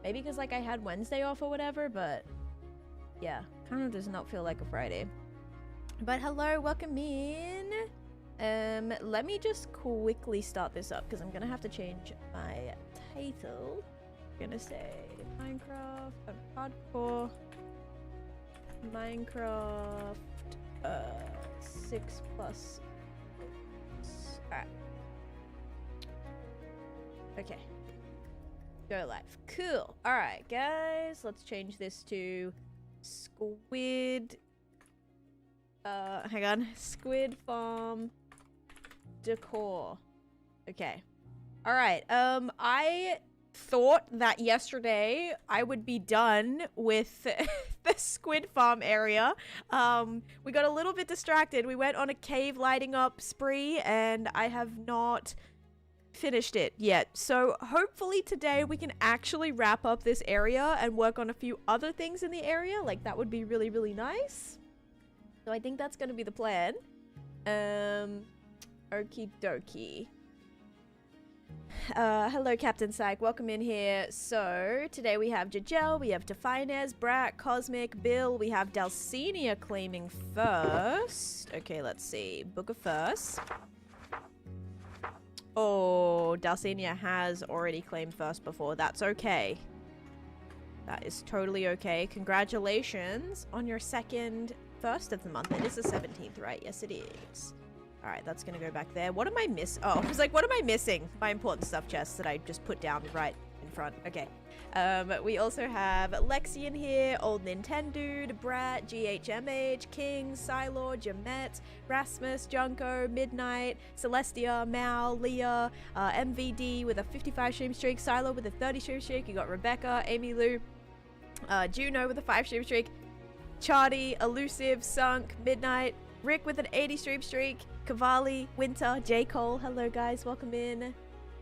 Maybe because like I had Wednesday off or whatever, but yeah, kind of does not feel like a Friday. But hello, welcome in. Let me just quickly start this up because I'm gonna have to change my title. I'm gonna say Minecraft Hardcore Minecraft 6+. Alright. Okay. Go live. Cool. Alright, guys. Let's change this to Squid. Hang on. Squid Farm Decor. Okay. Alright. I thought that yesterday I would be done with the Squid Farm area. We got a little bit distracted. We went on a cave lighting up spree and I have not finished it yet. So hopefully today we can actually wrap up this area and work on a few other things in the area. Like that would be really, really nice. So I think that's going to be the plan. Okie dokie. Hello Captain Psych, welcome in here. So today we have Jajel, we have Definez, Brat, Cosmic, Bill, we have Dalcenia claiming first. Okay, let's see. Book of first. Oh, Dalcenia has already claimed first before. That's okay. That is totally okay. Congratulations on your second first of the month. It is the 17th, right? Yes, it is. All right, that's gonna go back there. What am I missing? Oh, I was like, what am I missing? My important stuff chest that I just put down right in front. Okay. We also have Lexi in here, Old Nintendude, Brat, GHMH, King, Psylord, Jamet, Rasmus, Junko, Midnight, Celestia, Mal, Leah, MVD with a 55 stream streak, Psylord with a 30 stream streak. You got Rebecca, Amy Lou, Juno with a 5 stream streak, Chardy, Elusive, Sunk, Midnight, Rick with an 80 stream streak, Cavalli, Winter, J. Cole. Hello guys, welcome in.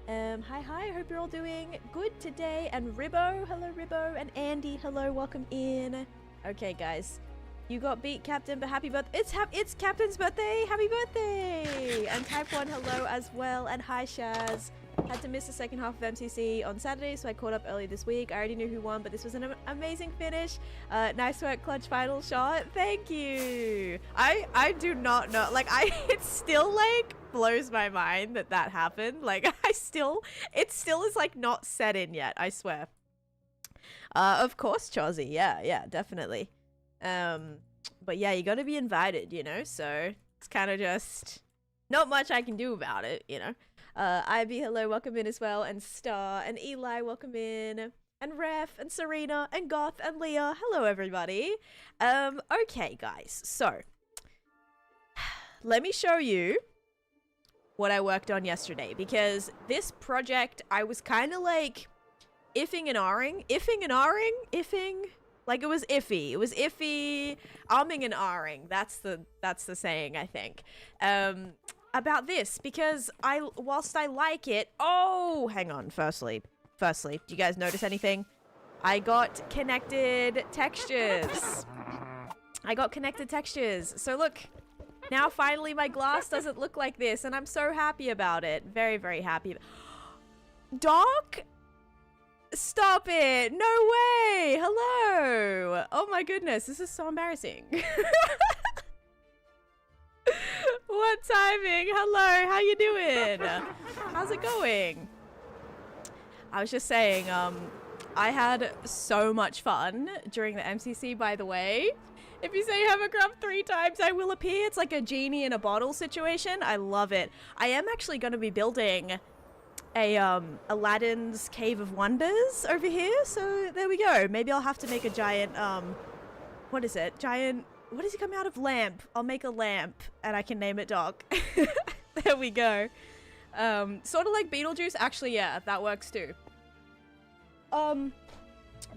Hi, I hope you're all doing good today. And Ribbo, hello Ribbo. And Andy, hello, welcome in. Okay guys, you got beat Captain, but happy birthday. It's Captain's birthday, happy birthday. And Type 1, hello as well. And hi Shaz. Had to miss the second half of MCC on Saturday, so I caught up early this week. I already knew who won, but this was an amazing finish. Nice work, clutch final shot. Thank you. I do not know. Like, it still, like, blows my mind that happened. Like, it still is, like, not set in yet, I swear. Of course, Chozzy. Yeah, definitely. But yeah, you gotta be invited, you know? So, it's kind of just not much I can do about it, you know? Ivy, hello, welcome in as well, and Star, and Eli, welcome in, and Ref, and Serena, and Goth, and Leah, hello everybody. Okay guys, so, let me show you what I worked on yesterday, because this project, I was kind of like, iffing, like it was iffy, umming and ahhing, that's the saying, I think. About this, because whilst I like it, oh, hang on, firstly, do you guys notice anything? I got connected textures. So look, now finally my glass doesn't look like this, and I'm so happy about it. Very, very happy. Doc? Stop it. No way. Hello. Oh my goodness, this is so embarrassing. What timing? Hello, how you doing? How's it going? I was just saying, I had so much fun during the MCC, by the way. If you say Hovercraft 3 times, I will appear. It's like a genie in a bottle situation. I love it. I am actually going to be building a Aladdin's Cave of Wonders over here. So there we go. Maybe I'll have to make a giant, what is it? What does he come out of? Lamp. I'll make a lamp and I can name it Doc. There we go. Sort of like Beetlejuice. Actually, yeah, that works too. But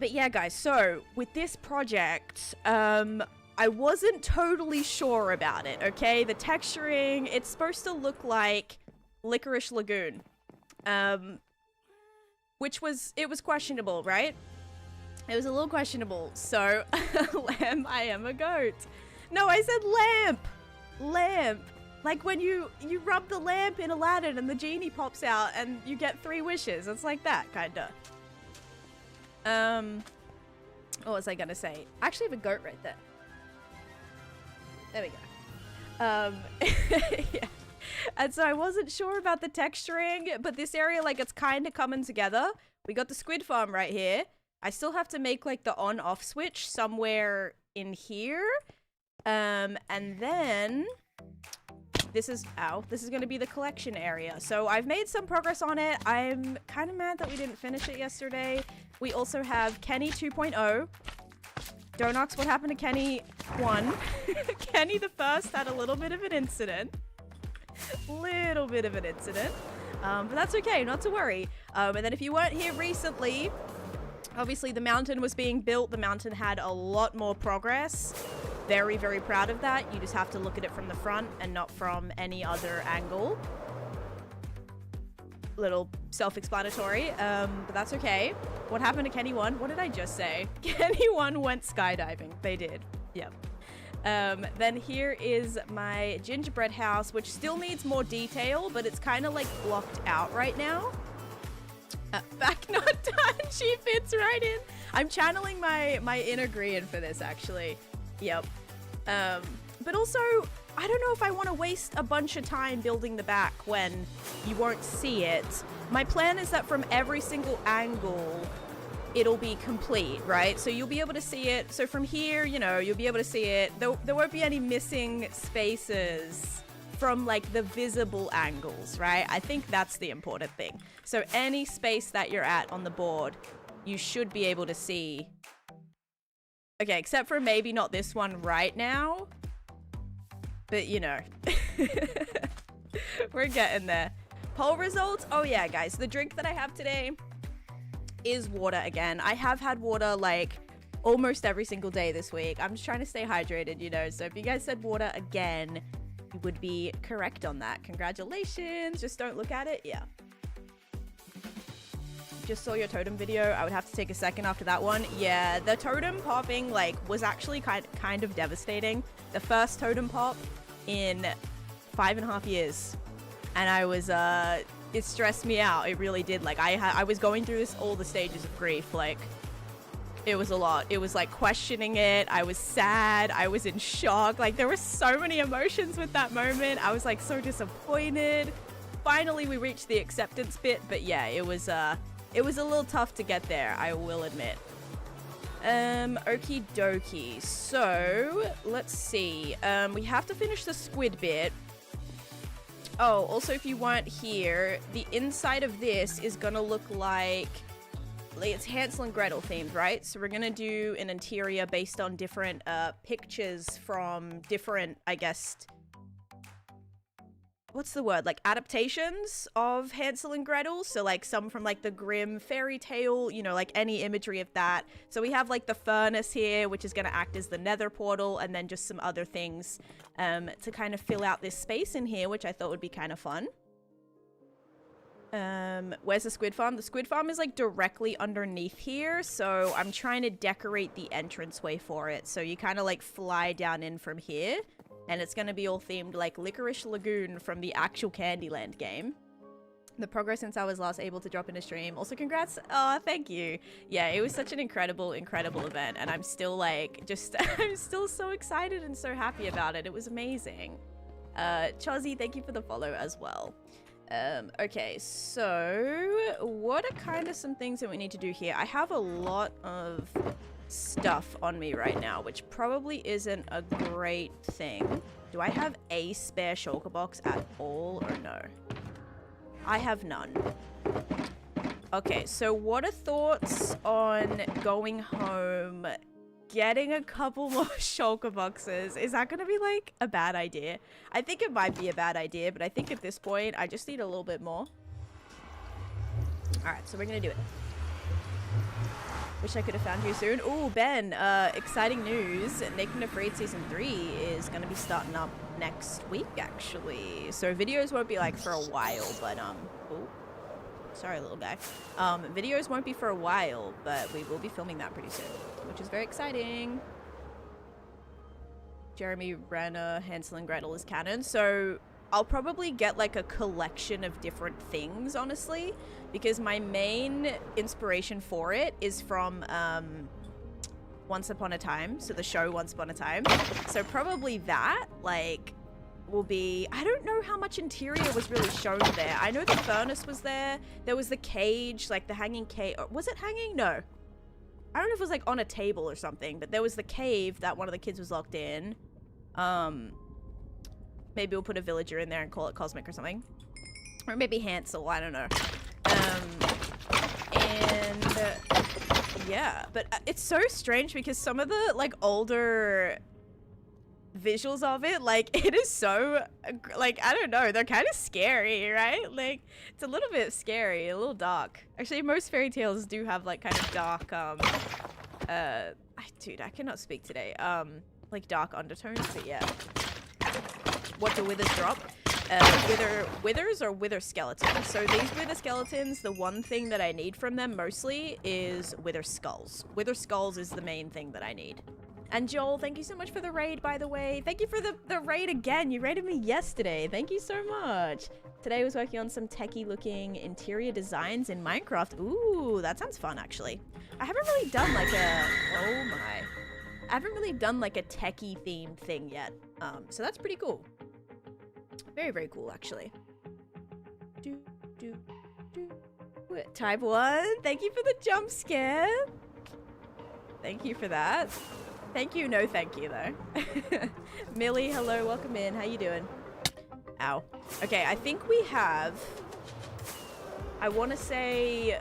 yeah, guys, so with this project, I wasn't totally sure about it, okay? The texturing, it's supposed to look like Licorice Lagoon. It was questionable, right? It was a little questionable, so lamb, I am a goat. No, I said lamp! Lamp. Like when you rub the lamp in Aladdin and the genie pops out and you get 3 wishes. It's like that, kinda. What was I gonna say? I actually have a goat right there. There we go. Yeah. And so I wasn't sure about the texturing, but this area, like, it's kind of coming together. We got the squid farm right here. I still have to make, like, the on-off switch somewhere in here. And then this is going to be the collection area. So I've made some progress on it. I'm kind of mad that we didn't finish it yesterday. We also have Kenny 2.0. Don't ask what happened to Kenny 1. Kenny the first had a little bit of an incident. But that's okay, not to worry. And then if you weren't here recently, obviously the mountain was being built. The mountain had a lot more progress. Very, very proud of that. You just have to look at it from the front and not from any other angle. Little self-explanatory, but that's okay. What happened to Kenny 1? What did I just say? Kenny 1 went skydiving. They did. Yep. Then here is my gingerbread house, which still needs more detail, but it's kind of like blocked out right now. Back not done. She fits right in. I'm channeling my inner Grian for this, actually. Yep. But also, I don't know if I want to waste a bunch of time building the back when you won't see it. My plan is that from every single angle, it'll be complete, right? So you'll be able to see it. So from here, you know, you'll be able to see it. There won't be any missing spaces from, like, the visible angles, right? I think that's the important thing. So any space that you're at on the board, you should be able to see. Okay, except for maybe not this one right now. But, you know. We're getting there. Poll results. Oh, yeah, guys. The drink that I have today is water again. I have had water, like, almost every single day this week. I'm just trying to stay hydrated, you know. So if you guys said water again, you would be correct on that. Congratulations. Just don't look at it. Yeah. Just saw your totem video. I would have to take a second after that one. Yeah, the totem popping, like, was actually kind of devastating. The first totem pop in 5.5 years. And I was, it stressed me out. It really did. Like, I was going through all the stages of grief. Like, it was a lot. It was like questioning it. I was sad. I was in shock. Like, there were so many emotions with that moment. I was, like, so disappointed. Finally, we reached the acceptance bit. But yeah, it was a little tough to get there, I will admit. Okie dokie. So, let's see. We have to finish the squid bit. Oh, also, if you weren't here, the inside of this is gonna look like it's Hansel and Gretel themed, right? So we're gonna do an interior based on different pictures from different, I guess, what's the word? Like, adaptations of Hansel and Gretel. So, like, some from, like, the Grimm fairy tale, you know, like, any imagery of that. So we have, like, the furnace here, which is going to act as the nether portal, and then just some other things to kind of fill out this space in here, which I thought would be kind of fun. Where's the squid farm? The squid farm is, like, directly underneath here, so I'm trying to decorate the entranceway for it. So you kind of, like, fly down in from here. And it's going to be all themed like Licorice Lagoon from the actual Candyland game. The progress since I was last able to drop in a stream. Also, congrats. Oh, thank you. Yeah, it was such an incredible, incredible event. And I'm still like, I'm still so excited and so happy about it. It was amazing. Chozzy, thank you for the follow as well. Okay, so what are kind of some things that we need to do here? I have a lot of stuff on me right now, which probably isn't a great thing. Do I have a spare shulker box at all or no? I have none. Okay, so what are thoughts on going home, getting a couple more shulker boxes? Is that gonna be like a bad idea? I think it might be a bad idea, but I think at this point I just need a little bit more. Alright, so we're gonna do it. Wish I could have found you soon. Oh, Ben, exciting news. Naked and Afraid Season 3 is going to be starting up next week, actually. So videos won't be, like, for a while, but, oh, sorry, little guy. Videos won't be for a while, but we will be filming that pretty soon, which is very exciting. Jeremy Renner, Hansel and Gretel is canon. So I'll probably get like a collection of different things, honestly, because my main inspiration for it is from Once Upon a Time, so the show Once Upon a Time. So probably that, like, will be... I don't know how much interior was really shown there. I know the furnace was there. There was the cage, like the hanging cage. Was it hanging? No. I don't know if it was like on a table or something, but there was the cave that one of the kids was locked in. Maybe we'll put a villager in there and call it Cosmic or something. Or maybe Hansel, I don't know. Yeah, but it's so strange because some of the, like, older visuals of it, like, it is so, like, I don't know, they're kind of scary, right? Like, it's a little bit scary, a little dark. Actually, most fairy tales do have, like, kind of dark, dude, I cannot speak today. Like, dark undertones, but yeah. What do withers drop? Withers or wither skeletons. So these wither skeletons, the one thing that I need from them mostly is wither skulls. Wither skulls is the main thing that I need. And Joel, thank you so much for the raid, by the way. Thank you for the raid again. You raided me yesterday. Thank you so much. Today I was working on some techie looking interior designs in Minecraft. Ooh, that sounds fun, actually. I haven't really done like a... Oh my. I haven't really done like a techie themed thing yet. So that's pretty cool. Very, very cool, actually. Type 1, thank you for the jump scare. Thank you for that. Thank you, no thank you, though. Millie, hello, welcome in. How you doing? Ow. Okay, I think we have... I want to say...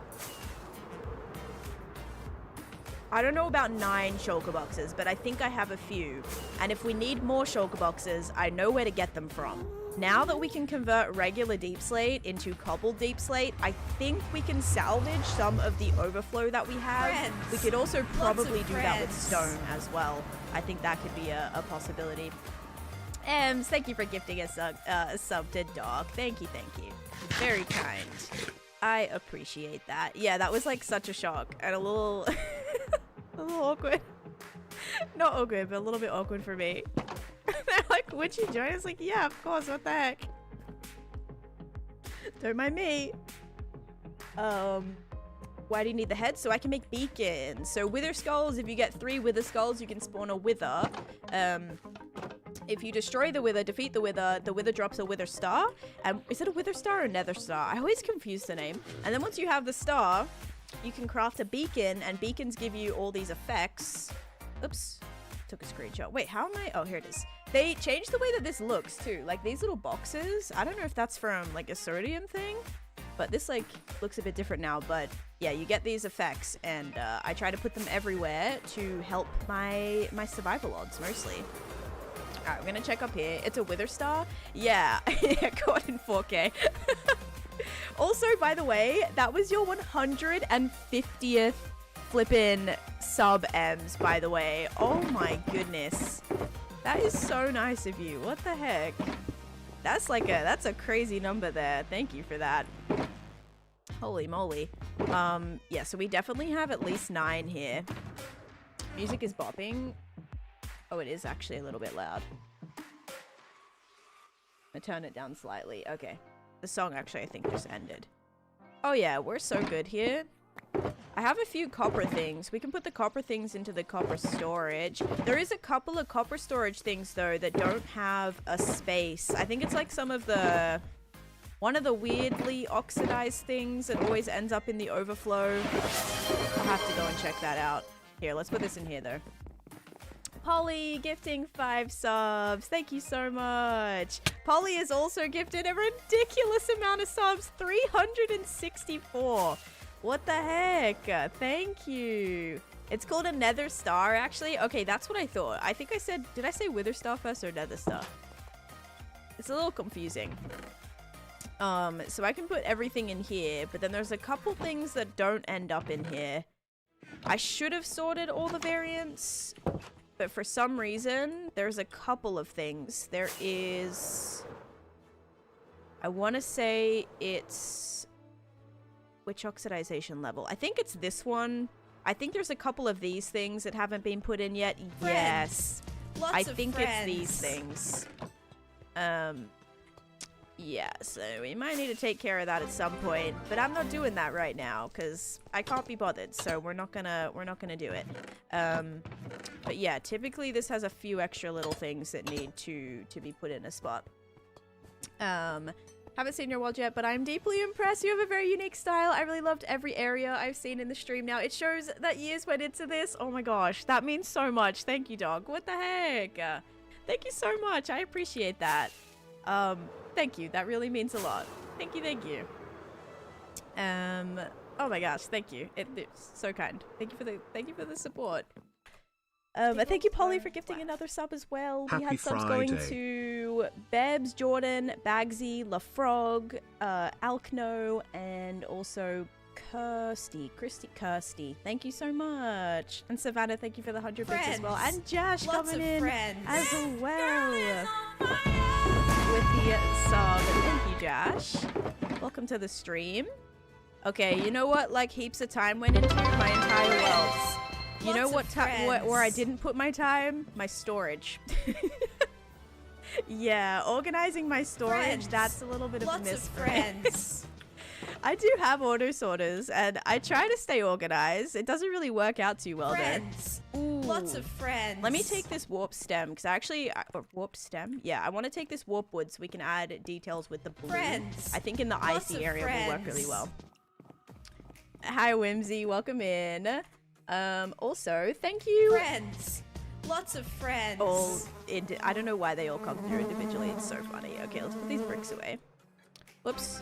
I don't know about 9 shulker boxes, but I think I have a few. And if we need more shulker boxes, I know where to get them from. Now that we can convert regular deep slate into cobbled deep slate, I think we can salvage some of the overflow that we have. Friends. We could also probably do that with stone as well. I think that could be a possibility. Thank you for gifting us a sub to Dog. Thank you, thank you. Very kind. I appreciate that. Yeah, that was like such a shock and a little, a little awkward. Not awkward, but a little bit awkward for me. They're like, would you join us? Like, yeah, of course, what the heck? Don't mind me. Why do you need the head? So I can make beacons. So wither skulls, if you get 3 wither skulls, you can spawn a wither. If you destroy the wither, defeat the wither drops a wither star. Is it a wither star or nether star? I always confuse the name. And then once you have the star, you can craft a beacon, and beacons give you all these effects. Oops. Took a screenshot. Wait, how am I? Oh, here it is. They changed the way that this looks too. Like these little boxes. I don't know if that's from like a sodium thing, but this like looks a bit different now. But yeah, you get these effects, and I try to put them everywhere to help my survival odds mostly. All right, we're gonna check up here. It's a wither star. Yeah, yeah, caught in 4K. Also, by the way, that was your 150th flippin' sub M's, by the way. Oh my goodness. That is so nice of you. What the heck? That's like that's a crazy number there. Thank you for that. Holy moly. Yeah, so we definitely have at least 9 here. Music is bopping. Oh, it is actually a little bit loud. I turn it down slightly. Okay. The song actually, I think, just ended. Oh yeah, we're so good here. I have a few copper things. We can put the copper things into the copper storage. There is a couple of copper storage things, though, that don't have a space. I think it's like some of the... One of the weirdly oxidized things that always ends up in the overflow. I'll have to go and check that out. Here, let's put this in here, though. Polly gifting 5 subs. Thank you so much. Polly is also gifted a ridiculous amount of subs. 364. What the heck? Thank you. It's called a nether star, actually. Okay, that's what I thought. I think I said... Did I say wither star first or nether star? It's a little confusing. So I can put everything in here, but then there's a couple things that don't end up in here. I should have sorted all the variants, but for some reason, there's a couple of things. There is... I want to say it's... Which oxidization level? I think it's this one. I think there's a couple of these things that haven't been put in yet. Yes. Lots I of think friends. it's these things. Yeah, so we might need to take care of that at some point, but I'm not doing that right now because I can't be bothered, so we're not gonna do it. But yeah, typically this has a few extra little things that need to be put in a spot. Haven't seen your world yet, but I'm deeply impressed. You have a very unique style. I really loved every area I've seen in the stream now. It shows that years went into this. Oh my gosh, that means so much. Thank you, dog. What the heck? Thank you so much. I appreciate that. Thank you. That really means a lot. Thank you, thank you. Oh my gosh, thank you. It's so kind. Thank you for the support. Thank you, Polly, for gifting another sub as well. Happy we had subs Friday. going to Bebs, Jordan, Bagsy, LaFrog, Alkno, and also Kirsty. Thank you so much. And Savannah, thank you for the 100 bits as well. And Josh coming in as well with the sub. Thank you, Josh. Welcome to the stream. Okay, you know what? Like heaps of time went into my entire world. You know what where I didn't put my time? My storage. Yeah, organizing my storage, that's a little bit of a miss for friends. I do have auto sorters and I try to stay organized. It doesn't really work out too well though. Lots of friends. Let me take this warp stem because warp stem? Yeah, I want to take this warp wood so we can add details with the blue. Friends. I think in the icy area will work really well. Hi Whimsy, welcome in. Also, thank you. Friends. Lots of friends. I don't know why they all come through individually. It's so funny. Okay, let's put these bricks away. Whoops.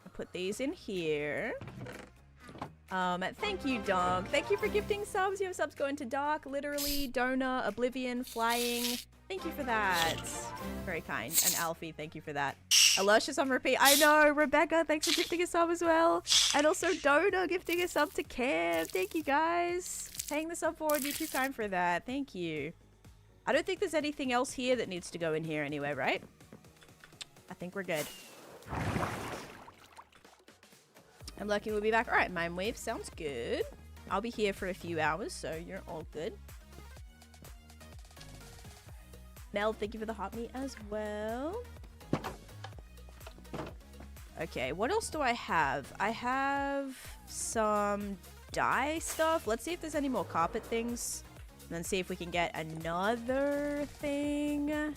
I'll put these in here. Thank you, dog. Thank you for gifting subs. You have subs going to Dark, Literally, Dona, Oblivion, Flying. Thank you for that. Very kind. And Alfie, thank you for that. Aluscious on repeat. I know. Rebecca, thanks for gifting a sub as well. And also Dona gifting a sub to Cam. Thank you, guys. Paying the sub forward. You're too kind for that. Thank you. I don't think there's anything else here that needs to go in here anyway, right? I think we're good. I'm lucky we'll be back. All right, Mind Wave. Sounds good. I'll be here for a few hours, so you're all good. Mel, thank you for the hot meat as well. Okay, what else do I have? I have some dye stuff. Let's see if there's any more carpet things. And then see if we can get another thing.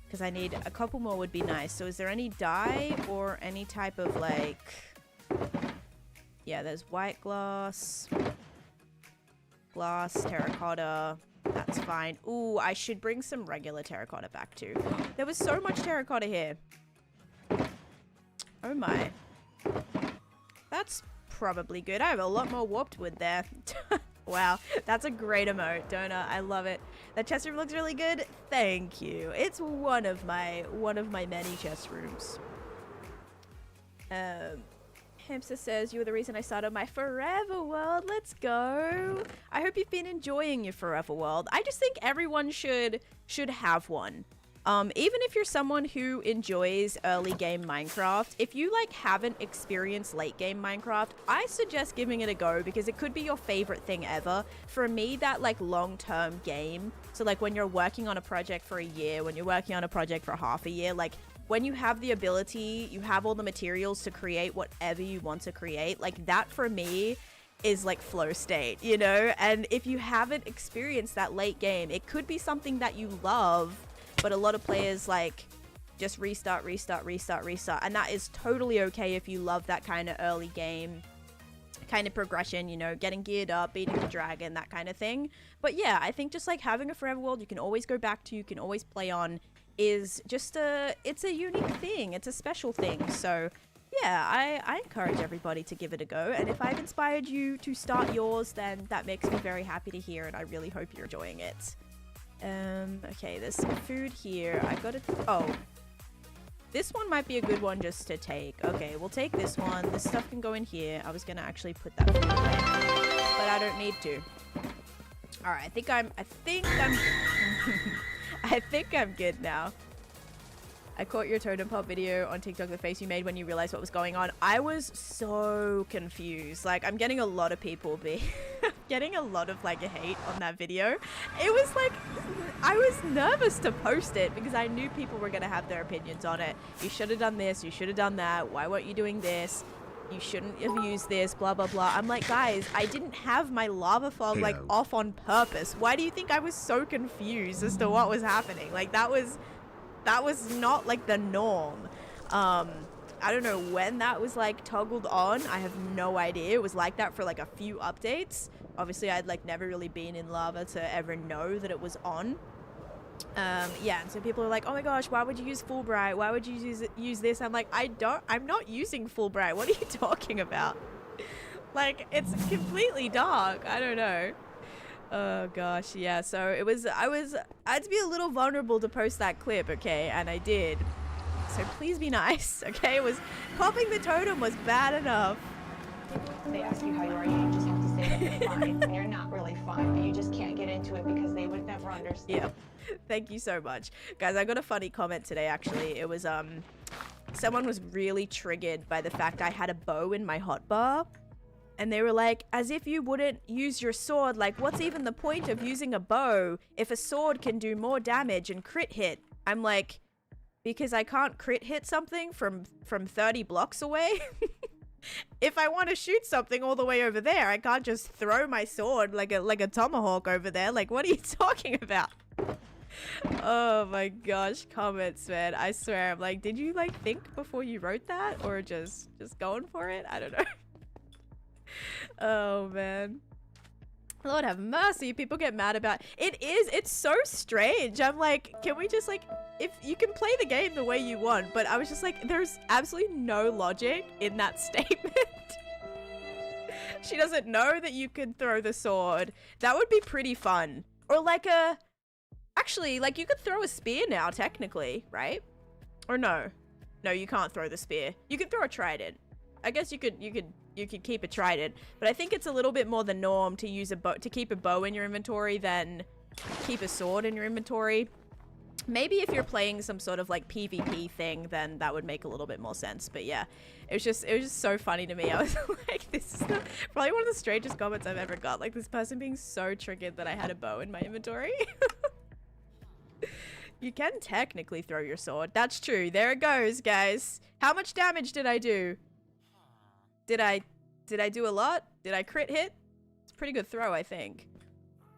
Because I need a couple more would be nice. So is there any dye or any type of like... Yeah, there's white glass. Glass, terracotta. That's fine. Ooh, I should bring some regular terracotta back too. There was so much terracotta here. Oh my. That's probably good. I have a lot more warped wood there. Wow, that's a great emote, Dona. I love it. That chest room looks really good. Thank you. It's one of my many chest rooms. Hamster says, you were the reason I started my forever world. Let's go. I hope you've been enjoying your forever world. I just think everyone should have one. Even if you're someone who enjoys early game Minecraft, if you like haven't experienced late game Minecraft, I suggest giving it a go because it could be your favorite thing ever. For me, that like long-term game, so like when you're working on a project for a year, when you're working on a project for half a year, like when you have the ability, you have all the materials to create whatever you want to create, like that for me is like flow state, you know? And if you haven't experienced that late game, it could be something that you love, but a lot of players like just restart. And that is totally okay if you love that kind of early game kind of progression, you know, getting geared up, beating the dragon, that kind of thing. But yeah, I think just like having a forever world you can always go back to, you can always play on, is just it's a unique thing. It's a special thing. So yeah, I encourage everybody to give it a go. And if I've inspired you to start yours, then that makes me very happy to hear, and I really hope you're enjoying it. Okay, there's some food here. I've got to... Oh. This one might be a good one just to take. Okay, we'll take this one. This stuff can go in here. I was going to actually put that food away, but I don't need to. Alright, I think I'm I think I'm good now. I caught your totem pop video on TikTok, the face you made when you realized what was going on. I was so confused. Like, I'm getting a lot of people getting a lot of like hate on that video. It was like, I was nervous to post it because I knew people were going to have their opinions on it. You should have done this. You should have done that. Why weren't you doing this? You shouldn't have used this, blah, blah, blah. I'm like, guys, I didn't have my lava fog, like, off on purpose. Why do you think I was so confused as to what was happening? Like, that was not, like, the norm. I don't know when that was, like, toggled on. I have no idea. It was like that for, like, a few updates. Obviously, I'd, like, never really been in lava to ever know that it was on. Yeah, and so people are like, oh my gosh, why would you use Fulbright? Why would you use this? I'm like, I'm not using Fulbright. What are you talking about? Like, it's completely dark. I don't know. Oh gosh, yeah, so I had to be a little vulnerable to post that clip, okay, and I did. So please be nice, okay? Popping the totem was bad enough. They ask you how you are, you just have to say that you're fine. And you're not really fine, but you just can't get into it because they would never understand. Yeah. Thank you so much. Guys, I got a funny comment today, actually. It was, someone was really triggered by the fact I had a bow in my hotbar. And they were like, as if you wouldn't use your sword. Like, what's even the point of using a bow if a sword can do more damage and crit hit? I'm like, because I can't crit hit something from 30 blocks away? If I want to shoot something all the way over there, I can't just throw my sword like a tomahawk over there. Like, what are you talking about? Oh my gosh, comments, man. I swear, I'm like, did you like think before you wrote that, or just going for it? I don't know. Oh man. Lord have mercy, people get mad about it. It's so strange. I'm like, can we just, like, if you can play the game the way you want, but I was just like, there's absolutely no logic in that statement. She doesn't know that you could throw the sword. That would be pretty fun. Or like actually, like, you could throw a spear now, technically, right? Or no, you can't throw the spear. You could throw a trident. I guess you could keep a trident, but I think it's a little bit more the norm to use to keep a bow in your inventory than keep a sword in your inventory. Maybe if you're playing some sort of like PvP thing, then that would make a little bit more sense. But yeah, it was just so funny to me. I was like, this is probably one of the strangest comments I've ever got. Like, this person being so triggered that I had a bow in my inventory. You can technically throw your sword. That's true. There it goes, guys. How much damage did I do? Did I do a lot? Did I crit hit? It's a pretty good throw, I think.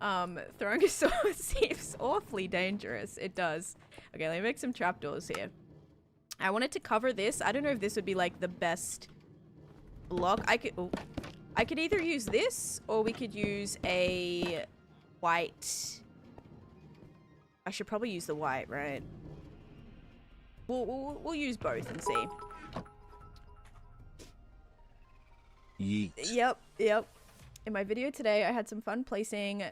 Throwing a sword seems awfully dangerous. It does. Okay, let me make some trapdoors here. I wanted to cover this. I don't know if this would be like the best block. I could either use this or we could use a white. I should probably use the white, right? We'll use both and see. Yeet. Yep. In my video today, I had some fun placing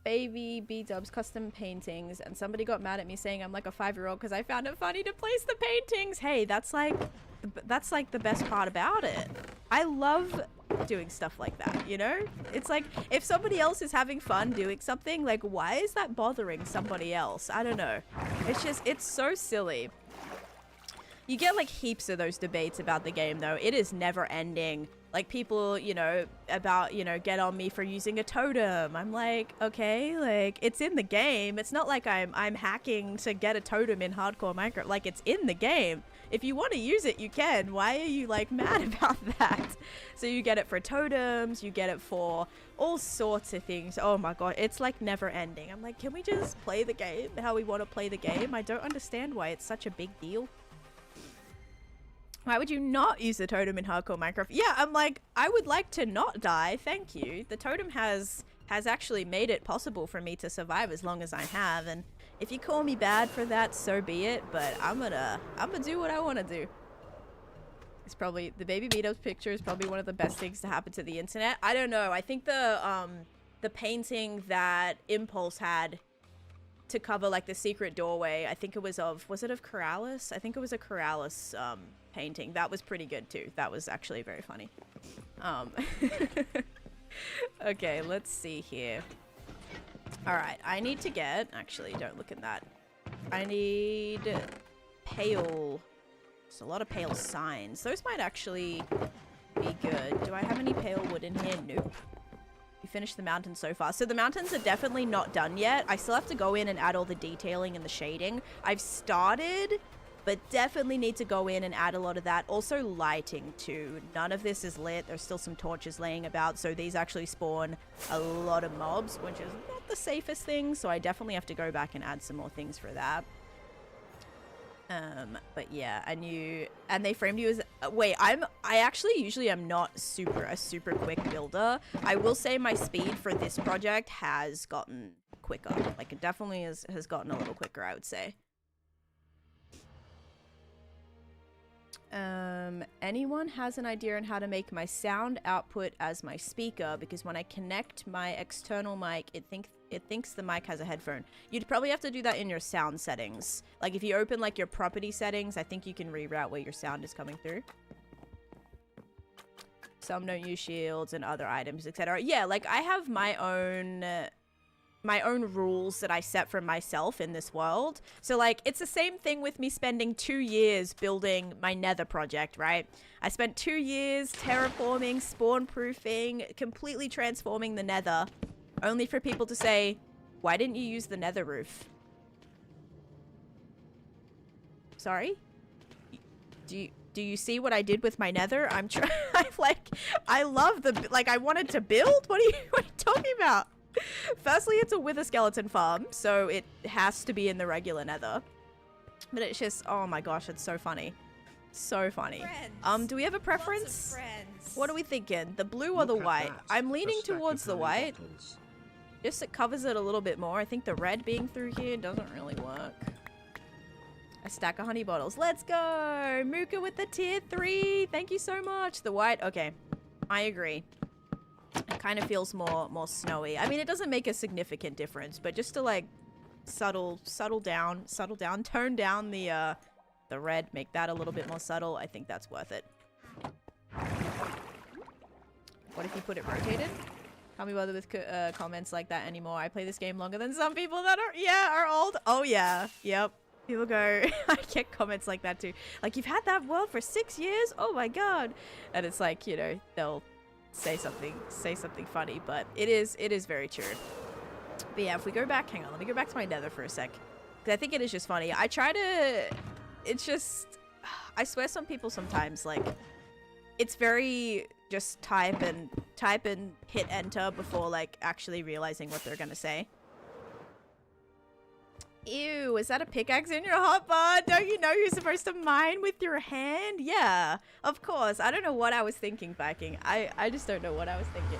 baby B-dubs custom paintings, and somebody got mad at me saying I'm like a 5-year-old because I found it funny to place the paintings. Hey, that's like the best part about it. I love doing stuff like that, you know? It's like, if somebody else is having fun doing something, like, why is that bothering somebody else? I don't know. It's so silly. You get like heaps of those debates about the game though. It is never ending. Like, people, you know, about, you know, get on me for using a totem. I'm like, okay, like, it's in the game. It's not like I'm hacking to get a totem in hardcore Minecraft. Like, it's in the game. If you want to use it, you can. Why are you, like, mad about that? So you get it for totems, you get it for all sorts of things. Oh my god, it's like never ending. I'm like, can we just play the game how we want to play the game? I don't understand why it's such a big deal. Why would you not use the totem in hardcore Minecraft? Yeah, I'm like, I would like to not die, thank you. The totem has actually made it possible for me to survive as long as I have, and if you call me bad for that, so be it, but I'm gonna do what I want to do. It's probably, the baby Beatles picture is probably one of the best things to happen to the internet. I don't know, I think the painting that Impulse had to cover like the secret doorway, I think it was of Corrales? I think it was a Corrales painting. That was pretty good too. That was actually very funny. Okay, let's see here. All right, I need to get, actually, don't look at that. I need pale. There's a lot of pale signs. Those might actually be good. Do I have any pale wood in here? Nope. finished the mountains so far. So the mountains are definitely not done yet. I still have to go in and add all the detailing and the shading. I've started, but definitely need to go in and add a lot of that. Also lighting too. None of this is lit. There's still some torches laying about. So these actually spawn a lot of mobs, which is not the safest thing. So I definitely have to go back and add some more things for that. But yeah, and they framed you as, wait, I actually usually am not a super quick builder. I will say my speed for this project has gotten quicker. Like it definitely has gotten a little quicker, I would say. Anyone has an idea on how to make my sound output as my speaker? Because when I connect my external mic, it thinks the mic has a headphone. You'd probably have to do that in your sound settings. Like if you open like your property settings, I think you can reroute where your sound is coming through. Some don't use shields and other items, etc. Yeah, like I have my own rules that I set for myself in this world. So like it's the same thing with me spending 2 years building my nether project, right? I spent 2 years terraforming, spawn proofing, completely transforming the nether, only for people to say, why didn't you use the nether roof? Sorry? Do you see what I did with my nether? I'm like, I love like I wanted to build? What are you talking about? Firstly, it's a wither skeleton farm, so it has to be in the regular nether. But it's just, oh my gosh, it's so funny. So funny. Friends. Do we have a preference? Lots of friends. What are we thinking? The blue or the white? I'm leaning towards the white. Just it covers it a little bit more. I think the red being through here doesn't really work. A stack of honey bottles. Let's go! Mooka with the tier 3. Thank you so much. The white. Okay. I agree. It kind of feels more snowy. I mean, it doesn't make a significant difference, but just to like subtle down, tone down the red, make that a little bit more subtle. I think that's worth it. What if you put it rotated? Can't be bothered with comments like that anymore. I play this game longer than some people that are old. Oh yeah, yep. People go, I get comments like that too. Like, you've had that world for 6 years? Oh my god. And it's like, you know, they'll say something funny, but it is very true. But yeah, if we go back, hang on, let me go back to my nether for a sec. Because I think it is just funny. It's just, I swear some people sometimes, like, it's very just type and hit enter before, like, actually realizing what they're gonna say. Ew, is that a pickaxe in your hotbar? Don't you know you're supposed to mine with your hand? Yeah, of course. I don't know what I was thinking, Viking. I just don't know what I was thinking.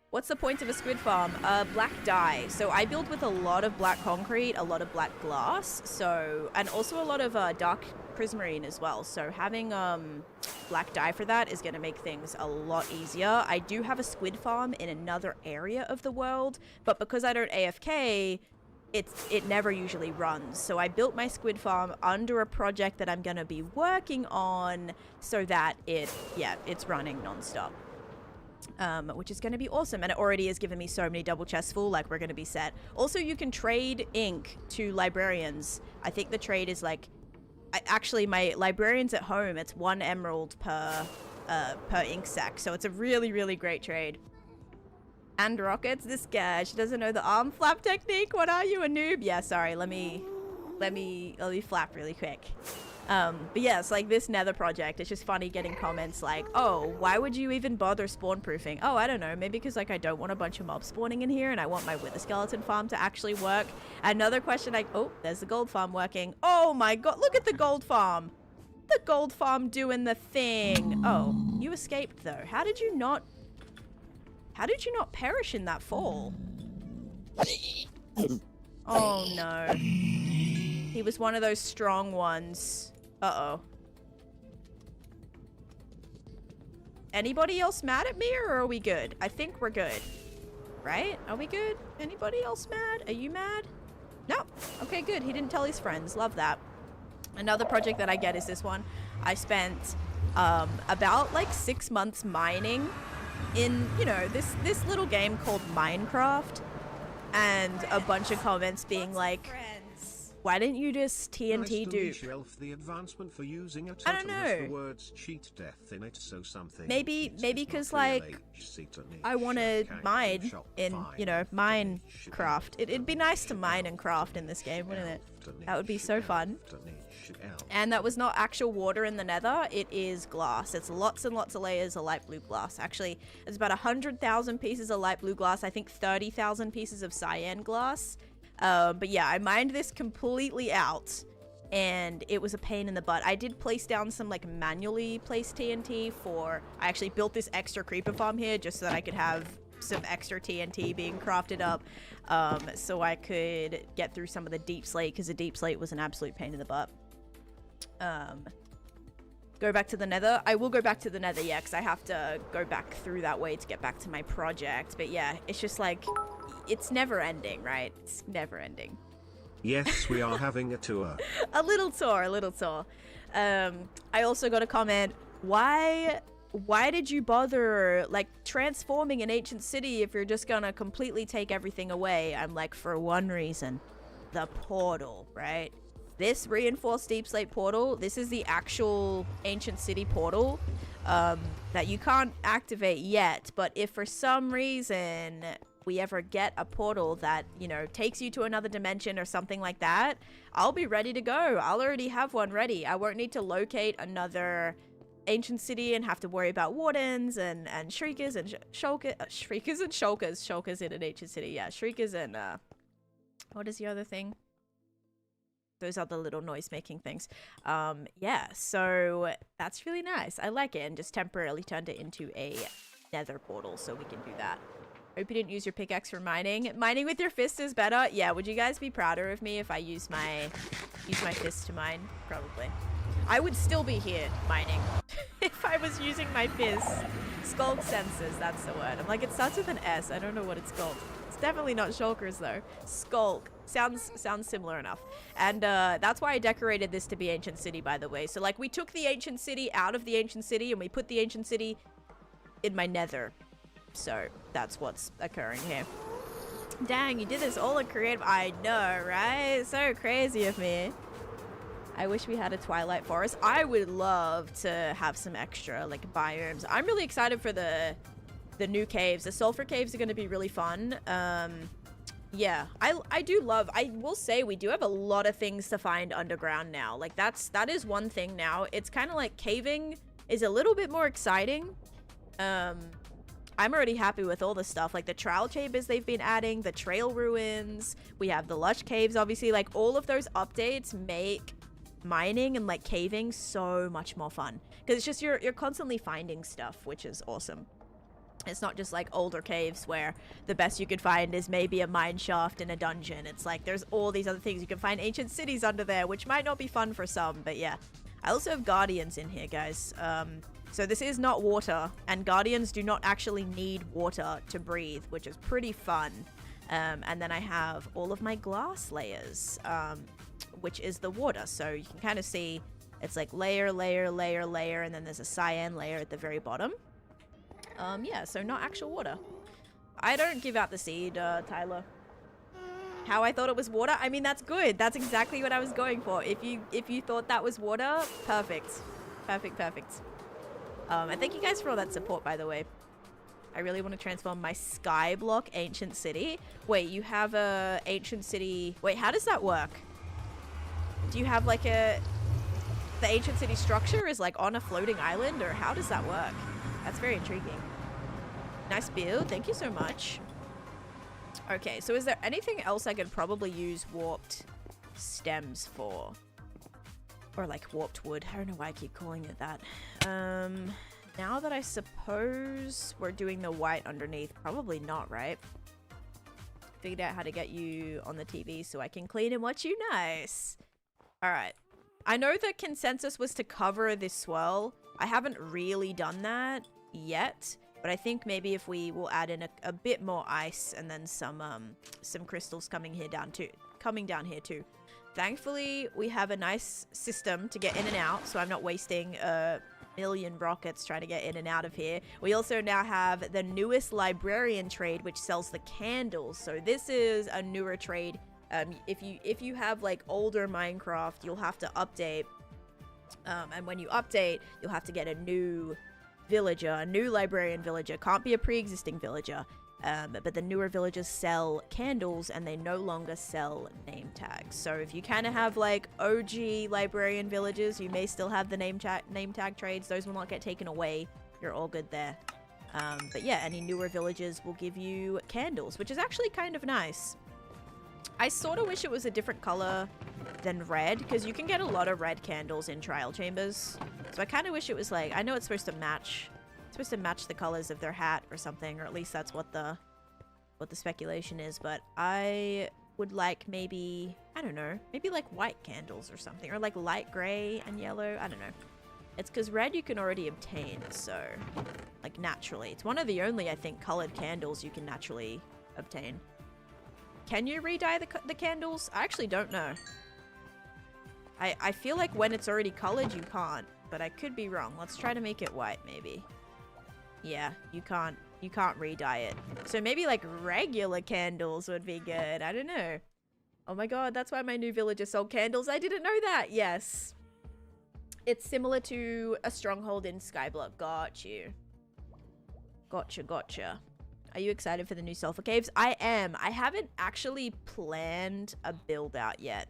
What's the point of a squid farm? Black dye. So I build with a lot of black concrete, a lot of black glass, so, and also a lot of dark prismarine as well. So having black dye for that is going to make things a lot easier. I do have a squid farm in another area of the world, but because I don't AFK, it never usually runs. So I built my squid farm under a project that I'm going to be working on so that it's running nonstop. Which is going to be awesome. And it already has given me so many double chests full, like we're going to be set. Also, you can trade ink to librarians. I think the trade is like, actually my librarians at home, it's 1 emerald per ink sack. So it's a really, really great trade. And rockets, this guy, she doesn't know the arm flap technique. What are you, a noob? Yeah, sorry, let me flap really quick. But yeah, it's like this nether project. It's just funny getting comments like, oh, why would you even bother spawn proofing? Oh, I don't know, maybe because like I don't want a bunch of mobs spawning in here and I want my wither skeleton farm to actually work. Another question like, oh, there's the gold farm working. Oh my god, look at the gold farm. The gold farm doing the thing. Oh, you escaped though. How did you not perish in that fall? Oh no. He was one of those strong ones. Uh-oh. Anybody else mad at me or are we good? I think we're good. Right? Are we good? Anybody else mad? Are you mad? No. Okay, good. He didn't tell his friends. Love that. Another project that I get is this one. I spent about like 6 months mining in, you know, this little game called Minecraft, and a bunch of comments being like, Why didn't you just TNT Nice dupe? Taneesha elf the advancement for using a I don't totem has know. the words cheat death in it, so something. Maybe because like I want to mine in, you know, Minecraft. It'd be nice to mine and craft in this game, wouldn't it? That would be so fun. And that was not actual water in the nether, it is glass. It's lots and lots of layers of light blue glass. Actually, it's about 100,000 pieces of light blue glass, I think 30,000 pieces of cyan glass. But yeah, I mined this completely out, and it was a pain in the butt. I did place down some like manually placed TNT for, I actually built this extra creeper farm here just so that I could have some extra TNT being crafted up, so I could get through some of the deep slate, because the deep slate was an absolute pain in the butt. Go back to the nether. I will go back to the nether, yeah, because I have to go back through that way to get back to my project. But yeah, it's just like, it's never ending, right? It's never ending. Yes, we are having a tour. A little tour, a little tour. I also got a comment, why did you bother like transforming an ancient city if you're just gonna completely take everything away? I'm like, for one reason, the portal, right? This reinforced deep slate portal, this is the actual ancient city portal that you can't activate yet, but if for some reason we ever get a portal that, you know, takes you to another dimension or something like that, I'll be ready to go. I'll already have one ready. I won't need to locate another ancient city and have to worry about wardens and shriekers and shriekers and shulkers in an ancient city. Yeah, shriekers and what is the other thing? Those other little noise making things. Yeah, so that's really nice. I like it, and just temporarily turned it into a nether portal so we can do that. Hope you didn't use your pickaxe for mining. Mining with your fist is better. Yeah, would you guys be prouder of me if I use my fist to mine? Probably. I would still be here mining if I was using my fist. Skulk sensors, that's the word. I'm like, it starts with an S. I don't know what it's called. It's definitely not shulkers though. Skulk. Sounds similar enough. And that's why I decorated this to be ancient city, by the way. So like, we took the ancient city out of the ancient city and we put the ancient city in my nether. So that's what's occurring here. Dang, you did this all in creative. I know, right? So crazy of me. I wish we had a Twilight Forest. I would love to have some extra like biomes. I'm really excited for the new caves. The sulfur caves are going to be really fun. Yeah, I do love, I will say we do have a lot of things to find underground now. Like that is one thing now. It's kind of like caving is a little bit more exciting. I'm already happy with all the stuff, like the trial chambers they've been adding, the trail ruins, we have the lush caves, obviously. Like all of those updates make mining and like caving so much more fun, because it's just you're constantly finding stuff, which is awesome. It's not just like older caves where the best you could find is maybe a mine shaft in a dungeon. It's like there's all these other things. You can find ancient cities under there, which might not be fun for some, but yeah. I also have guardians in here, guys. So this is not water, and guardians do not actually need water to breathe, which is pretty fun. And then I have all of my glass layers, which is the water. So you can kind of see it's like layer, layer, layer, layer, and then there's a cyan layer at the very bottom. Yeah, so not actual water. I don't give out the seed, Tyler. How I thought it was water? I mean, that's good. That's exactly what I was going for. If you thought that was water, perfect. Perfect, perfect. And thank you guys for all that support, by the way. I really want to transform my skyblock ancient city. Wait, you have a ancient city. Wait, how does that work? Do you have like the ancient city structure is like on a floating island, or how does that work? That's very intriguing. Nice build. Thank you so much. Okay, so is there anything else I could probably use warped stems for? Or like warped wood. I don't know why I keep calling it that. Now that I suppose we're doing the white underneath, probably not, right? Figured out how to get you on the TV so I can clean and watch you. Nice. All right. I know the consensus was to cover this swirl. I haven't really done that yet, but I think maybe if we will add in a bit more ice and then some crystals coming down here too. Thankfully, we have a nice system to get in and out, so I'm not wasting a million rockets trying to get in and out of here. We also now have the newest librarian trade, which sells the candles. So this is a newer trade If you have like older Minecraft, you'll have to update, and when you update, you'll have to get a new villager, a new librarian villager. Can't be a pre-existing villager. But the newer villagers sell candles and they no longer sell name tags. So if you kind of have like OG librarian villagers, you may still have the name tag trades. Those will not get taken away. You're all good there. But yeah, any newer villagers will give you candles, which is actually kind of nice. I sort of wish it was a different color than red, because you can get a lot of red candles in trial chambers. So I kind of wish it was like, I know it's supposed to match the colors of their hat or something, or at least that's what the speculation is, but I would like maybe, I don't know, maybe like white candles or something, or like light gray and yellow. I don't know. It's because red you can already obtain, so like naturally. It's one of the only, I think, colored candles you can naturally obtain. Can you re-dye the candles? I actually don't know. I feel like when it's already colored you can't, but I could be wrong. Let's try to make it white maybe. Yeah, you can't re-dye it. So maybe like regular candles would be good. I don't know. Oh my god, that's why my new villager sold candles. I didn't know that. Yes. It's similar to a stronghold in Skyblock. Got you. Gotcha. Are you excited for the new sulfur caves? I am. I haven't actually planned a build out yet.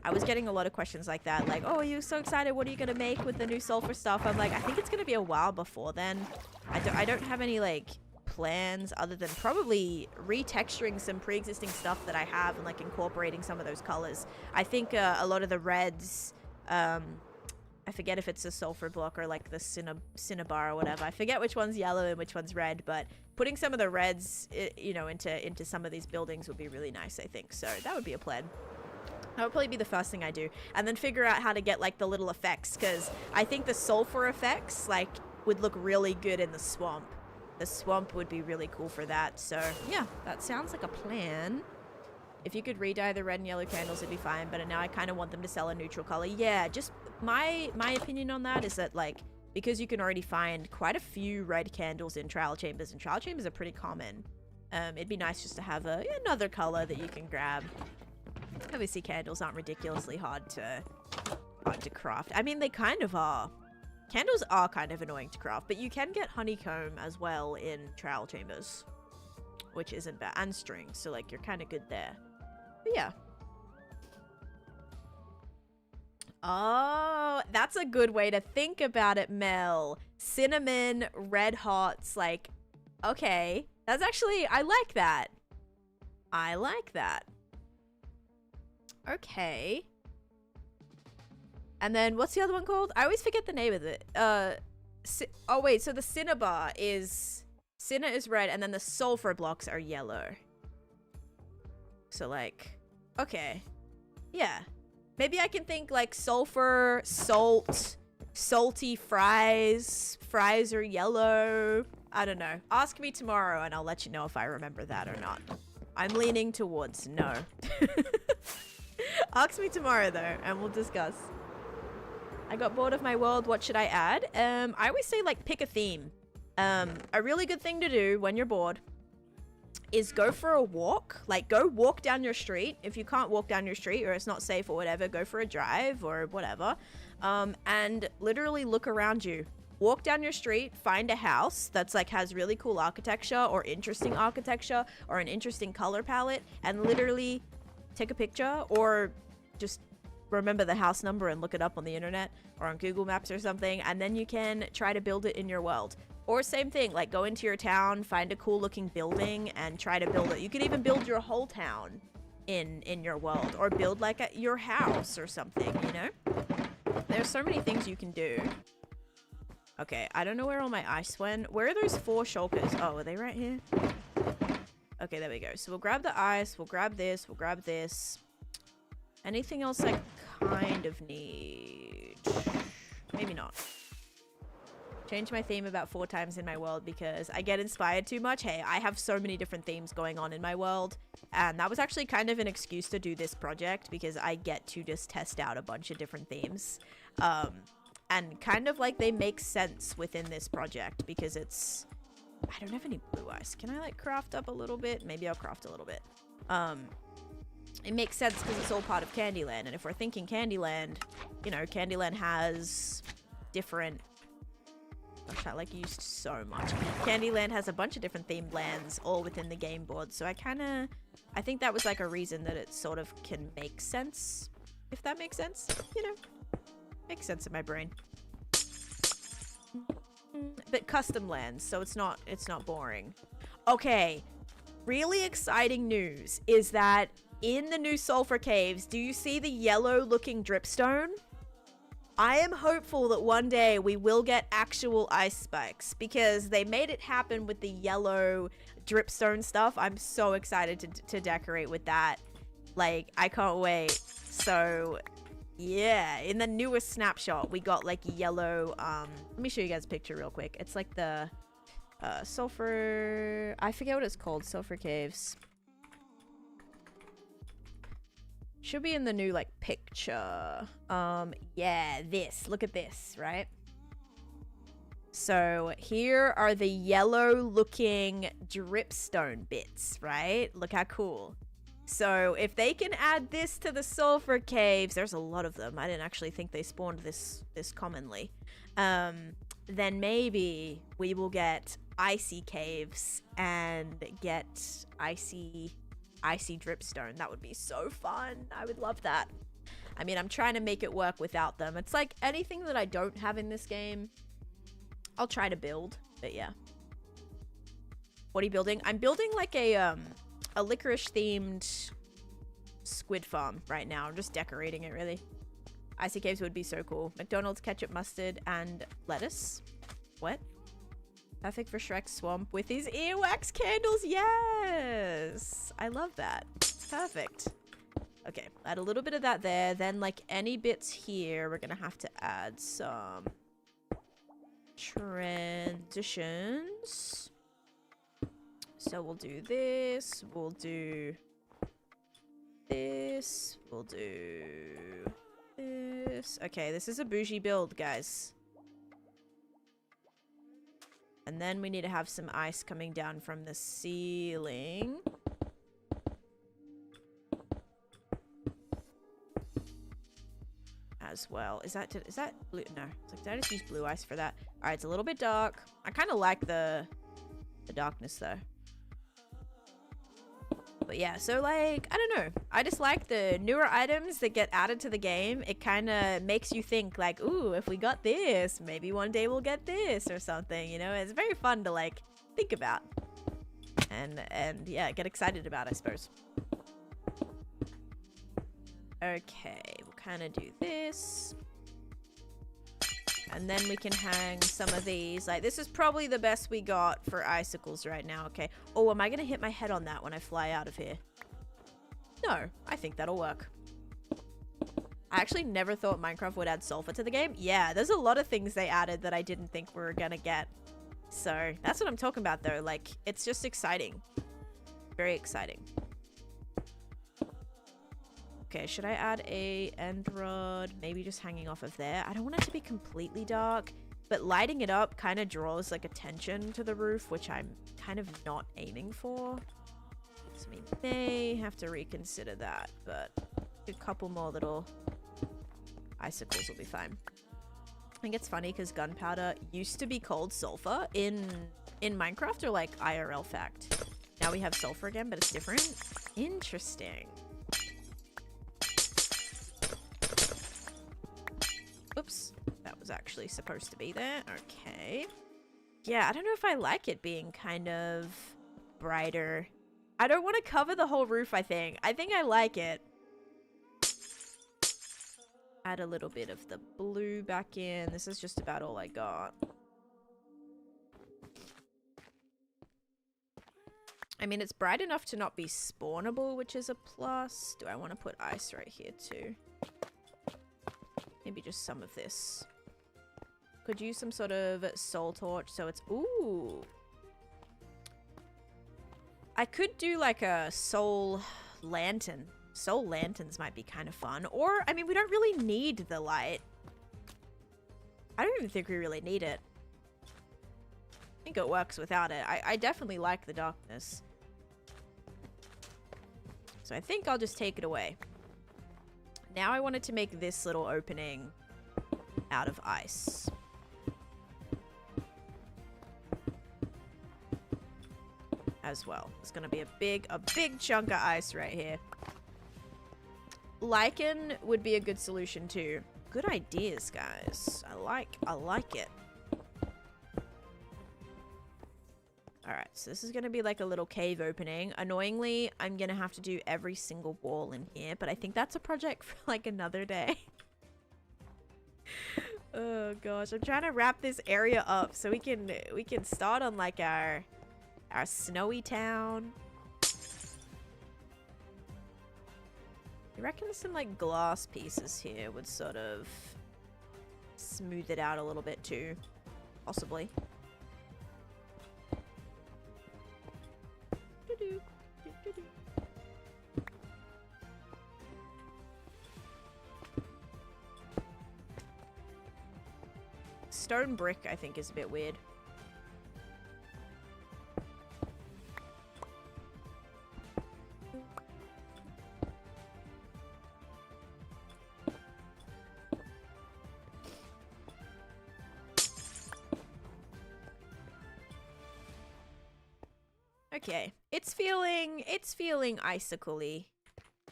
I was getting a lot of questions like that, like, oh, are you so excited? What are you going to make with the new sulfur stuff? I'm like, I think it's going to be a while before then. I don't have any, like, plans other than probably retexturing some pre-existing stuff that I have and, like, incorporating some of those colors. I think a lot of the reds, I forget if it's a sulfur block or, like, the cinnabar or whatever. I forget which one's yellow and which one's red, but putting some of the reds, you know, into some of these buildings would be really nice, I think. So that would be a plan. That would probably be the first thing I do. And then figure out how to get, like, the little effects. Because I think the sulfur effects, like, would look really good in the swamp. The swamp would be really cool for that. So, yeah, that sounds like a plan. If you could re-dye the red and yellow candles, it'd be fine. But now I kind of want them to sell a neutral color. Yeah, just my opinion on that is that, like, because you can already find quite a few red candles in trial chambers. And trial chambers are pretty common. It'd be nice just to have another color that you can grab. Obviously, candles aren't ridiculously hard to craft. I mean, they kind of are. Candles are kind of annoying to craft, but you can get honeycomb as well in trial chambers, which isn't bad. And strings, so like you're kind of good there. But yeah. Oh, that's a good way to think about it, Mel. Cinnamon, red hots, like, okay. That's actually, I like that. I like that. Okay. And then what's the other one called? I always forget the name of it. Oh wait, so the cinnabar is red and then the sulfur blocks are yellow. So like, okay. Yeah. Maybe I can think like sulfur, salt, salty fries. Fries are yellow. I don't know. Ask me tomorrow and I'll let you know if I remember that or not. I'm leaning towards no. Ask me tomorrow though, and we'll discuss. I got bored of my world. What should I add? I always say like pick a theme. A really good thing to do when you're bored is go for a walk. Like go walk down your street. If you can't walk down your street or it's not safe or whatever, go for a drive or whatever. And literally look around you. Walk down your street, find a house that's like has really cool architecture or interesting architecture or an interesting color palette, and literally take a picture or just remember the house number and look it up on the internet or on Google Maps or something, and then you can try to build it in your world. Or same thing, like go into your town, find a cool looking building and try to build it. You could even build your whole town in your world, or build like your house or something, you know? There's so many things you can do. Okay, I don't know where all my ice went. Where are those 4 shulkers? Oh, are they right here? Okay, there we go. So we'll grab the ice, we'll grab this, we'll grab this. Anything else I kind of need? Maybe not. Change my theme about 4 times in my world because I get inspired too much. Hey, I have so many different themes going on in my world. And that was actually kind of an excuse to do this project because I get to just test out a bunch of different themes. And kind of like they make sense within this project because it's... I don't have any blue ice. Can I like craft up a little bit? Maybe I'll craft a little bit. it makes sense because it's all part of Candyland. And if we're thinking Candyland, you know, Candyland has different... Gosh, I like used so much. Candyland has a bunch of different themed lands all within the game board. So I think that was like a reason that it sort of can make sense. If that makes sense, you know, makes sense in my brain. But custom lands, so it's not boring. Okay, really exciting news is that in the new sulfur caves, do you see the yellow looking dripstone? I am hopeful that one day we will get actual ice spikes because they made it happen with the yellow dripstone stuff. I'm so excited to decorate with that. Like, I can't wait. So yeah, in the newest snapshot we got like yellow let me show you guys a picture real quick. It's like the sulfur, I forget what it's called, sulfur caves. Should be in the new like picture. Yeah, this, look at this, right? So here are the yellow looking dripstone bits, right? Look how cool. So if they can add this to the sulfur caves, there's a lot of them. I didn't actually think they spawned this commonly. Then maybe we will get icy caves and get icy dripstone. That would be so fun. I would love that. I mean, I'm trying to make it work without them. It's like anything that I don't have in this game, I'll try to build. But yeah. What are you building? I'm building like a licorice themed squid farm right now. I'm just decorating it, really. Icy caves would be so cool. McDonald's ketchup, mustard, and lettuce. What? Perfect for Shrek's swamp with his earwax candles. Yes! I love that. It's perfect. Okay, add a little bit of that there. Then, like, any bits here, we're gonna have to add some transitions. So we'll do this. We'll do this. We'll do this. Okay, this is a bougie build, guys. And then we need to have some ice coming down from the ceiling. As well. Is that blue? No. It's like, did I just use blue ice for that? Alright, it's a little bit dark. I kind of like the darkness though. But yeah, so like, I don't know. I just like the newer items that get added to the game. It kind of makes you think like, ooh, if we got this, maybe one day we'll get this or something, you know? It's very fun to like think about. And yeah, get excited about, I suppose. Okay, we'll kind of do this. And then we can hang some of these. Like, this is probably the best we got for icicles right now. Okay. Oh, am I going to hit my head on that when I fly out of here? No, I think that'll work. I actually never thought Minecraft would add sulfur to the game. Yeah, there's a lot of things they added that I didn't think we were going to get. So, that's what I'm talking about, though. Like, it's just exciting. Very exciting. Okay, should I add a end rod? Maybe just hanging off of there. I don't want it to be completely dark, but lighting it up kind of draws like attention to the roof, which I'm kind of not aiming for. So we may have to reconsider that, but a couple more little icicles will be fine. I think it's funny because gunpowder used to be called sulfur in Minecraft, or like IRL fact. Now we have sulfur again, but it's different. Interesting. Oops, that was actually supposed to be there. Okay. Yeah, I don't know if I like it being kind of brighter. I don't want to cover the whole roof, I think. I think I like it. Add a little bit of the blue back in. This is just about all I got. I mean, it's bright enough to not be spawnable, which is a plus. Do I want to put ice right here too? Maybe just some of this. Could use some sort of soul torch so it's... Ooh! I could do like a soul lantern. Soul lanterns might be kind of fun. Or, I mean, we don't really need the light. I don't even think we really need it. I think it works without it. I definitely like the darkness. So I think I'll just take it away. Now I wanted to make this little opening out of ice. As well. It's gonna be a big chunk of ice right here. Lichen would be a good solution too. Good ideas, guys. I like it. Alright, so this is gonna be like a little cave opening. Annoyingly, I'm gonna have to do every single wall in here, but I think that's a project for like another day. Oh gosh, I'm trying to wrap this area up so we can start on like our snowy town. I reckon some like glass pieces here would sort of smooth it out a little bit too, possibly. Stone brick, I think, is a bit weird. Okay, it's feeling icicle-y.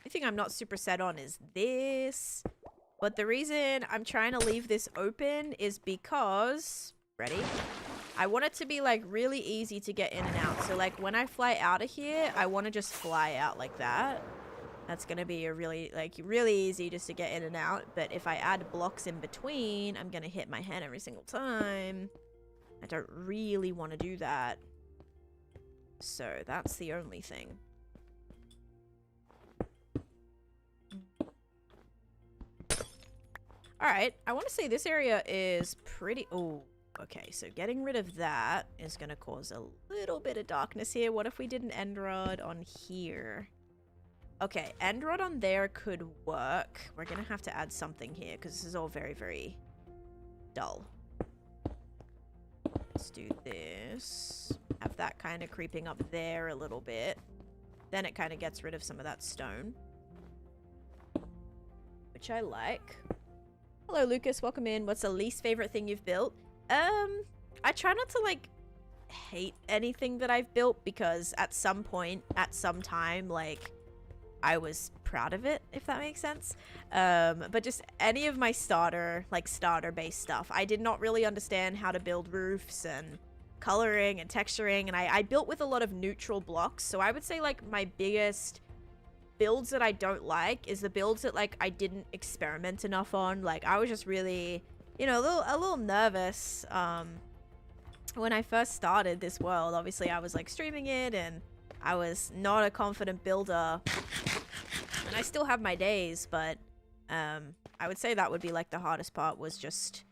The thing I'm not super set on is this. But the reason I'm trying to leave this open is because, ready? I want it to be like really easy to get in and out. So like when I fly out of here, I want to just fly out like that. That's going to be a really easy just to get in and out. But if I add blocks in between, I'm going to hit my head every single time. I don't really want to do that. So that's the only thing. Alright, I want to say this area is pretty... Oh, okay, so getting rid of that is going to cause a little bit of darkness here. What if we did an end rod on here? Okay, end rod on there could work. We're going to have to add something here because this is all very, very dull. Let's do this. Have that kind of creeping up there a little bit. Then it kind of gets rid of some of that stone. Which I like. Hello, Lucas. Welcome in. What's the least favorite thing you've built? I try not to, like, hate anything that I've built because at some point, at some time, like, I was proud of it, if that makes sense. But just any of my starter-based stuff. I did not really understand how to build roofs and coloring and texturing, and I built with a lot of neutral blocks. So I would say, like, my biggest builds that I don't like is the builds that, like, I didn't experiment enough on. Like, I was just really, you know, a little nervous when I first started this world. Obviously, I was, like, streaming it, and I was not a confident builder. And I still have my days, but I would say that would be, like, the hardest part was just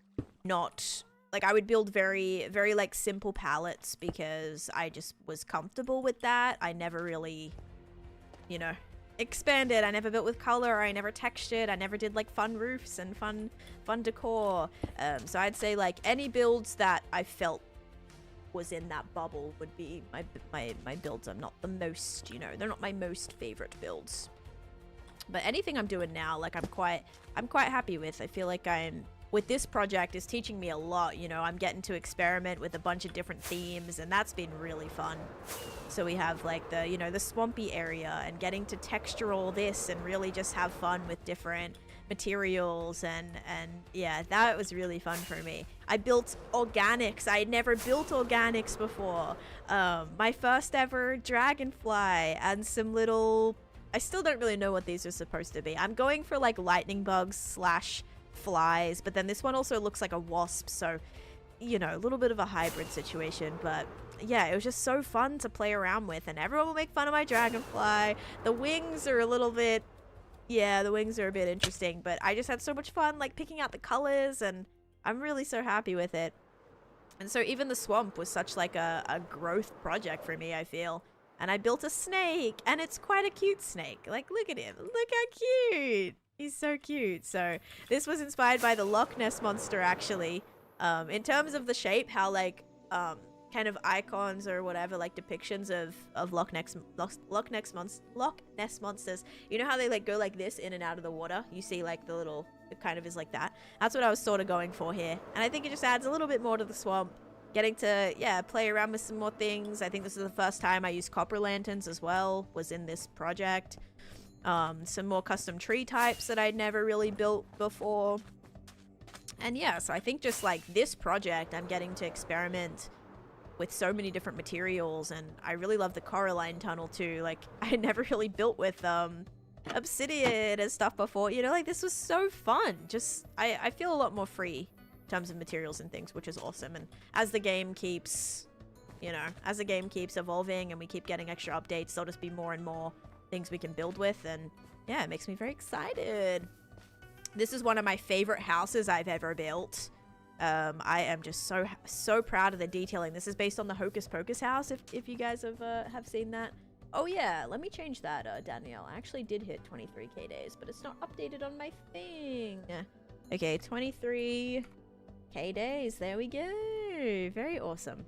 not... Like, I would build very, very, like, simple palettes because I just was comfortable with that. I never really, you know, expanded. I never built with color. I never textured. I never did, like, fun roofs and fun decor. So I'd say, like, any builds that I felt was in that bubble would be my builds. I'm not the most, you know, they're not my most favorite builds. But anything I'm doing now, like, I'm quite happy with. I feel like with this project is teaching me a lot. You know, I'm getting to experiment with a bunch of different themes, and that's been really fun. So we have, like, the, you know, the swampy area, and getting to texture all this and really just have fun with different materials, and yeah, that was really fun for me. I built organics. I had never built organics before. My first ever dragonfly and some little... I still don't really know what these are supposed to be. I'm going for, like, lightning bugs / flies, but then this one also looks like a wasp, so, you know, a little bit of a hybrid situation. But yeah, it was just so fun to play around with, and everyone will make fun of my dragonfly. The wings are a little bit, yeah, the wings are a bit interesting, but I just had so much fun, like, picking out the colors, and I'm really so happy with it. And so even the swamp was such, like, a growth project for me, I feel. And I built a snake, and it's quite a cute snake. Like, look at him. Look how cute. He's so cute. So this was inspired by the Loch Ness Monster, actually. In terms of the shape, how, like, kind of icons or whatever, like depictions of Loch Ness monsters. You know how they like go like this in and out of the water? You see like the little, it kind of is like that. That's what I was sort of going for here. And I think it just adds a little bit more to the swamp. Getting to, yeah, play around with some more things. I think this is the first time I used copper lanterns as well, was in this project. Some more custom tree types that I'd never really built before. And yeah, so I think just like this project, I'm getting to experiment with so many different materials, and I really love the Coraline tunnel too. Like, I had never really built with obsidian and stuff before, you know, like this was so fun. Just, I feel a lot more free in terms of materials and things, which is awesome. And as the game keeps, you know, as the game keeps evolving and we keep getting extra updates, there'll just be more and more things we can build with, and yeah, it makes me very excited. This is one of my favorite houses I've ever built. I am just so proud of the detailing. This is based on the Hocus Pocus house, if you guys have seen that. Oh yeah, let me change that, Danielle. I actually did hit 23k days, but it's not updated on my thing. Okay, 23k days. There we go. Very awesome.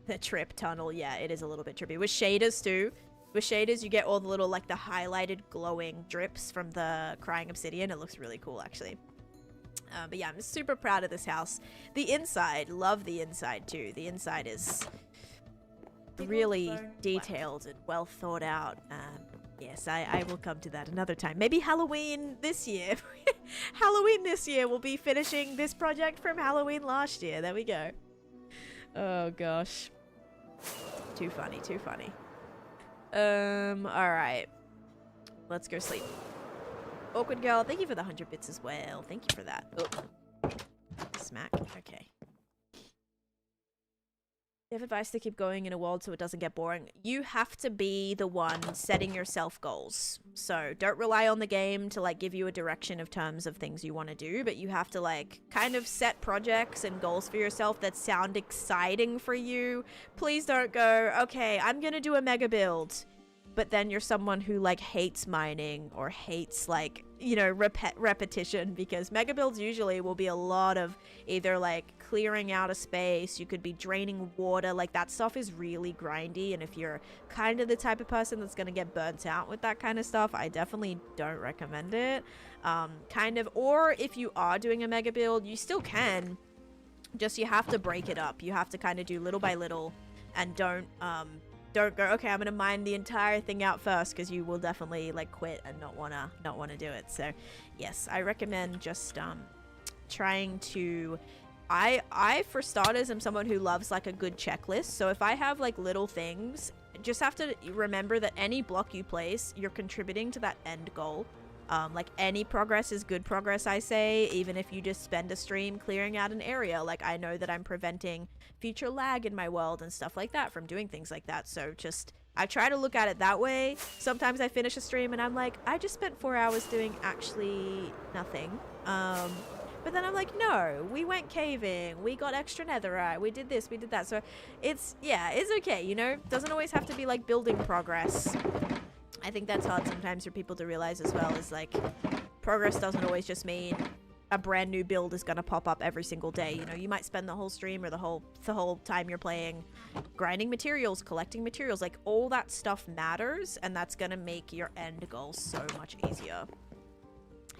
The trip tunnel, yeah, it is a little bit trippy. With shaders too. With shaders, you get all the little, like, the highlighted glowing drips from the crying obsidian. It looks really cool, actually. But yeah, I'm super proud of this house. The inside, love the inside too. The inside is really detailed and well thought out. Yes, I will come to that another time. Maybe Halloween this year. Halloween this year, we'll be finishing this project from Halloween last year. There we go. Oh gosh. Too funny, too funny. Alright. Let's go sleep. Awkward girl, thank you for the 100 bits as well. Thank you for that. Oh. Smack. Okay. You have advice to keep going in a world so it doesn't get boring. You have to be the one setting yourself goals. So don't rely on the game to like give you a direction of terms of things you want to do, but you have to like kind of set projects and goals for yourself that sound exciting for you. Please don't go, okay, I'm gonna do a mega build, but then you're someone who like hates mining or hates like, you know, repetition, because mega builds usually will be a lot of either like clearing out a space, you could be draining water, like that stuff is really grindy, and if you're kind of the type of person that's gonna get burnt out with that kind of stuff, I definitely don't recommend it. Or if you are doing a mega build, you still can, just you have to break it up. You have to kind of do little by little, and don't go, okay, I'm gonna mine the entire thing out first, because you will definitely like quit and not wanna do it. So yes, I recommend just trying to, I for starters am someone who loves like a good checklist. So if I have like little things, just have to remember that any block you place, you're contributing to that end goal. Like any progress is good progress, I say, even if you just spend a stream clearing out an area. Like I know that I'm preventing future lag in my world and stuff like that from doing things like that. So just, I try to look at it that way. Sometimes I finish a stream and I'm like, I just spent 4 hours doing actually nothing. But then I'm like, no, we went caving, we got extra netherite, we did this, we did that. So it's, yeah, it's okay, you know? Doesn't always have to be like building progress. I think that's hard sometimes for people to realize as well, is like progress doesn't always just mean a brand new build is gonna pop up every single day. You know, you might spend the whole stream or the whole time you're playing grinding materials, collecting materials, like all that stuff matters, and that's gonna make your end goal so much easier.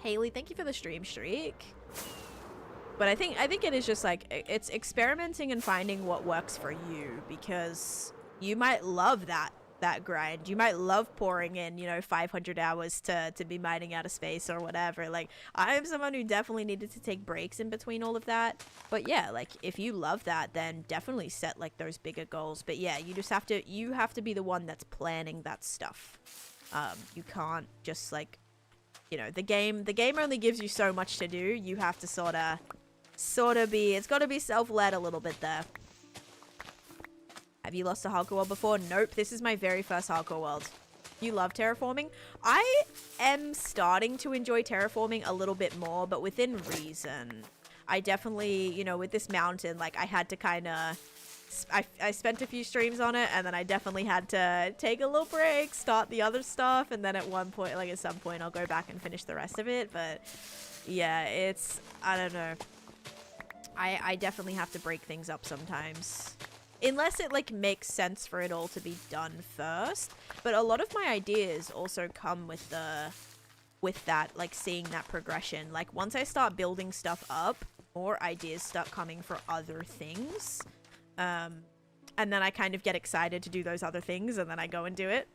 Haley, thank you for the stream streak. But I think it is just like, it's experimenting and finding what works for you, because you might love that grind. You might love pouring in, you know, 500 hours to be mining out of space or whatever. Like, I'm someone who definitely needed to take breaks in between all of that. But yeah, like if you love that, then definitely set like those bigger goals. But yeah, you just have to be the one that's planning that stuff. You can't just like, you know, the game only gives you so much to do. You have to sort of be, it's got to be self-led a little bit there. Have you lost a hardcore world before? Nope, this is my very first hardcore world. You love terraforming? I am starting to enjoy terraforming a little bit more, but within reason. I definitely, you know, with this mountain, like I had to kind of, I spent a few streams on it, and then I definitely had to take a little break, start the other stuff, and then at one point, like at some point, I'll go back and finish the rest of it. But yeah, it's, I don't know. I definitely have to break things up sometimes. unless it like makes sense for it all to be done first. But a lot of my ideas also come with that, like seeing that progression. Like once I start building stuff up, more ideas start coming for other things. And then I kind of get excited to do those other things, and then I go and do it.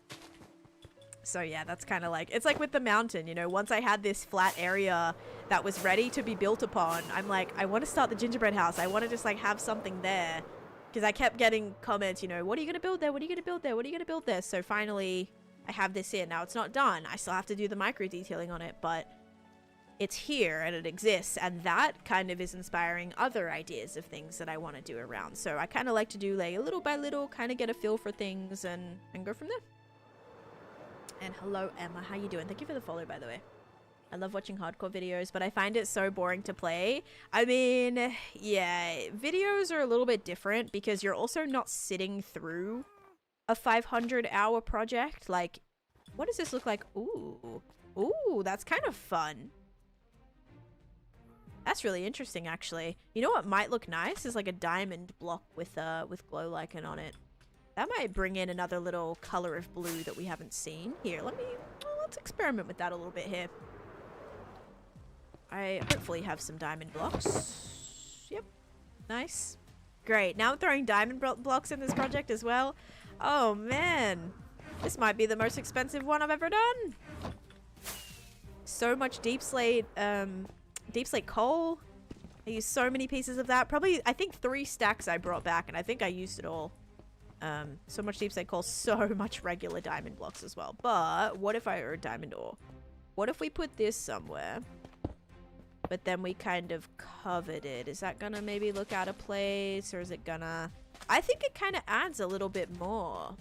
So yeah, that's kind of like, it's like with the mountain, you know, once I had this flat area that was ready to be built upon, I'm like, I want to start the gingerbread house. I want to just like have something there, because I kept getting comments, you know, what are you going to build there? What are you going to build there? What are you going to build there? So finally I have this here. Now it's not done. I still have to do the micro detailing on it, but it's here and it exists. And that kind of is inspiring other ideas of things that I want to do around. So I kind of like to do like little by little, kind of get a feel for things and go from there. And hello, Emma. How you doing? Thank you for the follow, by the way. I love watching hardcore videos, but I find it so boring to play. I mean, yeah, videos are a little bit different because you're also not sitting through a 500-hour project. Like, what does this look like? Ooh. Ooh, that's kind of fun. That's really interesting, actually. You know what might look nice is like a diamond block with glow lichen on it. That might bring in another little color of blue that we haven't seen. Here, let's experiment with that a little bit here. I hopefully have some diamond blocks. Yep. Nice. Great. Now I'm throwing diamond blocks in this project as well. Oh, man. This might be the most expensive one I've ever done. So much deep slate coal. I used so many pieces of that. Probably, I think 3 stacks I brought back, and I think I used it all. So much deep slate coal, so much regular diamond blocks as well. But what if or diamond ore? What if we put this somewhere, but then we kind of covered it? Is that gonna maybe look out of place, or is it gonna... I think it kind of adds a little bit more.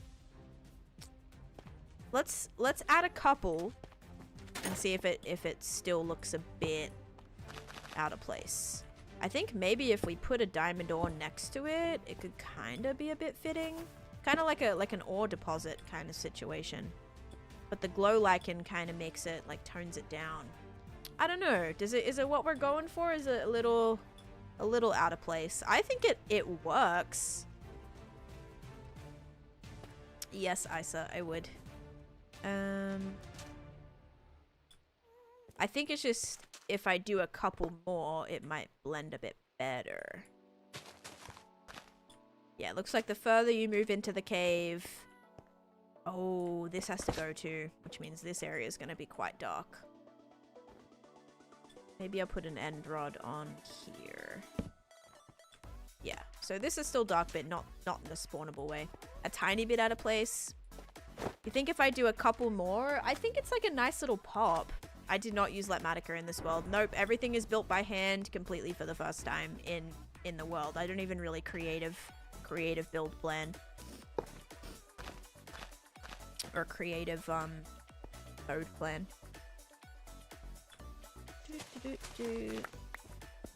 Let's add a couple and see if it still looks a bit out of place. I think maybe if we put a diamond ore next to it, it could kind of be a bit fitting. Kind of like an ore deposit kind of situation. But the glow lichen kind of makes it, like, tones it down. I don't know. Is it what we're going for? Is it a little out of place? I think it works. Yes, Isa, I would. I think it's just, if I do a couple more, it might blend a bit better. Yeah, it looks like the further you move into the cave... Oh, this has to go too, which means this area is going to be quite dark. Maybe I'll put an end rod on here. Yeah, so this is still dark, but not in a spawnable way. A tiny bit out of place. You think if I do a couple more, I think it's like a nice little pop. I did not use Letmatica in this world. Nope, everything is built by hand completely for the first time in the world. I don't even really creative build plan. Or creative mode plan.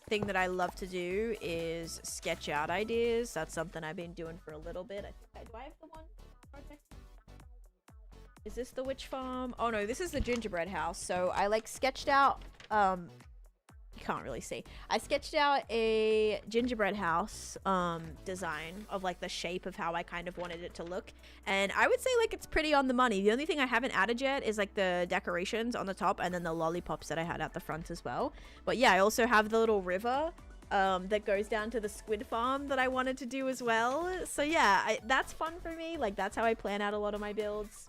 Thing that I love to do is sketch out ideas. That's something I've been doing for a little bit. Do I have the one project? Is this the witch farm? Oh no, this is the gingerbread house. So I like sketched out, you can't really see. I sketched out a gingerbread house design of like the shape of how I kind of wanted it to look. And I would say like it's pretty on the money. The only thing I haven't added yet is like the decorations on the top and then the lollipops that I had at the front as well. But yeah, I also have the little river that goes down to the squid farm that I wanted to do as well. So yeah, that's fun for me. Like that's how I plan out a lot of my builds.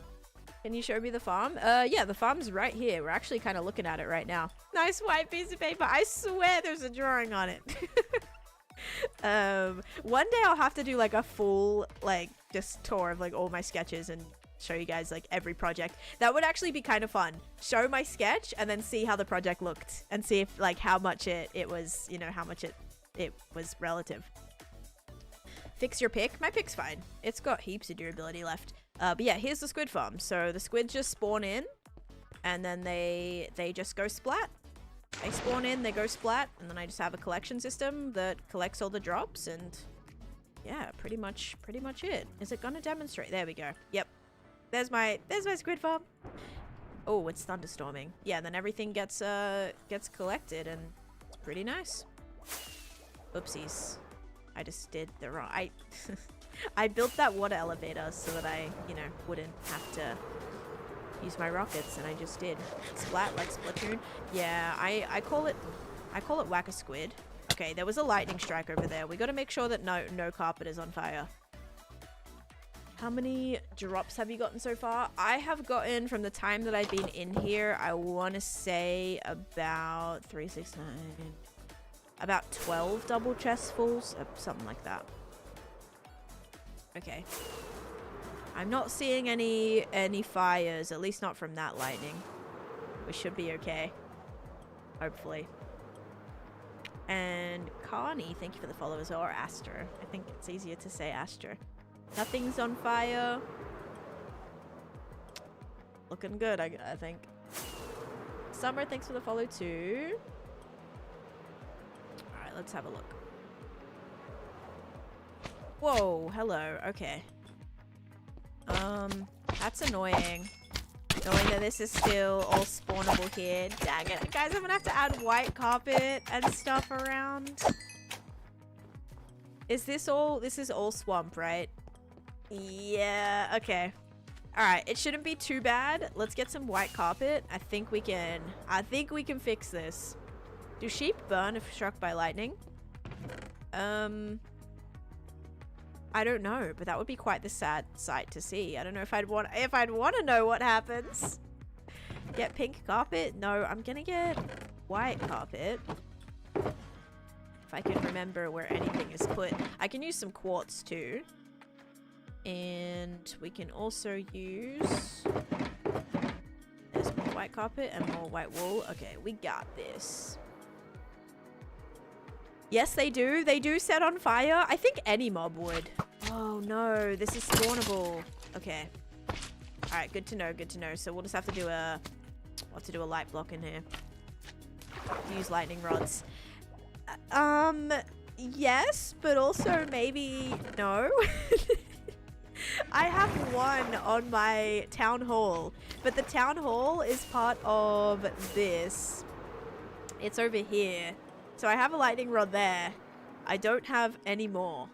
Can you show me the farm? Yeah, the farm's right here. We're actually kind of looking at it right now. Nice white piece of paper. I swear there's a drawing on it. One day I'll have to do like a full, like, just tour of like all my sketches and show you guys like every project. That would actually be kind of fun. Show my sketch and then see how the project looked and see if like how much it was, you know, how much it was relative. Fix your pick. My pick's fine. It's got heaps of durability left. But yeah, here's the squid farm. So the squids just spawn in and then they just go splat. They spawn in, they go splat, and then I just have a collection system that collects all the drops and yeah, pretty much it. Is it gonna demonstrate? There we go. Yep. There's my squid farm. Oh, it's thunderstorming. Yeah, then everything gets collected and it's pretty nice. Oopsies. I just did the wrong... I built that water elevator so that I, you know, wouldn't have to use my rockets, and I just did. Splat like Splatoon. Yeah, I call it whack a squid. Okay, there was a lightning strike over there. We got to make sure that no carpet is on fire. How many drops have you gotten so far? I have gotten, from the time that I've been in here, I want to say about 3, 6, 9, about 12 double chestfuls, something like that. Okay. I'm not seeing any fires, at least not from that lightning. We should be okay. Hopefully. And Carney, thank you for the follow as well, or Astra. I think it's easier to say Astra. Nothing's on fire. Looking good, I think. Summer, thanks for the follow too. Alright, let's have a look. Whoa, hello, okay. That's annoying. Knowing that this is still all spawnable here. Dang it. Guys, I'm gonna have to add white carpet and stuff around. Is this all swamp, right? Yeah, okay. Alright, it shouldn't be too bad. Let's get some white carpet. I think we can fix this. Do sheep burn if struck by lightning? I don't know, but that would be quite the sad sight to see. I don't know if I'd want to know what happens. Get pink carpet? No, I'm gonna get white carpet. If I can remember where anything is put. I can use some quartz too. And we can also use... There's more white carpet and more white wool. Okay, we got this. Yes, they do. They do set on fire. I think any mob would. Oh no, this is spawnable. Okay. Alright, good to know, good to know. So we'll just have to do a... What to do a light block in here. Use lightning rods. Yes, but also maybe no. I have one on my town hall, but the town hall is part of this. It's over here. So I have a lightning rod there. I don't have any more,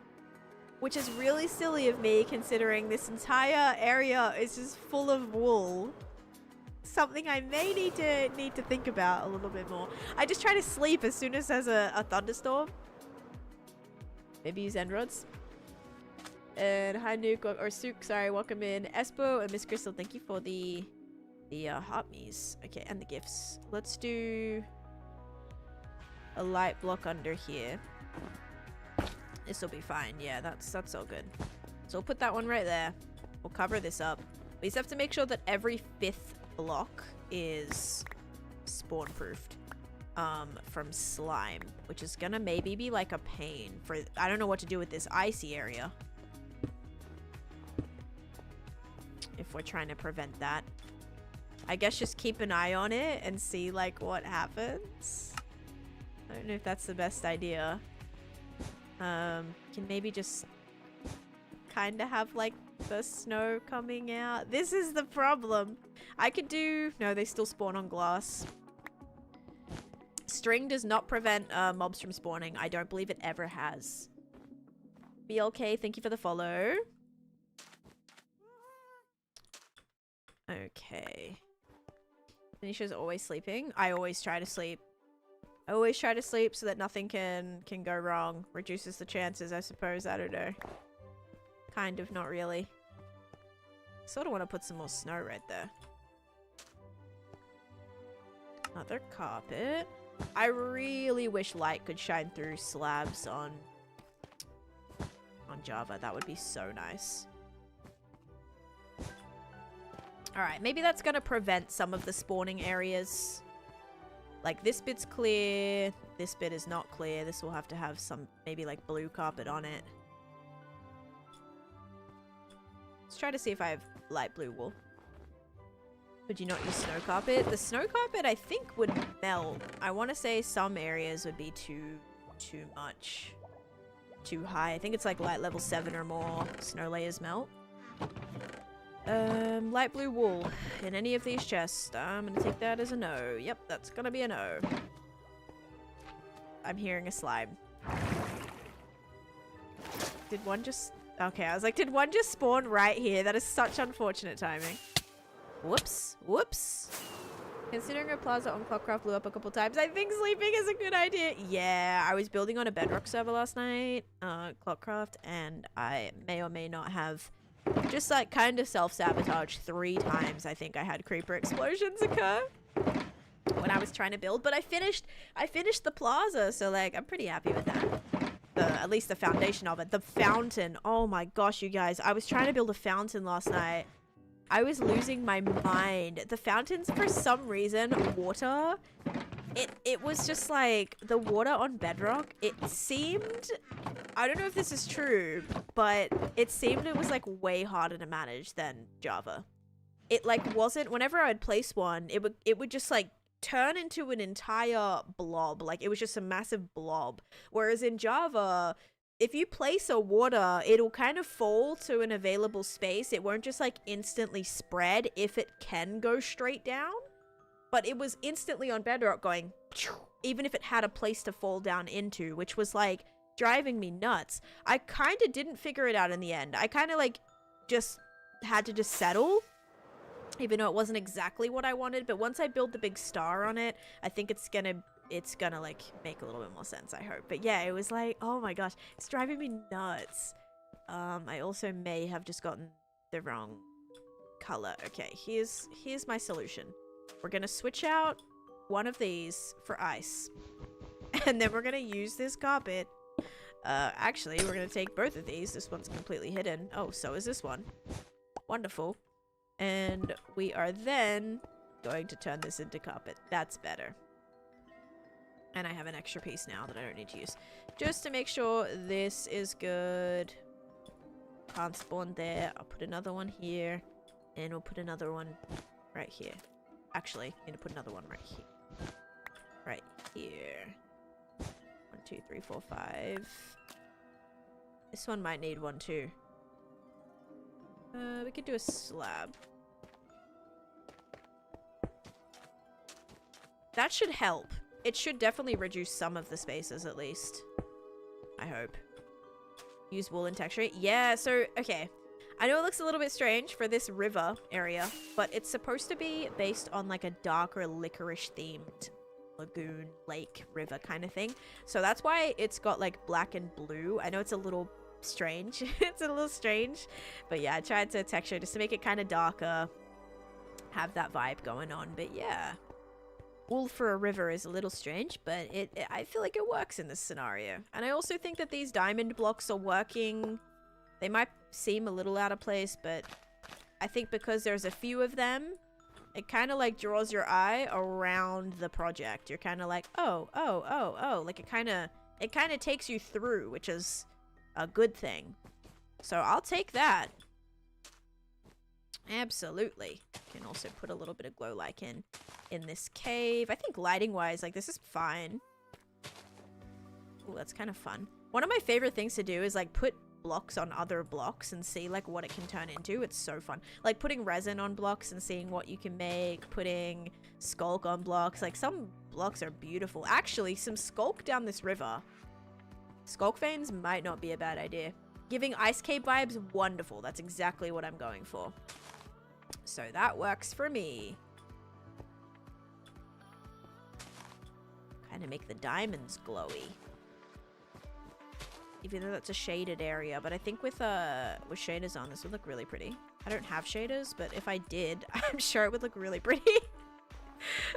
which is really silly of me considering this entire area is just full of wool. Something I may need to think about a little bit more. I just try to sleep as soon as there's a thunderstorm. Maybe use end rods. And hi Nuke or Sook, sorry, welcome in. Espo and Miss Crystal, thank you for the heart me's. Okay, and the gifts. Let's do a light block under here. This will be fine. Yeah, that's all good. So we'll put that one right there. We'll cover this up. We just have to make sure that every 5th block is spawn proofed from slime, which is gonna maybe be like a pain for... I don't know what to do with this icy area if we're trying to prevent that. I guess just keep an eye on it and see like what happens. I don't know if that's the best idea. Can maybe just kind of have like the snow coming out. This is the problem. I could do... No, they still spawn on glass. String does not prevent mobs from spawning. I don't believe it ever has. BLK, thank you for the follow. Okay. Taneesha's always sleeping. I always try to sleep. I always try to sleep so that nothing can go wrong. Reduces the chances, I suppose. I don't know. Kind of, not really. Sort of want to put some more snow right there. Another carpet. I really wish light could shine through slabs on Java. That would be so nice. Alright, maybe that's going to prevent some of the spawning areas. Like, this bit's clear. This bit is not clear. This will have to have some, maybe, like, blue carpet on it. Let's try to see if I have light blue wool. Could you not use snow carpet? The snow carpet, I think, would melt. I want to say some areas would be too much. Too high. I think it's, like, light level 7 or more. Snow layers melt. Light blue wool in any of these chests. I'm gonna take that as a no. Yep, that's gonna be a no. I'm hearing a slime. Did one just Okay, I was like, did one just spawn right here? That is such unfortunate timing. Whoops. Whoops. Considering a plaza on Clockcraft blew up a couple times, I think sleeping is a good idea. Yeah, I was building on a Bedrock server last night, Clockcraft, and I may or may not have just like kind of self-sabotage 3 times. I think I had creeper explosions occur when I was trying to build, but I finished the plaza, so like I'm pretty happy with that. At least the foundation of it. The fountain. Oh my gosh, you guys. I was trying to build a fountain last night. I was losing my mind. The fountains, for some reason, water. It was just like the water on Bedrock. It seemed, I don't know if this is true, but it seemed it was like way harder to manage than Java. It like wasn't, whenever I would place one, it would just like turn into an entire blob. Like it was just a massive blob. Whereas in Java, if you place a water, it'll kind of fall to an available space. It won't just like instantly spread if it can go straight down. But it was instantly on Bedrock going, even if it had a place to fall down into, which was like driving me nuts. I kind of didn't figure it out in the end. I kind of like just had to just settle, even though it wasn't exactly what I wanted. But once I build the big star on it, I think it's gonna like make a little bit more sense, I hope. But yeah, it was like, oh my gosh, it's driving me nuts. I also may have just gotten the wrong color. Okay, here's my solution. We're gonna switch out one of these for ice, and then we're gonna use this carpet. Actually, we're gonna take both of these. This one's completely hidden. Oh, so is this one. Wonderful. And we are then going to turn this into carpet. That's better. And I have an extra piece now that I don't need to use. Just to make sure this is good. Can't spawn there. I'll put another one here. And we'll put another one right here. Actually, I need to put another one right here. Right here. 1, 2, 3, 4, 5. This one might need one too. We could do a slab. That should help. It should definitely reduce some of the spaces at least. I hope. Use wool and texture. Yeah, so, okay. I know it looks a little bit strange for this river area, but it's supposed to be based on like a darker licorice themed lagoon, lake, river kind of thing. So that's why it's got like black and blue. I know it's a little strange. It's a little strange. But yeah, I tried to texture just to make it kind of darker. Have that vibe going on. But yeah. Wool for a river is a little strange, but I feel like it works in this scenario. And I also think that these diamond blocks are working. They might seem a little out of place, but I think because there's a few of them, it kind of like draws your eye around the project. You're kind of like, oh, oh, oh, oh. Like it kind of takes you through, which is a good thing. So I'll take that. Absolutely. Can also put a little bit of glow like in this cave. I think lighting wise, like this is fine. Ooh, that's kind of fun. One of my favorite things to do is like put blocks on other blocks and see like what it can turn into. It's so fun. Like putting resin on blocks and seeing what you can make, putting skulk on blocks. Like some blocks are beautiful. Actually, some skulk down this river. Skulk veins might not be a bad idea. Giving ice cave vibes, wonderful. That's exactly what I'm going for. So that works for me. Kind of make the diamonds glowy. Even though that's a shaded area, but I think with shaders on, this would look really pretty. I don't have shaders, but if I did, I'm sure it would look really pretty.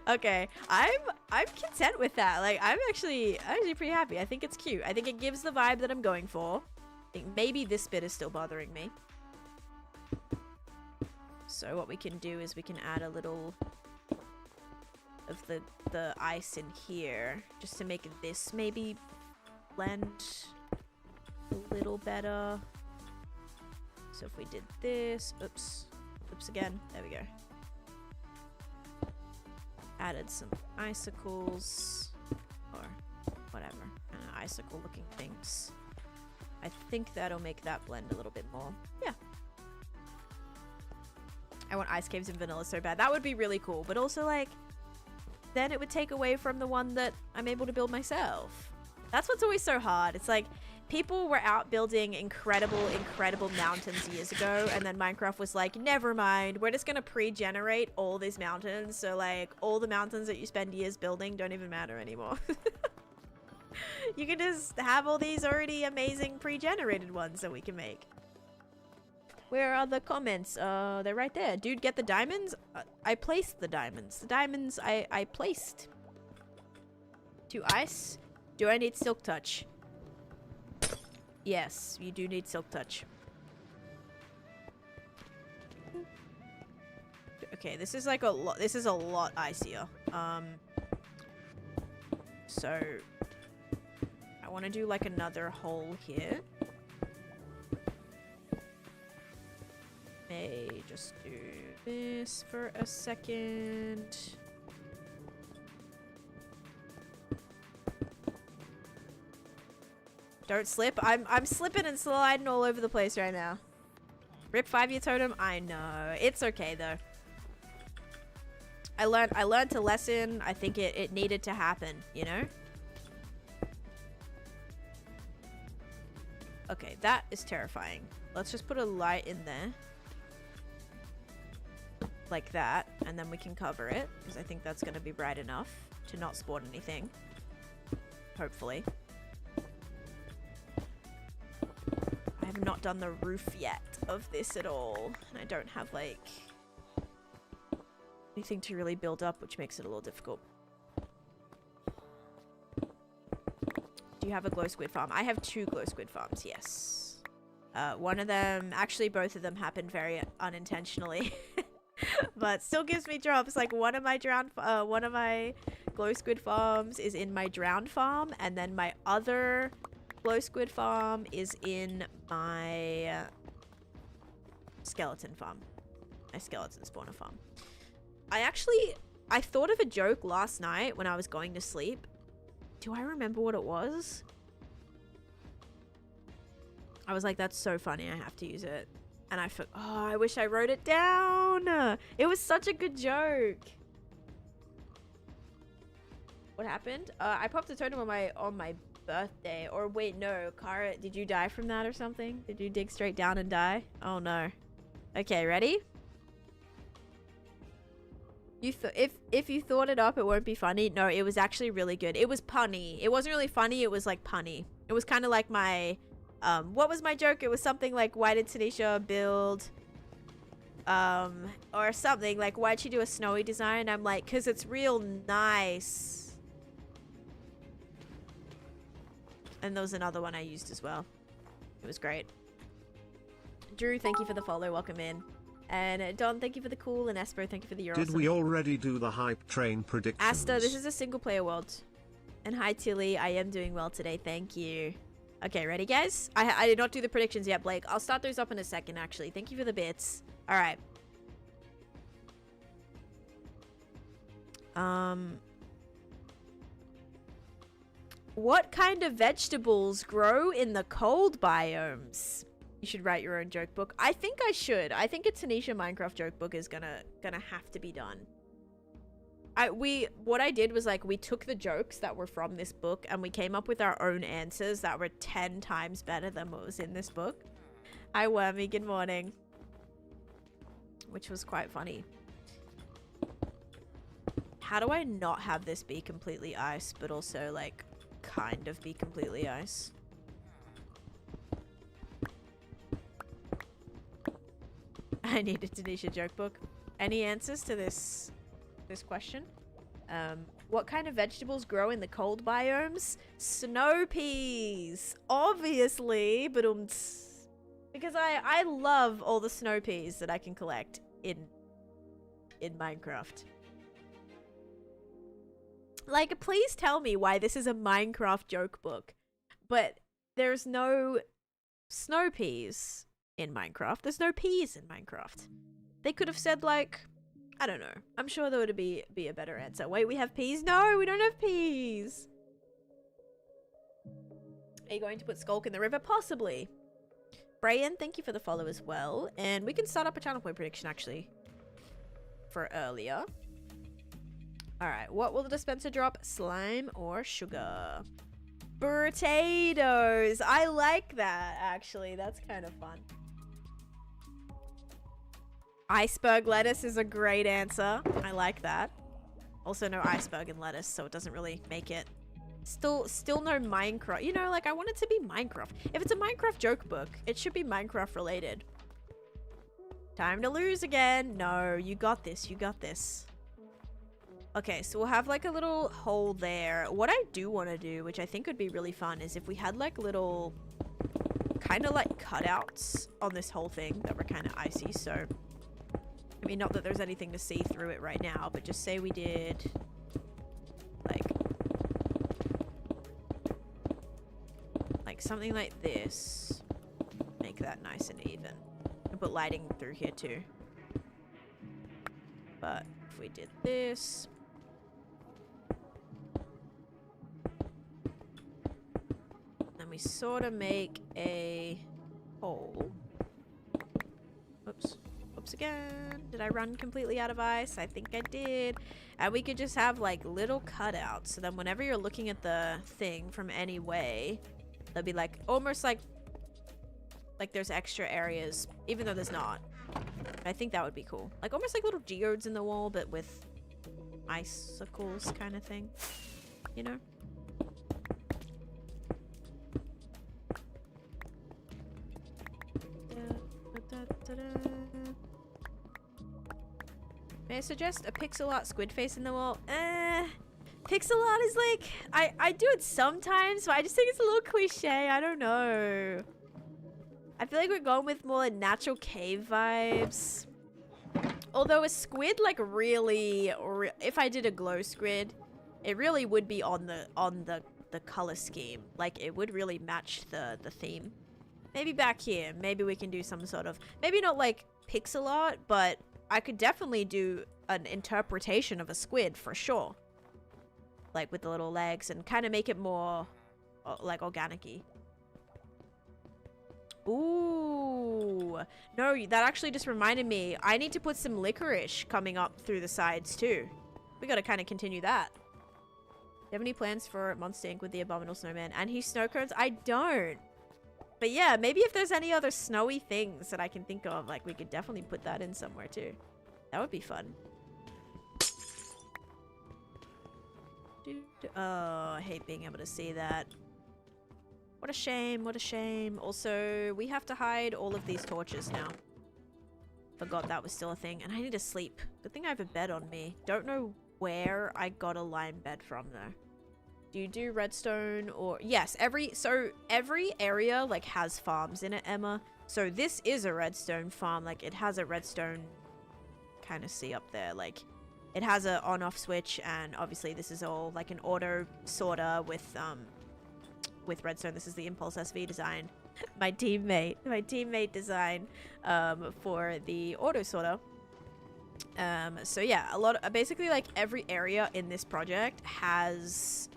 Okay, I'm content with that. Like I'm actually pretty happy. I think it's cute. I think it gives the vibe that I'm going for. I think maybe this bit is still bothering me. So what we can do is we can add a little of the ice in here just to make this maybe blend a little better. So if we did this, oops again, there we go. Added some icicles or whatever, icicle looking things. I think that'll make that blend a little bit more. Yeah. I want ice caves in vanilla so bad. That would be really cool, but also like then it would take away from the one that I'm able to build myself. That's what's always so hard. It's like people were out building incredible mountains years ago, and then Minecraft was like, never mind, we're just gonna pre-generate all these mountains, so like all the mountains that you spend years building don't even matter anymore. You can just have all these already amazing pre-generated ones that we can make. Where are the comments? They're right there. Dude, get the diamonds? I placed the diamonds. The diamonds I placed. To ice? Do I need silk touch? Yes, you do need silk touch. Okay, this is like a lot. This is a lot icier. So I want to do like another hole here. May just do this for a second. Don't slip. I'm slipping and sliding all over the place right now. Rip 5-year totem. I know. It's okay though. I learned a lesson. I think it needed to happen, you know? Okay, that is terrifying. Let's just put a light in there. Like that, and then we can cover it, because I think that's going to be bright enough to not spawn anything. Hopefully. I have not done the roof yet of this at all, and I don't have like anything to really build up, which makes it a little difficult. Do you have a glow squid farm? I have 2 glow squid farms, yes. One of them, actually both of them happened very unintentionally. But still gives me drops. Like one of my glow squid farms is in my drowned farm, and then my other glow squid farm is in my skeleton farm. My skeleton spawner farm. I thought of a joke last night when I was going to sleep. Do I remember what it was? I was like, that's so funny, I have to use it. And I thought, oh, I wish I wrote it down. It was such a good joke. What happened? I popped a totem on my birthday. Or wait, no, Kara, did you die from that or something? Did you dig straight down and die? Oh no. Okay, ready? If you thought it up, it won't be funny. No, it was actually really good. It was punny. It wasn't really funny. It was like punny. It was kind of like my what was my joke? It was something like, why did Taneesha build or something like, why'd she do a snowy design? I'm like, because it's real nice. And there was another one I used as well. It was great. Drew, thank you for the follow. Welcome in. And Don, thank you for the cool. And Espo, thank you for the You're Did awesome. we already do the hype train predictions? Asta, this is a single player world. And hi Tilly, I am doing well today. Thank you. Okay, ready guys? I did not do the predictions yet, Blake. I'll start those up in a second, actually. Thank you for the bits. All right. What kind of vegetables grow in the cold biomes? You should write your own joke book. I think I should. I think a Taneesha Minecraft joke book is gonna have to be done. What I did was like, we took the jokes that were from this book and we came up with our own answers that were 10 times better than what was in this book. Hi Wormy, good morning. Which was quite funny. How do I not have this be completely ice, but also like kind of be completely ice? I need a Taneesha joke book. Any answers to this question? What kind of vegetables grow in the cold biomes? Snow peas, obviously, but because I love all the snow peas that I can collect in Minecraft. Like, please tell me why this is a Minecraft joke book, but there's no snow peas in Minecraft. There's no peas in Minecraft. They could have said like, I don't know. I'm sure there would be a better answer. Wait, we have peas? No, we don't have peas. Are you going to put Skulk in the river? Possibly. Brian, thank you for the follow as well. And we can start up a channel point prediction actually for earlier. All right, what will the dispenser drop? Slime or sugar? Potatoes. I like that, actually. That's kind of fun. Iceberg lettuce is a great answer. I like that. Also no iceberg in lettuce, so it doesn't really make it. Still no Minecraft. You know, like, I want it to be Minecraft. If it's a Minecraft joke book, it should be Minecraft related. Time to lose again. No, you got this. You got this. Okay, so we'll have like a little hole there. What I do want to do, which I think would be really fun, is if we had like little kind of like cutouts on this whole thing that were kind of icy. So, I mean, not that there's anything to see through it right now, but just say we did like something like this. Make that nice and even. And put lighting through here too. But if we did this. Then we sort of make a hole. Oops. Oops again. Did I run completely out of ice? I think I did. And we could just have like little cutouts. So then whenever you're looking at the thing from any way, they'll be like almost like there's extra areas, even though there's not. I think that would be cool. Like almost like little geodes in the wall, but with icicles kind of thing. You know? May I suggest a pixel art squid face in the wall? Pixel art is like, I do it sometimes, but I just think it's a little cliche. I don't know. I feel like we're going with more like natural cave vibes. Although a squid, like really, if I did a glow squid, it really would be on the color scheme. Like it would really match the theme. Maybe back here, maybe we can do some sort of, maybe not like pixel art, but I could definitely do an interpretation of a squid for sure. Like with the little legs and kind of make it more like organic-y. Ooh. No, that actually just reminded me. I need to put some licorice coming up through the sides too. We gotta kind of continue that. Do you have any plans for Monster Inc. with the Abominable Snowman and his snow cones? I don't. But yeah, maybe if there's any other snowy things that I can think of, like we could definitely put that in somewhere too. That would be fun. Oh, I hate being able to see that. What a shame, what a shame. Also, we have to hide all of these torches now. Forgot that was still a thing. And I need to sleep. Good thing I have a bed on me. Don't know where I got a lime bed from though. Do you do redstone or... Yes, every area like has farms in it, Emma. So this is a redstone farm. Like it has a redstone kind of see up there. Like it has a on-off switch, and obviously this is all like an auto sorter with redstone. This is the Impulse SV design. my teammate design for the auto sorter. So yeah, basically like every area in this project has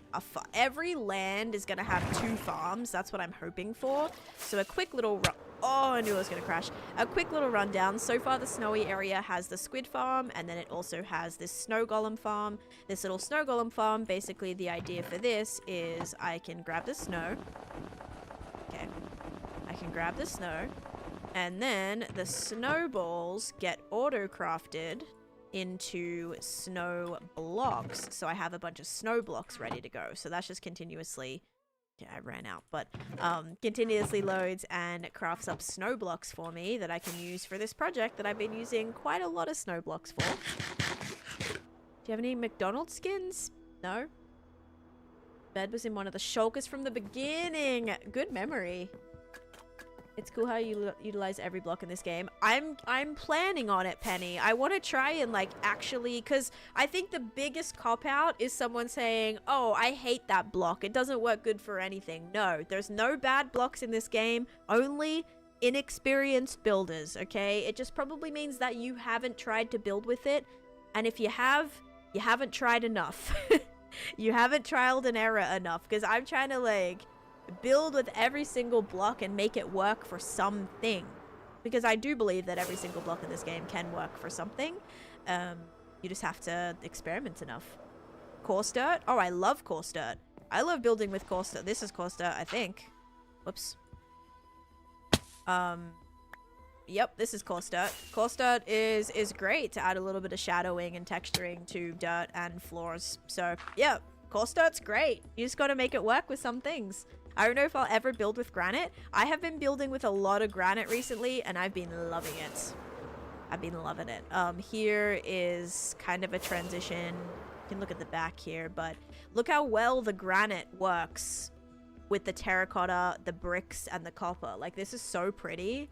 every land is gonna have 2 farms. That's what I'm hoping for. So a quick little oh, I knew I was gonna crash. A quick little rundown. So far the snowy area has the squid farm, and then it also has this snow golem farm. This little snow golem farm, basically the idea for this is I can grab the snow. Okay. I can grab the snow, and then the snowballs get auto-crafted into snow blocks. So I have a bunch of snow blocks ready to go. So that's just continuously... Yeah, I ran out, but continuously loads and crafts up snow blocks for me that I can use for this project that I've been using quite a lot of snow blocks for. Do you have any McDonald's skins? No? Bed was in one of the shulkers from the beginning. Good memory. It's cool how you utilize every block in this game. I'm planning on it, Penny. I want to try and like actually, because I think the biggest cop-out is someone saying, oh, I hate that block. It doesn't work good for anything. No, there's no bad blocks in this game. Only inexperienced builders, okay? It just probably means that you haven't tried to build with it. And if you have, you haven't tried enough. You haven't trialed and error enough, because I'm trying to like... build with every single block and make it work for something, because I do believe that every single block in this game can work for something. You just have to experiment enough. Coarse dirt? Oh, I love coarse dirt. I love building with coarse dirt. This is coarse dirt, I think. Whoops. Yep, this is coarse dirt. Coarse dirt is great to add a little bit of shadowing and texturing to dirt and floors. So, yeah, coarse dirt's great. You just gotta make it work with some things. I don't know if I'll ever build with granite. I have been building with a lot of granite recently, and I've been loving it. I've been loving it. Here is kind of a transition. You can look at the back here, but look how well the granite works with the terracotta, the bricks, and the copper. Like, this is so pretty.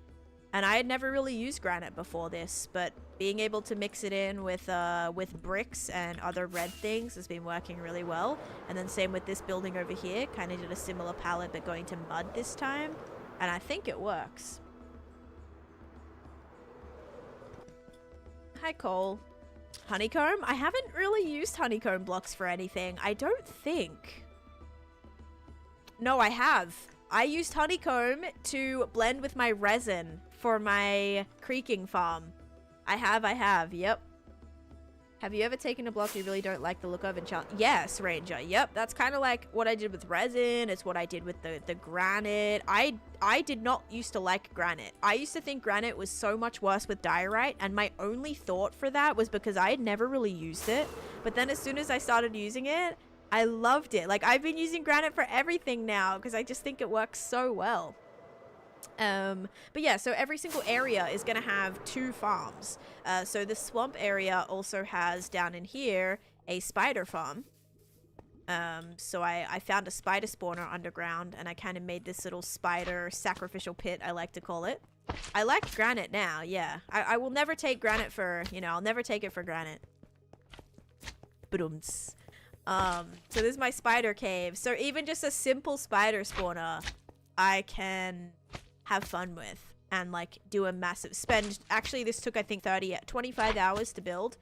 And I had never really used granite before this, but being able to mix it in with bricks and other red things has been working really well. And then same with this building over here, kind of did a similar palette, but going to mud this time. And I think it works. Hi, Cole. Honeycomb? I haven't really used honeycomb blocks for anything. I don't think. No, I have. I used honeycomb to blend with my resin for my creaking farm. I have, yep. Have you ever taken a block you really don't like the look of and challenge? Yes, Ranger, yep. That's kind of like what I did with resin. It's what I did with the granite. I did not used to like granite. I used to think granite was so much worse with diorite, and my only thought for that was because I had never really used it. But then as soon as I started using it, I loved it. Like, I've been using granite for everything now because I just think it works so well. But yeah, so every single area is going to have 2 farms. So the swamp area also has down in here a spider farm. So I found a spider spawner underground, and I kind of made this little spider sacrificial pit, I like to call it. I like granite now, yeah. I will never take granite for, you know, I'll never take it for granite. Ba-dums. So this is my spider cave. So even just a simple spider spawner, I can have fun with and like do a massive spend. Actually, this took I think 25 hours to build.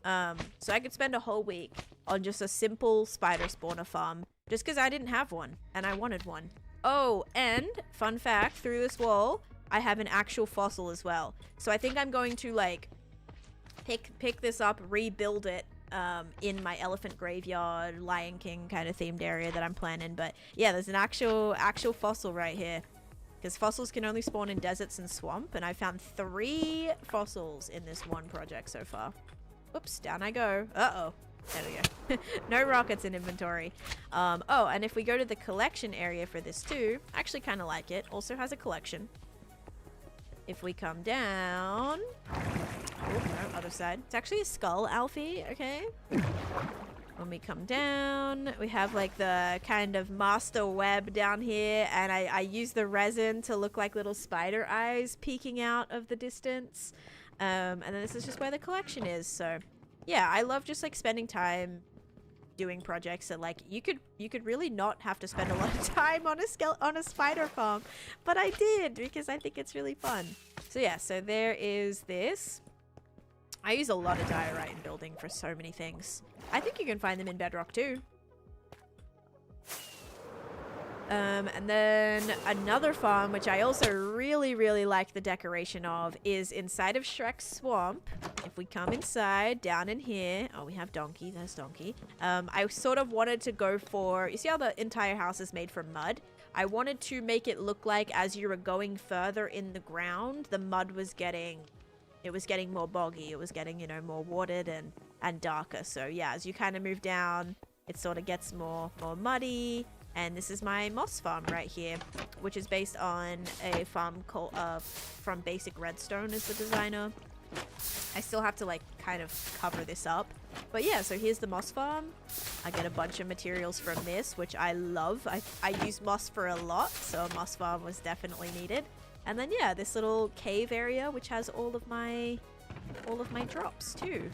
So I could spend a whole week on just a simple spider spawner farm just because I didn't have one and I wanted one. Oh, and fun fact, through this wall, I have an actual fossil as well. So I think I'm going to like pick this up, rebuild it in my elephant graveyard, Lion King kind of themed area that I'm planning. But yeah, there's an actual fossil right here. Because fossils can only spawn in deserts and swamp, and I found 3 fossils in this one project so far. Oops, down I go. Uh-oh. There we go. No rockets in inventory. Oh, and if we go to the collection area for this too, I actually kind of like it. Also has a collection. If we come down... Oh, no, other side. It's actually a skull, Alfie, okay? When we come down, we have like the kind of master web down here, and I use the resin to look like little spider eyes peeking out of the distance. And then this is just where the collection is. So yeah, I love just like spending time doing projects that like you could really not have to spend a lot of time on a spider farm, but I did because I think it's really fun. So yeah, so there is this. I use a lot of diorite in building for so many things. I think you can find them in Bedrock too. And then another farm, which I also really, really like the decoration of, is inside of Shrek's swamp. If we come inside, down in here. Oh, we have Donkey. There's Donkey. I sort of wanted to go for... You see how the entire house is made from mud? I wanted to make it look like as you were going further in the ground, the mud was getting... It was getting more boggy. It was getting, you know, more watered and darker. So yeah, as you kind of move down, it sort of gets more muddy. And this is my moss farm right here, which is based on a farm called from Basic Redstone as the designer. I still have to like kind of cover this up. But yeah, so here's the moss farm. I get a bunch of materials from this, which I love. I use moss for a lot, so a moss farm was definitely needed. And then yeah, this little cave area, which has all of my drops too.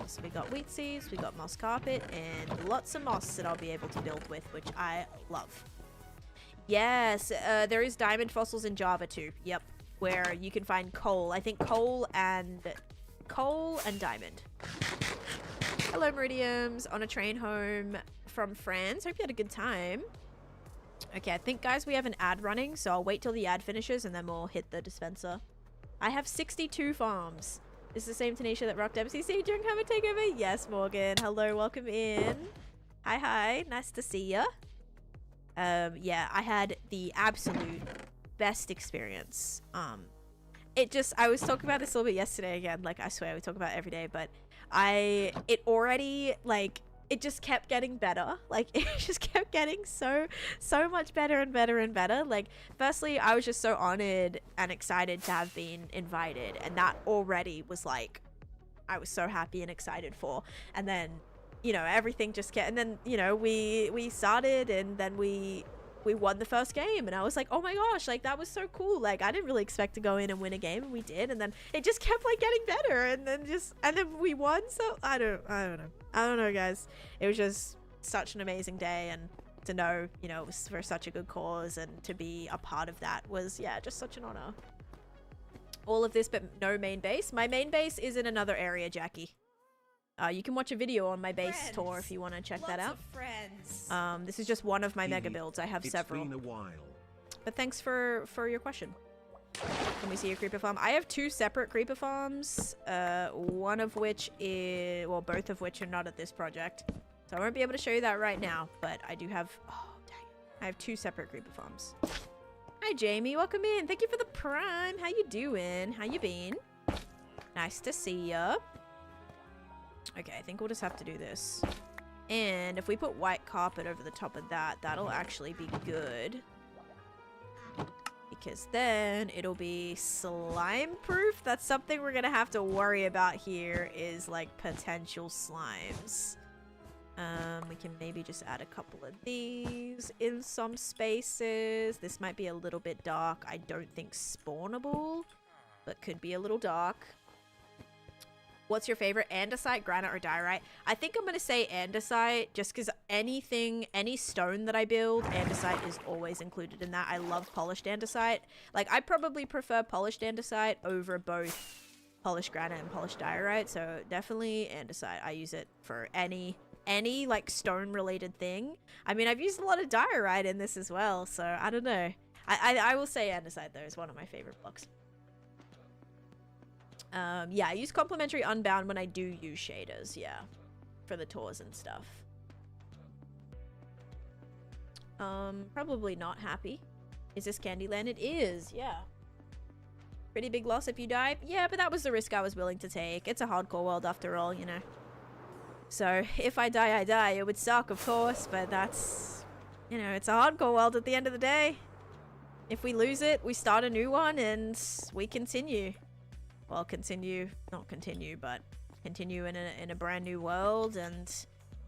So we got wheat seeds, we got moss carpet, and lots of moss that I'll be able to build with, which I love. Yes, there is diamond fossils in Java too. Yep, where you can find coal. I think coal and diamond. Hello, Meridiums, on a train home from France. Hope you had a good time. Okay, I think, guys, we have an ad running, so I'll wait till the ad finishes and then we'll hit the dispenser. I have 62 farms. Is the same Taneesha that rocked MCC during Hammer Takeover? Yes, Morgan. Hello, welcome in. Hi, nice to see ya. Yeah, I had the absolute best experience. I was talking about this a little bit yesterday again. Like, I swear we talk about it every day, but it already, like, it just kept getting better. Like, it just kept getting so much better and better and better. Like, firstly, I was just so honored and excited to have been invited, and that already was like, I was so happy and excited for. And then, you know, everything just kept, and then, you know, we started, and then we won the first game, and I was like, oh my gosh, like, that was so cool. Like, I didn't really expect to go in and win a game, and we did, and then it just kept, like, getting better, and then we won. So I don't know, guys. It was just such an amazing day, and to know, you know, it was for such a good cause, and to be a part of that was, yeah, just such an honor. All of this, but no main base. My main base is in another area, Jackie. You can watch a video on my base tour if you want to check that out. This is just one of my mega builds. I have several. It's been a while. But thanks for your question. Let me see your creeper farm. I have 2 separate creeper farms. One of which is, well, both of which are not at this project. So I won't be able to show you that right now. But I do have, oh, dang it. I have 2 separate creeper farms. Hi, Jamie. Welcome in. Thank you for the prime. How you doing? How you been? Nice to see ya. Okay, I think we'll just have to do this. And if we put white carpet over the top of that, that'll actually be good. Because then it'll be slime proof. That's something we're gonna have to worry about here, is like potential slimes. We can maybe just add a couple of these in some spaces. This might be a little bit dark. I don't think spawnable, but could be a little dark. What's your favorite, andesite, granite, or diorite? I think I'm going to say andesite, just because any stone that I build, andesite is always included in that. I love polished andesite. Like, I probably prefer polished andesite over both polished granite and polished diorite, so definitely andesite. I use it for any like stone-related thing. I mean, I've used a lot of diorite in this as well, so I don't know. I will say andesite, though, is one of my favorite blocks. Yeah, I use complementary unbound when I do use shaders, yeah, for the tours and stuff. Probably not happy. Is this Candyland? It is, yeah. Pretty big loss if you die. Yeah, but that was the risk I was willing to take. It's a hardcore world after all, you know. So, if I die, I die. It would suck, of course, but that's, you know, it's a hardcore world at the end of the day. If we lose it, we start a new one and we continue. Well, not continue, but continue in a brand new world and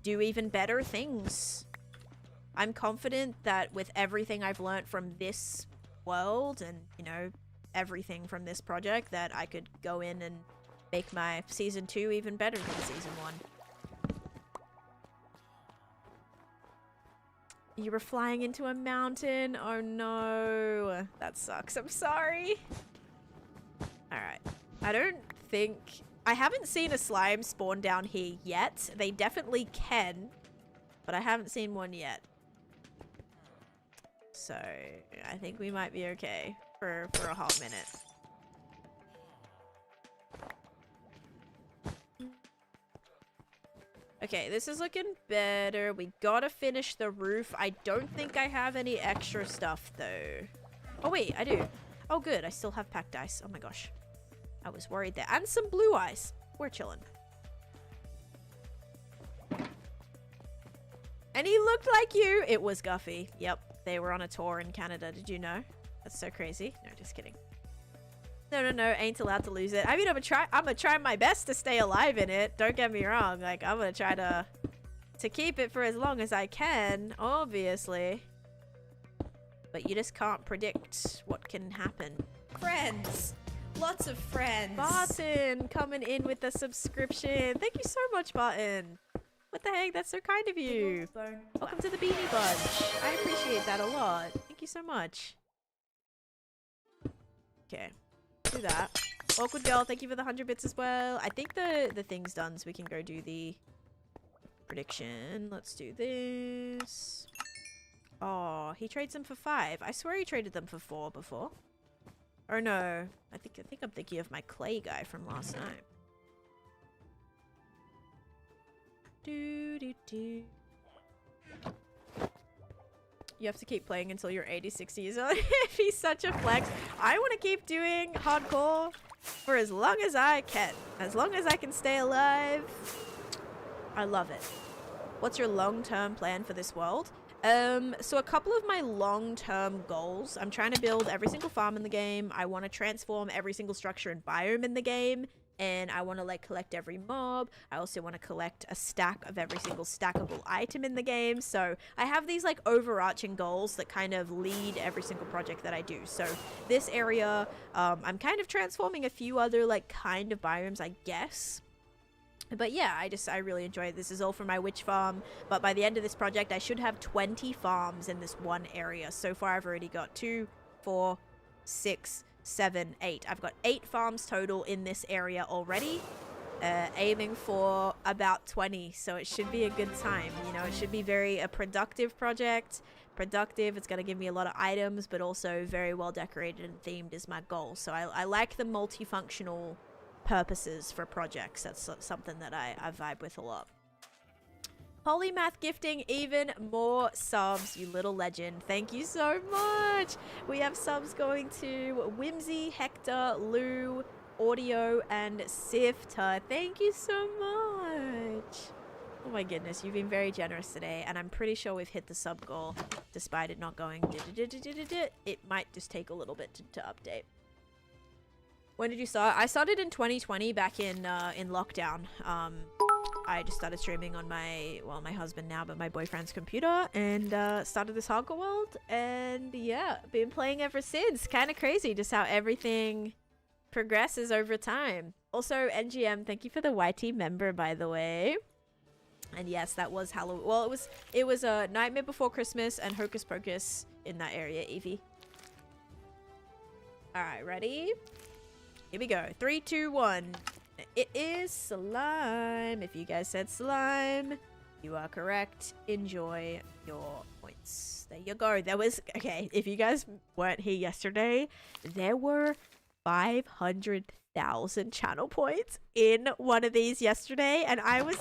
do even better things. I'm confident that with everything I've learned from this world and, you know, everything from this project, that I could go in and make my season 2 even better than season 1. You were flying into a mountain? Oh no. That sucks. I'm sorry. Alright. I haven't seen a slime spawn down here yet. They definitely can, but I haven't seen one yet. So, I think we might be okay for a hot minute. Okay, this is looking better. We gotta finish the roof. I don't think I have any extra stuff, though. Oh, wait, I do. Oh, good. I still have packed ice. Oh, my gosh. I was worried there. And some blue ice. We're chilling. And he looked like you. It was Guffy. Yep. They were on a tour in Canada. Did you know? That's so crazy. No, just kidding. No. Ain't allowed to lose it. I mean, I'm gonna try my best to stay alive in it. Don't get me wrong. Like, I'm gonna try to keep it for as long as I can, obviously. But you just can't predict what can happen. Friends. Lots of friends. Barton coming in with the subscription. Thank you so much, Barton. What the heck? That's so kind of you. Welcome to the Beanie Bunch. I appreciate that a lot. Thank you so much. Okay. Do that. Awkward girl, thank you for the 100 bits as well. I think the thing's done, so we can go do the prediction. Let's do this. Oh, he trades them for 5. I swear he traded them for 4 before. Or no, I think I'm thinking of my clay guy from last night. You have to keep playing until you're 86 years old. He's such a flex. I want to keep doing hardcore for as long as I can. As long as I can stay alive. I love it. What's your long-term plan for this world? So a couple of my long-term goals. I'm trying to build every single farm in the game. I want to transform every single structure and biome in the game. And I want to like collect every mob. I also want to collect a stack of every single stackable item in the game. So I have these like overarching goals that kind of lead every single project that I do. So this area, I'm kind of transforming a few other like kind of biomes, I guess. But yeah, I really enjoy it. This is all for my witch farm. But by the end of this project, I should have 20 farms in this one area. So far, I've already got 2, 4, 6, 7, 8. I've got 8 farms total in this area already. Aiming for about 20. So it should be a good time. You know, it should be a productive project. Productive. It's going to give me a lot of items, but also very well decorated and themed is my goal. So I like the multifunctional purposes for projects. That's something that I vibe with a lot. Polymath gifting even more subs, you little legend. Thank you so much. We have subs going to Whimsy, Hector, Lou, Audio, and Sifter. Thank you so much. Oh my goodness, you've been very generous today, and I'm pretty sure we've hit the sub goal despite it not going. It might just take a little bit to update. When did you start? I started in 2020 back in lockdown. I just started streaming on my husband now, but my boyfriend's computer, and started this hardcore world, and yeah, been playing ever since. Kind of crazy just how everything progresses over time. Also, NGM, thank you for the YT member, by the way. And yes, that was Halloween. Well, it was a Nightmare Before Christmas and Hocus Pocus in that area, Evie. All right, ready? Here we go. 3, 2, 1. It is slime. If you guys said slime, you are correct. Enjoy your points. There you go. Okay, if you guys weren't here yesterday, there were 500,000 channel points in one of these yesterday. And I was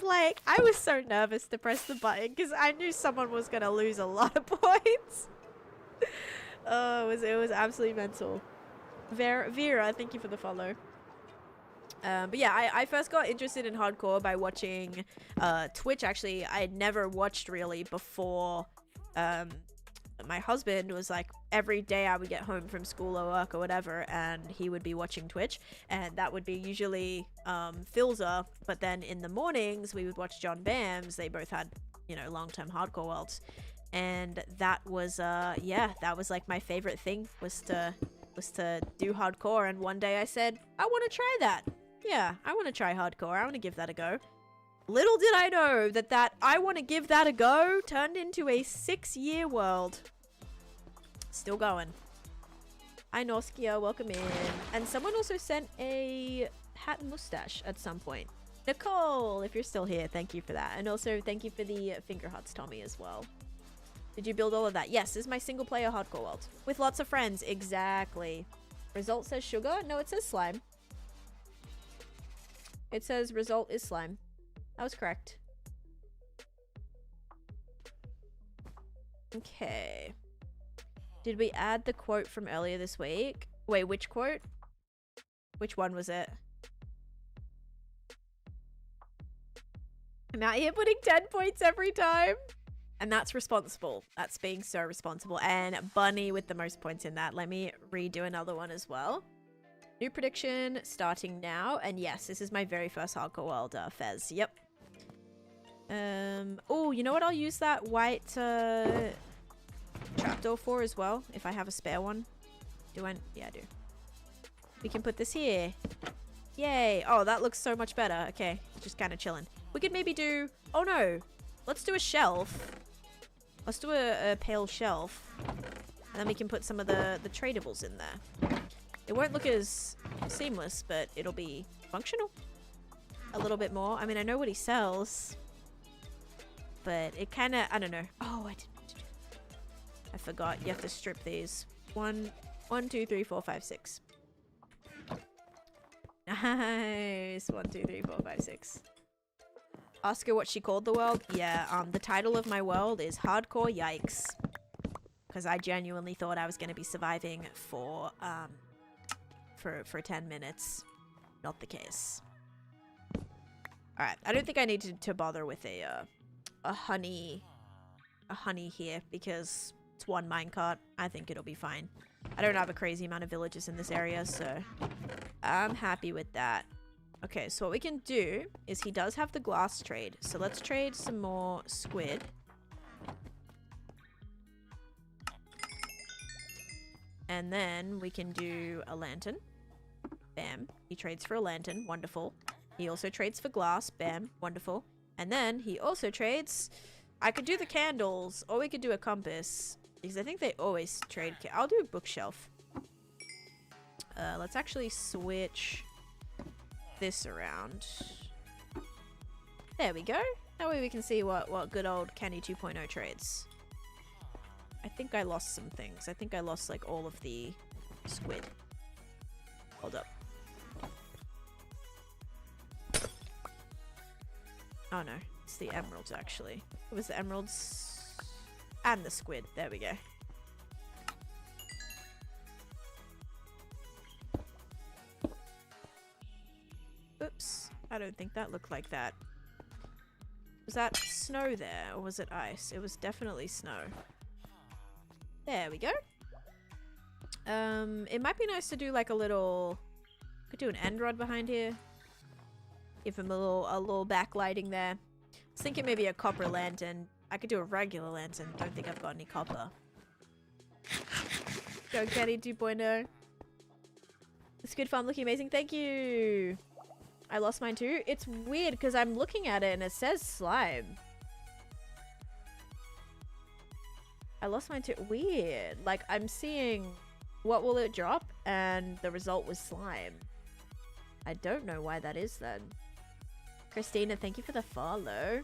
so nervous to press the button because I knew someone was going to lose a lot of points. Oh, it was absolutely mental. Vera, thank you for the follow. But yeah, I first got interested in hardcore by watching Twitch. Actually, I'd never watched really before. My husband was like, every day I would get home from school or work or whatever, and he would be watching Twitch, and that would be usually Philza. But then in the mornings we would watch John Bams. They both had, you know, long-term hardcore worlds, and that was that was like my favorite thing was to do hardcore. And one day I said, I want to try that. Yeah, I want to try hardcore. I want to give that a go. Little did I know that I want to give that a go turned into a 6-year world. Still going. Hi, Norskia, welcome in. And someone also sent a hat and mustache at some point. Nicole, if you're still here, thank you for that. And also thank you for the finger hearts, Tommy, as well. Did you build all of that? Yes, this is my single player hardcore world. With lots of friends, exactly. Result says sugar? No, it says slime. It says result is slime. That was correct. Okay. Did we add the quote from earlier this week? Wait, which quote? Which one was it? I'm out here putting 10 points every time. And that's responsible. That's being so responsible. And Bunny with the most points in that. Let me redo another one as well. New prediction starting now. And yes, this is my very first hardcore world, Fez. Yep. Oh, you know what? I'll use that white trapdoor for as well, if I have a spare one. Do I? Yeah, I do. We can put this here. Yay. Oh, that looks so much better. Okay, just kind of chilling. We could maybe do... Oh, no. Let's do a shelf. Let's do a pale shelf. And then we can put some of the tradables in there. It won't look as seamless, but it'll be functional. A little bit more. I mean, I know what he sells. But it kind of... I don't know. Oh, I didn't want to do that. I forgot. You have to strip these. 1, 2, 3, 4, 5, 6. Nice. 1, 2, 3, 4, 5, 6. Ask her what she called the world. Yeah, the title of my world is Hardcore Yikes. because I genuinely thought I was going to be surviving for 10 minutes. Not the case. Alright, I don't think I need to bother with a honey here, because it's one minecart. I think it'll be fine. I don't have a crazy amount of villages in this area, so I'm happy with that. Okay, so what we can do is he does have the glass trade, so let's trade some more squid. And then we can do a lantern. Bam. He trades for a lantern. Wonderful. He also trades for glass. Bam. Wonderful. And then he also trades... I could do the candles, or we could do a compass, because I think they always trade... I'll do a bookshelf. Let's actually switch this around. There we go. That way we can see what good old Candy 2.0 trades. I think I lost some things. I think I lost, like, all of the squid. Hold up. Oh no, it's the emeralds actually. It was the emeralds and the squid. There we go. Oops, I don't think that looked like that. Was that snow there, or was it ice? It was definitely snow. There we go. It might be nice to do like a little... Could do an end rod behind here. Give him a little backlighting there. I was thinking maybe a copper lantern. I could do a regular lantern. Don't think I've got any copper. Go Caddy 2.0. The squid farm looking amazing. Thank you. I lost mine too. It's weird because I'm looking at it and it says slime. I lost mine too. Weird. Like I'm seeing what will it drop and the result was slime. I don't know why that is then. Christina, thank you for the follow.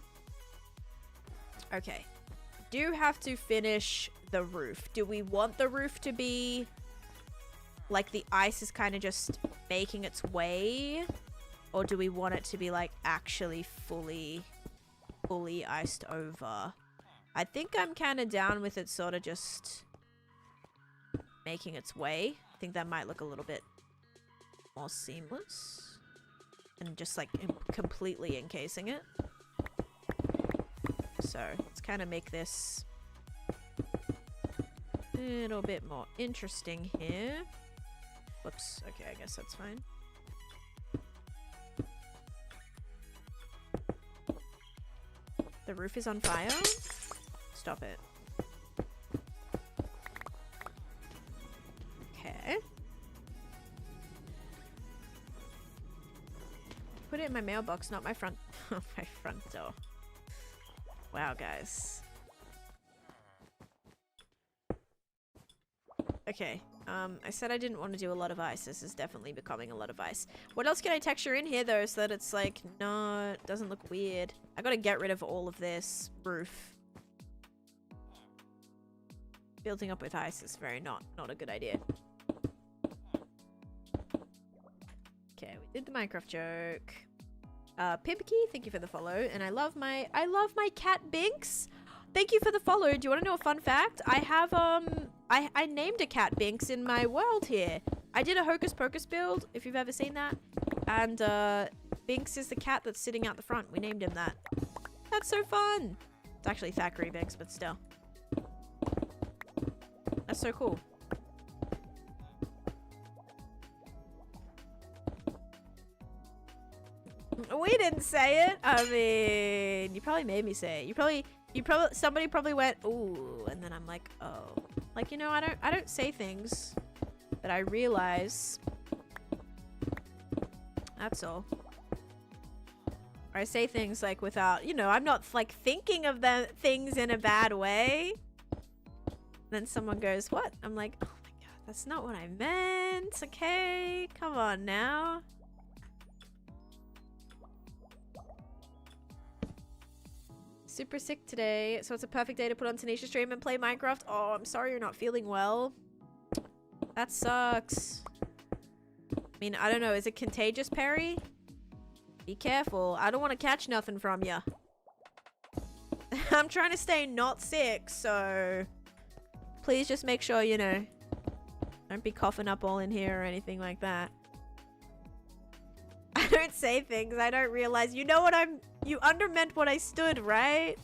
Okay. Do have to finish the roof. Do we want the roof to be like the ice is kind of just making its way? Or do we want it to be like actually fully iced over? I think I'm kind of down with it sort of just making its way. I think that might look a little bit more seamless. And just like completely encasing it. So let's kind of make this a little bit more interesting here. Whoops. Okay, I guess that's fine. The roof is on fire. Stop it. Okay. Put it in my mailbox, not my front my front door. Wow, guys. Okay. I said I didn't want to do a lot of ice. This is definitely becoming a lot of ice. What else can I texture in here though so that it's like no, it doesn't look weird. I gotta get rid of all of this roof. Building up with ice is very not a good idea. Okay, we did the Minecraft joke. Pimpky, thank you for the follow. And I love my cat Binks. Thank you for the follow. Do you want to know a fun fact? I have I named a cat Binks in my world here. I did a Hocus Pocus build, if you've ever seen that. And Binks is the cat that's sitting out the front. We named him that. That's so fun. It's actually Thackeray Binks, but still. That's so cool. We didn't say it. I mean, you probably made me say it. Somebody probably went, ooh, and then I'm like, oh. Like, you know, I don't say things that I realize. That's all. Or I say things like without, you know, I'm not like thinking of the things in a bad way. Then someone goes, what? I'm like, oh my god, that's not what I meant. Okay, come on now. Super sick today, so it's a perfect day to put on Taneesha stream and play Minecraft. Oh, I'm sorry you're not feeling well. That sucks. I mean, I don't know. Is it contagious, Perry? Be careful. I don't want to catch nothing from you. I'm trying to stay not sick, so... Please just make sure, you know, don't be coughing up all in here or anything like that. I don't say things I don't realize. You know what you undermeant what I stood, right?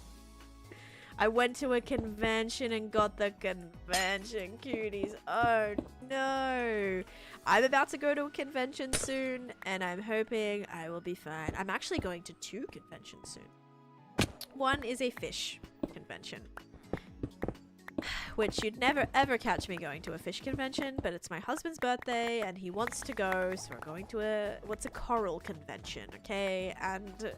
I went to a convention and got the convention cuties. Oh no. I'm about to go to a convention soon and I'm hoping I will be fine. I'm actually going to 2 conventions soon. One is a fish convention, which you'd never ever catch me going to a fish convention, but it's my husband's birthday and he wants to go, so we're going to a coral convention, okay? And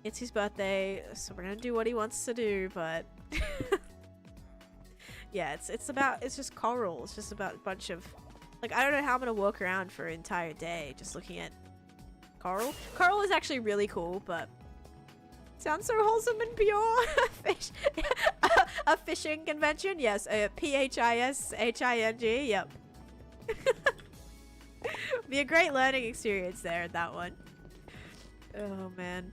it's his birthday, so we're gonna do what he wants to do, but yeah, it's just coral. It's just about a bunch of, like, I don't know how I'm gonna walk around for an entire day just looking at coral. Coral is actually really cool, but sounds so wholesome and pure. Fish. A fishing convention? Yes. PHISHING. Yep. Be a great learning experience there at that one. Oh, man.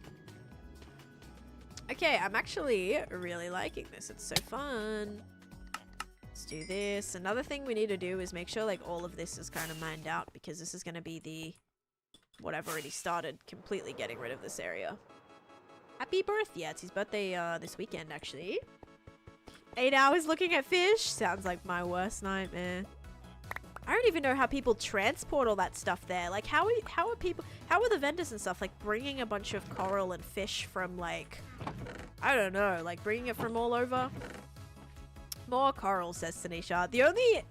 Okay, I'm actually really liking this. It's so fun. Let's do this. Another thing we need to do is make sure, like, all of this is kind of mined out, because this is going to be the... what I've already started, completely getting rid of this area. Happy birthday. Yeah, it's his birthday this weekend, actually. 8 hours looking at fish? Sounds like my worst nightmare. I don't even know how people transport all that stuff there. Like, how are the vendors and stuff, like, bringing a bunch of coral and fish from, like, I don't know, like, bringing it from all over? More coral, says Taneesha. The only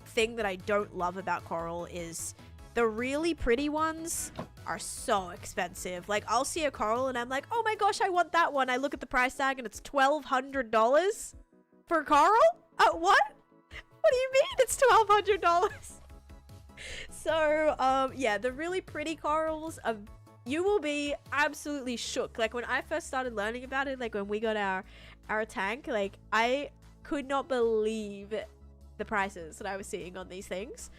thing that I don't love about coral is the really pretty ones are so expensive. Like, I'll see a coral and I'm like, oh my gosh, I want that one. I look at the price tag and it's $1,200 for coral? What? What do you mean it's $1,200? So, yeah, the really pretty corals, you will be absolutely shook. Like, when I first started learning about it, like, when we got our tank, like, I could not believe the prices that I was seeing on these things.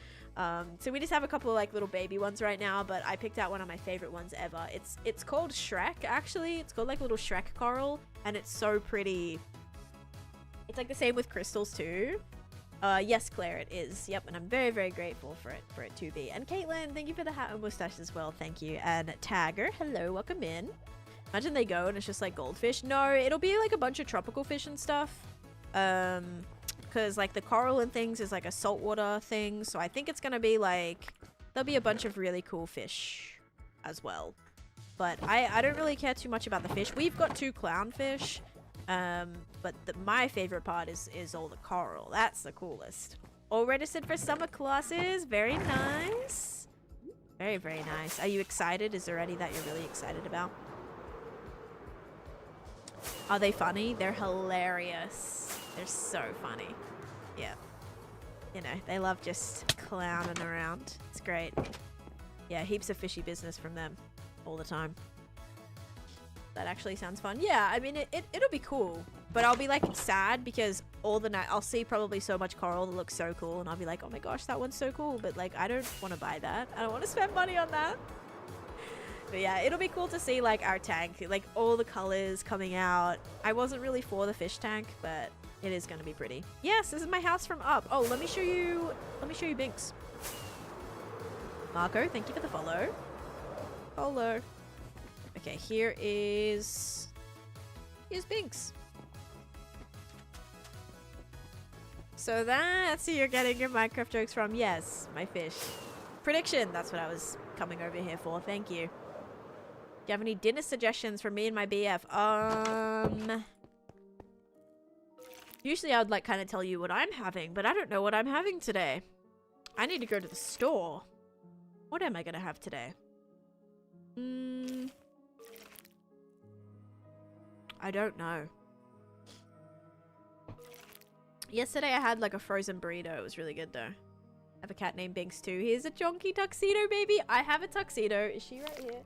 So we just have a couple of, like, little baby ones right now, but I picked out one of my favorite ones ever. It's called Shrek, actually. It's called, like, little Shrek coral, and it's so pretty. It's, like, the same with crystals, too. Yes, Claire, it is. Yep, and I'm very, very grateful for it to be. And Caitlin, thank you for the hat and mustache as well. Thank you. And Tagger, hello, welcome in. Imagine they go and it's just, like, goldfish. No, it'll be, like, a bunch of tropical fish and stuff. Because, like, the coral and things is, like, a saltwater thing. So I think it's going to be, like, there'll be a bunch of really cool fish as well. But I don't really care too much about the fish. We've got 2 clownfish. But my favorite part is all the coral. That's the coolest. All registered for summer classes. Very nice. Very, very nice. Are you excited? Is there any that you're really excited about? Are they funny? They're hilarious. They're so funny. Yeah. You know, they love just clowning around. It's great. Yeah, heaps of fishy business from them all the time. That actually sounds fun. Yeah, I mean, it'll be cool. But I'll be, like, sad because all the night I'll see probably so much coral that looks so cool. And I'll be like, oh my gosh, that one's so cool. But, like, I don't want to buy that. I don't want to spend money on that. But yeah, it'll be cool to see, like, our tank. Like, all the colors coming out. I wasn't really for the fish tank, but it is going to be pretty. Yes, this is my house from up. Oh, let me show you Binks. Marco, thank you for the follow. Follow. Okay, here's Binks. So that's who you're getting your Minecraft jokes from. Yes, my fish. Prediction, that's what I was coming over here for. Thank you. Do you have any dinner suggestions for me and my BF? Usually I would, like, kind of tell you what I'm having, but I don't know what I'm having today. I need to go to the store. What am I gonna have today? I don't know. Yesterday I had, like, a frozen burrito. It was really good, though. I have a cat named Binks, too. Here's a jonky tuxedo, baby. I have a tuxedo. Is she right here?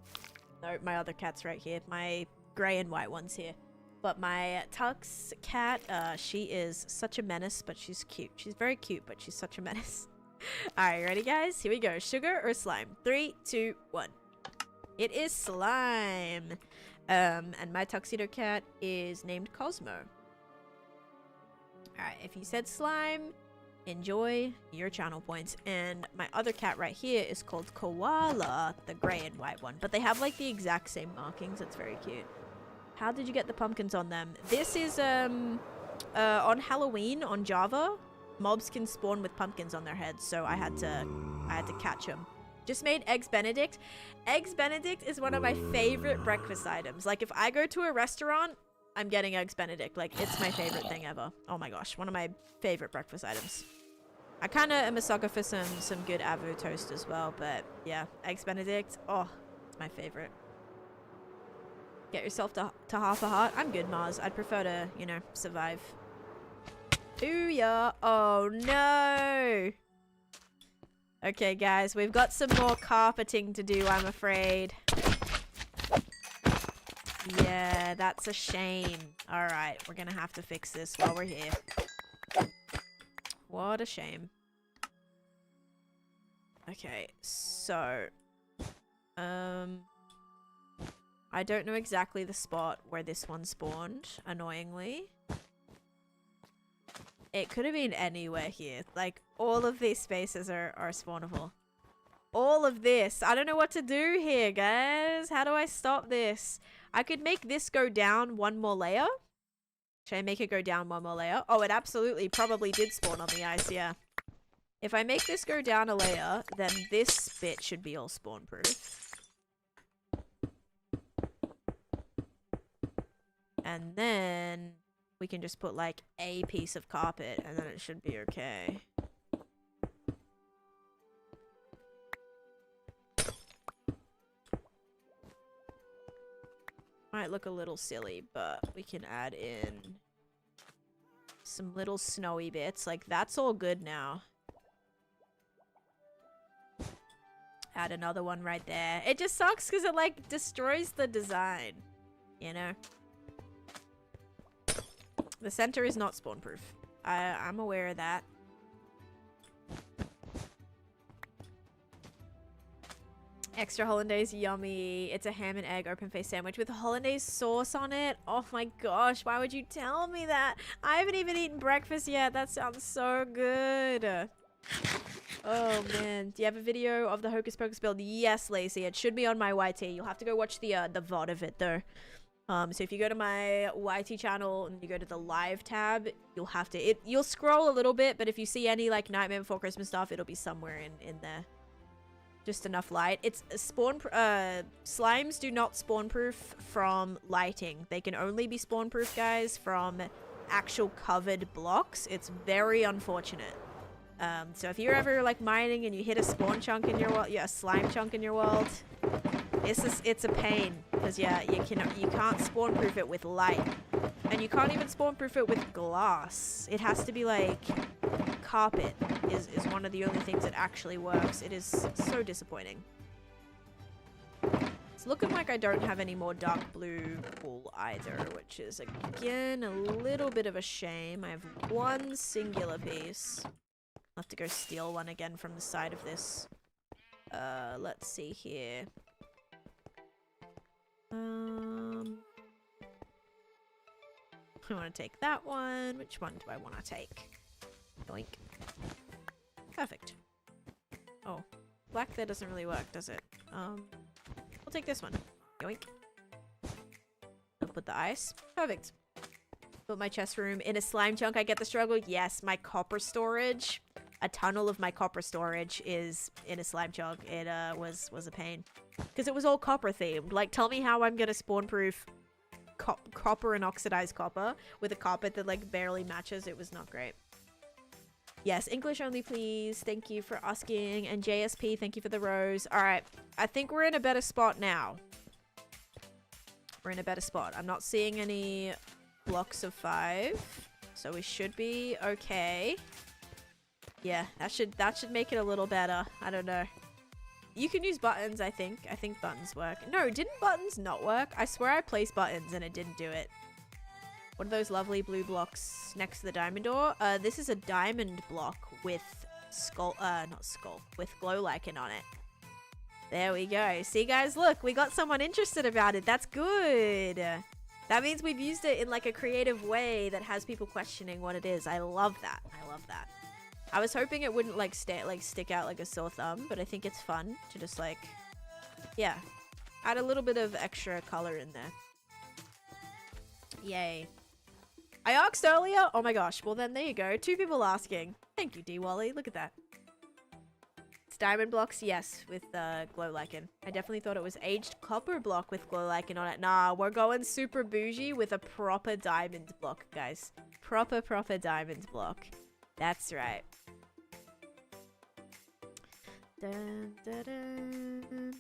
No, my other cat's right here. My grey and white one's here. But my Tux cat, she is such a menace, but she's cute. She's very cute, but she's such a menace. Alright, ready, guys? Here we go. Sugar or slime? 3, 2, 1. It is slime. And my tuxedo cat is named Cosmo. Alright, if you said slime, enjoy your channel points. And my other cat right here is called Koala, the gray and white one. But they have like the exact same markings. It's very cute. How did you get the pumpkins on them? This is on Halloween on Java. Mobs can spawn with pumpkins on their heads, so I had to catch them. Just made Eggs Benedict. Eggs Benedict is one of my favorite breakfast items. Like if I go to a restaurant, I'm getting Eggs Benedict. Like it's my favorite thing ever. Oh my gosh, one of my favorite breakfast items. I kind of am a sucker for some good avo toast as well, but yeah, Eggs Benedict. Oh, it's my favorite. Get yourself to half a heart. I'm good, Mars. I'd prefer to, you know, survive. Booyah. Oh no. Okay, guys, we've got some more carpeting to do, I'm afraid. Yeah, that's a shame. Alright, we're gonna have to fix this while we're here. What a shame. Okay, so... I don't know exactly the spot where this one spawned, annoyingly. It could have been anywhere here. Like, all of these spaces are spawnable. All of this. I don't know what to do here, guys. How do I stop this? I could make this go down one more layer. Should I make it go down one more layer? Oh, it absolutely probably did spawn on the ice, yeah. If I make this go down a layer, then this bit should be all spawn proof. And then we can just put like a piece of carpet and then it should be okay. Might look a little silly, but we can add in some little snowy bits. Like that's all good now. Add another one right there. It just sucks because it like destroys the design, you know? The center is not spawn proof. I'm aware of that. Extra hollandaise, yummy. It's a ham and egg open face sandwich with hollandaise sauce on it. Oh my gosh, why would you tell me that? I haven't even eaten breakfast yet. That sounds so good. Oh man, do you have a video of the Hocus Pocus build? Yes, Lacey. It should be on my YT. You'll have to go watch the VOD of it though. So if you go to my YT channel and you go to the live tab, you'll have to, you'll scroll a little bit, but if you see any like Nightmare Before Christmas stuff, it'll be somewhere in there. Just enough light. It's slimes do not spawn proof from lighting. They can only be spawn proof, guys, from actual covered blocks. It's very unfortunate. So if you're ever like mining and you hit a spawn chunk in your world, yeah, a slime chunk in your world, it's a pain because yeah, you can't spawn proof it with light, and you can't even spawn proof it with glass. It has to be like carpet is one of the only things that actually works. It is so disappointing. It's looking like I don't have any more dark blue wool either, which is again a little bit of a shame. I have one singular piece. I'll have to go steal one again from the side of this. Let's see here. I want to take that one. Which one do I want to take? Yoink. Perfect. Oh, black there doesn't really work, does it? We'll take this one. Yoink. I'll put the ice. Perfect. Put my chest room in a slime chunk. I get the struggle. Yes, my copper storage. A tunnel of my copper storage is in a slime chunk. It was a pain because it was all copper themed. Like, tell me how I'm gonna spawn proof copper and oxidized copper with a carpet that like barely matches. It was not great. Yes, English only, please. Thank you for asking. And JSP, thank you for the rose. All right, I think we're in a better spot now. We're in a better spot. I'm not seeing any blocks of 5, so we should be okay. Yeah, that should make it a little better. I don't know. You can use buttons, I think. I think buttons work. No, didn't buttons not work? I swear I placed buttons and it didn't do it. What are those lovely blue blocks next to the diamond door? This is a diamond block with with glow lichen on it. There we go. See, guys, look, we got someone interested about it. That's good. That means we've used it in like a creative way that has people questioning what it is. I love that. I love that. I was hoping it wouldn't like stick out like a sore thumb, but I think it's fun to just like, yeah, add a little bit of extra color in there. Yay. I asked earlier. Oh my gosh. Well then there you go. 2 people asking. Thank you, D-Wally. Look at that. It's diamond blocks, yes, with glow lichen. I definitely thought it was aged copper block with glow lichen on it. Nah, we're going super bougie with a proper diamond block, guys. Proper diamond block. That's right. Dun, dun, dun.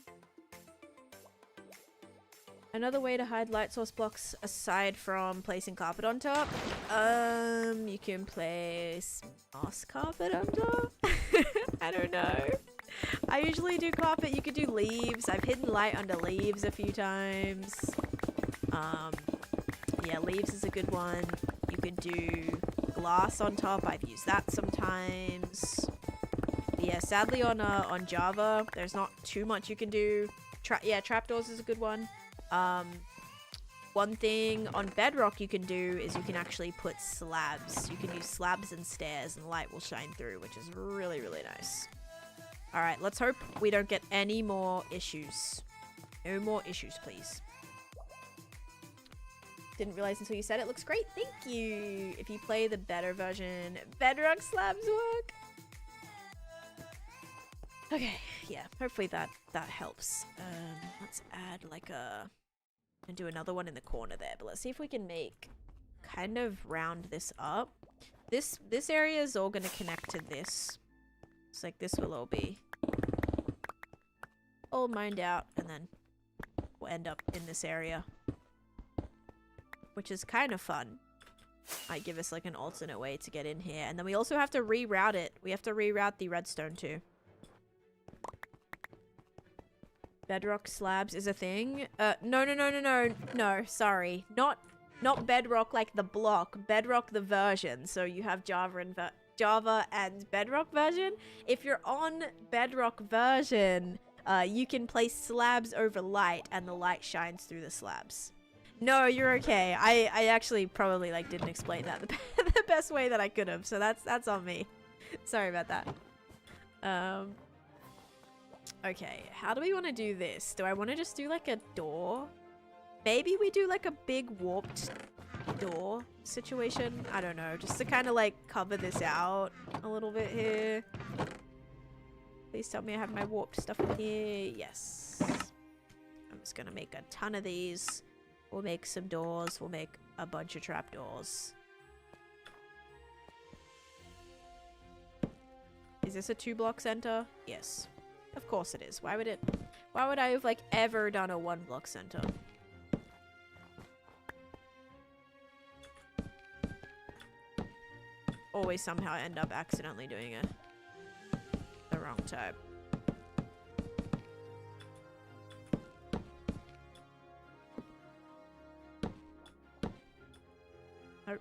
Another way to hide light source blocks aside from placing carpet on top. You can place moss carpet on top. I don't know. I usually do carpet. You could do leaves. I've hidden light under leaves a few times. Yeah, leaves is a good one. You could do glass on top. I've used that sometimes. But yeah, sadly on Java, there's not too much you can do. Yeah, trapdoors is a good one. One thing on Bedrock you can do is you can actually put slabs. You can use slabs and stairs and light will shine through, which is really, really nice. Alright, let's hope we don't get any more issues. No more issues, please. Didn't realize until you said it. Looks great. Thank you. If you play the better version, Bedrock slabs work. Okay, yeah. Hopefully that helps. Let's add like a... and do another one in the corner there. But let's see if we can make... kind of round this up. This area is all going to connect to this. It's like this will all be... all mined out. And then we'll end up in this area. Which is kind of fun. Might give us like an alternate way to get in here. And then we also have to reroute it. We have to reroute the redstone too. Bedrock slabs is a thing. No, sorry. Not bedrock like the block. Bedrock the version. So you have Java and Bedrock version. If you're on Bedrock version, you can place slabs over light and the light shines through the slabs. No, you're okay. I actually probably like didn't explain that the best way that I could have. So that's on me. Sorry about that. Okay, how do we want to do this? Do I want to just do like a door? Maybe we do like a big warped door situation? I don't know, just to kind of like cover this out a little bit here. Please tell me I have my warped stuff in here. Yes. I'm just gonna make a ton of these. We'll make some doors. We'll make a bunch of trapdoors. Is this a 2-block center? Yes. Of course it is. Why would I have like ever done a 1-block center? Always somehow end up accidentally doing it the wrong type. Oh.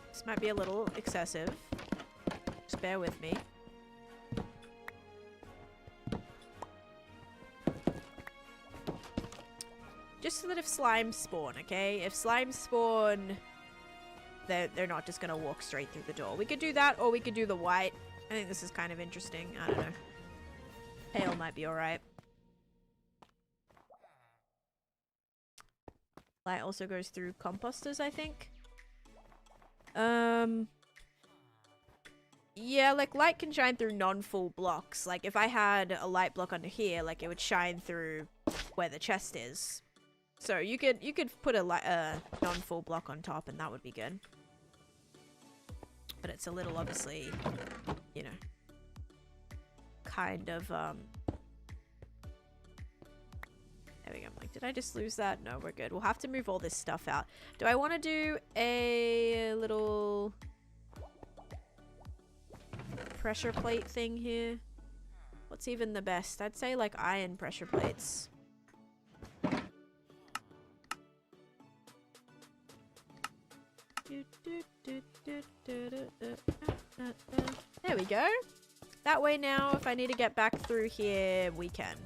This might be a little excessive. Just bear with me. Just so that if slimes spawn, okay? If slimes spawn, they're not just gonna walk straight through the door. We could do that, or we could do the white. I think this is kind of interesting. I don't know. Pale might be alright. Light also goes through composters, I think. Yeah, like light can shine through non-full blocks. Like if I had a light block under here, like it would shine through where the chest is. So you could put a non-full block on top and that would be good. But it's a little obviously, you know, kind of there we go. Like, did I just lose that? No, we're good. We'll have to move all this stuff out. Do I want to do a little pressure plate thing here? What's even the best? I'd say like iron pressure plates. There we go. That way now, if I need to get back through here, we can.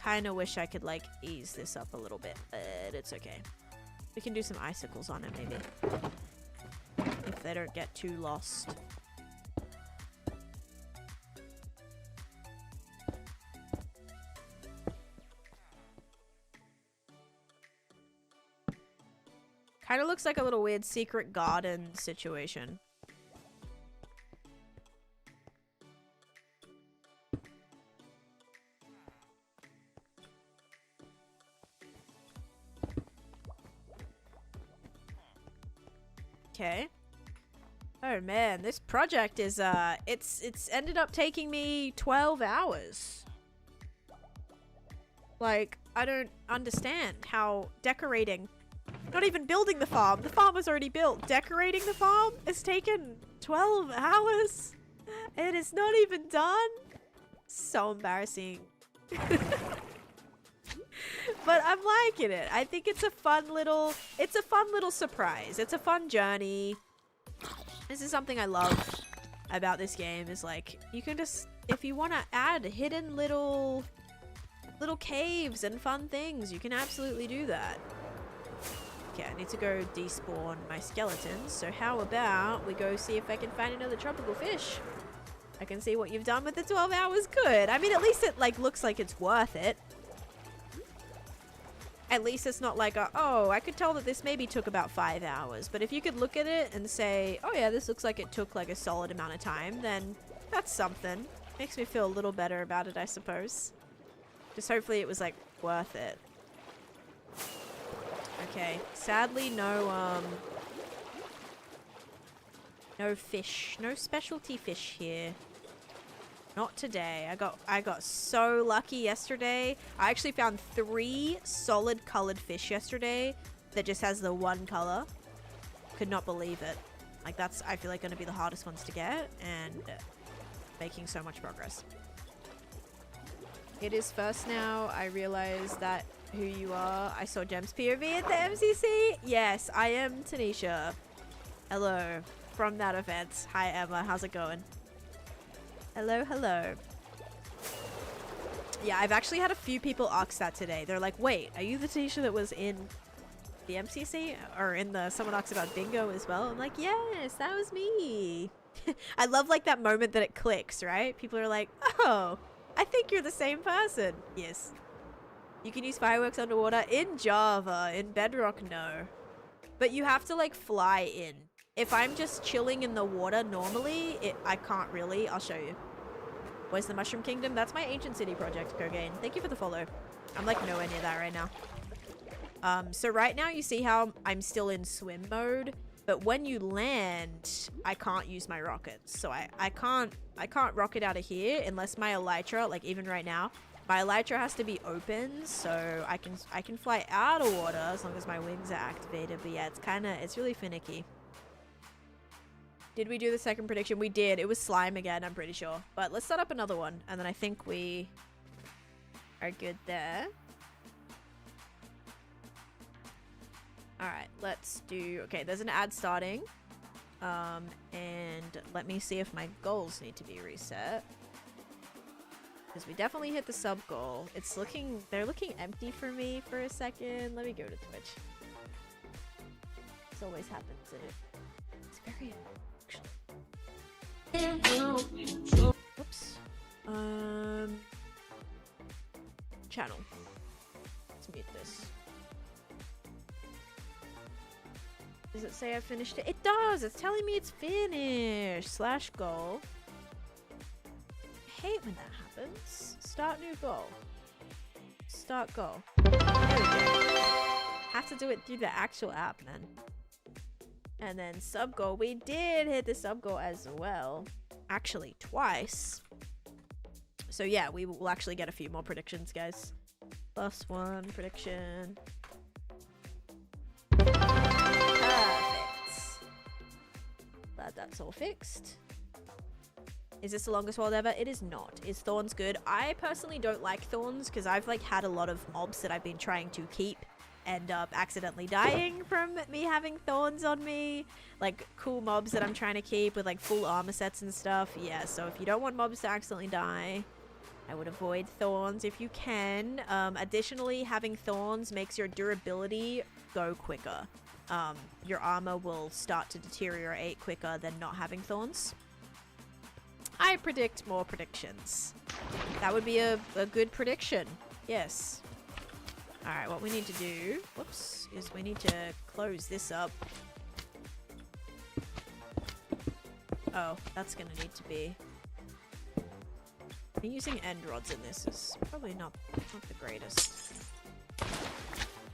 Kinda wish I could, like, ease this up a little bit, but it's okay. We can do some icicles on it, maybe. If they don't get too lost. Kinda looks like a little weird secret garden situation. Okay. Oh man, this project is it's ended up taking me 12 hours. Like, I don't understand how decorating, not even building the farm was already built. Decorating the farm has taken 12 hours. And it's not even done. So embarrassing. But I'm liking it. I think it's a fun little surprise. It's a fun journey. This is something I love about this game, is like, you can just, if you want to add hidden little caves and fun things, you can absolutely do that. Okay, I need to go despawn my skeletons, so how about we go see if I can find another tropical fish? I can see what you've done with the 12 hours. Good. I mean, at least it, like, looks like it's worth it. At least it's not like oh, I could tell that this maybe took about 5 hours. But if you could look at it and say, oh yeah, this looks like it took like a solid amount of time, then that's something. Makes me feel a little better about it, I suppose. Just hopefully it was like worth it. Okay, sadly no fish, no specialty fish here. Not today. I got so lucky yesterday. I actually found 3 solid colored fish yesterday that just has the one color. Could not believe it. Like, that's, I feel like, going to be the hardest ones to get, and making so much progress. It is first now. I realize that who you are. I saw Gem's POV at the MCC. Yes, I am Taneesha. Hello from that event. Hi Emma, how's it going? Hello, hello. Yeah, I've actually had a few people ask that today. They're like, wait, are you the Taneesha that was in the MCC? Or in the, someone asked about bingo as well? I'm like, yes, that was me. I love like that moment that it clicks, right? People are like, oh, I think you're the same person. Yes. You can use fireworks underwater in Java. In Bedrock, no. But you have to like fly in. If I'm just chilling in the water normally, I can't really. I'll show you. Where's the Mushroom Kingdom? That's my Ancient City project, Cogain. Thank you for the follow. I'm like nowhere near that right now. So right now you see how I'm still in swim mode, but when you land, I can't use my rockets. So I can't rocket out of here unless my elytra, like even right now, my elytra has to be open, so I can fly out of water as long as my wings are activated. But yeah, it's really finicky. Did we do the second prediction? We did. It was slime again, I'm pretty sure. But let's set up another one, and then I think we are good there. Alright, let's do... Okay, there's an ad starting. And let me see if my goals need to be reset. Because we definitely hit the sub goal. It's looking... They're looking empty for me for a second. Let me go to Twitch. This always happens, and it's very... Whoops. Channel. Let's mute this. Does it say I finished it? It does! It's telling me it's finished! Slash goal. I hate when that happens. Start new goal. Start goal. There we go. Have to do it through the actual app, man. And then sub goal. We did hit the sub goal as well. Actually, twice. So yeah, we will actually get a few more predictions, guys. +1 prediction. Perfect. Glad that's all fixed. Is this the longest world ever? It is not. Is Thorns good? I personally don't like Thorns because I've like had a lot of mobs that I've been trying to keep end up accidentally dying from me having thorns on me. Like cool mobs that I'm trying to keep with like full armor sets and stuff. Yeah, so if you don't want mobs to accidentally die, I would avoid thorns if you can. Additionally, having thorns makes your durability go quicker. Your armor will start to deteriorate quicker than not having thorns. I predict more predictions. That would be a good prediction. Yes. Alright, what we need to do, whoops, is we need to close this up. Oh, that's gonna need to be... Using end rods in this is probably not the greatest.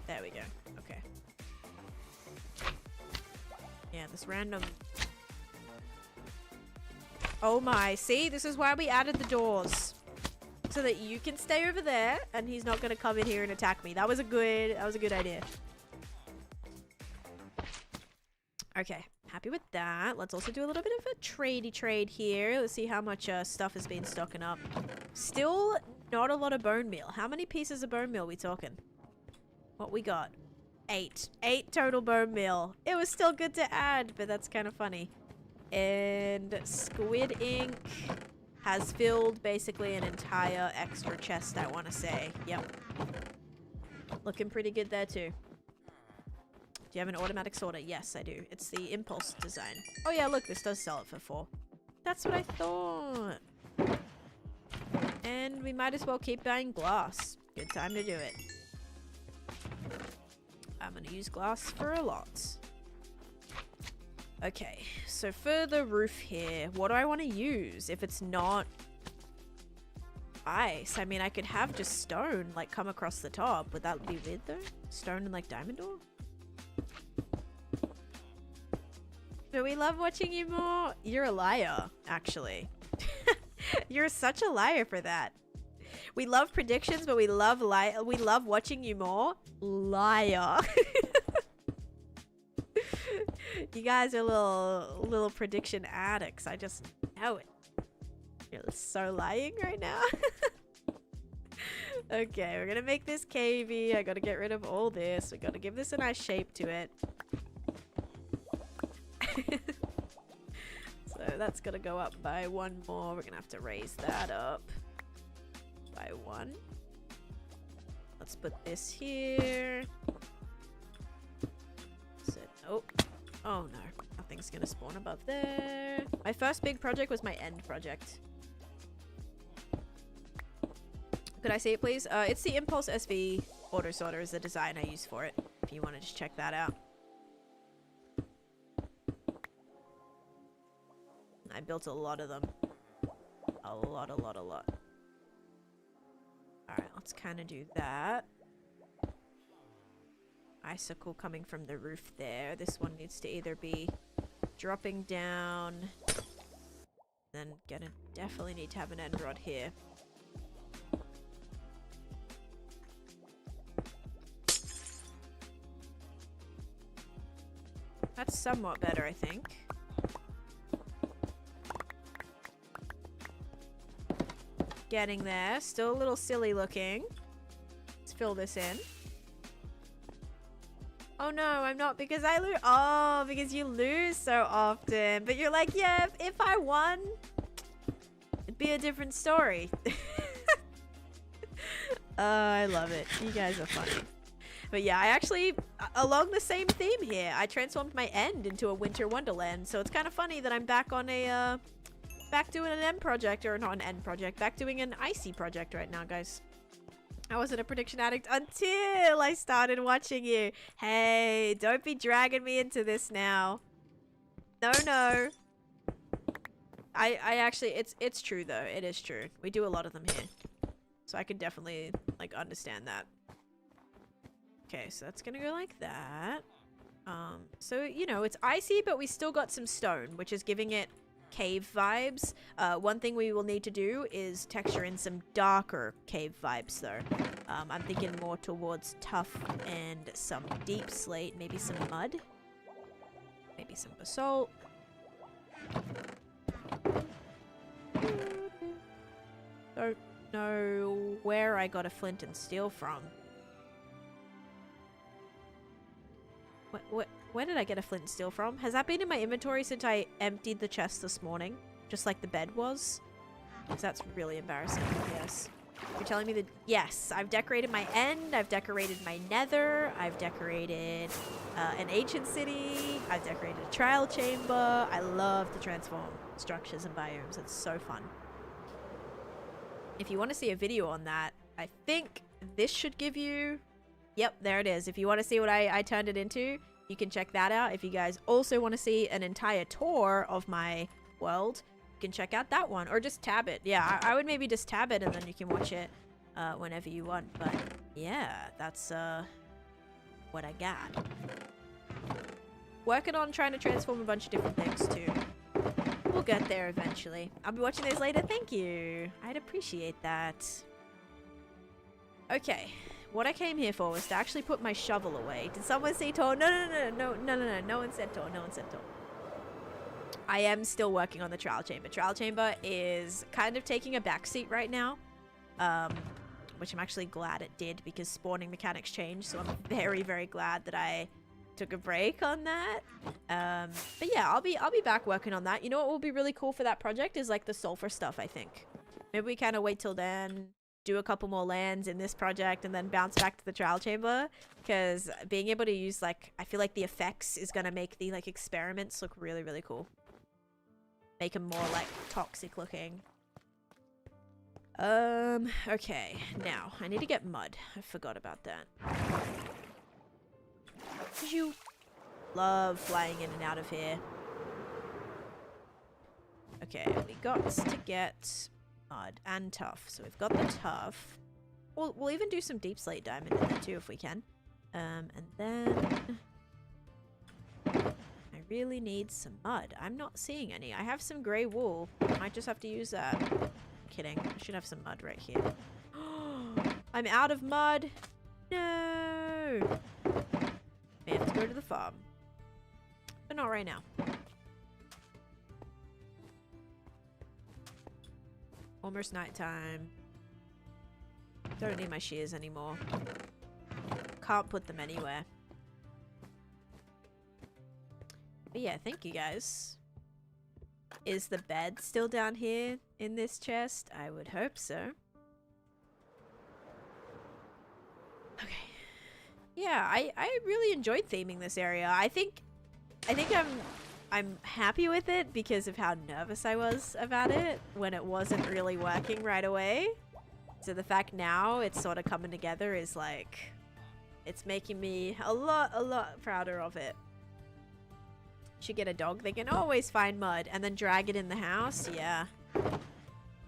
There we go. Okay. Yeah, this random... Oh my, see? This is why we added the doors. So that you can stay over there and he's not gonna come in here and attack me. That was a good idea. Okay, happy with that. Let's also do a little bit of a tradey trade here. Let's see how much stuff has been stocking up. Still not a lot of bone meal. How many pieces of bone meal are we talking? What we got? 8. 8 total bone meal. It was still good to add, but that's kind of funny. And Squid ink has filled basically an entire extra chest, I want to say. Yep. Looking pretty good there too. Do you have an automatic sorter? Yes, I do. It's the Impulse design. Oh yeah, look, this does sell it for 4. That's what I thought. And we might as well keep buying glass. Good time to do it. I'm gonna use glass for a lot. Okay, so for the roof here, what do I want to use if it's not ice? I mean, I could have just stone, like, come across the top. Would that be weird, though? Stone and, like, diamond ore? Do we love watching you more? You're a liar, actually. You're such a liar for that. We love predictions, but we love watching you more. Liar. You guys are little prediction addicts. I just know it. You're so lying right now. Okay, we're gonna make this cavey. I gotta get rid of all this. We gotta give this a nice shape to it. So that's gonna go up by 1 more. We're gonna have to raise that up by 1. Let's put this here. Oh. Oh no, nothing's gonna spawn above there. My first big project was my end project. Could I see it, please? It's the Impulse SV Auto Sorter is the design I use for it, if you want to just check that out. I built a lot of them. A lot. Alright, let's kind of do that. Icicle coming from the roof there. This one needs to either be dropping down. Then definitely need to have an end rod here. That's somewhat better, I think. Getting there. Still a little silly looking. Let's fill this in. Oh no, I'm not, because I lose. Oh, because you lose so often. But you're like, yeah, if I won, it'd be a different story. Oh, I love it. You guys are funny. But yeah, I actually, along the same theme here, I transformed my end into a winter wonderland. So it's kind of funny that I'm back on a, back doing an end project, or not an end project, back doing an icy project right now, guys. I wasn't a prediction addict until I started watching you. Hey, don't be dragging me into this now. No. I actually, it's true though. It is true. We do a lot of them here. So I could definitely, like, understand that. Okay, so that's gonna go like that. So, you know, it's icy, but we still got some stone, which is giving it cave vibes. One thing we will need to do is texture in some darker cave vibes though. I'm thinking more towards tough and some deep slate, maybe some mud, maybe some basalt. Don't know where I got a flint and steel from. Where did I get a flint and steel from? Has that been in my inventory since I emptied the chest this morning? Just like the bed was? Because that's really embarrassing. Yes. You're telling me that... Yes, I've decorated my end. I've decorated my nether. I've decorated an ancient city. I've decorated a trial chamber. I love to transform structures and biomes. It's so fun. If you want to see a video on that, I think this should give you... Yep, there it is. If you want to see what I turned it into, you can check that out. If you guys also want to see an entire tour of my world, you can check out that one. Or just tab it. Yeah, I would maybe just tab it and then you can watch it whenever you want. But yeah, that's what I got. Working on trying to transform a bunch of different things too. We'll get there eventually. I'll be watching those later. Thank you. I'd appreciate that. Okay. What I came here for was to actually put my shovel away. Did someone say Tor? No. No one said Tor. No one said Tor. I am still working on the trial chamber. Trial chamber is kind of taking a backseat right now. Which I'm actually glad it did because spawning mechanics changed. So I'm very, very glad that I took a break on that. But yeah, I'll be back working on that. You know what will be really cool for that project is like the sulfur stuff, I think. Maybe we kind of wait till then, do a couple more lands in this project, and then bounce back to the trial chamber. Because being able to use like, I feel like the effects is gonna make the like experiments look really, really cool. Make them more like toxic looking. Okay, now I need to get mud. I forgot about that. You love flying in and out of here. Okay, we got to get mud and tough. So we've got the tough. We'll even do some deep slate diamond in there too if we can. And then I really need some mud. I'm not seeing any. I have some grey wool. Might just have to use that. Kidding. I should have some mud right here. I'm out of mud. No. May have to go to the farm. But not right now. Almost nighttime. Don't need my shears anymore. Can't put them anywhere. But yeah, thank you guys. Is the bed still down here in this chest? I would hope so. Okay. Yeah, I really enjoyed theming this area. I think I'm happy with it because of how nervous I was about it when it wasn't really working right away. So the fact now it's sort of coming together is like, it's making me a lot prouder of it. Should get a dog. They can always find mud and then drag it in the house. Yeah.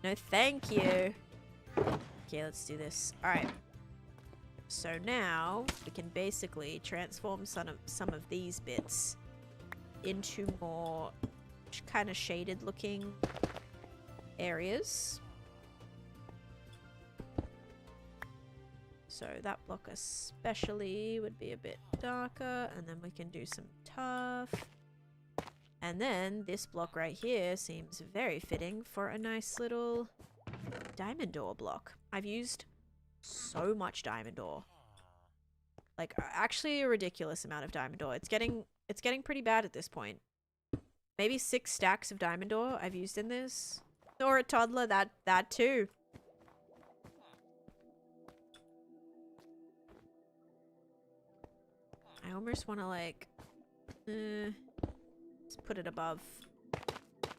No, thank you. Okay, let's do this. All right. So now we can basically transform some of these bits into more kind of shaded looking areas. So that block especially would be a bit darker, and then we can do some tough. And then this block right here seems very fitting for a nice little diamond ore block. I've used so much diamond ore. Like, actually a ridiculous amount of diamond ore. It's getting pretty bad at this point. Maybe 6 stacks of diamond ore I've used in this. Or a toddler, that too. I almost want to like, let's put it above.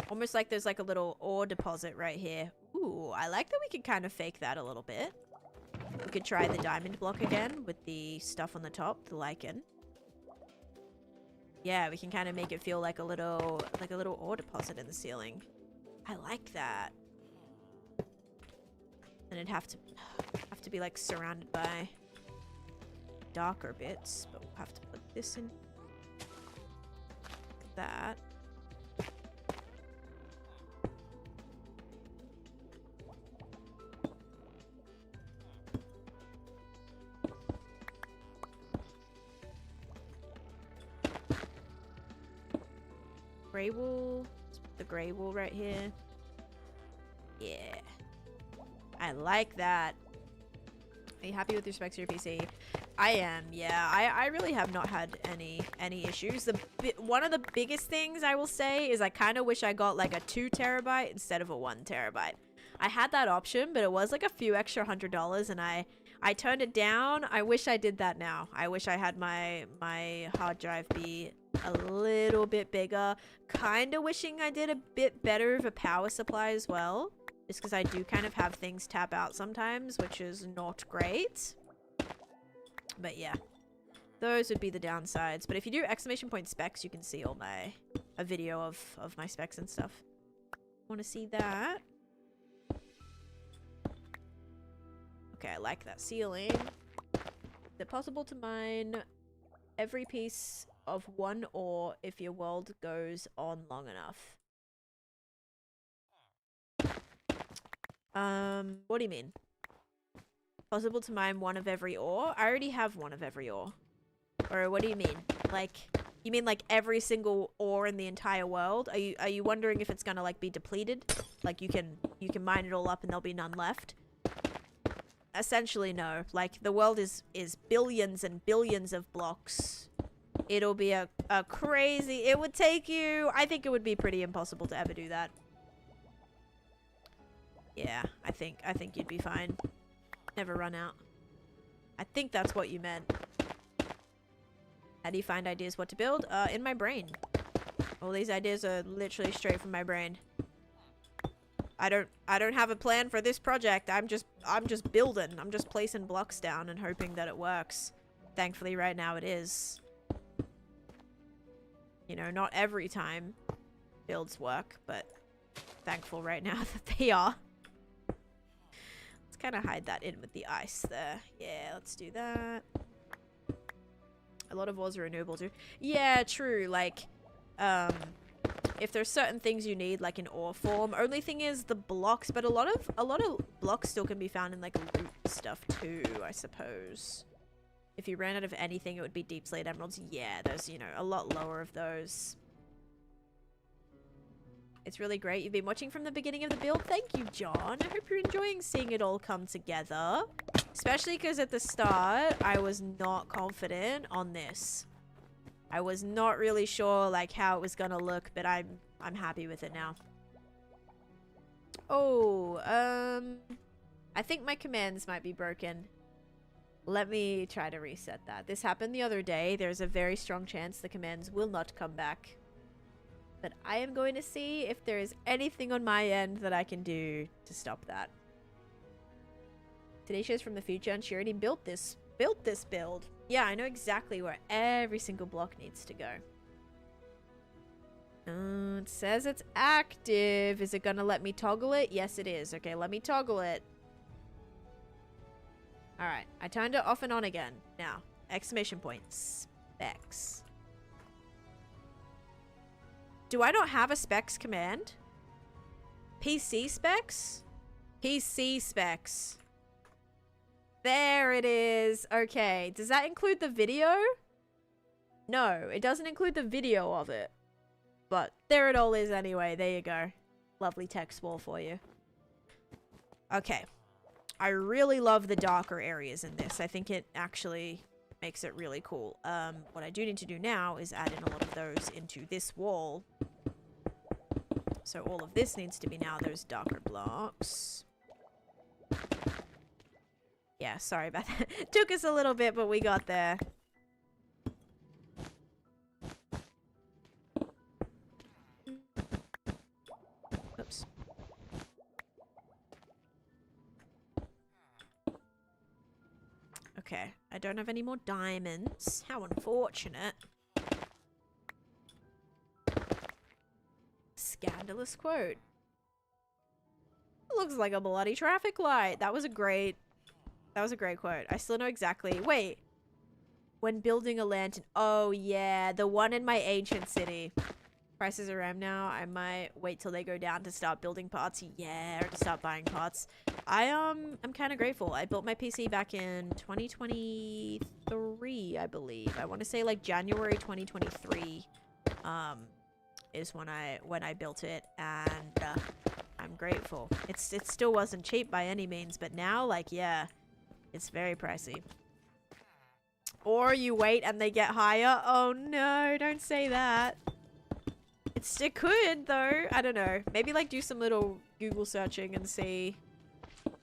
Almost like there's like a little ore deposit right here. Ooh, I like that we can kind of fake that a little bit. We could try the diamond block again with the stuff on the top, the lichen. Yeah, we can kind of make it feel like a little ore deposit in the ceiling. I like that. And it'd have to be like surrounded by darker bits, but we'll have to put this in like that. Grey wool. Let's put the grey wool right here. Yeah. I like that. Are you happy with your specs of your PC? I am, yeah. I really have not had any issues. One of the biggest things I will say is I kind of wish I got like a 2 terabyte instead of a 1 terabyte. I had that option, but it was like a few extra $100 and I turned it down. I wish I did that now. I wish I had my hard drive be a little bit bigger. Kind of wishing I did a bit better of a power supply as well. Just because I do kind of have things tap out sometimes, which is not great. But yeah, those would be the downsides. But if you do exclamation point specs, you can see all a video of my specs and stuff. Want to see that? Okay, I like that ceiling. Is it possible to mine every piece of 1 ore if your world goes on long enough? What do you mean? Possible to mine 1 of every ore? I already have 1 of every ore. Or what do you mean? Like, you mean like every single ore in the entire world? Are you wondering if it's gonna like be depleted? Like you can mine it all up and there'll be none left? Essentially, no. Like the world is billions and billions of blocks. It'll be a crazy. It would take you. I think it would be pretty impossible to ever do that. Yeah, I think you'd be fine. Never run out. I think that's what you meant. How do you find ideas what to build? In my brain. All these ideas are literally straight from my brain. I don't have a plan for this project. I'm just building. I'm just placing blocks down and hoping that it works. Thankfully right now it is. You know, not every time builds work, but thankful right now that they are. Let's kind of hide that in with the ice there. Yeah, let's do that. A lot of ores are renewable too. Yeah, true. Like, if there's certain things you need, like in ore form, only thing is the blocks, but a lot of blocks still can be found in like loot stuff too, I suppose. If you ran out of anything, it would be deep slate emeralds. Yeah, there's, you know, a lot lower of those. It's really great. You've been watching from the beginning of the build. Thank you, John. I hope you're enjoying seeing it all come together. Especially because at the start, I was not confident on this. I was not really sure like how it was gonna look, but I'm happy with it now. Oh, I think my commands might be broken. Let me try to reset that. This happened the other day. There's a very strong chance the commands will not come back. But I am going to see if there is anything on my end that I can do to stop that. Taneesha is from the future and she already built this build. Yeah, I know exactly where every single block needs to go. It says it's active. Is it gonna let me toggle it? Yes, it is. Okay, let me toggle it. Alright, I turned it off and on again. Now, exclamation point. Specs. Do I not have a specs command? PC specs? PC specs. There it is. Okay. Does that include the video? No, it doesn't include the video of it. But there it all is anyway. There you go. Lovely text wall for you. Okay. I really love the darker areas in this. I think it actually makes it really cool. What I do need to do now is add in a lot of those into this wall. So all of this needs to be now those darker blocks. Yeah, sorry about that. Took us a little bit, but we got there. Oops. Okay, I don't have any more diamonds. How unfortunate. Scandalous quote. Looks like a bloody traffic light. That was a great quote. I still know exactly. Wait. When building a lantern. Oh, yeah. The one in my ancient city. Prices are around now. I might wait till they go down to start building parts. Yeah, or to start buying parts. I'm kind of grateful. I built my PC back in 2023, I believe. I want to say like January 2023 is when I built it, and I'm grateful. It still wasn't cheap by any means, but now, like, yeah, it's very pricey. Or you wait and they get higher. Oh no, don't say that. It could though. I don't know. Maybe like do some little Google searching and see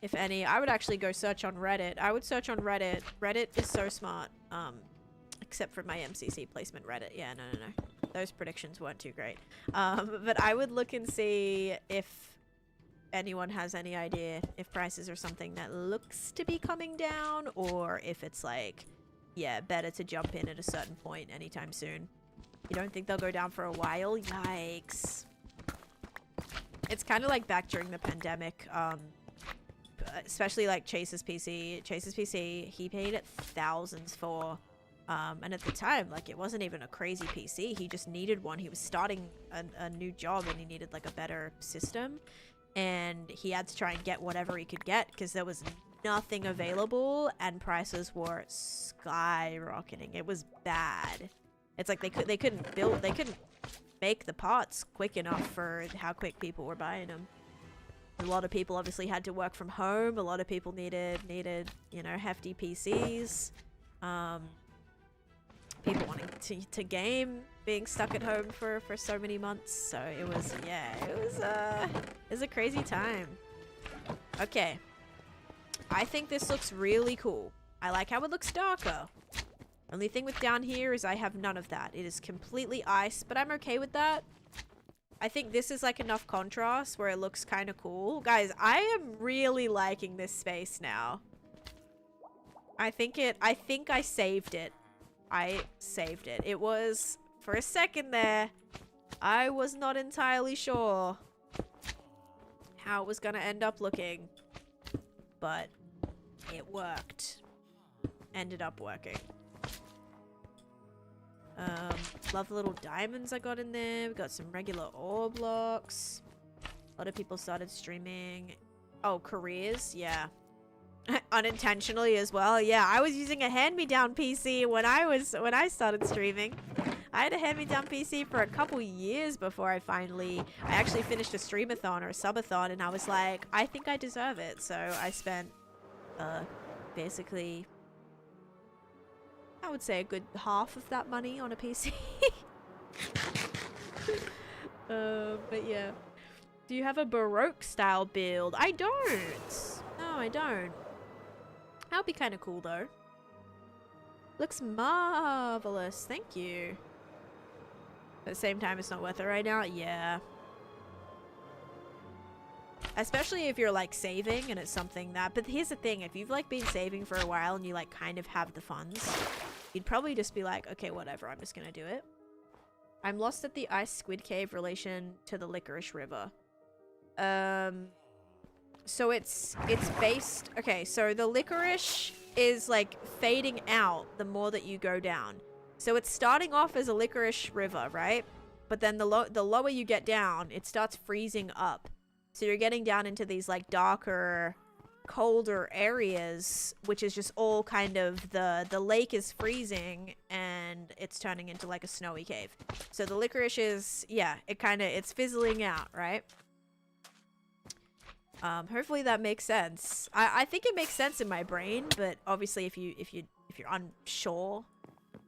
if any. I would actually go search on Reddit. I would search on Reddit. Reddit is so smart. Except for my MCC placement Reddit. Yeah, no. Those predictions weren't too great. But I would look and see if anyone has any idea if prices are something that looks to be coming down, or if it's like, yeah, better to jump in at a certain point anytime soon. You don't think they'll go down for a while? Yikes. It's kind of like back during the pandemic, especially like Chase's PC. Chase's PC, he paid thousands for, and at the time, like, it wasn't even a crazy PC. He just needed one. He was starting a new job and he needed like a better system. And he had to try and get whatever he could get because there was nothing available and prices were skyrocketing. It was bad. It's like they couldn't make the parts quick enough for how quick people were buying them. A lot of people obviously had to work from home. A lot of people needed, you know, hefty PCs. People wanting to game, being stuck at home for so many months. So it was, yeah, it was a crazy time. Okay. I think this looks really cool. I like how it looks darker. Only thing with down here is I have none of that. It is completely ice, but I'm okay with that. I think this is like enough contrast where it looks kind of cool. Guys, I am really liking this space now. I think I saved it. I saved it. It was, for a second there, I was not entirely sure how it was going to end up looking. But it worked. Ended up working. Love the little diamonds I got in there. We got some regular ore blocks. A lot of people started streaming. Oh, careers? Yeah. Unintentionally as well. Yeah, I was using a hand-me-down PC when I started streaming. I had a hand-me-down PC for a couple years before I actually finished a streamathon or a subathon, and I was like, I think I deserve it. So I spent basically, I would say a good half of that money on a PC. But yeah. Do you have a Baroque style build? I don't. No, I don't. That would be kind of cool though. Looks marvelous. Thank you. At the same time, it's not worth it right now. Yeah. Especially if you're like saving and it's something that, but here's the thing, if you've like been saving for a while and you like kind of have the funds, you'd probably just be like, okay, whatever, I'm just gonna do it. I'm lost at the ice squid cave relation to the licorice river. So it's based, okay, so the licorice is like fading out the more that you go down. So it's starting off as a licorice river, right? But then the lower you get down, it starts freezing up. So you're getting down into these like darker, colder areas, which is just all kind of the lake is freezing and it's turning into like a snowy cave. So the licorice is, yeah, it's fizzling out, right? Hopefully that makes sense. I think it makes sense in my brain, but obviously if you're unsure,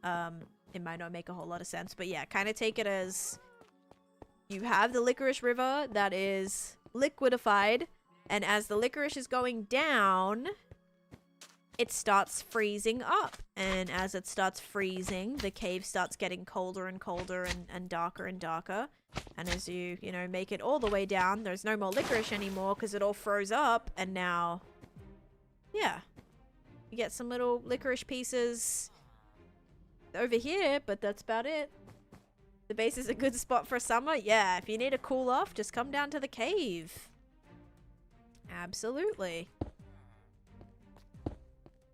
it might not make a whole lot of sense. But yeah, kind of take it as you have the licorice river that is liquidified, and as the licorice is going down, it starts freezing up, and as it starts freezing, the cave starts getting colder and colder and darker and darker. And as you know, make it all the way down, there's no more licorice anymore because it all froze up, and now, yeah, you get some little licorice pieces over here, but that's about it. The base is a good spot for summer. Yeah, if you need a cool off, just come down to the cave. Absolutely.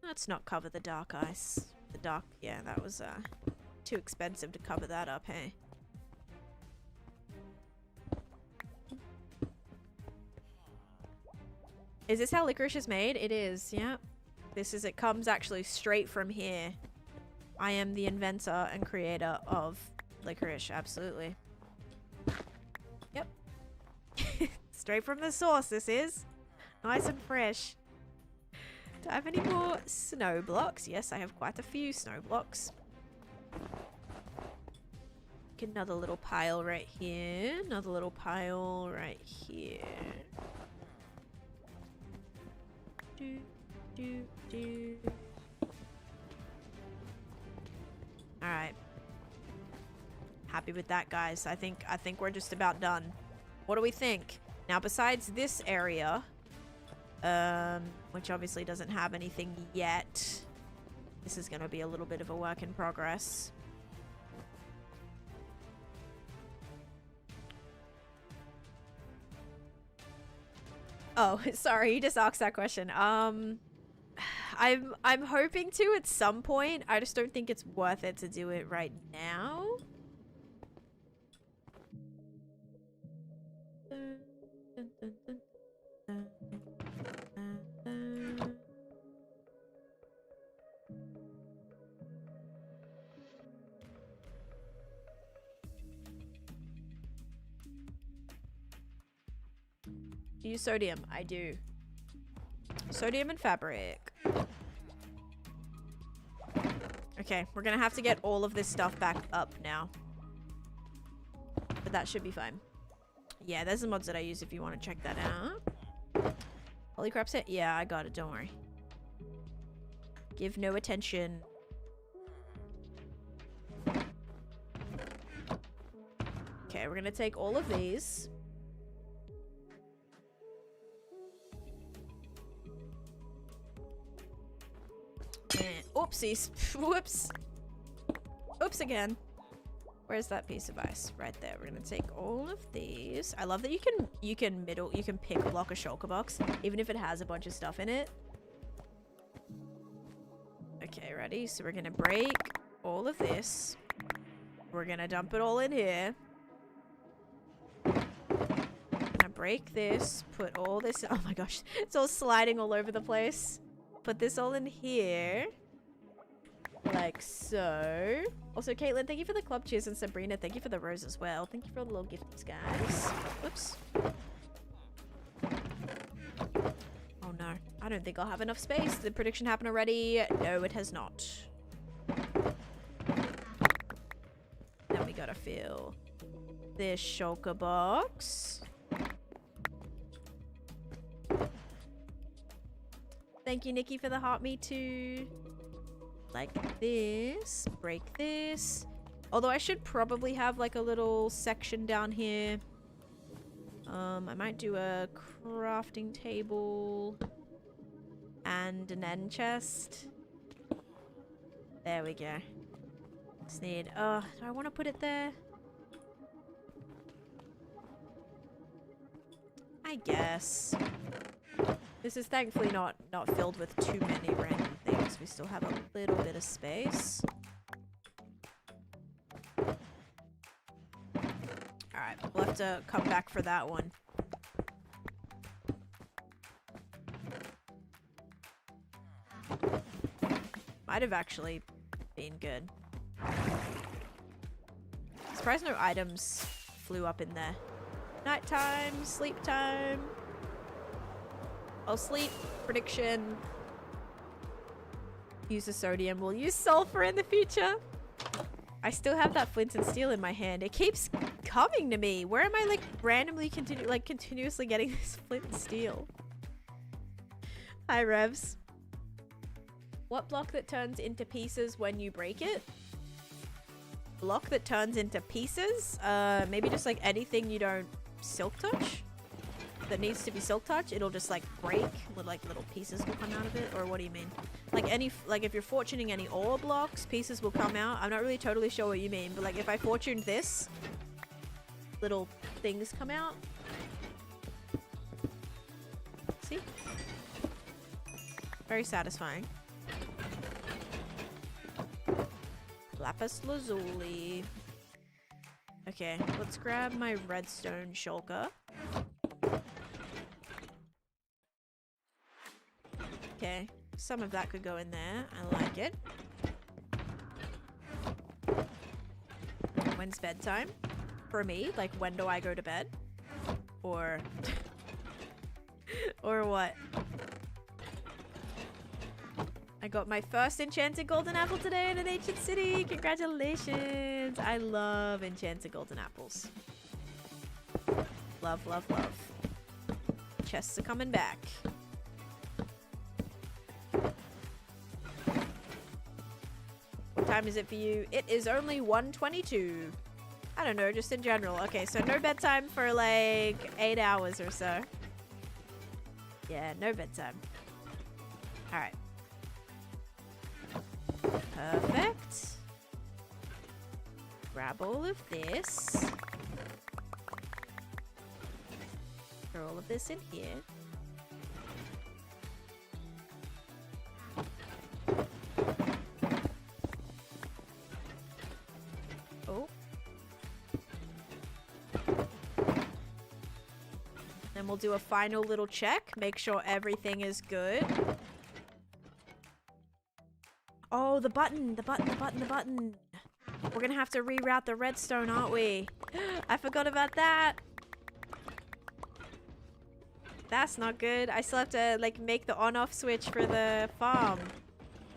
Let's not cover the dark ice. The dark, yeah, that was too expensive to cover that up, hey? Is this how licorice is made? It is, yeah. It comes actually straight from here. I am the inventor and creator of licorice, absolutely. Yep. Straight from the source, this is. Nice and fresh. Do I have any more snow blocks? Yes, I have quite a few snow blocks. Another little pile right here. Another little pile right here. Do, do, do. Alright. Happy with that, guys. I think we're just about done. What do we think? Now, besides this area, which obviously doesn't have anything yet, this is going to be a little bit of a work in progress. Oh, sorry, you just asked that question. I'm hoping to at some point. I just don't think it's worth it to do it right now. Do you use sodium? I do. Sodium and fabric. Okay, we're gonna have to get all of this stuff back up now. But that should be fine. Yeah, there's the mods that I use if you want to check that out. Holy crap set? Yeah, I got it, don't worry. Give no attention. Okay, we're gonna take all of these. Oopsies. Whoops. Oops again. Where's that piece of ice? Right there. We're gonna take all of these. I love that you can pick block a shulker box, even if it has a bunch of stuff in it. Okay, ready? So we're gonna break all of this. We're gonna dump it all in here. Gonna break this, put all this, oh my gosh, it's all sliding all over the place. Put this all in here. Like so. Also, Caitlin, thank you for the club cheers, and Sabrina, thank you for the rose as well. Thank you for all the little gifties, guys. Whoops. Oh no, I don't think I'll have enough space. Did the prediction happen already? No, it has not. Then we gotta fill this shulker box. Thank you, Nikki, for the heart. Me too. Like this. Break this. Although I should probably have like a little section down here. I might do a crafting table and an end chest. There we go. Just need. Do I want to put it there? I guess. This is thankfully not filled with too many random things. We still have a little bit of space. Alright, we'll have to come back for that one. Might have actually been good. Surprised no items flew up in there. Nighttime, sleep time. I'll sleep. Prediction. Use the sodium. We'll use sulfur in the future. I still have that flint and steel in my hand. It keeps coming to me. Where am I like randomly continuously getting this flint and steel? Hi, Revs. What block that turns into pieces when you break it? Block that turns into pieces? Maybe just like anything you don't silk touch? That needs to be silk touch, it'll just like break with like little pieces will come out of it. Or what do you mean? Like if you're fortuning any ore blocks, pieces will come out. I'm not really totally sure what you mean, but like if I fortuned this, little things come out. See? Very satisfying. Lapis lazuli. Okay, let's grab my redstone shulker. Okay, some of that could go in there. I like it. When's bedtime? For me? Like, when do I go to bed? Or... or what? I got my first enchanted golden apple today in an ancient city. Congratulations. I love enchanted golden apples. Love, love, love. Chests are coming back. What time is it for you? It is only 1:22. I don't know, just in general. Okay, so no bedtime for like 8 hours or so. Yeah, no bedtime. Alright. Perfect. Grab all of this. Throw all of this in here. Oh. Then we'll do a final little check. Make sure everything is good. Oh, the button. The button, the button, the button. We're gonna have to reroute the redstone, aren't we? I forgot about that. That's not good. I still have to, like, make the on-off switch for the farm.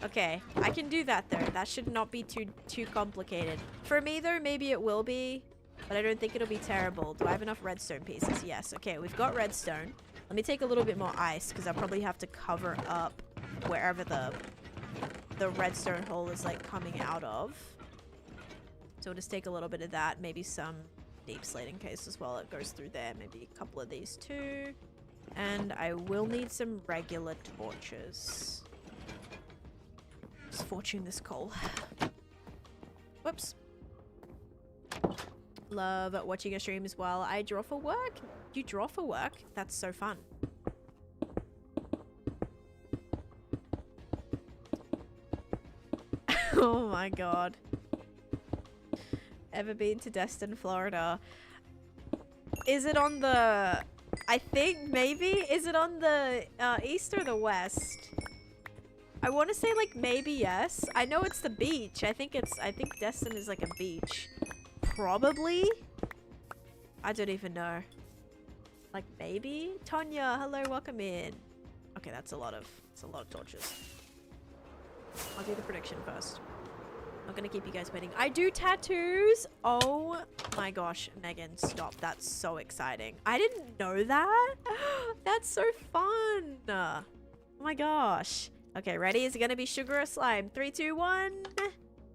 Okay, I can do that, though. That should not be too complicated. For me, though, maybe it will be, but I don't think it'll be terrible. Do I have enough redstone pieces? Yes. Okay, we've got redstone. Let me take a little bit more ice, because I'll probably have to cover up wherever the redstone hole is, like, coming out of. So we'll just take a little bit of that. Maybe some deep slate in case as well. It goes through there. Maybe a couple of these, too. And I will need some regular torches. Just fortune this coal. Whoops. Love watching your stream as well. I draw for work. You draw for work? That's so fun. Oh my god. Ever been to Destin, Florida? Is it on the... I think maybe, is it on the east or the west? I want to say like maybe yes. I know it's the beach. I think Destin is like a beach. Probably. I don't even know. Like maybe? Tonya, hello, welcome in. Okay, that's a lot of torches. I'll do the prediction first. Not gonna keep you guys waiting. I do tattoos. Oh my gosh, Megan, stop. That's so exciting. I didn't know that. That's so fun. Oh my gosh. Okay, ready? Is it gonna be sugar or slime? 3, 2, 1.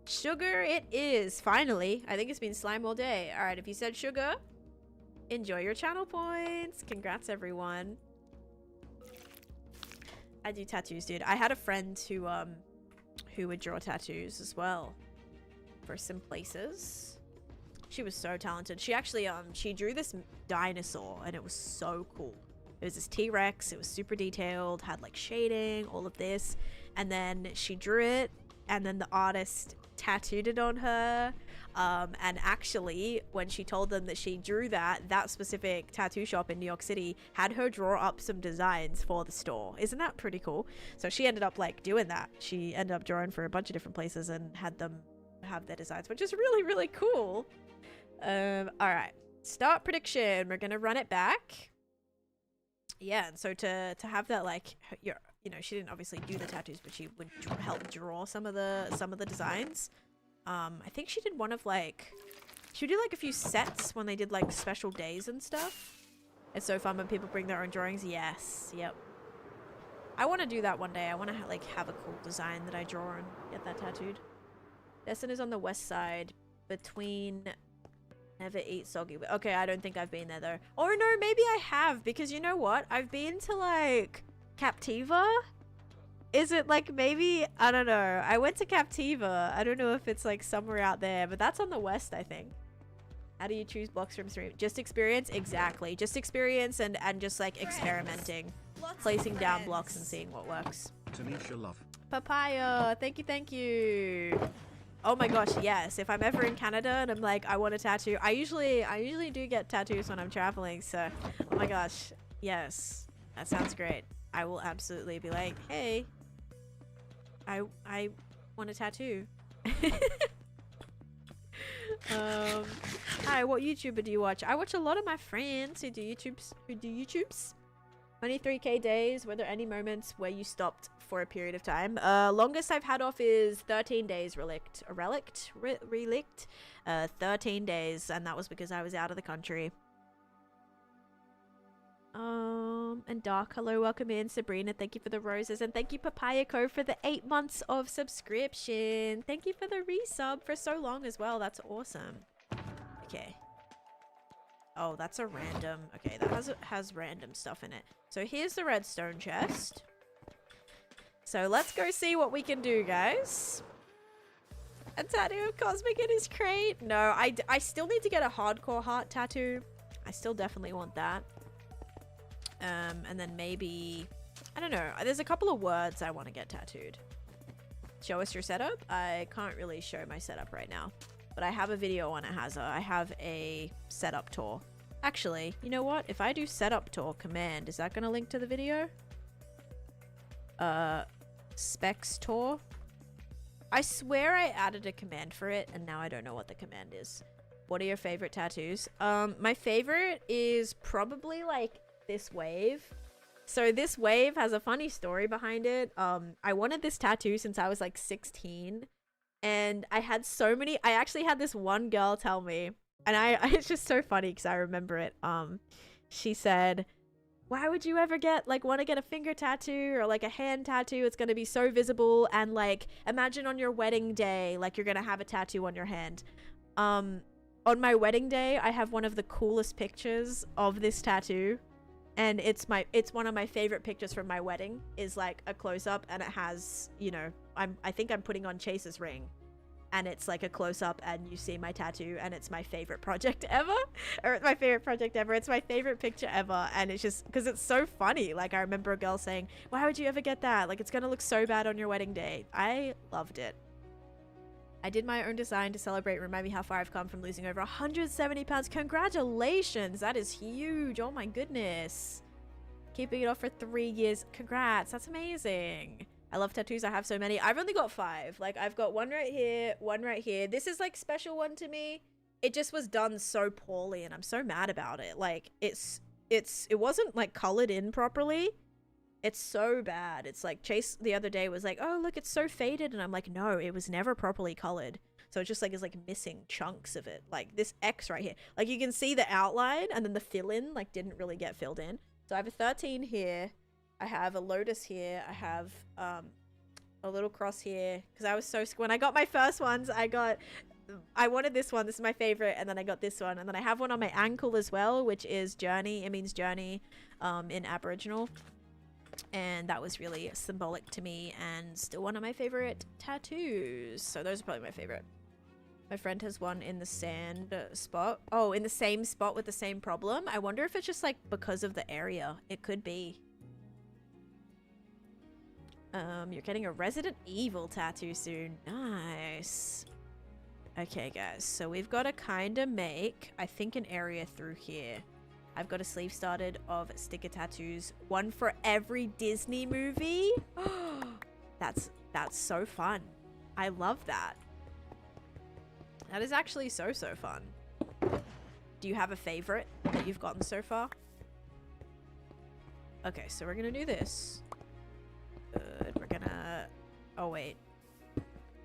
Sugar it is. Finally. I think it's been slime all day. All right, if you said sugar, enjoy your channel points. Congrats, everyone. I do tattoos, dude. I had a friend who would draw tattoos as well for some places. She was so talented. She actually she drew this dinosaur and it was so cool. It was this T-Rex. It was super detailed, had like shading, all of this, and then she drew it and then the artist tattooed it on her. And actually when she told them that she drew that specific tattoo shop in New York City had her draw up some designs for the store. Isn't that pretty cool? So she ended up like doing that. She ended up drawing for a bunch of different places and had them have their designs, which is really, really cool. All right, start prediction. We're gonna run it back. Yeah, and so to have that, like, you know, she didn't obviously do the tattoos, but she would help draw some of the designs. I think she did one of like, she would do like a few sets when they did like special days and stuff. It's so fun when people bring their own drawings. Yes, yep. I want to do that one day. I want to like have a cool design that I draw and get that tattooed. Destin is on the west side between never eat soggy. Okay, I don't think I've been there though. Or no, maybe I have, because you know what? I've been to like Captiva. Is it like maybe, I don't know. I went to Captiva. I don't know if it's like somewhere out there, but that's on the west, I think. How do you choose blocks from stream? Just experience? Exactly. Just experience and just like experimenting. Placing down blocks and seeing what works. Taneesha love. Papaya. Thank you, thank you. Oh my gosh, yes. If I'm ever in Canada and I'm like, I want a tattoo. I usually do get tattoos when I'm traveling, so oh my gosh. Yes. That sounds great. I will absolutely be like, hey, I want a tattoo. Hi, what YouTuber do you watch? I watch a lot of my friends who do YouTubes. 23k days. Were there any moments where you stopped for a period of time? Longest I've had off is 13 days relict. 13 days, and that was because I was out of the country. And Dark, hello, welcome in. Sabrina, thank you for the roses, and thank you Papaya Co for the 8 months of subscription. Thank you for the resub for so long as well. That's awesome. Okay. Oh, that's a random. Okay, that has random stuff in it. So here's the redstone chest. So let's go see what we can do, guys. A tattoo of Cosmic in his crate. No, I still need to get a hardcore heart tattoo. I still definitely want that. And then maybe, I don't know. There's a couple of words I want to get tattooed. Show us your setup. I can't really show my setup right now, but I have a video on it. I have a setup tour. Actually, you know what? If I do setup tour command, is that going to link to the video? Specs tour. I swear I added a command for it, and now I don't know what the command is. What are your favorite tattoos? My favorite is probably like this wave. So this wave has a funny story behind it. I wanted this tattoo since I was like 16, and I had so many. I actually had this one girl tell me, and it's just so funny because I remember it. She said, why would you ever want to get a finger tattoo or like a hand tattoo? It's going to be so visible, and like imagine on your wedding day, like you're going to have a tattoo on your hand. On my wedding day, I have one of the coolest pictures of this tattoo. And it's one of my favorite pictures from my wedding, is like a close-up, and it has, you know, I think I'm putting on Chase's ring, and it's like a close-up and you see my tattoo, and it's my favorite project ever. It's my favorite picture ever. And it's just because it's so funny. Like, I remember a girl saying, why would you ever get that? Like, it's gonna look so bad on your wedding day. I loved it. I did my own design to celebrate. Remind me how far I've come from losing over 170 pounds. Congratulations. That is huge. Oh my goodness. Keeping it off for 3 years. Congrats. That's amazing. I love tattoos. I have so many. I've only got 5. Like, I've got one right here, one right here. This is like special one to me. It just was done so poorly, and I'm so mad about it. Like, it wasn't like colored in properly. It's so bad. It's like Chase the other day was like, oh, look, it's so faded. And I'm like, no, it was never properly colored. So it's just like, it's like missing chunks of it. Like this X right here. Like you can see the outline, and then the fill-in like didn't really get filled in. So I have a 13 here. I have a lotus here. I have a little cross here. Because I was so... When I got my first ones, I wanted this one. This is my favorite. And then I got this one. And then I have one on my ankle as well, which is journey. It means journey in Aboriginal. And that was really symbolic to me, and still one of my favorite tattoos. So those are probably my favorite. My friend has one in the sand spot. Oh, in the same spot with the same problem. I wonder if it's just like because of the area. It could be. You're getting a Resident Evil tattoo soon. Nice. Okay, guys. So we've got to kind of make, I think, an area through here. I've got a sleeve started of sticker tattoos. One for every Disney movie. That's so fun. I love that. That is actually so fun. Do you have a favorite that you've gotten so far? Okay, so we're gonna do this. Good. We're gonna... Oh, wait.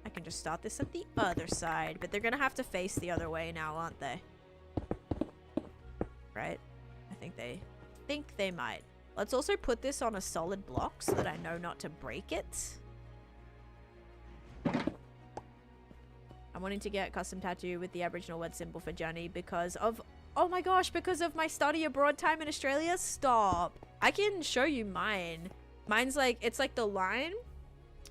I can just start this at the other side, but they're gonna have to face the other way now, aren't they? Right? I think they might. Let's also put this on a solid block so that I know not to break it. I'm wanting to get a custom tattoo with the Aboriginal word symbol for journey because of... Oh my gosh, because of my study abroad time in Australia? Stop. I can show you mine. Mine's like... It's like the line.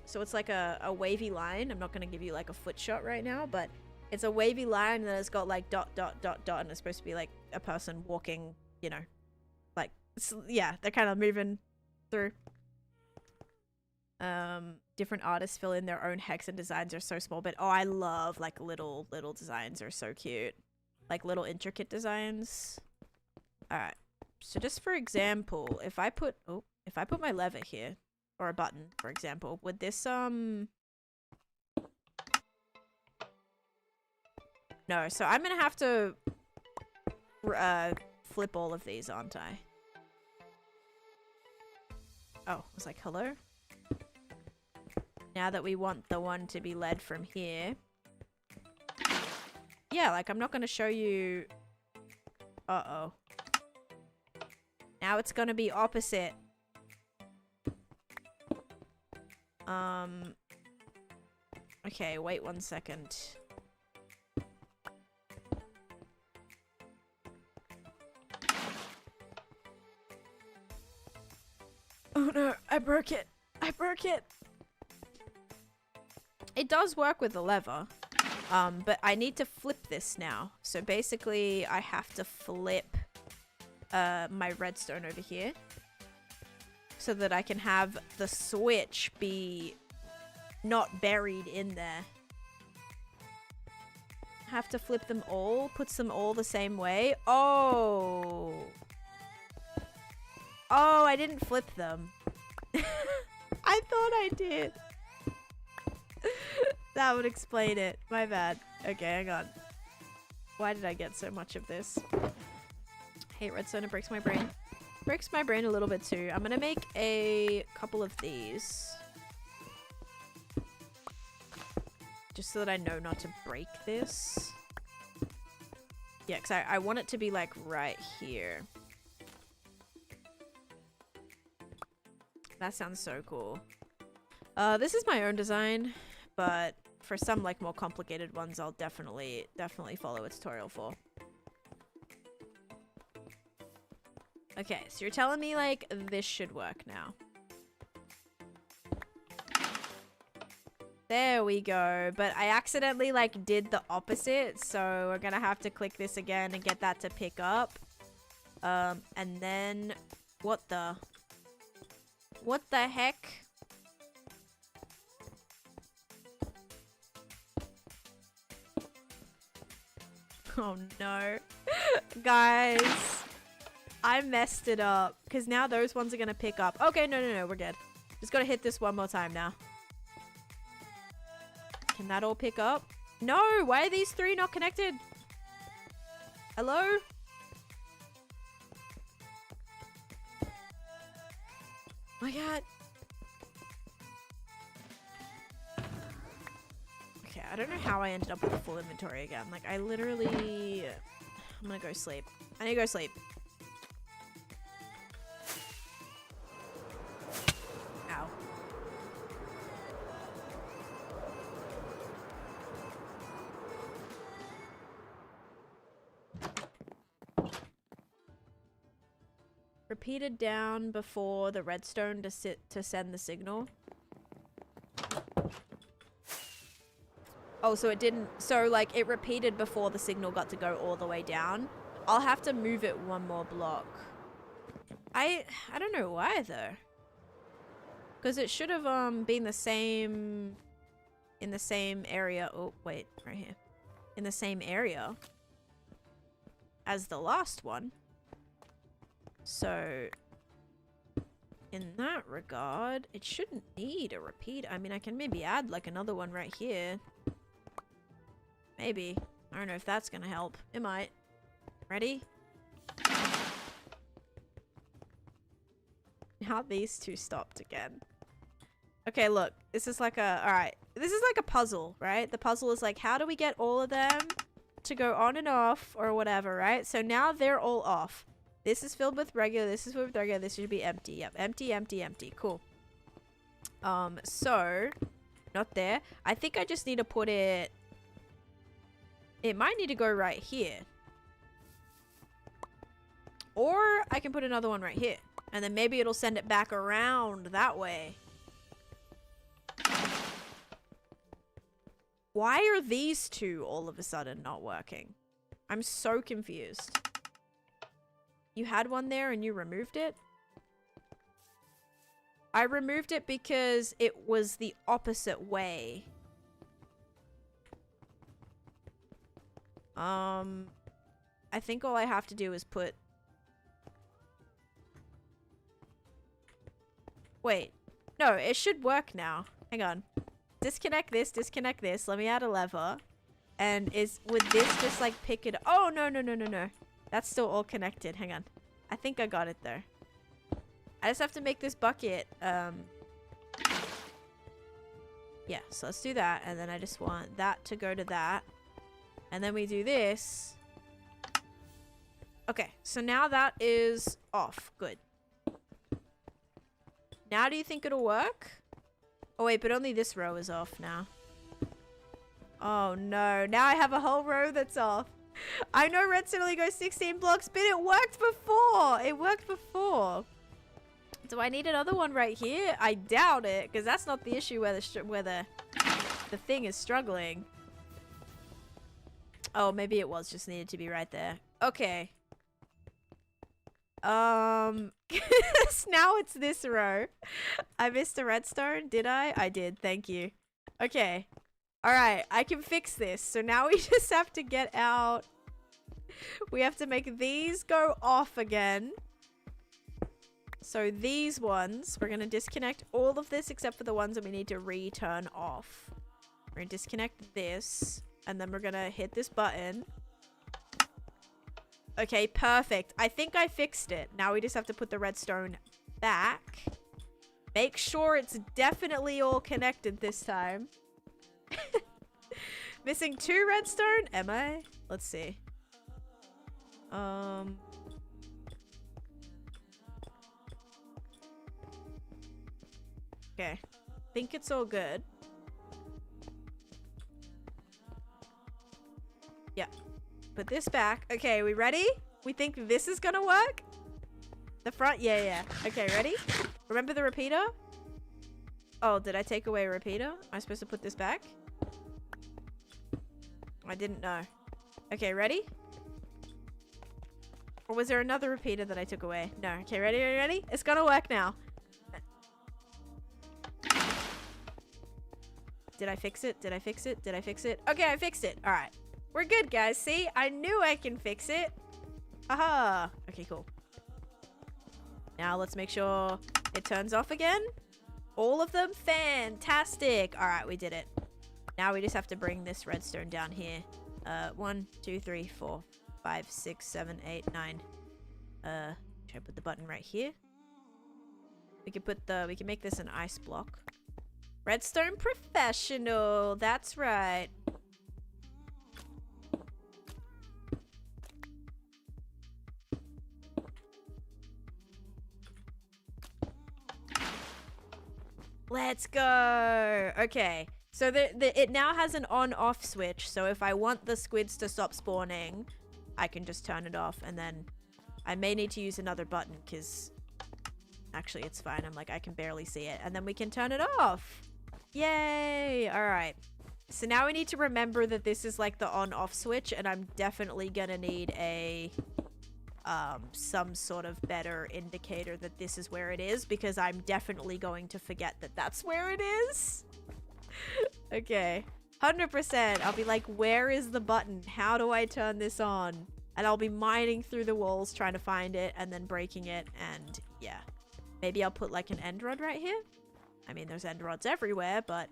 So it's like a wavy line. I'm not going to give you like a foot shot right now, but it's a wavy line that has got like dot, and it's supposed to be like a person walking... You know, like, yeah, they're kind of moving through. Different artists fill in their own hex, and designs are so small, but oh, I love like little designs are so cute, like little intricate designs. All right, so just for example, if I put my lever here, or a button, for example, would this no, so I'm gonna have to flip all of these, aren't I? Oh, I was like, hello? Now that we want the one to be led from here. Yeah, like, I'm not going to show you... Uh-oh. Now it's going to be opposite. Okay, wait 1 second. Oh no, I broke it. I broke it. It does work with the lever. But I need to flip this now. So basically, I have to flip my redstone over here. So that I can have the switch be not buried in there. Have to flip them all, puts them all the same way. Oh. Oh, I didn't flip them. I thought I did. That would explain it. My bad. Okay, hang on. Why did I get so much of this? Hate redstone, it breaks my brain. Breaks my brain a little bit too. I'm gonna make a couple of these. Just so that I know not to break this. Yeah, because I want it to be like right here. That sounds so cool. This is my own design, but for some like more complicated ones, I'll definitely follow a tutorial for. Okay, so you're telling me like this should work now. There we go. But I accidentally like did the opposite, so we're gonna have to click this again and get that to pick up. And then what the heck? Oh no. Guys, I messed it up because now those ones are gonna pick up. Okay, no, we're good. Just gotta hit this one more time now. Can that all pick up? No, why are these three not connected? Hello? My god. Okay, I don't know how I ended up with a full inventory again. Like, I literally... I'm gonna go sleep. I need to go sleep. Ow. Repeated down before the redstone to send the signal. Oh, so it didn't... So, like, it repeated before the signal got to go all the way down. I'll have to move it one more block. I don't know why, though. Because it should have, been the same... In the same area... Oh, wait. Right here. In the same area as the last one. So... In that regard, it shouldn't need a repeat. I mean, I can maybe add, like, another one right here. Maybe. I don't know if that's gonna help. It might. Ready? Now these two stopped again. Okay, look. This is like a... Alright. This is like a puzzle, right? The puzzle is like, how do we get all of them to go on and off or whatever, right? So now they're all off. This is filled with regular. This is filled with regular. This should be empty. Yep. Empty, empty, empty. Cool. So... Not there. I think I just need to put it... It might need to go right here. Or I can put another one right here. And then maybe it'll send it back around that way. Why are these two all of a sudden not working? I'm so confused. You had one there and you removed it? I removed it because it was the opposite way. I think all I have to do is put... Wait. No, it should work now. Hang on. Disconnect this, disconnect this. Let me add a lever. And would this just like pick it... Oh, no. That's still all connected. Hang on. I think I got it there. I just have to make this bucket. Yeah, so let's do that. And then I just want that to go to that. And then we do this. Okay, so now that is off. Good. Now do you think it'll work? Oh wait, but only this row is off now. Oh no, now I have a whole row that's off. I know redstone only goes 16 blocks, but it worked before. It worked before. Do I need another one right here? I doubt it, because that's not the issue where the thing is struggling. Oh, maybe it was just needed to be right there. Okay. Now it's this row. I missed a redstone, did I? I did, thank you. Okay. Alright, I can fix this. So now we just have to get out. We have to make these go off again. So these ones, we're going to disconnect all of this except for the ones that we need to return off. We're going to disconnect this, and then we're going to hit this button. Okay, perfect. I think I fixed it. Now we just have to put the redstone back. Make sure it's definitely all connected this time. Missing 2 redstone? Am I? Let's see. Okay. Think it's all good. Yeah. Put this back. Okay, we ready? We think this is gonna work? The front? Yeah. Okay, ready? Remember the repeater? Oh, did I take away a repeater? Am I supposed to put this back? I didn't know. Okay, ready? Or was there another repeater that I took away? No. Okay, ready? It's gonna work now. Did I fix it? Did I fix it? Okay, I fixed it. All right. We're good, guys. See? I knew I can fix it. Aha. Okay, cool. Now let's make sure it turns off again. All of them? Fantastic. All right, we did it. Now we just have to bring this redstone down here. 1, 2, 3, 4, 5, 6, 7, 8, 9. Should I put the button right here? We can make this an ice block. Redstone professional. That's right. Let's go. Okay. So it now has an on-off switch. So if I want the squids to stop spawning, I can just turn it off. And then I may need to use another button because actually it's fine. I'm like, I can barely see it. And then we can turn it off. Yay. All right. So now we need to remember that this is like the on-off switch. And I'm definitely going to need a some sort of better indicator that this is where it is. Because I'm definitely going to forget that that's where it is. Okay, 100%. I'll be like, where is the button? How do I turn this on? And I'll be mining through the walls trying to find it and then breaking it. And yeah, maybe I'll put like an end rod right here. I mean, there's end rods everywhere, but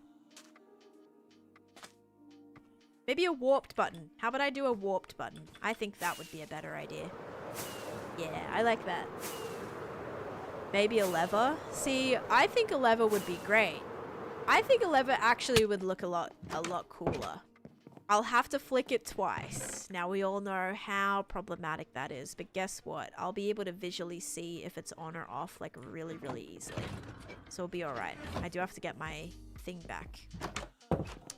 maybe a warped button. How about I do a warped button? I think that would be a better idea. Yeah, I like that. Maybe a lever. See, I think a lever would be great. I think a lever actually would look a lot cooler. I'll have to flick it twice. Now we all know how problematic that is, but guess what? I'll be able to visually see if it's on or off like really, really easily. So it'll be all right. I do have to get my thing back.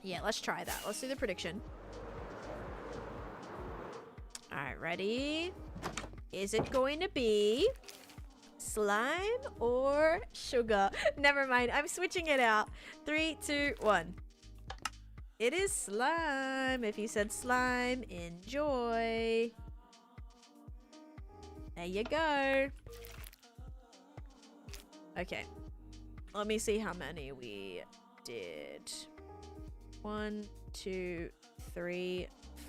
Yeah, let's try that. Let's do the prediction. All right, ready? Is it going to be slime or sugar? Never mind. I'm switching it out. 3, 2, 1. It is slime. If you said slime, enjoy. There you go. Okay. Let me see how many we did. 1, 2, 3,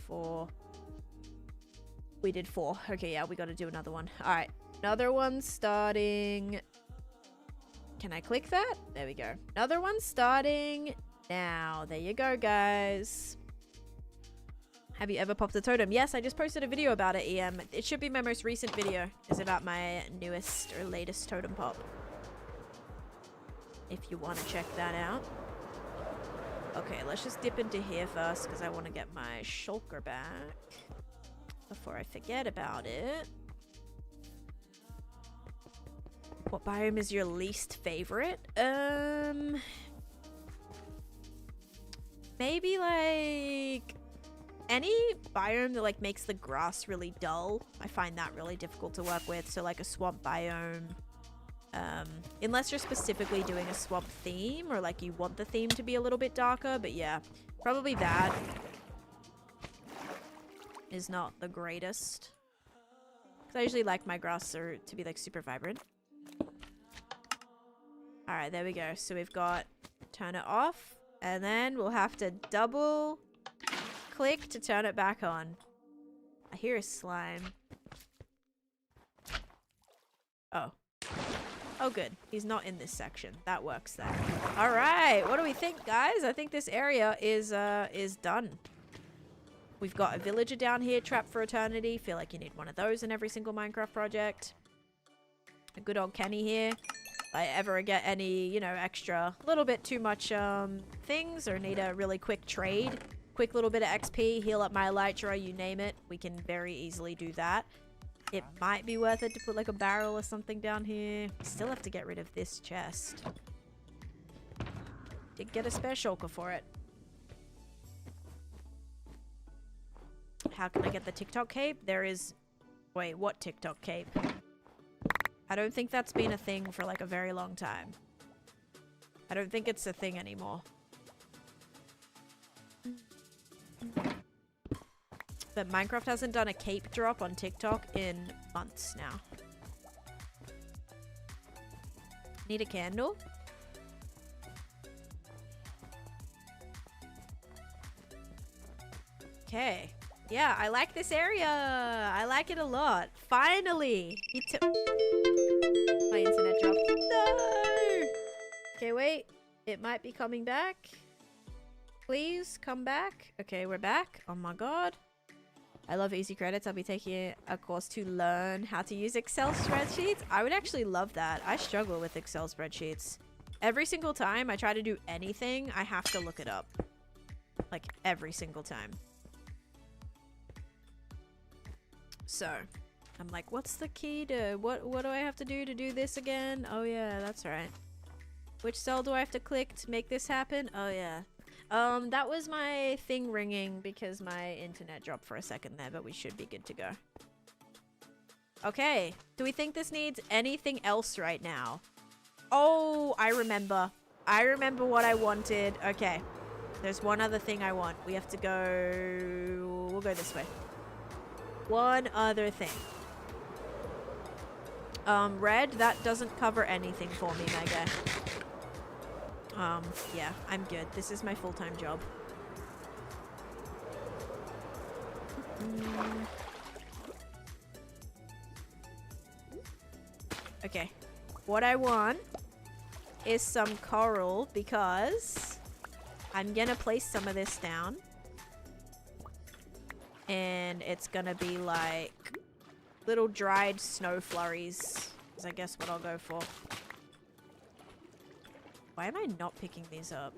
4. We did 4. Okay, yeah, we got to do another one. All right. Another one starting. Can I click that? There we go. Another one starting now. There you go, guys. Have you ever popped a totem? Yes, I just posted a video about it, EM. It should be my most recent video. It's about my newest or latest totem pop. if you want to check that out. Okay, let's just dip into here first because I want to get my shulker back before I forget about it. What biome is your least favorite? Maybe like any biome that like makes the grass really dull. I find that really difficult to work with. So like a swamp biome. Unless you're specifically doing a swamp theme or like you want the theme to be a little bit darker, but yeah, probably that is not the greatest. Because I usually like my grass to be like super vibrant. Alright, there we go. So we've got turn it off, and then we'll have to double click to turn it back on. I hear a slime. Oh. Oh, good. He's not in this section. That works then. All right. What do we think, guys? I think this area is done. We've got a villager down here trapped for eternity. Feel like you need one of those in every single Minecraft project. A good old Kenny here. If I ever get any, you know, extra, little bit too much things or need a really quick trade, quick little bit of XP, heal up my elytra, you name it, we can very easily do that. It might be worth it to put like a barrel or something down here. Still have to get rid of this chest. Did get a spare shulker for it. How can I get the TikTok cape? There is... Wait, what TikTok cape? I don't think that's been a thing for like a very long time. I don't think it's a thing anymore. But Minecraft hasn't done a cape drop on TikTok in months now. Need a candle? Okay. Yeah, I like this area. I like it a lot. Finally! My internet dropped. No! Okay, wait. It might be coming back. Please, come back. Okay, we're back. Oh my god. I love easy credits. I'll be taking a course to learn how to use Excel spreadsheets. I would actually love that. I struggle with Excel spreadsheets. Every single time I try to do anything, I have to look it up. Like, every single time. So, I'm like, what's the key to... What do I have to do this again? Oh yeah, that's right. Which cell do I have to click to make this happen? Oh yeah. That was my thing ringing because my internet dropped for a second there, but we should be good to go. Okay. Do we think this needs anything else right now? Oh, I remember. I remember what I wanted. Okay. There's one other thing I want. We have to go... We'll go this way. One other thing. Red, that doesn't cover anything for me, Mega. Yeah, I'm good. This is my full-time job. Okay. What I want is some coral because I'm gonna place some of this down. And it's gonna be like little dried snow flurries is I guess what I'll go for. Why am I not picking these up?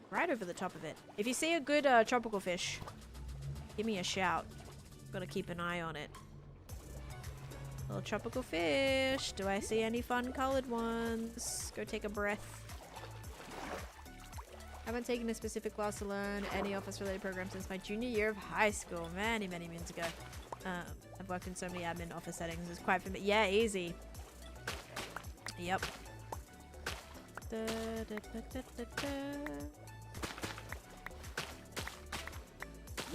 Right over the top of it. If you see a good tropical fish, give me a shout. Gotta keep an eye on it. Little tropical fish. Do I see any fun colored ones? Go take a breath. Haven't taken a specific class to learn any office-related program since my junior year of high school. Many moons ago. I've worked in so many admin office settings. It's quite familiar. Yeah, easy. Yep. Da, da, da, da, da, da.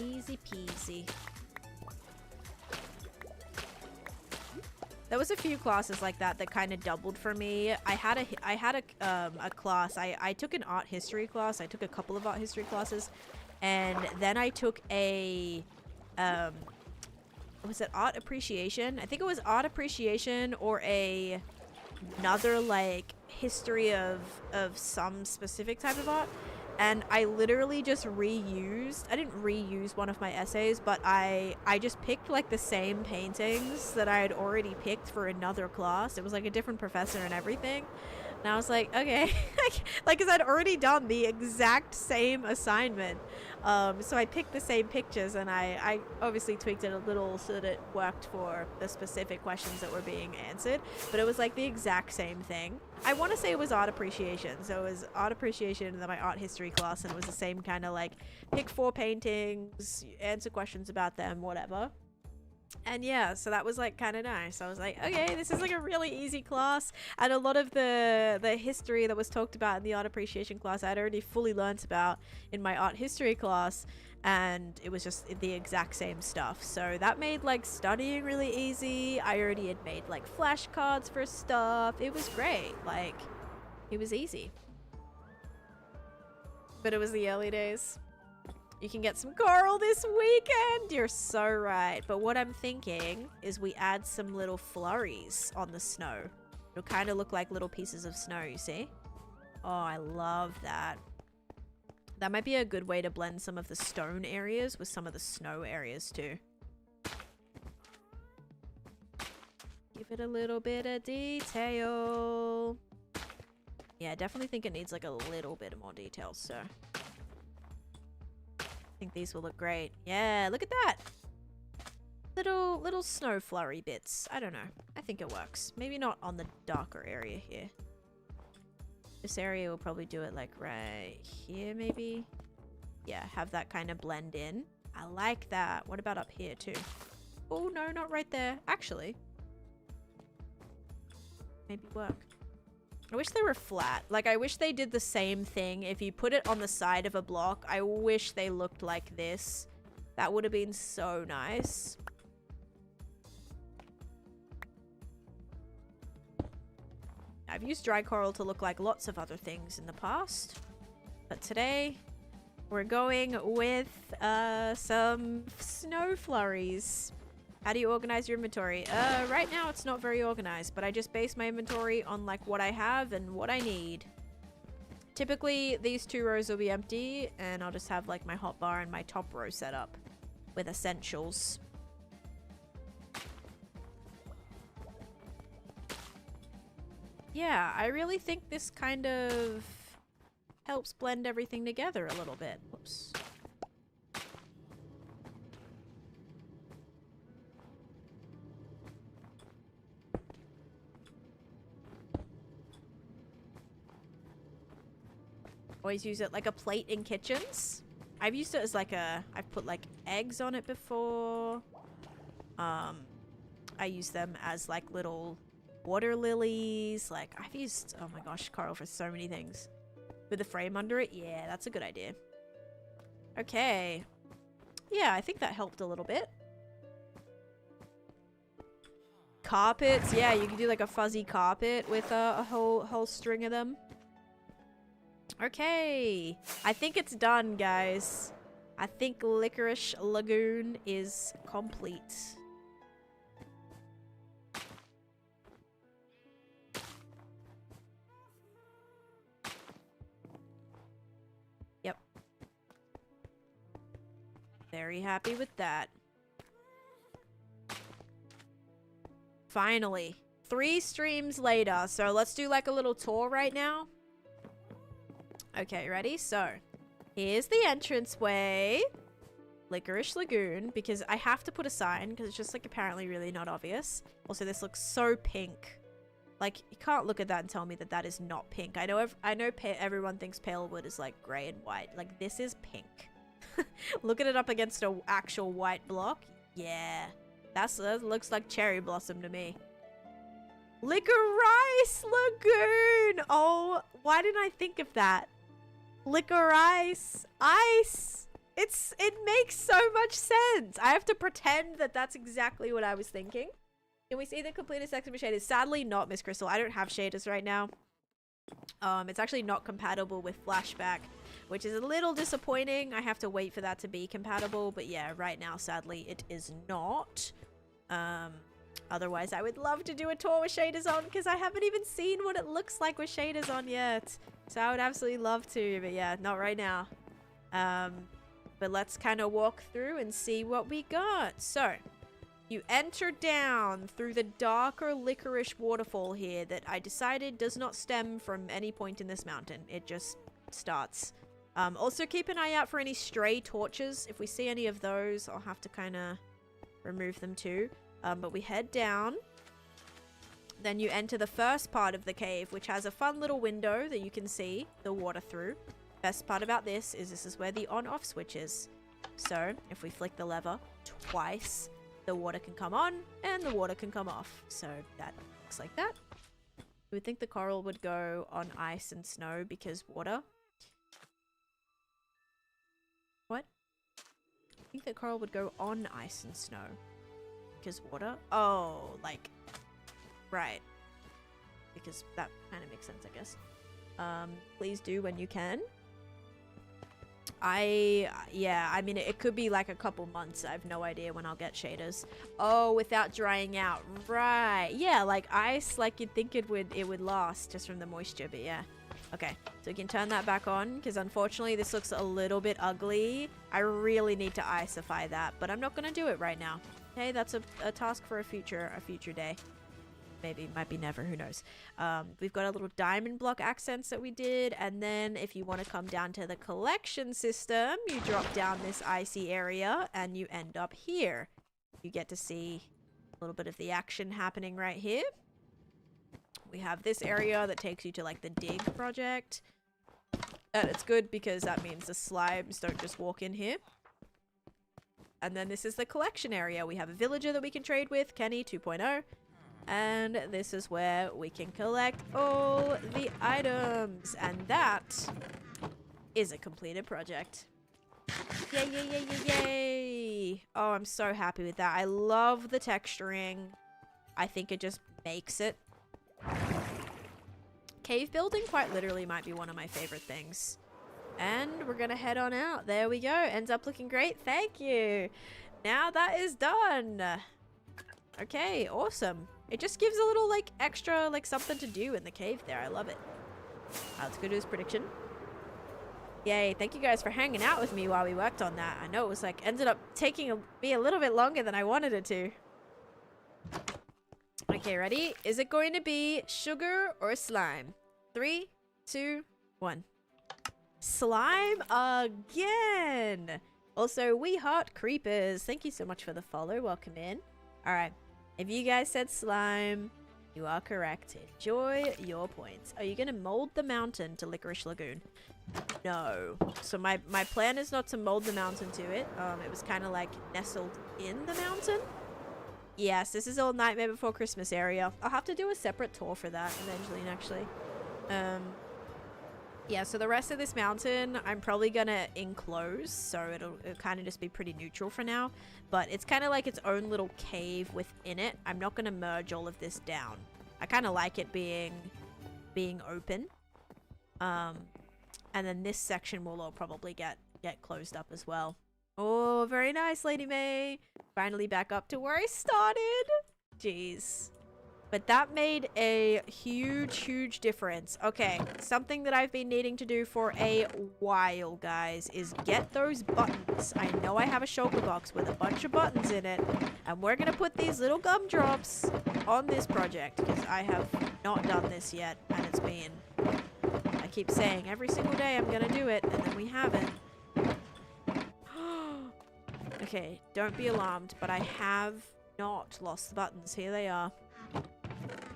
Easy peasy. There was a few classes like that that kind of doubled for me. I had a class. I took an art history class. I took a couple of art history classes, and then I took a was it art appreciation? I think it was art appreciation or another like history of some specific type of art. And I literally just reused, I didn't reuse one of my essays, but I just picked like the same paintings that I had already picked for another class. It was like a different professor and everything. And I was like, okay. Like, because I'd already done the exact same assignment. So I picked the same pictures, and I obviously tweaked it a little so that it worked for the specific questions that were being answered. But it was like the exact same thing. I want to say it was art appreciation. So it was art appreciation and then my art history class, and it was the same kind of like pick 4 paintings, answer questions about them, whatever. And yeah, so that was like kind of nice. I was like, okay, this is like a really easy class. And a lot of the history that was talked about in the art appreciation class I'd already fully learnt about in my art history class, and it was just the exact same stuff. So that made like studying really easy. I already had made like flashcards for stuff. It was great. Like, it was easy. But it was the early days. You can get some coral this weekend. You're so right. But what I'm thinking is we add some little flurries on the snow. It'll kind of look like little pieces of snow, you see? Oh, I love that. That might be a good way to blend some of the stone areas with some of the snow areas too. Give it a little bit of detail. Yeah, I definitely think it needs like a little bit more detail, so... I think these will look great. Yeah, look at that. Little snow flurry bits. I don't know. I think it works. Maybe not on the darker area here. This area will probably do it like right here maybe. Yeah, have that kind of blend in. I like that. What about up here too? Oh no, not right there. Actually, maybe work. I wish they were flat. Like, I wish they did the same thing. If you put it on the side of a block, I wish they looked like this. That would have been so nice. I've used dry coral to look like lots of other things in the past. But today, we're going with some snow flurries. How do you organize your inventory? Right now it's not very organized, but I just base my inventory on like what I have and what I need. Typically, these 2 rows will be empty, and I'll just have like my hotbar and my top row set up with essentials. Yeah, I really think this kind of helps blend everything together a little bit. Whoops. Always use it like a plate in kitchens. I've used it as like I've put like eggs on it before. I use them as like little water lilies. Like, I've used, oh my gosh, coral for so many things. With a frame under it, yeah, that's a good idea. Okay. Yeah, I think that helped a little bit. Carpets, yeah, you can do like a fuzzy carpet with a whole string of them. Okay, I think it's done, guys. I think Licorice Lagoon is complete. Yep. Very happy with that. Finally. 3 streams later, so let's do like a little tour right now. Okay, ready? So, here's the entranceway. Licorice Lagoon, because I have to put a sign, because it's just like apparently really not obvious. Also, this looks so pink. Like, you can't look at that and tell me that that is not pink. I know everyone thinks pale wood is like grey and white. Like, this is pink. Look at it up against an actual white block. Yeah, that looks like cherry blossom to me. Licorice Lagoon! Oh, why didn't I think of that? Licorice ice. It makes so much sense. I have to pretend that that's exactly what I was thinking. Can we see the completed section with shaders? Sadly not, Miss Crystal. I don't have shaders right now. It's actually not compatible with Flashback, which is a little disappointing. I have to wait for that to be compatible, but yeah, right now sadly it is not. Otherwise I would love to do a tour with shaders on, because I haven't even seen what it looks like with shaders on yet. So I would absolutely love to, but yeah, not right now. But let's kind of walk through and see what we got. So, You enter down through the darker licorice waterfall here that I decided does not stem from any point in this mountain. It just starts. Also keep an eye out for any stray torches. If we see any of those, I'll have to kind of remove them too. But we head down. Then you enter the first part of the cave, which has a fun little window that you can see the water through. Best part about this is where the on-off switch is. So if we flick the lever twice, the water can come on and the water can come off. So that looks like that. You would think the coral would go on ice and snow because water. What? I think the coral would go on ice and snow because water. Oh, like, right. Because that kind of makes sense, I guess. Please do when you can. Yeah, I mean, it could be like a couple months. I have no idea when I'll get shaders. Oh, without drying out. Right. Yeah, like ice, like you'd think it would last just from the moisture, but yeah. Okay, so we can turn that back on because unfortunately this looks a little bit ugly. I really need to icify that, but I'm not going to do it right now. Okay, that's a task for a future day. Maybe, might be never, who knows. We've got a little diamond block accents that we did, and then if you want to come down to the collection system, you drop down this icy area and you end up here. You get to see a little bit of the action happening right here. We have this area that takes you to like the dig project, and it's good because that means the slimes don't just walk in here. And then this is the collection area. We have a villager that we can trade with, Kenny 2.0. And this is where we can collect all the items. And that is a completed project. Yay, yay, yay, yay, yay. Oh, I'm so happy with that. I love the texturing. I think it just makes it. Cave building quite literally might be one of my favorite things. And we're going to head on out. There we go. Ends up looking great. Thank you. Now that is done. Okay, awesome. It just gives a little, like, extra, like, something to do in the cave there. I love it. Let's go do his prediction. Yay, thank you guys for hanging out with me while we worked on that. I know it was, like, ended up taking me a little bit longer than I wanted it to. Okay, ready? Is it going to be sugar or slime? 3, 2, 1. Slime again! Also, we heart creepers. Thank you so much for the follow. Welcome in. Alright. If you guys said slime, you are correct. Enjoy your points. Are you going to mold the mountain to Licorice Lagoon? No. So my plan is not to mold the mountain to it. It was kind of like nestled in the mountain. Yes, this is all Nightmare Before Christmas area. I'll have to do a separate tour for that eventually, actually. Yeah, so the rest of this mountain, I'm probably gonna enclose, so it'll kind of just be pretty neutral for now. But it's kind of like its own little cave within it. I'm not gonna merge all of this down. I kind of like it being open. And then this section will all probably get closed up as well. Oh, very nice, Lady May. Finally back up to where I started. Jeez. But that made a huge, huge difference. Okay, something that I've been needing to do for a while, guys, is get those buttons. I know I have a shulker box with a bunch of buttons in it, and we're going to put these little gumdrops on this project, because I have not done this yet, and it's been... I keep saying every single day I'm going to do it, and then we haven't. Okay, don't be alarmed, but I have not lost the buttons. Here they are.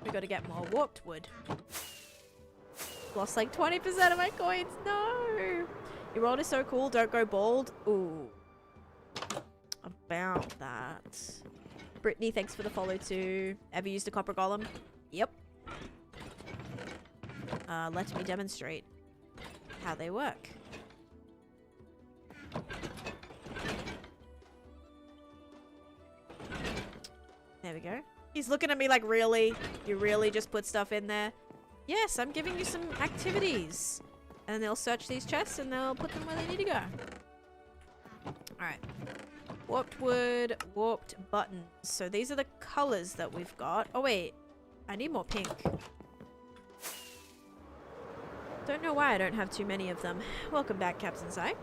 We gotta get more warped wood. Lost like 20% of my coins. No! Your world is so cool. Don't go bald. Ooh. About that. Brittany, thanks for the follow too. Ever used a copper golem? Yep. Let me demonstrate how they work. There we go. He's looking at me like, really? You really just put stuff in there? Yes, I'm giving you some activities. And they'll search these chests and they'll put them where they need to go. Alright. Warped wood, warped buttons. So these are the colors that we've got. Oh wait, I need more pink. Don't know why I don't have too many of them. Welcome back, Captain Psych.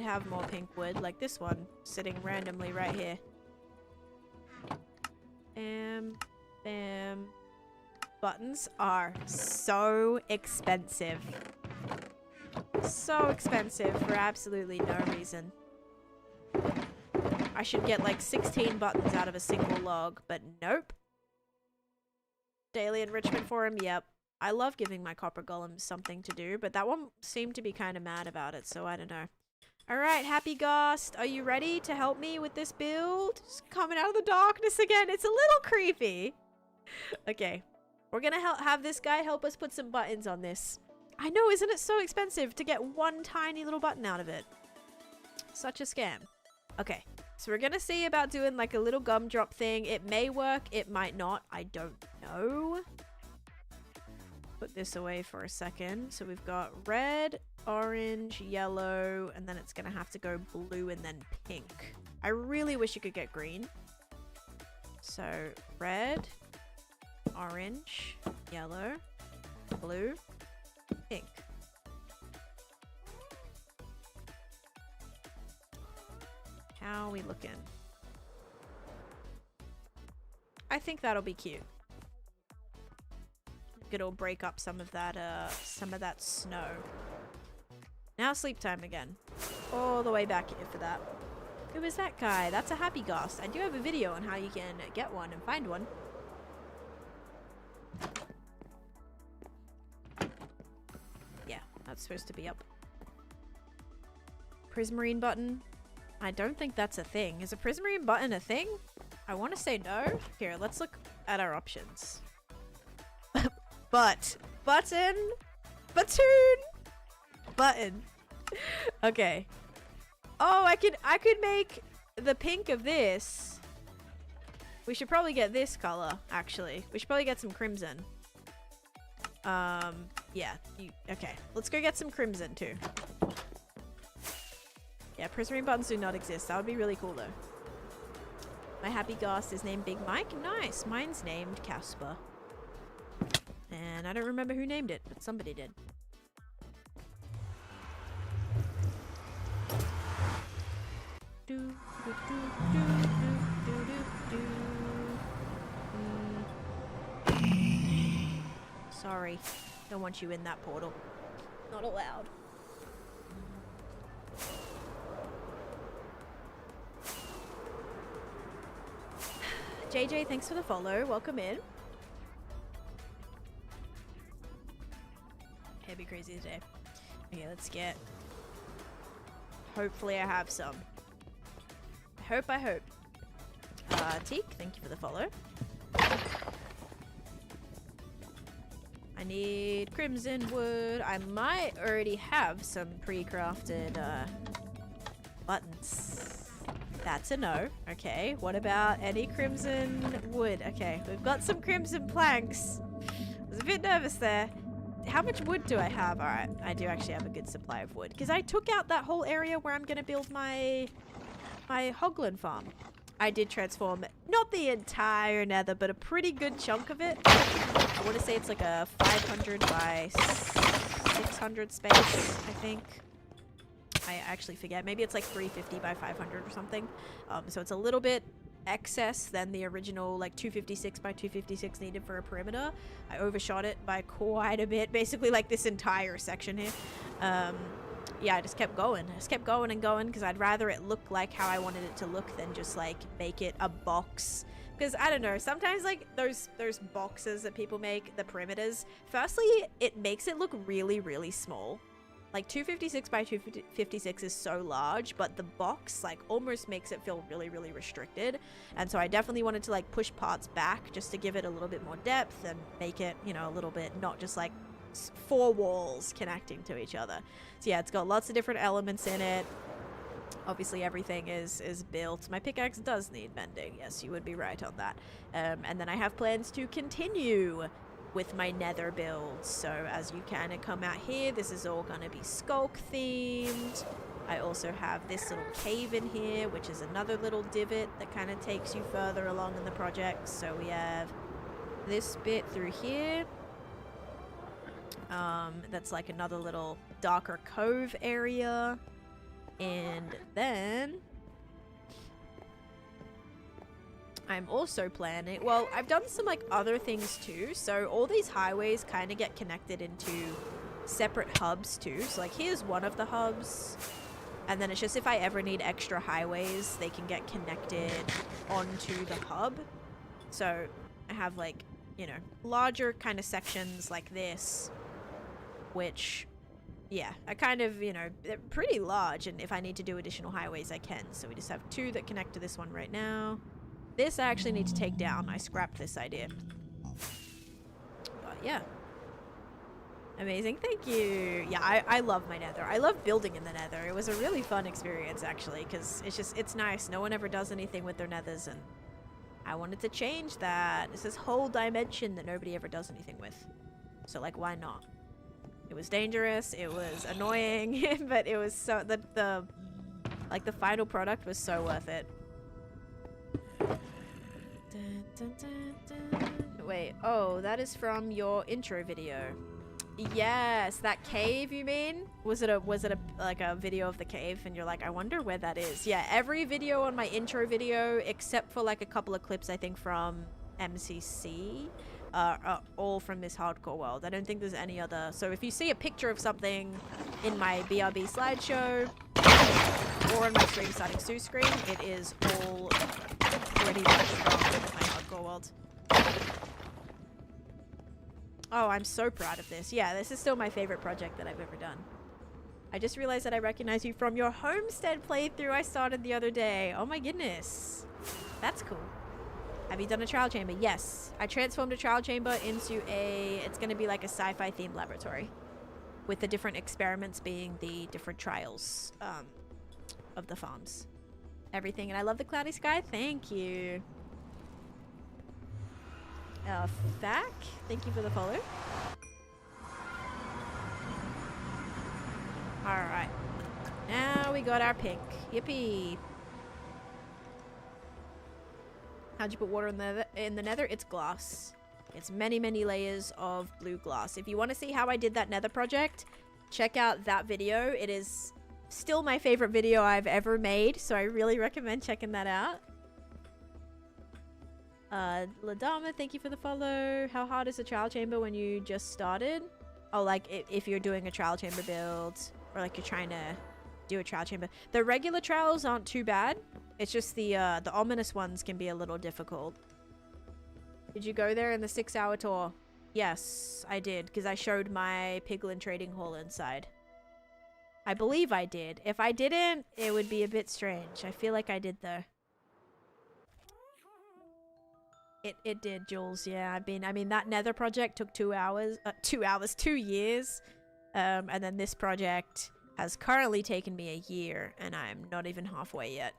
have more pink wood, like this one, sitting randomly right here. Bam, bam. Buttons are so expensive. So expensive for absolutely no reason. I should get like 16 buttons out of a single log, but nope. Daily enrichment for him, yep. I love giving my copper golems something to do, but that one seemed to be kind of mad about it, so I don't know. Alright, Happy Ghost, are you ready to help me with this build? Just coming out of the darkness again. It's a little creepy. Okay. We're gonna have this guy help us put some buttons on this. I know, isn't it so expensive to get one tiny little button out of it? Such a scam. Okay, so we're gonna see about doing like a little gumdrop thing. It may work, it might not. I don't know. Put this away for a second. So we've got red, orange, yellow, and then it's gonna have to go blue and then pink. I really wish you could get green. So red, orange, yellow, blue, pink. How are we looking? I think that'll be cute. It'll break up some of that snow. Now sleep time again. All the way back here for that. Who is that guy? That's a Happy Ghost. I do have a video on how you can get one and find one. Yeah, that's supposed to be up. Prismarine button. I don't think that's a thing. Is a prismarine button a thing? I want to say no. Here, let's look at our options. Button. Okay. Oh, I could make the pink of this. We should probably get this color, actually. We should probably get some crimson. Yeah. Okay. Let's go get some crimson, too. Yeah, prismarine buttons do not exist. That would be really cool, though. My Happy Ghost is named Big Mike. Nice. Mine's named Casper. And I don't remember who named it, but somebody did. Sorry. Don't want you in that portal. Not allowed. JJ, thanks for the follow. Welcome in. It'd be crazy today. Okay, let's get... Hopefully I have some. I hope. Teak, thank you for the follow. I need crimson wood. I might already have some pre-crafted buttons. That's a no. Okay, what about any crimson wood? Okay, we've got some crimson planks. I was a bit nervous there. How much wood do I have? Alright, I do actually have a good supply of wood. Because I took out that whole area where I'm going to build my hoglin farm. I did transform, not the entire nether, but a pretty good chunk of it. I want to say it's like a 500 by 600 space, I think. I actually forget. Maybe it's like 350 by 500 or something. So it's a little bit excess than the original like 256 by 256 needed for a perimeter. I overshot it by quite a bit, basically like this entire section here. Yeah, I just kept going. I just kept going and going because I'd rather it look like how I wanted it to look than just like make it a box. Because I don't know, sometimes like those boxes that people make, the perimeters, firstly it makes it look really, really small. Like 256 by 256 is so large, but the box like almost makes it feel really, really restricted. And so I definitely wanted to like push parts back just to give it a little bit more depth and make it, you know, a little bit not just like 4 walls connecting to each other. So yeah, it's got lots of different elements in it. Obviously everything is built. My pickaxe does need mending. Yes, you would be right on that. And then I have plans to continue with my nether builds. So as you kind of come out here, this is all going to be skulk themed. I also have this little cave in here, which is another little divot that kind of takes you further along in the project. So we have this bit through here. That's like another little darker cove area. And then I'm also planning, well, I've done some like other things too. So all these highways kind of get connected into separate hubs too. So like here's one of the hubs. And then it's just if I ever need extra highways, they can get connected onto the hub. So I have like, you know, larger kind of sections like this, which, yeah, I kind of, you know, they're pretty large. And if I need to do additional highways, I can. So we just have 2 that connect to this one right now. This I actually need to take down. I scrapped this idea. But yeah. Amazing, thank you. Yeah, I love my nether. I love building in the nether. It was a really fun experience actually, because it's nice. No one ever does anything with their nethers, and I wanted to change that. It's this whole dimension that nobody ever does anything with. So like, why not? It was dangerous, it was annoying, but it was so, the final product was so worth it. Dun, dun, dun, dun. Wait, oh, that is from your intro video. Yes, that cave you mean? Was it like a video of the cave and you're like, I wonder where that is? Yeah, every video on my intro video, except for like a couple of clips I think from MCC, are all from this hardcore world. I don't think there's any other. So if you see a picture of something in my BRB slideshow or on my stream starting Sue screen, it is all pretty much from my hardcore world. Oh, I'm so proud of this. Yeah, this is still my favorite project that I've ever done. I just realized that I recognize you from your homestead playthrough I started the other day. Oh my goodness. That's cool. Have you done a trial chamber? Yes. I transformed a trial chamber into it's going to be like a sci-fi themed laboratory, with the different experiments being the different trials of the farms. Everything. And I love the cloudy sky. Thank you. Thack, thank you for the follow. Alright. Now we got our pink. Yippee. How'd you put water in the nether? It's glass. It's many, many layers of blue glass. If you want to see how I did that nether project, check out that video. It is still my favorite video I've ever made, so I really recommend checking that out. Ladama, thank you for the follow. How hard is a trial chamber when you just started? Oh, like if you're doing a trial chamber build, or like you're trying to do a trial chamber. The regular trials aren't too bad. It's just the ominous ones can be a little difficult. Did you go there in the 6-hour tour? Yes, I did, because I showed my piglin trading hall inside. I believe I did. If I didn't, it would be a bit strange. I feel like I did though. It did, Jules. Yeah, I mean that nether project took 2 hours, 2 years. And then this project has currently taken me a year, and I'm not even halfway yet.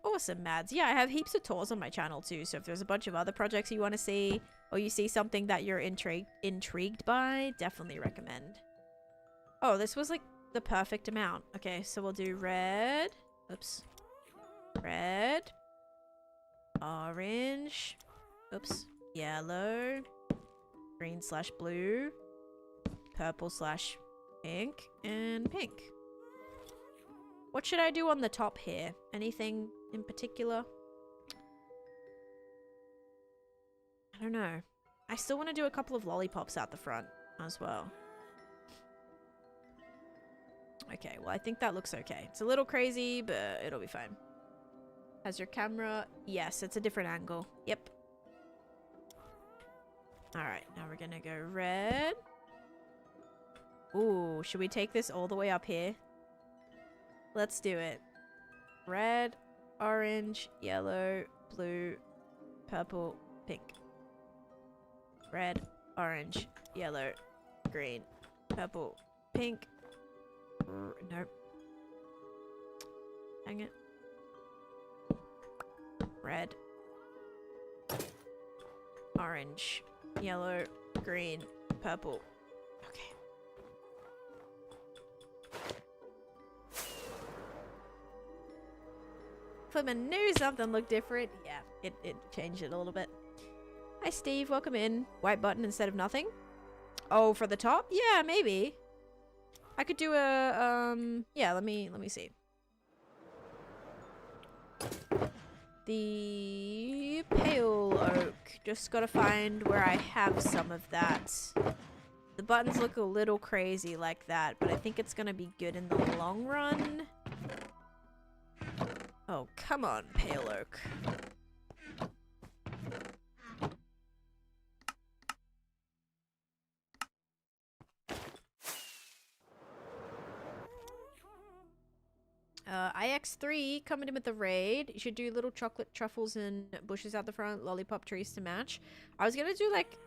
Awesome, Mads. Yeah, I have heaps of tours on my channel too, so if there's a bunch of other projects you want to see, or you see something that you're intrigued by, definitely recommend. Oh, this was like the perfect amount. Okay, so we'll do red. Oops. Red. Orange. Oops. Yellow. Green/blue. Purple/pink. And pink. What should I do on the top here? Anything in particular? I don't know. I still want to do a couple of lollipops out the front as well. Okay, well I think that looks okay. It's a little crazy, but it'll be fine. Has your camera? Yes, it's a different angle. Yep. Alright, now we're gonna go red. Ooh, should we take this all the way up here? Let's do it. Red, orange, yellow, blue, purple, pink. Red, orange, yellow, green, purple, pink. Nope. Hang it. Red, orange, yellow, green, purple. Okay. Flippin' knew something looked different. Yeah, it changed it a little bit. Hi Steve, welcome in. White button instead of nothing. Oh, for the top? Yeah, maybe. I could do a, yeah, let me see. The pale oak. Just gotta find where I have some of that. The buttons look a little crazy like that, but I think it's gonna be good in the long run. Oh, come on, pale oak. IX3 coming in with the raid. You should do little chocolate truffles and bushes out the front, lollipop trees to match. I was gonna do like,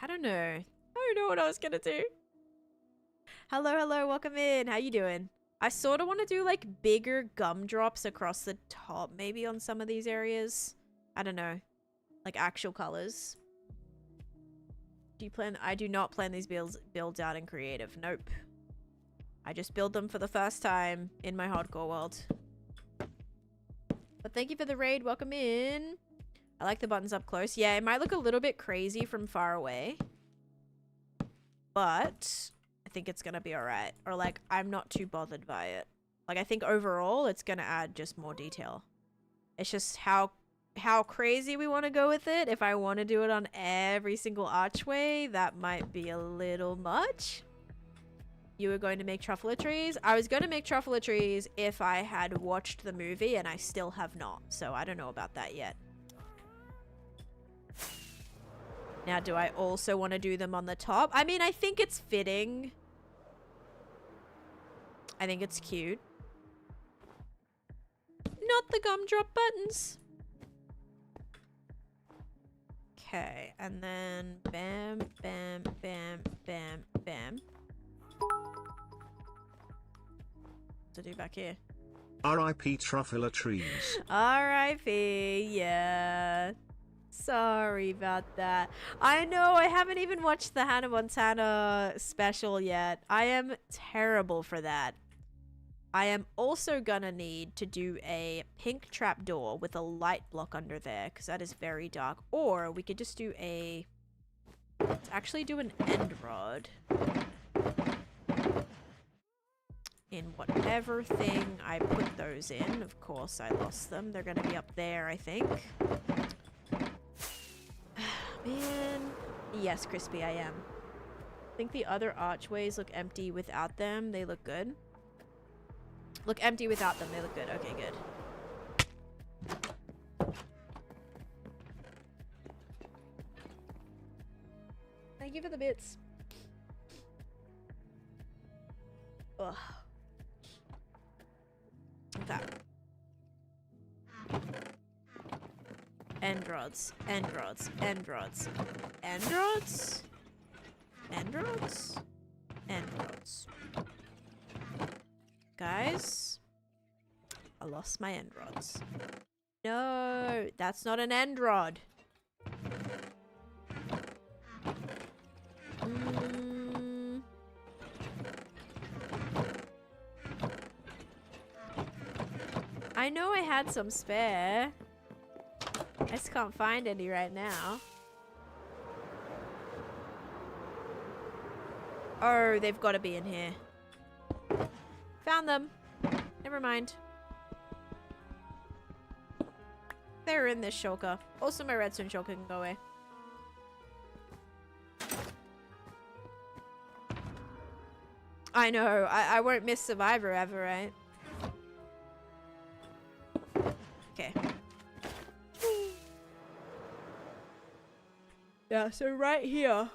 I don't know. I don't know what I was gonna do. Hello, hello, welcome in. How you doing? I sort of want to do like bigger gumdrops across the top, maybe on some of these areas. I don't know. Like actual colors. Do you plan? I do not plan these builds out in creative. Nope. I just build them for the first time in my hardcore world. But thank you for the raid. Welcome in. I like the buttons up close. Yeah, it might look a little bit crazy from far away. But I think it's gonna be alright. Or like, I'm not too bothered by it. Like, I think overall, it's gonna add just more detail. It's just how crazy we want to go with it. If I want to do it on every single archway, that might be a little much. You were going to make truffle trees? I was going to make truffle trees if I had watched the movie, and I still have not. So I don't know about that yet. Now, do I also want to do them on the top? I mean, I think it's fitting. I think it's cute. Not the gumdrop buttons. Okay, and then bam, bam, bam, bam, bam. To do back here. R.I.P. Truffula trees. R.I.P. Yeah. Sorry about that. I know, I haven't even watched the Hannah Montana special yet. I am terrible for that. I am also gonna need to do a pink trapdoor with a light block under there, because that is very dark. Or we could just do a... Let's actually do an end rod. In whatever thing I put those in. Of course, I lost them. They're gonna be up there, I think. Man. Yes, Crispy, I am. I think the other archways look empty without them. They look good. Look empty without them. They look good. Okay, good. Thank you for the bits. Ugh. Okay. End rods. End rods. End rods. End rods? End rods? End rods. Guys, I lost my end rods. No, that's not an end rod. I know I had some spare. I just can't find any right now. Oh, they've got to be in here. Found them. Never mind. They're in this shulker. Also, my redstone shulker can go away. I know. I won't miss Survivor ever, right? Okay. Yeah, so right here.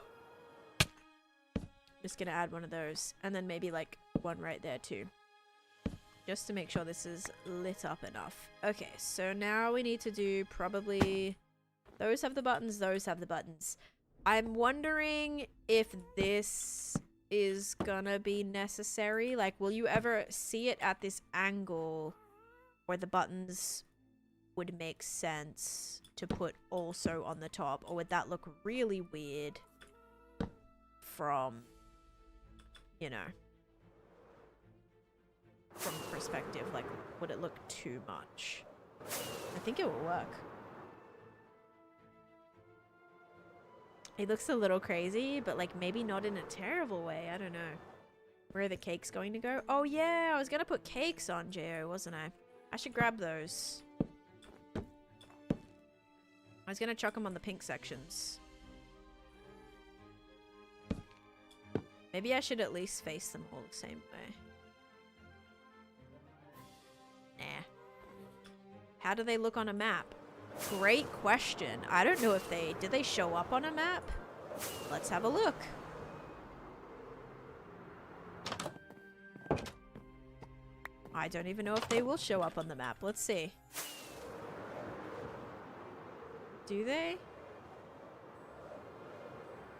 Just gonna add one of those. And then maybe like one right there too. Just to make sure this is lit up enough. Okay, so now we need to do probably... Those have the buttons, those have the buttons. I'm wondering if this is gonna be necessary. Like, will you ever see it at this angle where the buttons would make sense to put also on the top? Or would that look really weird from, you know, from perspective? Like, would it look too much? I think it will work. It looks a little crazy, but like maybe not in a terrible way. I don't know. Where are the cakes going to go? Oh yeah, I was gonna put cakes on Jo, wasn't I? I should grab those. I was gonna chuck them on the pink sections. Maybe I should at least face them all the same way. Nah. How do they look on a map? Great question. I don't know if did they show up on a map? Let's have a look. I don't even know if they will show up on the map. Let's see. Do they?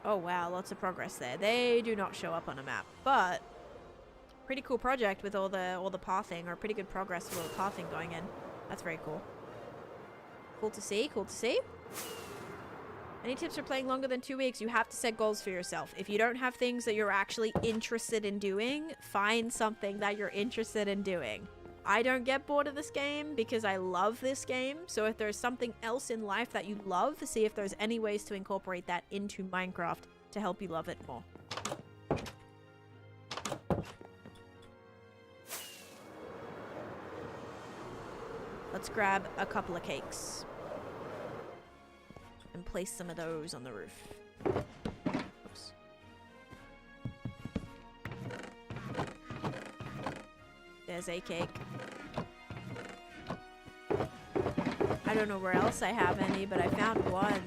Oh wow, lots of progress there. They do not show up on a map, but pretty cool project with all the pathing, or pretty good progress with all the pathing going in. That's very cool. Cool to see, cool to see. Any tips for playing longer than 2 weeks? You have to set goals for yourself. If you don't have things that you're actually interested in doing, find something that you're interested in doing. I don't get bored of this game because I love this game. So if there's something else in life that you love, see if there's any ways to incorporate that into Minecraft to help you love it more. Let's grab a couple of cakes and place some of those on the roof. Oops. There's a cake. I don't know where else I have any, but I found one.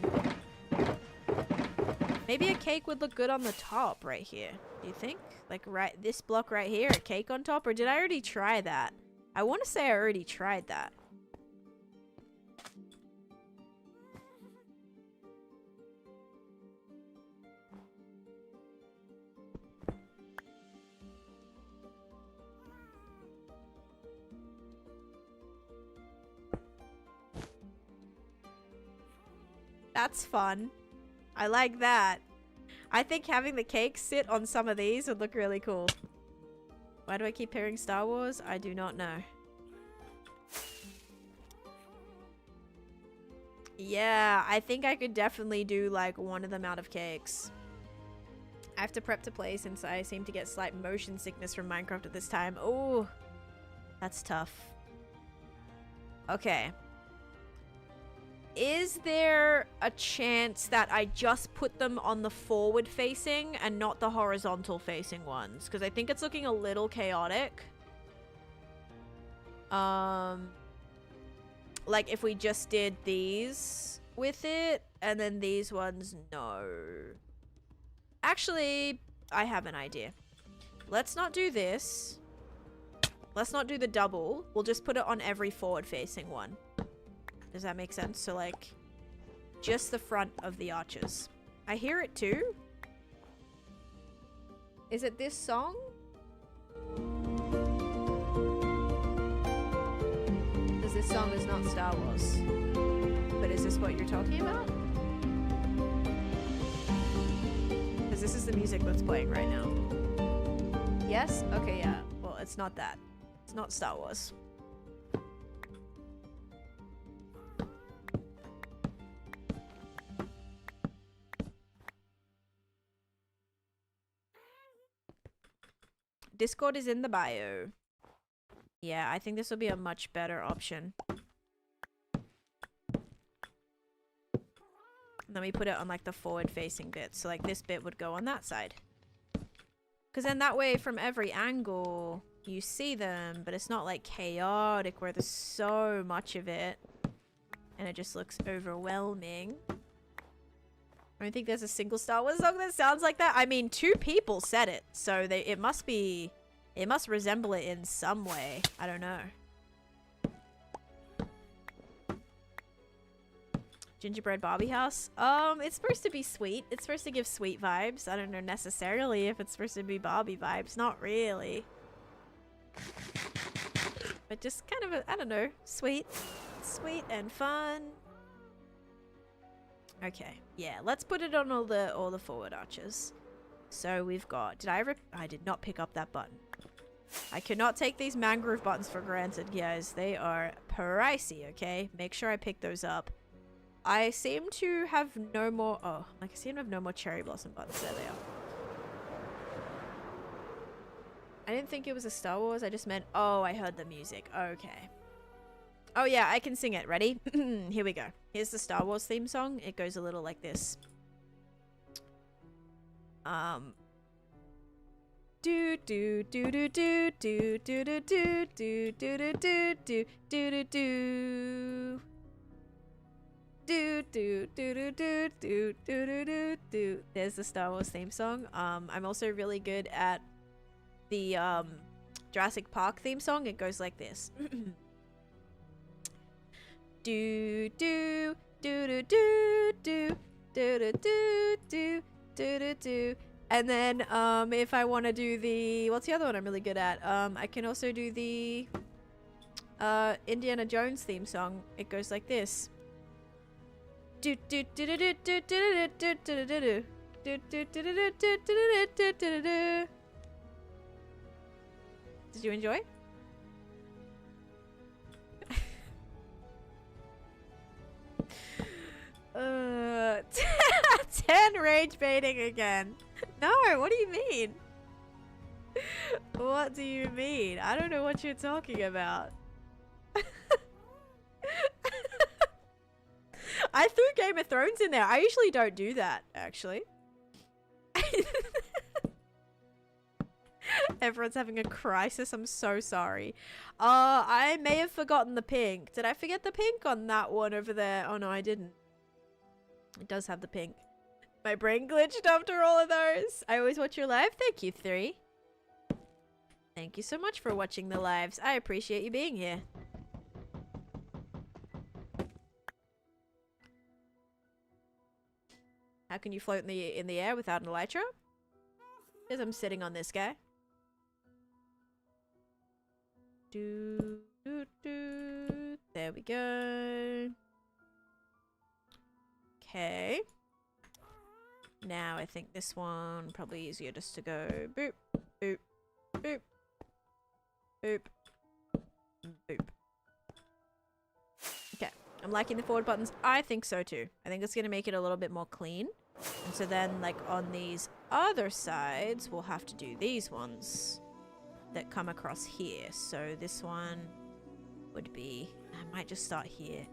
Maybe a cake would look good on the top right here. Do you think? Like right, this block right here, a cake on top? Or did I already try that? I want to say I already tried that. That's fun. I like that. I think having the cake sit on some of these would look really cool. Why do I keep hearing Star Wars? I do not know. Yeah, I think I could definitely do like one of them out of cakes. I have to prep to play since I seem to get slight motion sickness from Minecraft at this time. Oh, that's tough. Okay. Is there a chance that I just put them on the forward facing and not the horizontal facing ones? Because I think it's looking a little chaotic. Like if we just did these with it and then these ones, no. Actually, I have an idea. Let's not do this. Let's not do the double. We'll just put it on every forward facing one. Does that make sense? So like just the front of the arches. I hear it too. Is it this song? Because this song is not Star Wars. But is this what you're talking about? Because this is the music that's playing right now. Yes? Okay, yeah. Well, it's not that. It's not Star Wars. Discord is in the bio. Yeah, I think this will be a much better option. And then we put it on like the forward facing bit. So like this bit would go on that side. Because then that way from every angle you see them, but it's not like chaotic where there's so much of it. And it just looks overwhelming. I don't think there's a single Star Wars song that sounds like that. I mean, 2 people said it, so it must resemble it in some way. I don't know. Gingerbread Barbie house? It's supposed to be sweet. It's supposed to give sweet vibes. I don't know necessarily if it's supposed to be Barbie vibes. Not really. But just kind of, I don't know, sweet. Sweet and fun. Okay, yeah, let's put it on all the forward arches. So we've got, I did not pick up that button. I cannot take these mangrove buttons for granted, guys. They are pricey, okay? Make sure I pick those up. I seem to have no more, I seem to have no more cherry blossom buttons. There they are. I didn't think it was a Star Wars. I just meant, oh, I heard the music. Okay. Oh yeah, I can sing it. Ready? Here we go. Here's the Star Wars theme song. It goes a little like this. Do do do do do do do do do do do do do do do do. Do do do do do do do do do do. There's the Star Wars theme song. I'm also really good at the Jurassic Park theme song. It goes like this. Do do do do do do do do do do do do. And then if I want to do the, what's the other one I'm really good at? I can also do the Indiana Jones theme song. It goes like this. Do do do do do do do do do do do do do do do do do do do. Did you enjoy? 10 rage baiting again. No, what do you mean? What do you mean? I don't know what you're talking about. I threw Game of Thrones in there. I usually don't do that, actually. Everyone's having a crisis. I'm so sorry. I may have forgotten the pink. Did I forget the pink on that one over there? Oh no, I didn't. It does have the pink. My brain glitched after all of those. I always watch your live. Thank you, 3. Thank you so much for watching the lives. I appreciate you being here. How can you float in the air without an elytra? Because I'm sitting on this guy. Do, do, do. There we go. Okay. Now I think this one probably easier just to go boop, boop, boop, boop, boop. Okay. I'm liking the forward buttons. I think so too. I think it's going to make it a little bit more clean. And so then, like, on these other sides, we'll have to do these ones that come across here. So this one would be... I might just start here.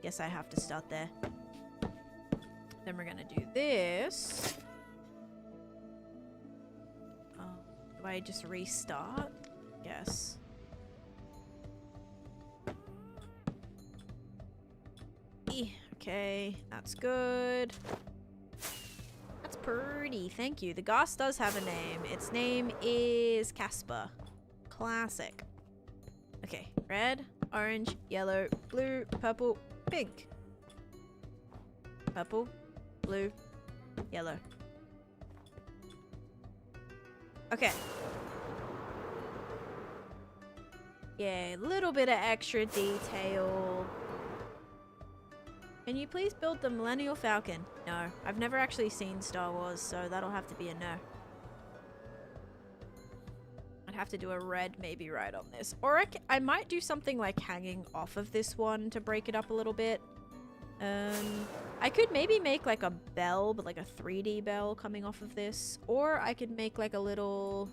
Guess I have to start there. Then we're going to do this. Oh, do I just restart? Yes. Okay, that's good. That's pretty. Thank you. The gas does have a name. Its name is Casper. Classic. Okay, red, orange, yellow, blue, purple, pink. Purple, blue, yellow. Okay. Yeah, a little bit of extra detail. Can you please build the Millennial Falcon? No, I've never actually seen Star Wars, so that'll have to be a no. I'd have to do a red maybe right on this. Or I might do something like hanging off of this one to break it up a little bit. I could maybe make like a bell, but like a 3D bell coming off of this. Or I could make like a little...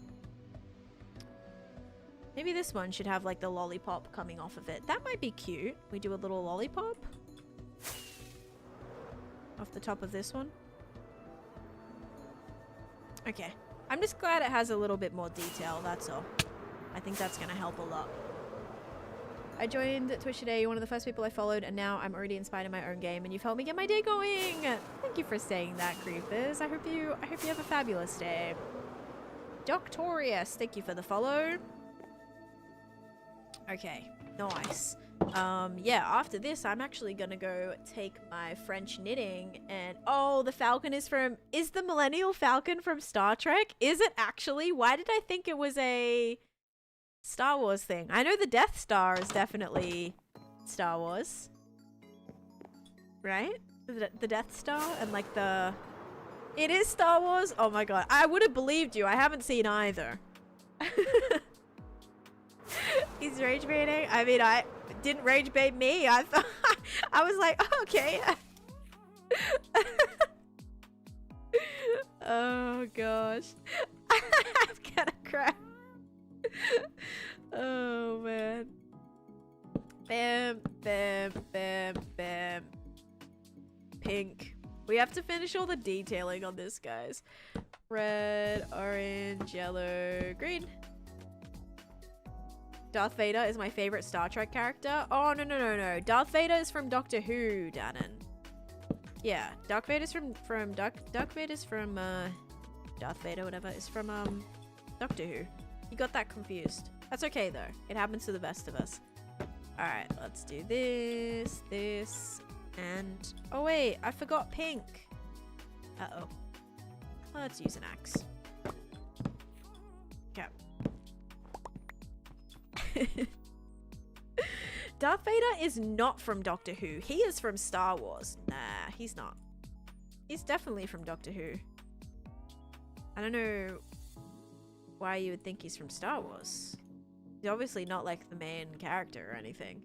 Maybe this one should have like the lollipop coming off of it. That might be cute. We do a little lollipop off the top of this one. Okay. I'm just glad it has a little bit more detail, that's all. I think that's gonna help a lot. I joined Twitch today. You're one of the first people I followed, and now I'm already inspired in my own game, and you've helped me get my day going. Thank you for saying that, Creepers. I hope you have a fabulous day. Doctorius, thank you for the follow. Okay, nice. Yeah, after this, I'm actually gonna go take my French knitting and... Oh, the Falcon is from... Is the Millennial Falcon from Star Trek? Is it actually? Why did I think it was a Star Wars thing? I know the Death Star is definitely Star Wars. Right? The Death Star and like the... It is Star Wars? Oh my god. I would have believed you. I haven't seen either. He's rage baiting? I mean, I... didn't rage bait me. I thought I was like, oh, okay. Oh gosh. I'm gonna crap. Oh man. Bam, bam, bam, bam. Pink. We have to finish all the detailing on this, guys. Red, orange, yellow, green. Darth Vader is my favorite Star Trek character. Oh, no, no, no, no. Darth Vader is from Doctor Who, Dannon. Yeah, Darth Vader's from Darth Vader's from Darth Vader, whatever, is from Doctor Who. You got that confused. That's okay though. It happens to the best of us. Alright, let's do this, this, and oh wait, I forgot pink. Uh-oh. Let's use an axe. Okay. Darth Vader is not from Doctor Who. He is from Star Wars. Nah, he's not. He's definitely from Doctor Who. I don't know why you would think he's from Star Wars. He's obviously not like the main character or anything.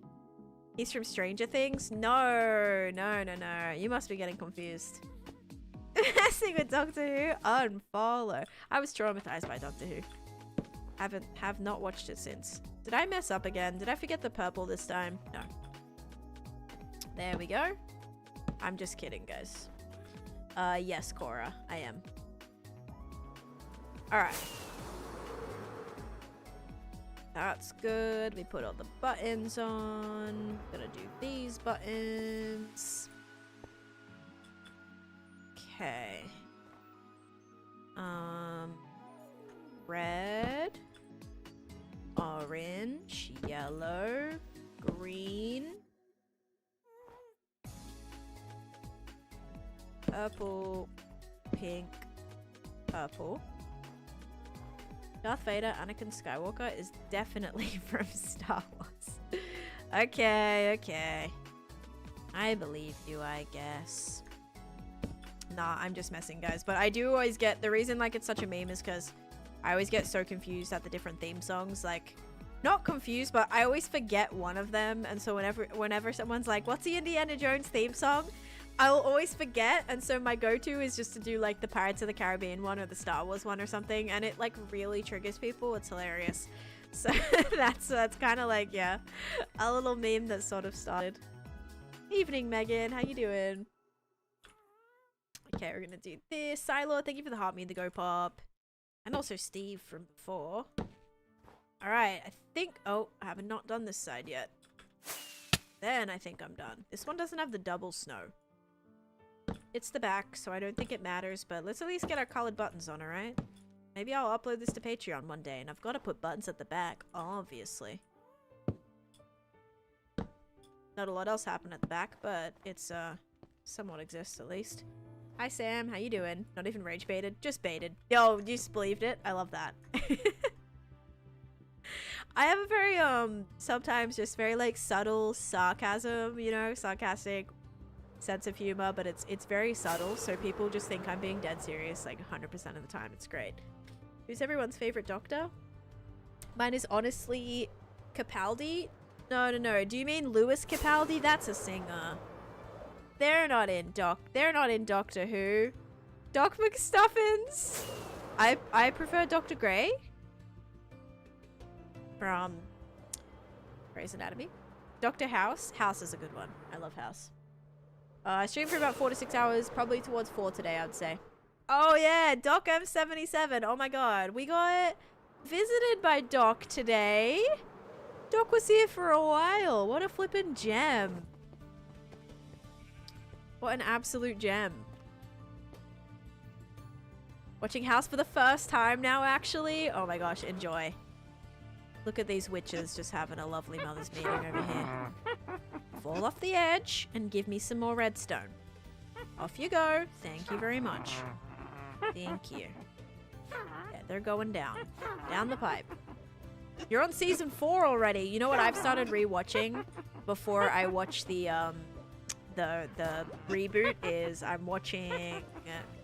He's from Stranger Things? No, no, no, no. You must be getting confused. Messing with Doctor Who? Unfollow. I was traumatized by Doctor Who. Have not watched it since. Did I mess up again? Did I forget the purple this time? No. There we go. I'm just kidding, guys. Yes, Cora. I am. Alright. That's good. We put all the buttons on. Gonna do these buttons. Okay. Red, orange, yellow, green, purple, pink, purple. Darth Vader, Anakin Skywalker is definitely from Star Wars. Okay, okay. I believe you, I guess. Nah, I'm just messing, guys. But I do always get... The reason, like, it's such a meme is because I always get so confused at the different theme songs. Like, not confused, but I always forget one of them. And so whenever someone's like, what's the Indiana Jones theme song? I'll always forget. And so my go-to is just to do, like, the Pirates of the Caribbean one or the Star Wars one or something. And it, like, really triggers people. It's hilarious. So that's kind of like, yeah, a little meme that sort of started. Evening, Megan. How you doing? Okay, we're gonna do this. Silo, thank you for the heart, me and the go pop. And also Steve from before. Alright, I think... Oh, I have not done this side yet. Then I think I'm done. This one doesn't have the double snow. It's the back, so I don't think it matters, but let's at least get our colored buttons on, alright? Maybe I'll upload this to Patreon one day, and I've got to put buttons at the back, obviously. Not a lot else happened at the back, but it's, somewhat exists at least. Hi Sam, how you doing? Not even rage baited, just baited. Yo, you just believed it? I love that. I have a very, sometimes just very, like, subtle sarcasm, you know, sarcastic sense of humor, but it's very subtle, so people just think I'm being dead serious, like, 100% of the time. It's great. Who's everyone's favorite doctor? Mine is honestly Capaldi. No, no, no. Do you mean Lewis Capaldi? That's a singer. They're not in Doctor Who. Doc McStuffins. I prefer Dr. Grey from Grey's Anatomy. Dr. House. House is a good one. I love House. I streamed for about 4 to 6 hours, probably towards 4 today, I would say. Oh yeah, Doc M77. Oh my god, we got visited by Doc today. Doc was here for a while. What a flippin' gem. What an absolute gem. Watching House for the first time now, actually. Oh my gosh, enjoy. Look at these witches just having a lovely mother's meeting over here. Fall off the edge and give me some more redstone. Off you go. Thank you very much. Thank you. Yeah, they're going down. Down the pipe. You're on season 4 already. You know what I've started rewatching before I watch the reboot is I'm watching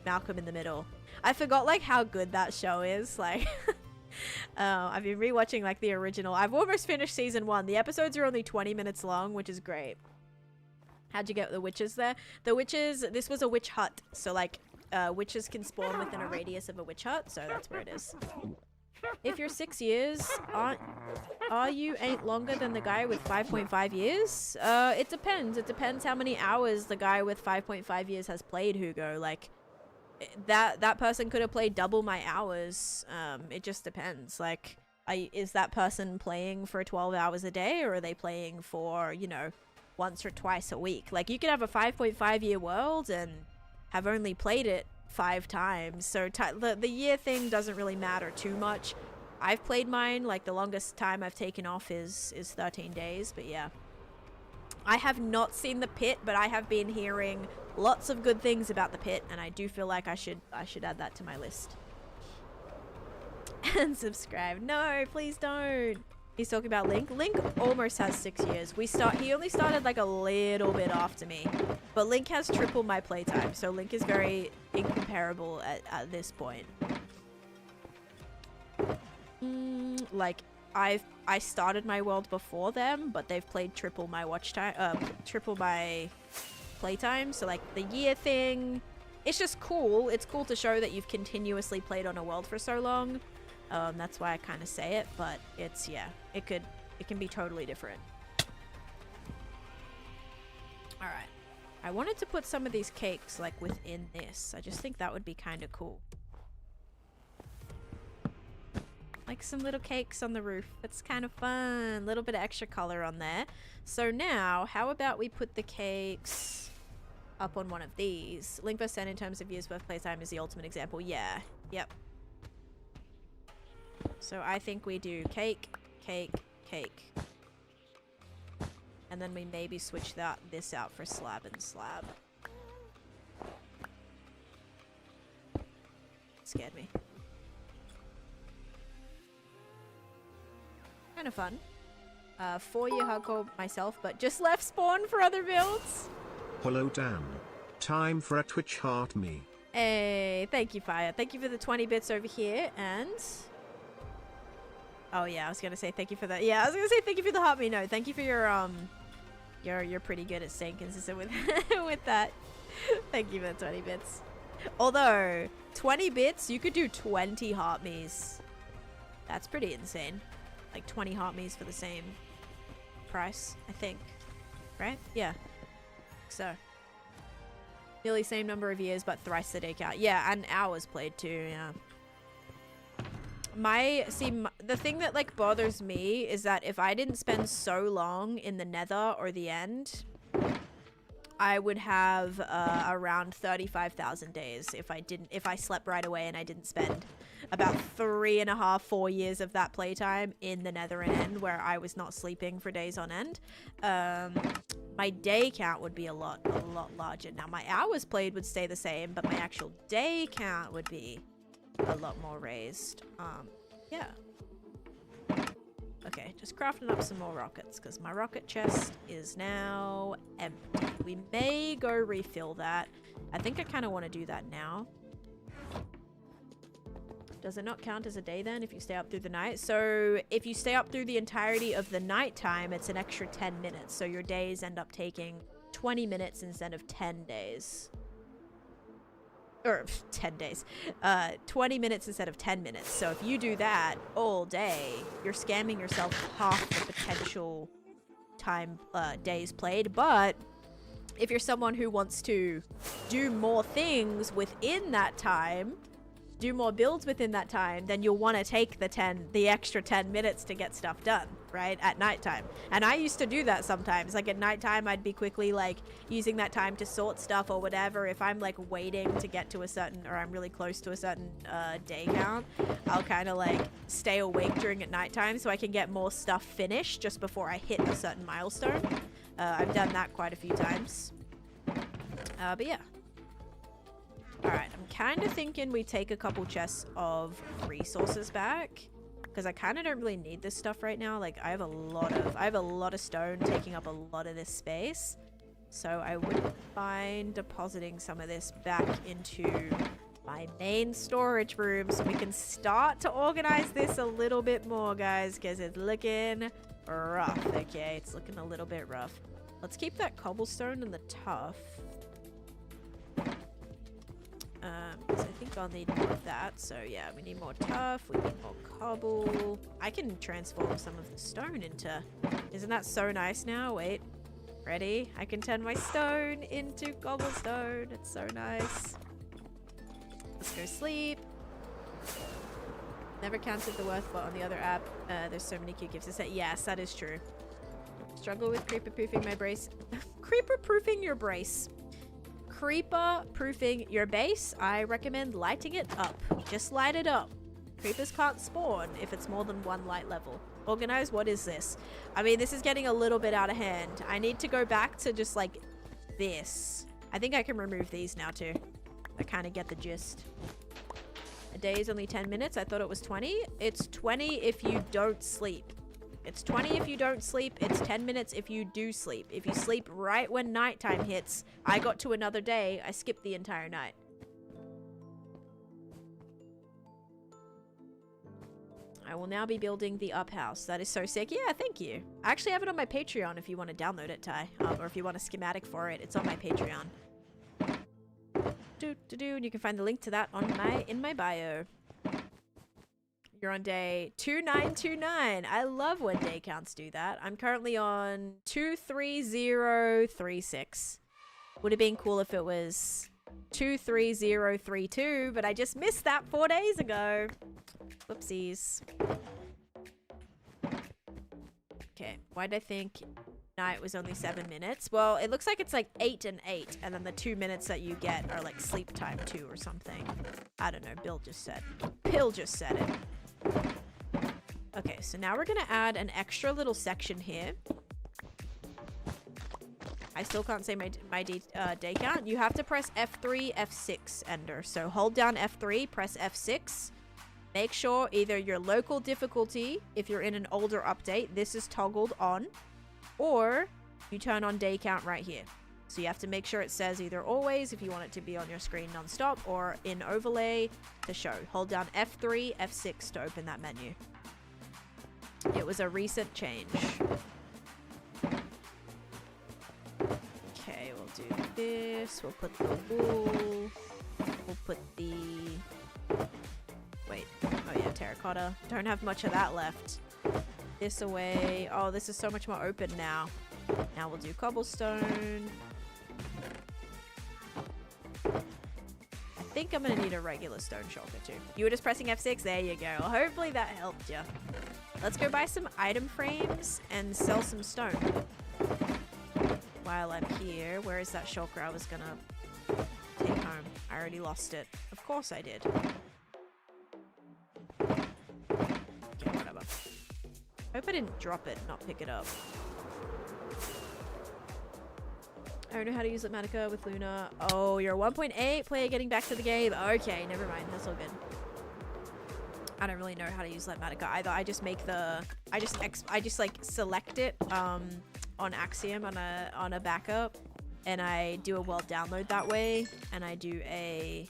Malcolm in the Middle. I forgot like how good that show is. Like I've been rewatching like the original. I've almost finished season 1. The episodes are only 20 minutes long, which is great. How'd you get the witches there? The witches, this was a witch hut. So like witches can spawn within a radius of a witch hut. So that's where it is. if you're 6 years, are you ain't longer than the guy with 5.5 years? It depends. It depends how many hours the guy with 5.5 years has played, Hugo. Like, that person could have played double my hours. It just depends. Like, is that person playing for 12 hours a day, or are they playing for, you know, once or twice a week? Like, you could have a 5.5 year world and have only played it 5 times. So the year thing doesn't really matter too much. I've played mine, like, the longest time I've taken off is 13 days, but yeah. I have not seen the pit, but I have been hearing lots of good things about the pit, and I do feel like I should add that to my list. And subscribe. No, please don't. He's talking about Link. Link almost has 6 years. He only started like a little bit after me, but Link has triple my playtime, so Link is very incomparable at this point. Like, I started my world before them, but they've played triple my watch time, triple my playtime. So like the year thing, it's just cool. It's cool to show that you've continuously played on a world for so long. That's why I kind of say it, but it's, yeah, it can be totally different. All right. I wanted to put some of these cakes like within this. I just think that would be kind of cool. Like some little cakes on the roof. It's kind of fun. A little bit of extra color on there. So now, how about we put the cakes up on one of these? Link vs. Sen in terms of years worth playtime is the ultimate example. Yeah. Yep. So I think we do cake, cake, cake. And then we maybe switch this out for slab and slab. Scared me. Kind of fun. 4-year hardcore myself, but just left spawn for other builds. Hello, Dan. Time for a Twitch heart me. Hey, thank you, Fire. Thank you for the 20 bits over here, and... Oh yeah, I was gonna say thank you for that. Yeah, I was gonna say thank you for the heart me. No, thank you for your you're pretty good at staying consistent with with that. Thank you for the 20 bits. Although 20 bits, you could do 20 heart me's. That's pretty insane. Like 20 heart me's for the same price, I think. Right? Yeah. So nearly same number of years, but thrice the day count. Yeah, and hours played too. Yeah. The thing that like bothers me is that if I didn't spend so long in the nether or the end, I would have around 35,000 days if I slept right away and I didn't spend about 3.5, 4 years of that playtime in the nether and end where I was not sleeping for days on end. My day count would be a lot larger. Now my hours played would stay the same, but my actual day count would be a lot more raised. Yeah. Okay, just crafting up some more rockets because my rocket chest is now empty. We may go refill that. I think I kind of want to do that now. Does it not count as a day then if you stay up through the night? So if you stay up through the entirety of the nighttime, it's an extra 10 minutes. So your days end up taking 20 minutes instead of 10 days. Or 10 days. 20 minutes instead of 10 minutes. So if you do that all day, you're scamming yourself half the potential time, days played. But if you're someone who wants to do more things within that time, do more builds within that time, then you'll want to take the extra 10 minutes to get stuff done, right? At nighttime. And I used to do that sometimes. Like at nighttime, I'd be quickly like using that time to sort stuff or whatever. If I'm like waiting to get to a certain, or I'm really close to a certain day count, I'll kind of like stay awake during at nighttime so I can get more stuff finished just before I hit a certain milestone. I've done that quite a few times. But yeah. Alright, I'm kind of thinking we take a couple chests of resources back because I kind of don't really need this stuff right now. Like I have a lot of stone taking up a lot of this space. So I wouldn't mind depositing some of this back into my main storage room so we can start to organize this a little bit more, guys, because it's looking rough. Okay, it's looking a little bit rough. Let's keep that cobblestone and the tuff. Because I think I'll need more of that. So yeah, we need more tuff, we need more cobble. I can transform some of the stone into... Isn't that so nice now? Wait. Ready? I can turn my stone into cobblestone. It's so nice. Let's go sleep. Never counted the worth, but on the other app, there's so many cute gifts to set. Yes, that is true. Struggle with creeper-proofing my brace. Creeper-proofing your brace. Creeper-proofing your base. I recommend lighting it up. Just light it up. Creepers can't spawn if it's more than one light level. Organize, what is this? I mean, this is getting a little bit out of hand. I need to go back to just like this. I think I can remove these now too. I kind of get the gist. A day is only 10 minutes. I thought it was 20. It's 20 if you don't sleep. It's 20 if you don't sleep. It's 10 minutes if you do sleep. If you sleep right when nighttime hits, I got to another day, I skipped the entire night. I will now be building the up house. That is so sick. Yeah, thank you. I actually have it on my Patreon if you want to download it, Ty. Or if you want a schematic for it, it's on my Patreon. And you can find the link to that on in my bio. You're on day 2929. I love when day counts do that. I'm currently on 23036. Would have been cool if it was 23032, but I just missed that 4 days ago. Whoopsies. Okay, why did I think night was only 7 minutes? Well, it looks like it's like 8 and 8, and then the 2 minutes that you get are like sleep time too or something. I don't know, Bill just said. Bill just said it. Okay, so now we're gonna add an extra little section here. I still can't say my day count. You have to press F3, F6, Ender. So hold down F3, press F6. Make sure either your local difficulty, if you're in an older update, this is toggled on, or you turn on day count right here. So you have to make sure it says either always if you want it to be on your screen non-stop, or in overlay to show. Hold down F3, F6 to open that menu. It was a recent change. Okay, we'll do this. We'll put the wool. We'll put the... Wait. Oh yeah, terracotta. Don't have much of that left. This away. Oh, this is so much more open now. Now we'll do cobblestone. I think I'm gonna need a regular stone shulker too. You were just pressing F6? There you go. Well, hopefully that helped you. Let's go buy some item frames and sell some stone. While I'm here, where is that shulker I was gonna take home? I already lost it. Of course I did. Okay, whatever. Hope I didn't drop it, not pick it up. I don't know how to use Litmatica with Luna. Oh, you're a 1.8 player getting back to the game. Okay, never mind. That's all good. I don't really know how to use Litmatica either. I just make the... I just like select it on Axiom on a backup, and I do a world download that way, and I do a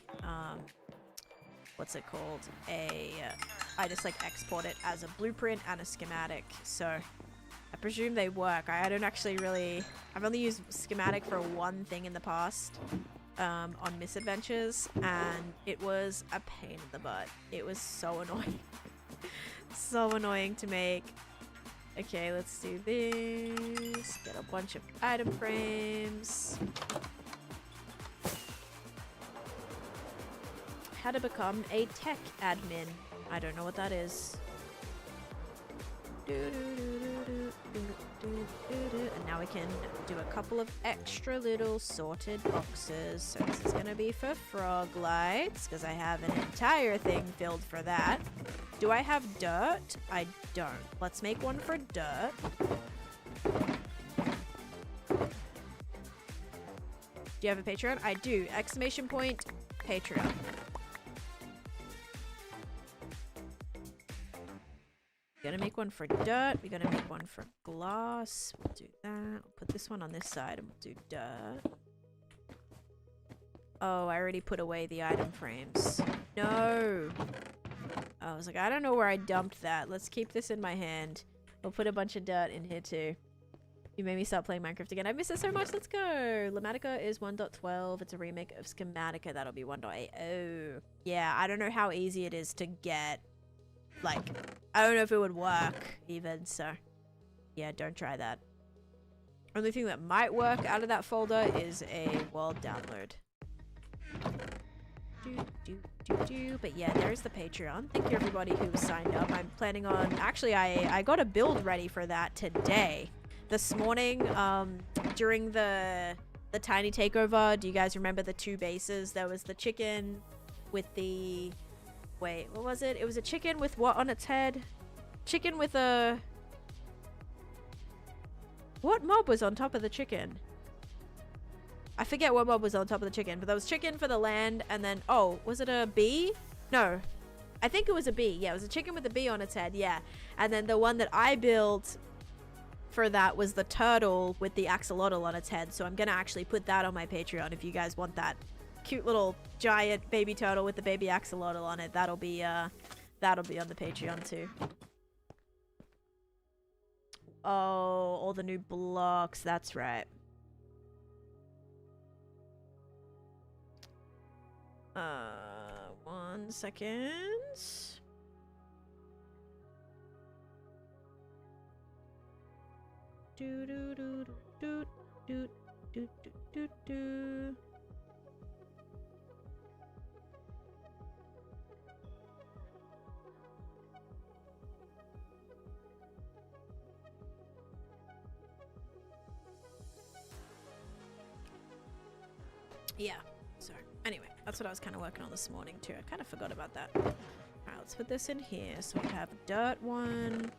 what's it called? I just like export it as a blueprint and a schematic. So I presume they work. I don't actually really... I've only used schematic for one thing in the past on misadventures, and it was a pain in the butt. It was so annoying. So annoying to make. Okay, let's do this. Get a bunch of item frames. How to become a tech admin. I don't know what that is. And now we can do a couple of extra little sorted boxes. So this is gonna be for frog lights, because I have an entire thing filled for that. Do I have dirt? I don't. Let's make one for dirt. Do you have a Patreon? I do. Exclamation point Patreon. We're gonna make one for dirt. We're gonna make one for glass. We'll do that. We'll put this one on this side and we'll do dirt. Oh, I already put away the item frames. No. I was like, I don't know where I dumped that. Let's keep this in my hand. We'll put a bunch of dirt in here too. You made me start playing Minecraft again. I miss it so much. Let's go. Lamatica is 1.12. It's a remake of Schematica. That'll be 1.8. Oh. Yeah, I don't know how easy it is to get. Like, I don't know if it would work even, so. Yeah, don't try that. Only thing that might work out of that folder is a world download. But yeah, there's the Patreon. Thank you everybody who signed up. I'm planning on... Actually, I got a build ready for that today. This morning, during the tiny takeover, do you guys remember the 2 bases? There was the chicken with the... Wait, what was it? It was a chicken with what on its head? Chicken with a... What mob was on top of the chicken? I forget what mob was on top of the chicken, but there was chicken for the land, and then... Oh, was it a bee? No. I think it was a bee. Yeah, it was a chicken with a bee on its head, yeah. And then the one that I built... for that was the turtle with the axolotl on its head, so I'm gonna actually put that on my Patreon if you guys want that cute little giant baby turtle with the baby axolotl on it. That'll be on the Patreon too. Oh, all the new blocks, that's right. 1 second. Do do do do do do do do do. Yeah. So anyway, that's what I was kind of working on this morning too. I kind of forgot about that. All right, let's put this in here. So we have a dirt one.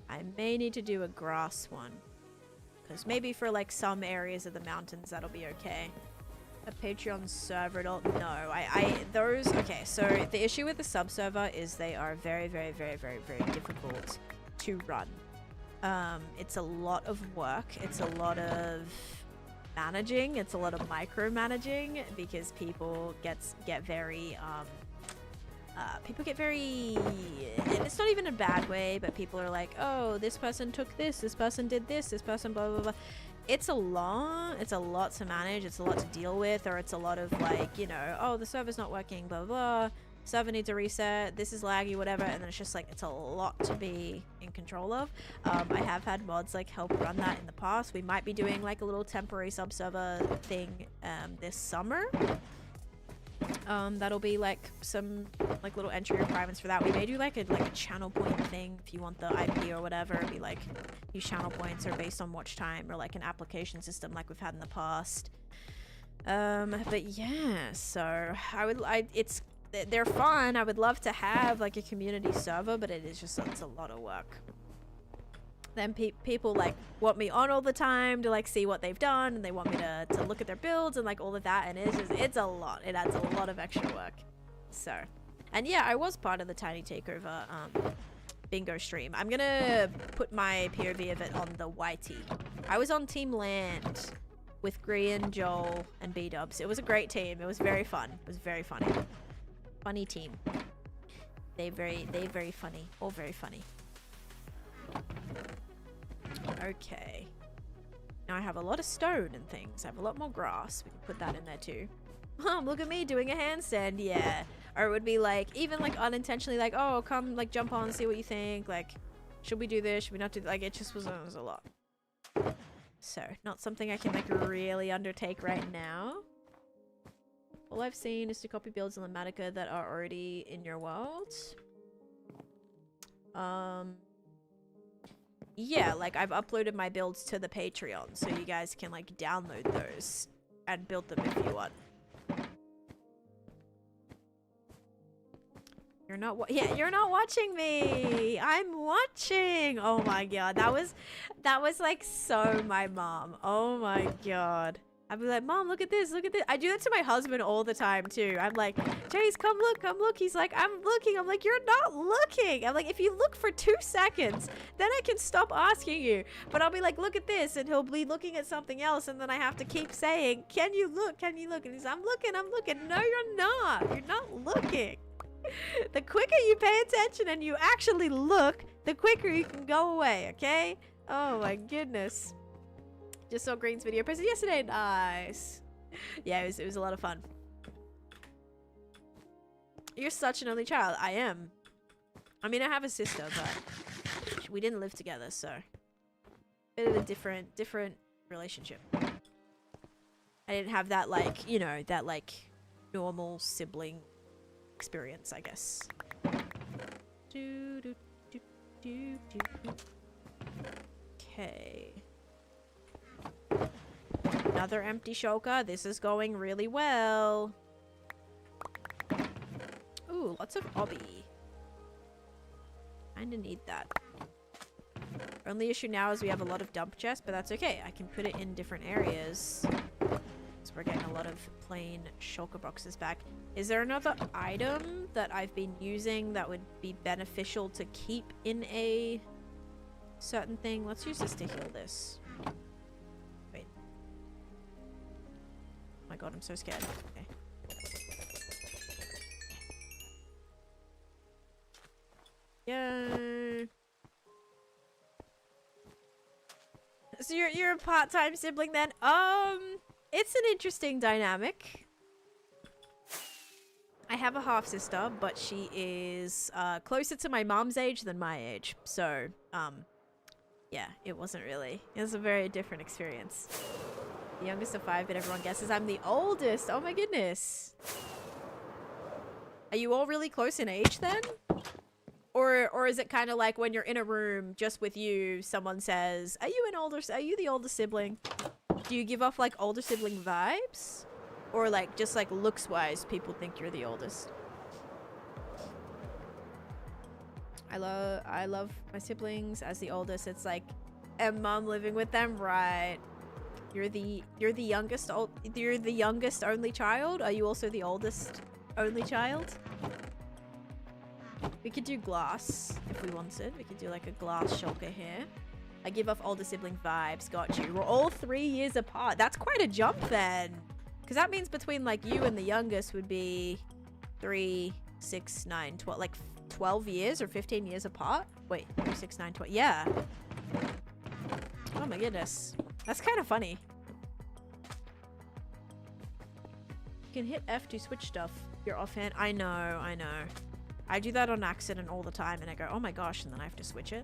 I may need to do a grass one, because maybe for like some areas of the mountains that'll be okay. A Patreon server at all? No, those, okay, so the issue with the sub server is they are very, very, very, very, very difficult to run. It's a lot of work. It's a lot of managing. It's a lot of micromanaging because people get very, people get very, and it's not even a bad way, but people are like, oh, this person took this person did this person blah blah blah. It's a lot to manage, it's a lot to deal with, or it's a lot of like, you know, oh, the server's not working, blah blah, server needs a reset, this is laggy, whatever, and then it's just like, it's a lot to be in control of. I have had mods like help run that in the past. We might be doing like a little temporary sub server thing this summer. That'll be like some like little entry requirements for that. We may do like a channel point thing if you want the IP or whatever. It'd be like these channel points are based on watch time or like an application system like we've had in the past. But yeah, so they're fun. I would love to have like a community server, but it's a lot of work. Then people like want me on all the time to like see what they've done, and they want me to look at their builds and like all of that, and it's a lot. It adds a lot of extra work. So, and yeah, I was part of the Tiny Takeover bingo stream. I'm gonna put my POV of it on the YT. I was on Team Land with Grian, Joel, and B-Dubs. It was a great team. It was very fun. It was very funny. Funny team. They very funny. All very funny. Okay. Now I have a lot of stone and things. I have a lot more grass. We can put that in there too. Look at me doing a handstand. Yeah. Or it would be like, even like unintentionally like, oh, come like jump on and see what you think. Like, should we do this? Should we not do that? Like, it just was a lot. So, not something I can like really undertake right now. All I've seen is to copy builds in Lamatica that are already in your world. Yeah, like I've uploaded my builds to the Patreon, so you guys can like download those and build them if you want. You're not watching me. I'm watching. Oh my god, that was like so my mom. Oh my god. I'd be like, Mom, look at this, look at this. I do that to my husband all the time too. I'm like, Chase, come look. He's like, I'm looking. I'm like, you're not looking. I'm like, if you look for 2 seconds, then I can stop asking you. But I'll be like, look at this, and he'll be looking at something else, and then I have to keep saying, can you look? Can you look? And he's, I'm looking. No, you're not. You're not looking. The quicker you pay attention and you actually look, the quicker you can go away, okay? Oh my goodness. Just saw Green's video posted yesterday. Nice. Yeah, it was a lot of fun. You're such an only child. I am. I mean, I have a sister, but we didn't live together, so bit of a different relationship. I didn't have that, like, you know, that like normal sibling experience, I guess. Okay. Another empty shulker. This is going really well. Ooh, lots of obby. Kinda need that. Only issue now is we have a lot of dump chests, but that's okay. I can put it in different areas. So we're getting a lot of plain shulker boxes back. Is there another item that I've been using that would be beneficial to keep in a certain thing? Let's use this to heal this. Wait. Oh my god, I'm so scared. Okay. Yeah. So you're a part-time sibling then? It's an interesting dynamic. I have a half-sister, but she is closer to my mom's age than my age. So, yeah, it wasn't really. It was a very different experience. The youngest of 5, but everyone guesses I'm the oldest. Oh my goodness. Are you all really close in age then? Or is it kind of like when you're in a room just with you, someone says, are you the older sibling? Do you give off like older sibling vibes? Or like just like looks wise, people think you're the oldest? I love my siblings as the oldest. It's like, and mom living with them, right? You're the youngest only child? Are you also the oldest only child? We could do glass if we wanted. We could do like a glass shulker here. I give off older sibling vibes. Got you. We're all 3 years apart. That's quite a jump then. Because that means between like you and the youngest would be 3, 6, 9, 12. Like 12 years or 15 years apart. Wait, 3, 6, 9, 12. Yeah. Oh my goodness. That's kind of funny. You can hit F to switch stuff. You're offhand. I know. I do that on accident all the time and I go, oh my gosh, and then I have to switch it.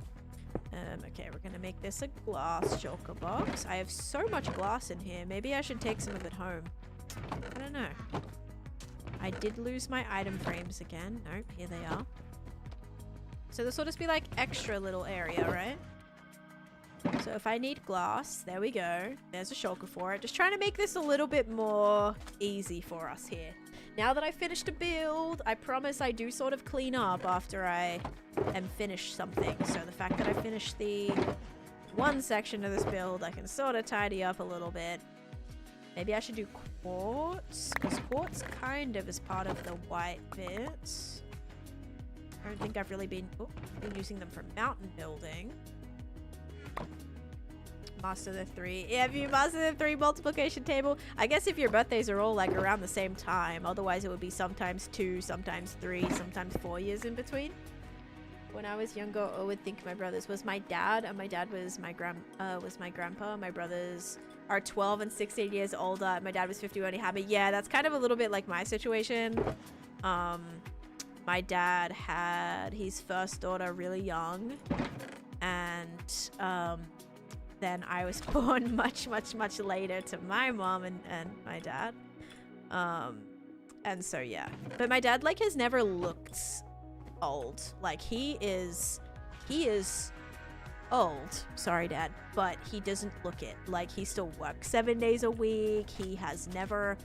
Okay, we're gonna make this a glass shulker box. I have so much glass in here. Maybe I should take some of it home. I don't know. I did lose my item frames again. Nope, here they are. So this will just be like extra little area, right? So if I need glass, there we go. There's a shulker for it. Just trying to make this a little bit more easy for us here. Now that I finished a build, I promise I do sort of clean up after I am finished something. So the fact that I finished the one section of this build, I can sort of tidy up a little bit. Maybe I should do quartz, because quartz kind of is part of the white bits. I don't think I've really been using them for mountain building. Master the 3. Yeah, if you master the 3 multiplication table, I guess if your birthdays are all like around the same time, otherwise it would be sometimes 2, sometimes 3, sometimes 4 years in between. When I was younger, I would think my brothers was my dad, and my dad was my grandpa. My brothers are 12 and 16 years older. My dad was 50 when he had me. Yeah, that's kind of a little bit like my situation. My dad had his first daughter really young, and then I was born much later to my mom and my dad. And so yeah. But my dad like has never looked old. Like he is old. Sorry, Dad. But he doesn't look it. Like he still works 7 days a week. He has never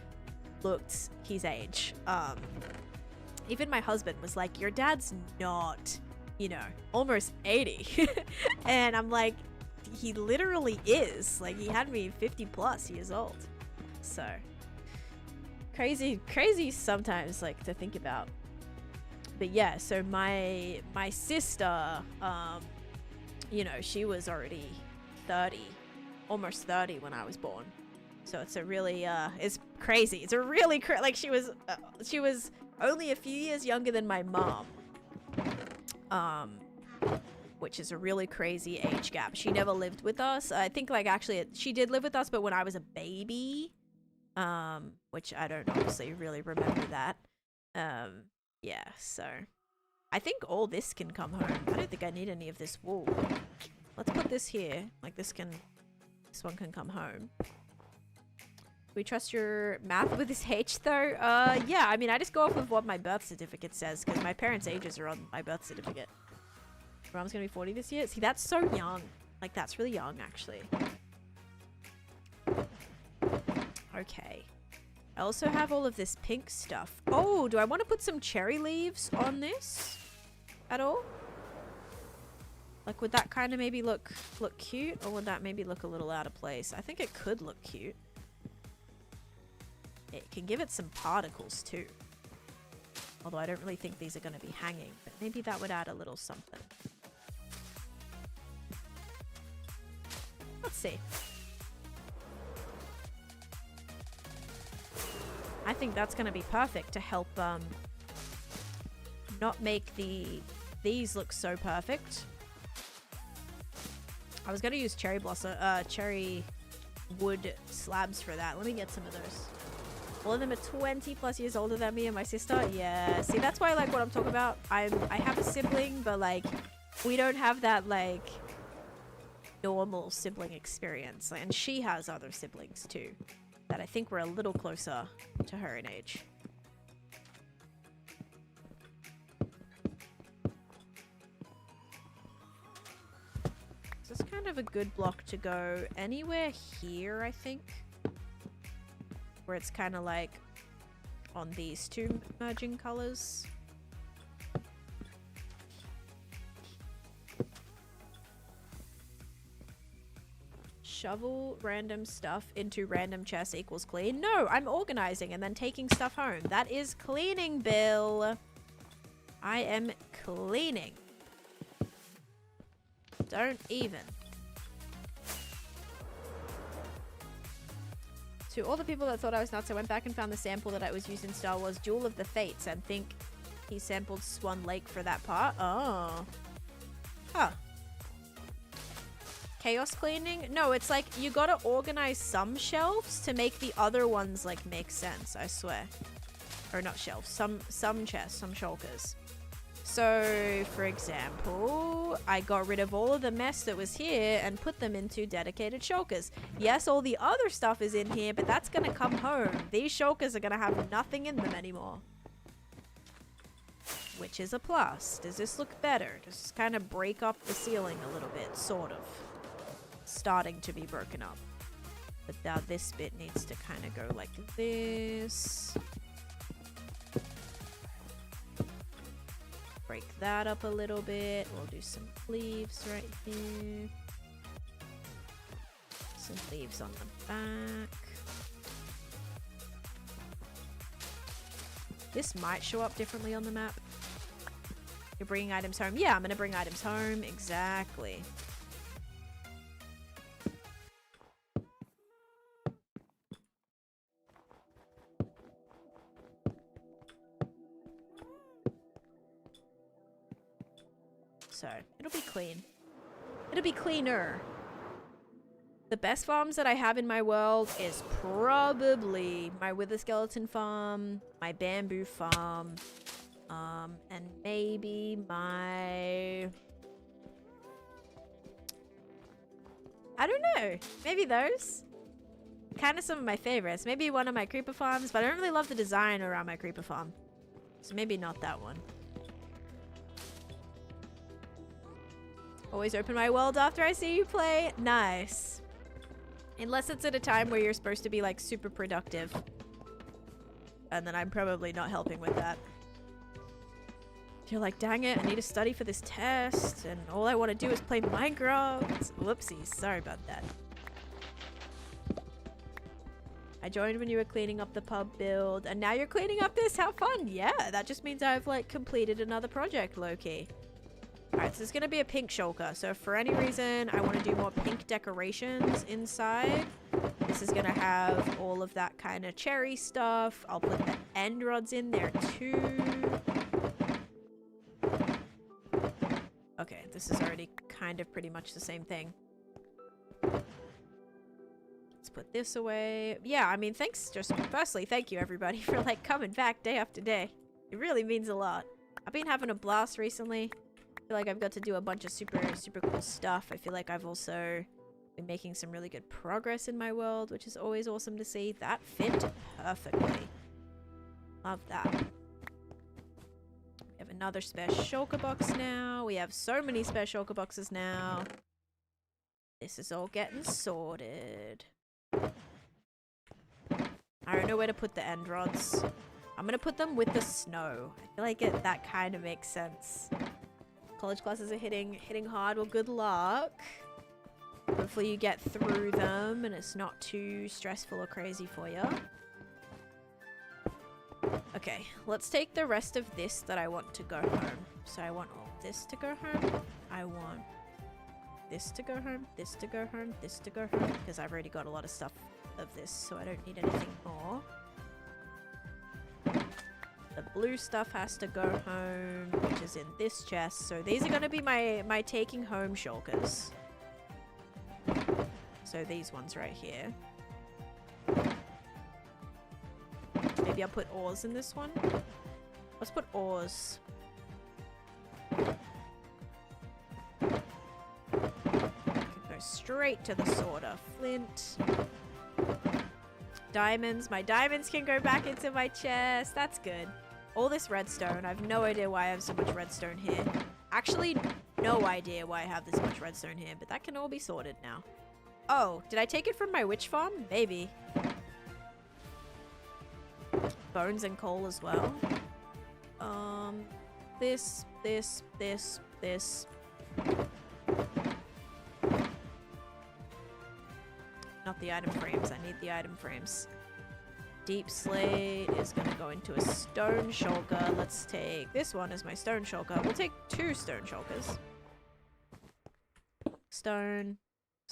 looked his age. Even my husband was like, your dad's not, you know, almost 80. And I'm like, he literally is. Like he had me 50 plus years old. So crazy sometimes, like to think about. But yeah, so my sister, you know, she was already 30, almost 30 when I was born. So it's a really it's crazy. It's a really like she was which is a really crazy age gap. She never lived with us. I think, like, actually, she did live with us, but when I was a baby, which I don't obviously really remember that. Yeah, so I think all this can come home. I don't think I need any of this wool. Let's put this here. Like, this one can come home. We trust your math with this H, though? Yeah, I mean, I just go off of what my birth certificate says, because my parents' ages are on my birth certificate. My mom's gonna be 40 this year. See, that's so young. Like, that's really young, actually. Okay. I also have all of this pink stuff. Oh, do I want to put some cherry leaves on this at all? Like, would that kind of maybe look cute, or would that maybe look a little out of place? I think it could look cute. It can give it some particles too. Although I don't really think these are going to be hanging, but maybe that would add a little something. Let's see. I think that's going to be perfect to help not make these look so perfect. I was going to use cherry wood slabs for that. Let me get some of those. All of them are 20 plus years older than me and my sister. Yeah, see, that's why I like what I'm talking about. I have a sibling, but like we don't have that like normal sibling experience, and she has other siblings too that I think we're a little closer to her in age. This is kind of a good block to go anywhere here, I think. Where it's kind of like on these two merging colors. Shovel random stuff into random chest equals clean. No, I'm organizing and then taking stuff home. That is cleaning, Bill. I am cleaning. Don't even. To all the people that thought I was nuts, I went back and found the sample that I was used in Star Wars Duel of the Fates and think he sampled Swan Lake for that part. Oh. Huh. Chaos cleaning? No, it's like you gotta organize some shelves to make the other ones like make sense, I swear. Or not shelves, some chests, some shulkers. So, for example, I got rid of all of the mess that was here and put them into dedicated shulkers. Yes, all the other stuff is in here, but that's gonna come home. These shulkers are gonna have nothing in them anymore. Which is a plus. Does this look better? Does this kind of break up the ceiling a little bit? Sort of. Starting to be broken up. But now this bit needs to kind of go like this. Break that up a little bit. We'll do some leaves right here. Some leaves on the back. This might show up differently on the map. You're bringing items home. Yeah, I'm gonna bring items home. Exactly. So, it'll be clean. It'll be cleaner. The best farms that I have in my world is probably my wither skeleton farm, my bamboo farm, and maybe my... I don't know. Maybe those. Kind of some of my favorites. Maybe one of my creeper farms, but I don't really love the design around my creeper farm. So maybe not that one. Always open my world after I see you play. Nice. Unless it's at a time where you're supposed to be like super productive. And then I'm probably not helping with that. You're like, dang it, I need to study for this test. And all I want to do is play Minecraft. Whoopsies. Sorry about that. I joined when you were cleaning up the pub build. And now you're cleaning up this. How fun. Yeah, that just means I've like completed another project, low-key. Alright, so there's gonna be a pink shulker. So if for any reason I want to do more pink decorations inside, this is gonna have all of that kind of cherry stuff. I'll put the end rods in there too. Okay, this is already kind of pretty much the same thing. Let's put this away. Yeah, I mean, thanks. Just firstly, thank you everybody for like coming back day after day. It really means a lot. I've been having a blast recently. I feel like I've got to do a bunch of super cool stuff. I feel like I've also been making some really good progress in my world, which is always awesome to see. That fit perfectly. Love that. We have another spare shulker box now. We have so many spare shulker boxes now. This is all getting sorted. I don't know where to put the end rods. I'm gonna put them with the snow. I feel like that kind of makes sense. College classes are hitting hard. Well, good luck. Hopefully you get through them and it's not too stressful or crazy for you. Okay, let's take the rest of this that I want to go home. So I want all this to go home. I want this to go home, this to go home, this to go home. Because I've already got a lot of stuff of this, so I don't need anything more. The blue stuff has to go home, which is in this chest. So these are going to be my taking home shulkers. So these ones right here. Maybe I'll put ores in this one. Let's put ores. Go straight to the sorter. Flint. Diamonds. My diamonds can go back into my chest. That's good. All this redstone. I have no idea why I have so much redstone here. Actually, no idea why I have this much redstone here, but that can all be sorted now. Oh, did I take it from my witch farm? Maybe. Bones and coal as well. This. Not the item frames. I need the item frames. Deep slate is going to go into a stone shulker. Let's take this one as my stone shulker. We'll take 2 stone shulkers. Stone.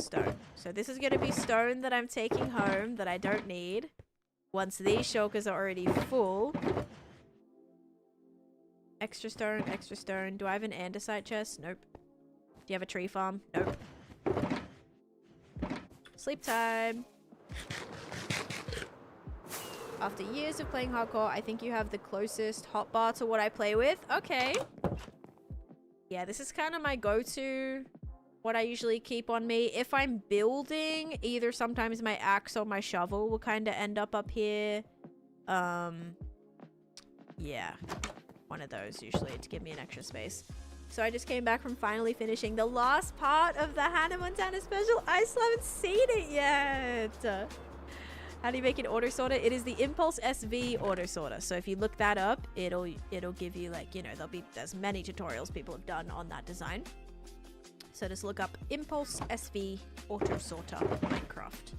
Stone. So this is going to be stone that I'm taking home that I don't need. Once these shulkers are already full. Extra stone, extra stone. Do I have an andesite chest? Nope. Do you have a tree farm? Nope. Sleep time. After years of playing hardcore, I think you have the closest hotbar to what I play with. Okay. Yeah, this is kind of my go-to. What I usually keep on me. If I'm building, either sometimes my axe or my shovel will kind of end up here. Yeah. One of those usually to give me an extra space. So I just came back from finally finishing the last part of the Hannah Montana special. I still haven't seen it yet. How do you make an auto sorter? It is the Impulse SV auto sorter. So if you look that up, it'll give you like, you know, there's many tutorials people have done on that design. So just look up Impulse SV auto sorter Minecraft.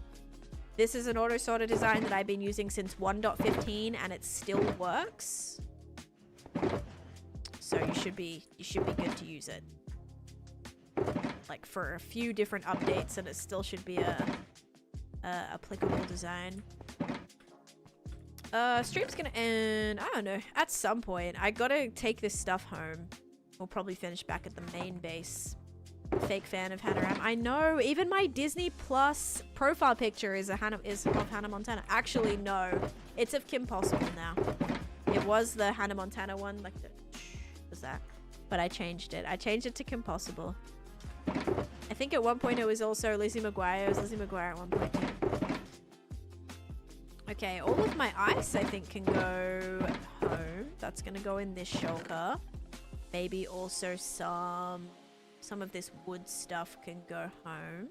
This is an auto sorter design that I've been using since 1.15 and it still works. So you should be good to use it. Like for a few different updates and it still should be a applicable design. Stream's gonna end, I don't know, at some point. I gotta take this stuff home. We'll probably finish back at the main base. Fake fan of Hannah Ram. I know, even my Disney Plus profile picture is of Hannah Montana. Actually, no. It's of Kim Possible now. It was the Hannah Montana one, like the was that. But I changed it. I changed it to Kim Possible. I think at one point it was also Lizzie McGuire. It was Lizzie McGuire at one point too. Okay, all of my ice I think can go home. That's gonna go in this shulker. Maybe also some of this wood stuff can go home.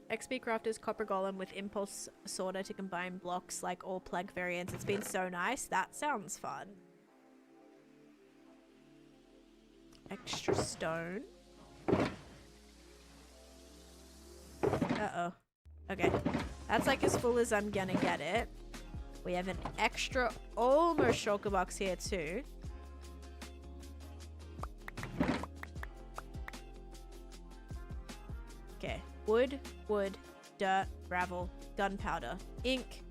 XP Crafters Copper Golem with Impulse Sorter to combine blocks like all Plague variants. It's been so nice. That sounds fun. Extra stone. Uh-oh. Okay. That's like as full as I'm gonna get it. We have an extra almost shulker box here too. Okay. Wood, dirt, gravel, gunpowder, ink,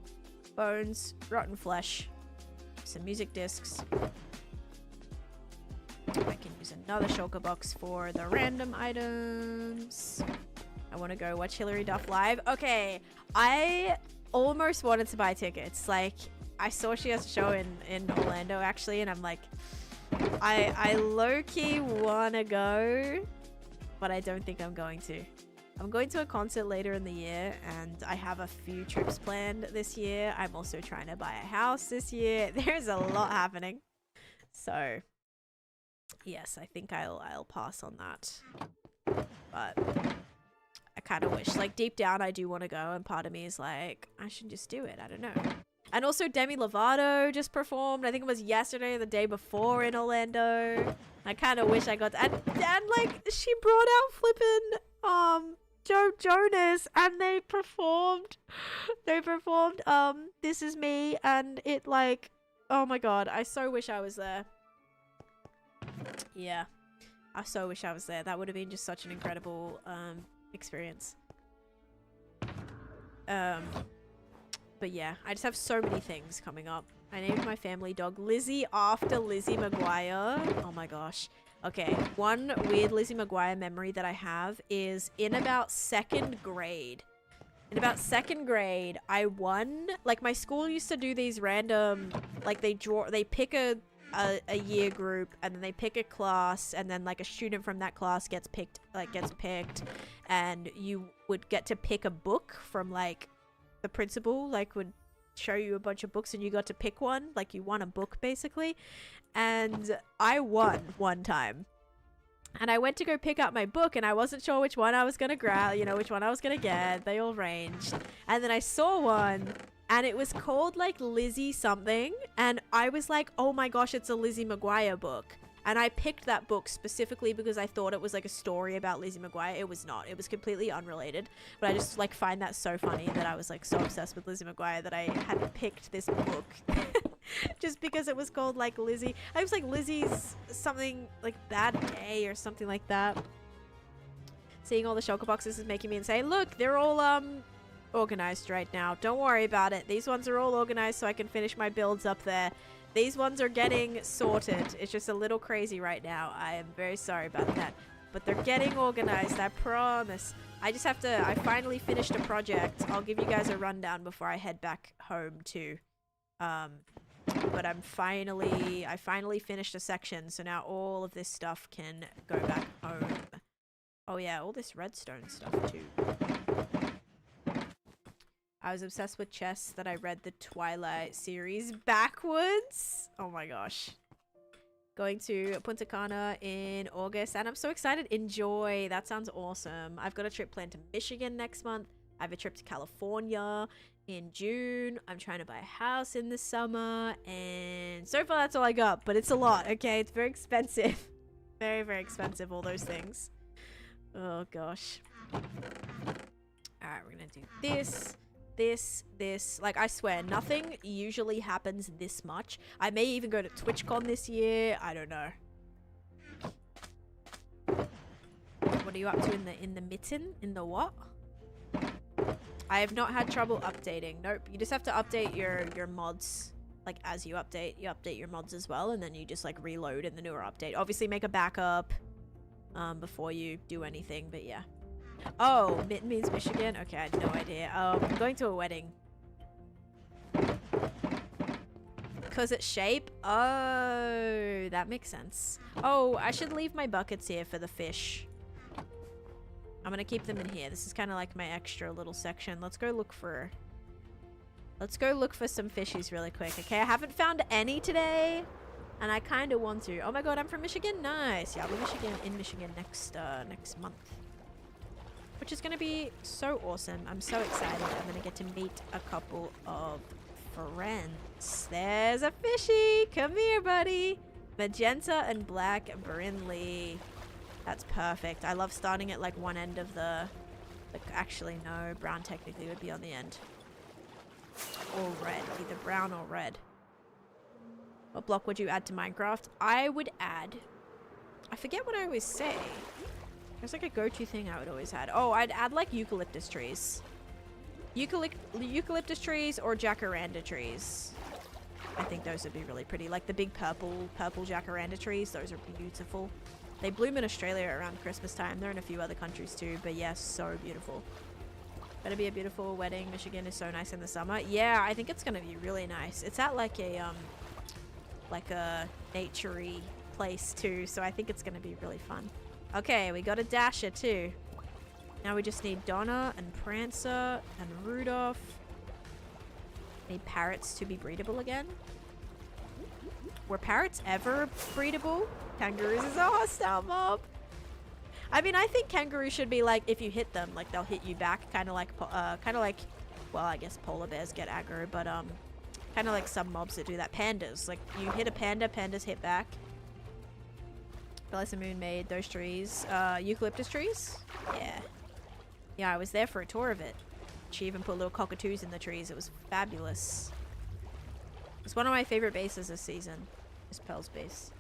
bones, rotten flesh, some music discs. use another shulker box for the random items. I want to go watch Hilary Duff live. Okay, I almost wanted to buy tickets. Like, I saw she has a show in Orlando actually, and I'm like, I low-key wanna go, but I don't think I'm going to. I'm going to a concert later in the year, and I have a few trips planned this year. I'm also trying to buy a house this year. There's a lot happening. So, yes, I think I'll pass on that. But I kind of wish, like, deep down I do want to go, and part of me is like, I should just do it. I don't know. And also Demi Lovato just performed. I think it was yesterday or the day before in Orlando. I kind of wish I got to, and like she brought out flippin' Joe Jonas, and they performed This Is Me, and it like, oh my god, I so wish I was there. Yeah, I so wish I was there. That would have been just such an incredible experience. But yeah, I just have so many things coming up. I named my family dog Lizzie after Lizzie McGuire. Oh my gosh. Okay, one weird Lizzie McGuire memory that I have is in about second grade. In about second grade, I won. Like, my school used to do these random, like, they pick a year group, and then they pick a class, and then like a student from that class gets picked, and you would get to pick a book from like the principal, like, would show you a bunch of books and you got to pick one. Like, you won a book basically. And I won one time, and I went to go pick up my book, and I wasn't sure which one I was gonna grab, which one I was gonna get. They all ranged, and then I saw one, and it was called like Lizzie something, and I was like, oh my gosh, it's a Lizzie McGuire book. And I picked that book specifically because I thought it was like a story about Lizzie McGuire. It was not. It was completely unrelated. But I just like find that so funny that I was like so obsessed with Lizzie McGuire that I had picked this book just because it was called like Lizzie. I was like Lizzie's something like Bad Day or something like that. Seeing all the shulker boxes is making me insane. Look, they're all organized right now. Don't worry about it. These ones are all organized so I can finish my builds up there. These ones are getting sorted. It's just a little crazy right now. I am very sorry about that. But they're getting organized, I promise. I just have to, I finally finished a project. I'll give you guys a rundown before I head back home too. But I finally finished a section, so now all of this stuff can go back home. Oh yeah, all this redstone stuff too. I was obsessed with chess that I read the Twilight series backwards. Oh my gosh. Going to Punta Cana in August, and I'm so excited. Enjoy. That sounds awesome. I've got a trip planned to Michigan next month. I have a trip to California in June. I'm trying to buy a house in the summer, and so far that's all I got, but it's a lot, okay? It's very expensive. Very, very expensive, all those things. Oh gosh. Alright, we're gonna do this. This, like, I swear, nothing usually happens this much. I may even go to TwitchCon this year. I don't know. What are you up to in the mitten? In the what? I have not had trouble updating. Nope. You just have to update your mods. Like, as you update your mods as well, and then you just, like, reload in the newer update. Obviously, make a backup before you do anything, but yeah. Oh, mitten means Michigan? Okay, I had no idea. I'm going to a wedding. Because it's shape? Oh, that makes sense. Oh, I should leave my buckets here for the fish. I'm going to keep them in here. This is kind of like my extra little section. Let's go look for some fishies really quick. Okay, I haven't found any today, and I kind of want to. Oh my god, I'm from Michigan? Nice. Yeah, I'll be in Michigan next month. Which is going to be so awesome. I'm so excited. I'm going to get to meet a couple of friends. There's a fishy. Come here, buddy. Magenta and black Brinley. That's perfect. I love starting at like one end of the... Like, actually, no. Brown technically would be on the end. Or red. Either brown or red. What block would you add to Minecraft? I would add... I forget what I always say. There's like a go-to thing I would always add. Oh, I'd add like eucalyptus trees. Eucalyptus trees or jacaranda trees. I think those would be really pretty. Like the big purple jacaranda trees, those are beautiful. They bloom in Australia around Christmas time. They're in a few other countries too, but yes, so beautiful. Better be a beautiful wedding. Michigan is so nice in the summer. Yeah, I think it's gonna be really nice. It's at like a naturey place too, so I think it's gonna be really fun. Okay, we got a Dasher too. Now we just need Donna and Prancer and Rudolph. Need parrots to be breedable again. Were parrots ever breedable? Kangaroos is a hostile mob. I mean, I think kangaroos should be like, if you hit them, like they'll hit you back, kind of like, well, I guess polar bears get aggro, but kind of like some mobs that do that. Pandas, like you hit a panda, pandas hit back. Eliza Moon made those trees, eucalyptus trees. Yeah, I was there for a tour of it. She even put little cockatoos in the trees. It was fabulous. It's one of my favorite bases this season. Is Pearl's base.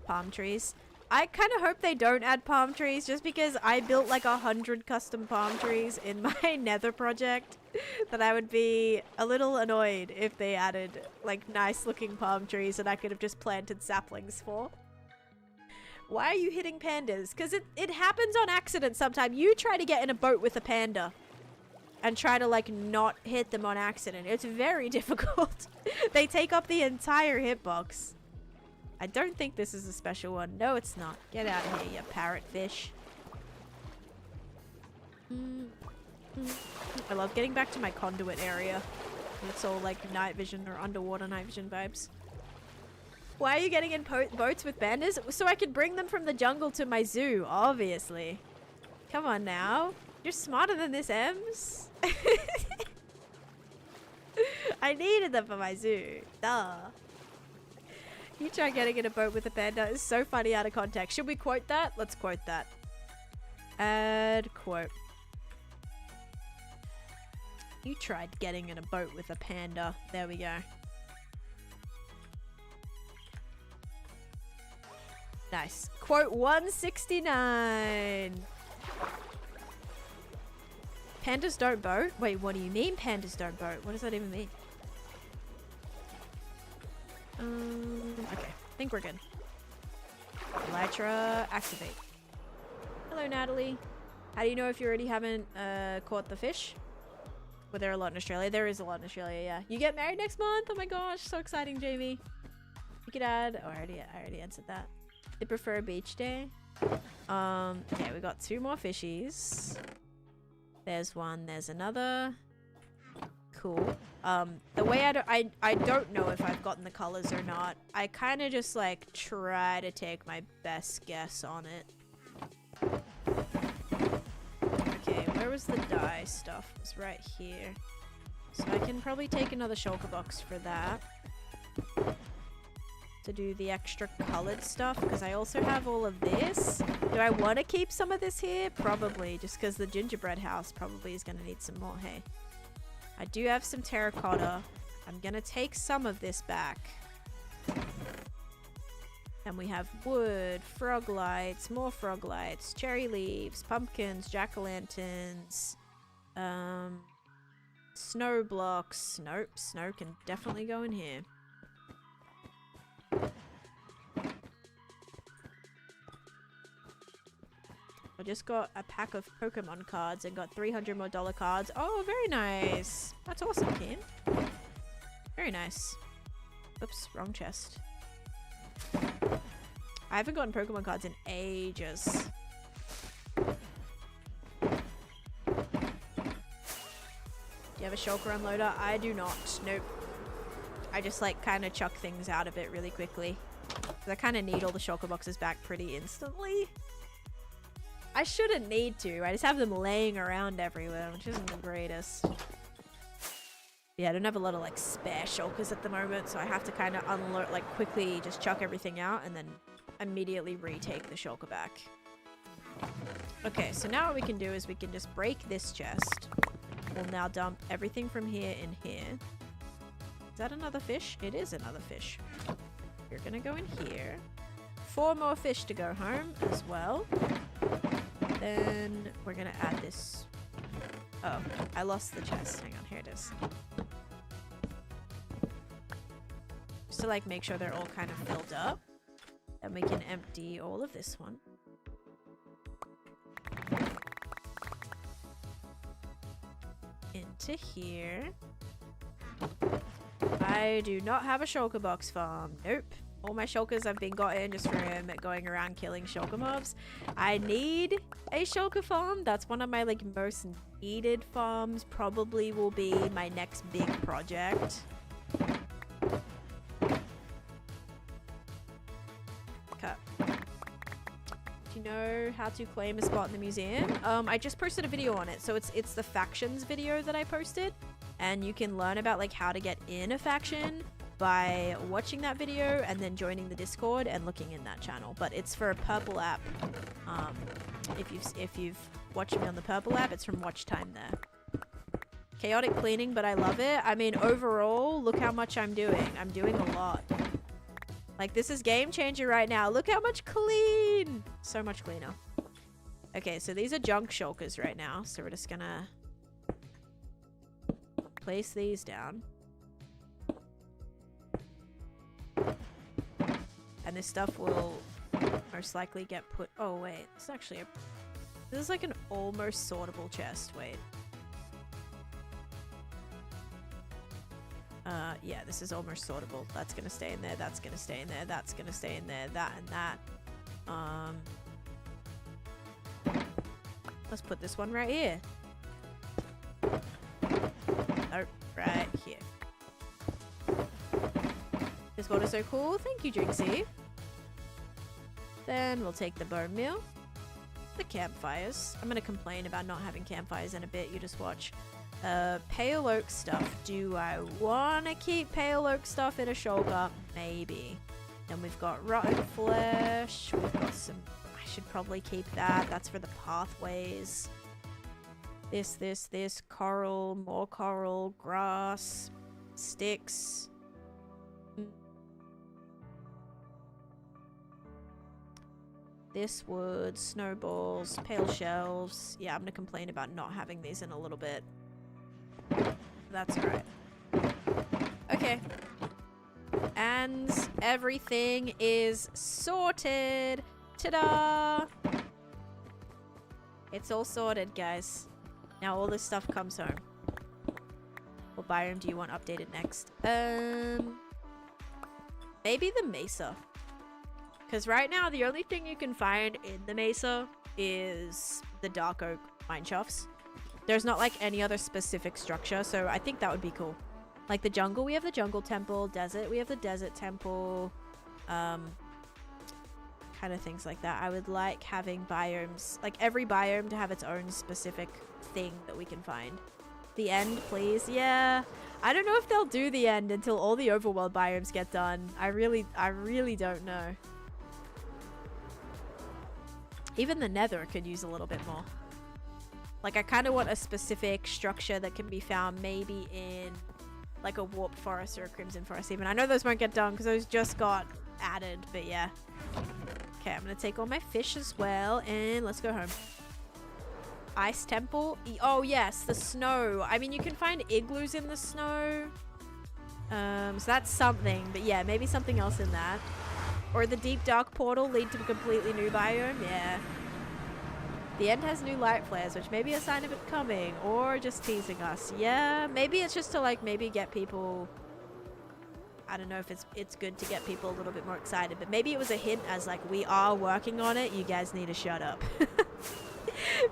Palm trees. I kind of hope they don't add palm trees just because I built like 100 custom palm trees in my nether project that I would be a little annoyed if they added like nice looking palm trees that I could have just planted saplings for. Why are you hitting pandas? Because it happens on accident sometimes. You try to get in a boat with a panda and try to like not hit them on accident. It's very difficult. They take up the entire hitbox. I don't think this is a special one. No, it's not. Get out of here, you parrotfish. I love getting back to my conduit area. It's all like night vision or underwater night vision vibes. Why are you getting in boats with pandas? So I can bring them from the jungle to my zoo, obviously. Come on now. You're smarter than this, Ems. I needed them for my zoo. Duh. You try getting in a boat with a panda. It's so funny out of context. Should we quote that? Let's quote that. Add quote. You tried getting in a boat with a panda. There we go. Nice. Quote 169. Pandas don't boat? Wait, what do you mean pandas don't boat? What does that even mean? Okay. I think we're good. Elytra, activate. Hello, Natalie. How do you know if you already haven't caught the fish? Were there a lot in Australia? There is a lot in Australia, yeah. You get married next month? Oh my gosh, so exciting, Jamie. You could add... Oh, I already answered that. They prefer a beach day. Okay, we got 2 more fishies. There's one, there's another. Cool. The way I don't know if I've gotten the colors or not. I kind of just like try to take my best guess on it. Okay, where was the dye stuff? It was right here. So I can probably take another shulker box for that. To do the extra colored stuff, because I also have all of this. Do I want to keep some of this here? Probably, just because the gingerbread house probably is going to need some more hay. I do have some terracotta. I'm going to take some of this back. Then we have wood, frog lights, more frog lights, cherry leaves, pumpkins, jack-o'-lanterns, snow blocks. Nope, snow can definitely go in here. I just got a pack of Pokemon cards and got $300 more cards. Oh, very nice. That's awesome, Ken. Very nice. Oops, wrong chest. I haven't gotten Pokemon cards in ages. Do you have a shulker unloader? I do not. Nope. I just like kind of chuck things out a bit really quickly. Because I kind of need all the shulker boxes back pretty instantly. I shouldn't need to. I just have them laying around everywhere, which isn't the greatest. Yeah, I don't have a lot of like spare shulkers at the moment, so I have to kind of unload, like quickly just chuck everything out and then immediately retake the shulker back. Okay, so now what we can do is we can just break this chest. We'll now dump everything from here in here. Is that another fish? It is another fish. You're gonna go in here. 4 more fish to go home as well. Then we're gonna add this. Oh, I lost the chest. Hang on, here it is. just to like make sure they're all kind of filled up. And we can empty all of this one. Into here. I do not have a shulker box farm. Nope. All my shulkers have been gotten just from going around killing shulker mobs. I need a shulker farm. That's one of my like most needed farms. Probably will be my next big project. Okay. Do you know how to claim a spot in the museum? I just posted a video on it. So it's the factions video that I posted. And you can learn about like how to get in a faction by watching that video and then joining the Discord and looking in that channel. But it's for a purple app. If you've watched me on the purple app, it's from watch time there. Chaotic cleaning, but I love it. I mean, overall, look how much I'm doing. I'm doing a lot. Like, this is game changer right now. Look how much clean. So much cleaner. Okay, so these are junk shulkers right now. So we're just gonna place these down. And this stuff will most likely get put... Oh, wait. This is actually a... This is like an almost sortable chest. Wait. Yeah, this is almost sortable. That's gonna stay in there. That's gonna stay in there. That's gonna stay in there. That and that. Let's put this one right here. Oh, right here. This water's so cool. Thank you, Jinxie. Then we'll take the bone meal. The campfires. I'm gonna complain about not having campfires in a bit. You just watch. Pale oak stuff. Do I want to keep pale oak stuff in a shulker? Maybe. Then we've got rotten flesh. We've got some... I should probably keep that. That's for the pathways. This. Coral. More coral. Grass. Sticks. This wood. Snowballs. Pale shelves. Yeah, I'm gonna complain about not having these in a little bit. That's alright. Okay. And everything is sorted. Ta-da! It's all sorted, guys. Now all this stuff comes home. What biome do you want updated next? Maybe the mesa. Because right now the only thing you can find in the mesa is the dark oak mineshafts. There's not like any other specific structure, so I think that would be cool. Like the jungle, we have the jungle temple. Desert, we have the desert temple. Kind of things like that. I would like having biomes, like every biome to have its own specific thing that we can find. The end, please. Yeah. I don't know if they'll do the end until all the overworld biomes get done. I really don't know. Even the nether could use a little bit more. Like, I kind of want a specific structure that can be found maybe in, like, a warped forest or a crimson forest even. I know those won't get done because those just got added, but yeah. Okay, I'm going to take all my fish as well, and let's go home. Ice temple. Oh, yes, the snow. I mean, you can find igloos in the snow. So that's something, but yeah, maybe something else in that. Or the deep dark portal lead to a completely new biome. Yeah. The end has new light flares, which may be a sign of it coming, or just teasing us. Yeah, maybe it's just to like maybe get people. I don't know if it's good to get people a little bit more excited, but maybe it was a hint as like we are working on it. You guys need to shut up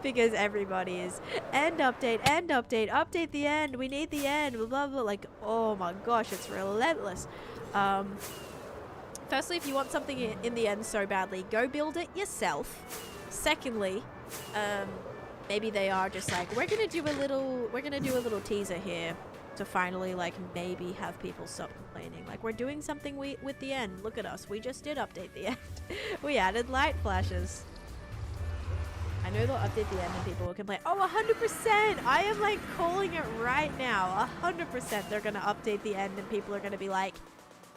because everybody is end update, update the end. We need the end. Blah blah blah. Like, oh my gosh, it's relentless. Firstly, if you want something in the end so badly, go build it yourself. Secondly, maybe they are just like, we're gonna do a little teaser here to finally like maybe have people stop complaining. Like, we're doing something with the end. Look at us. We just did update the end. We added light flashes. I know they'll update the end and people will complain. Oh, 100%! I am like calling it right now. 100% they're gonna update the end and people are gonna be like,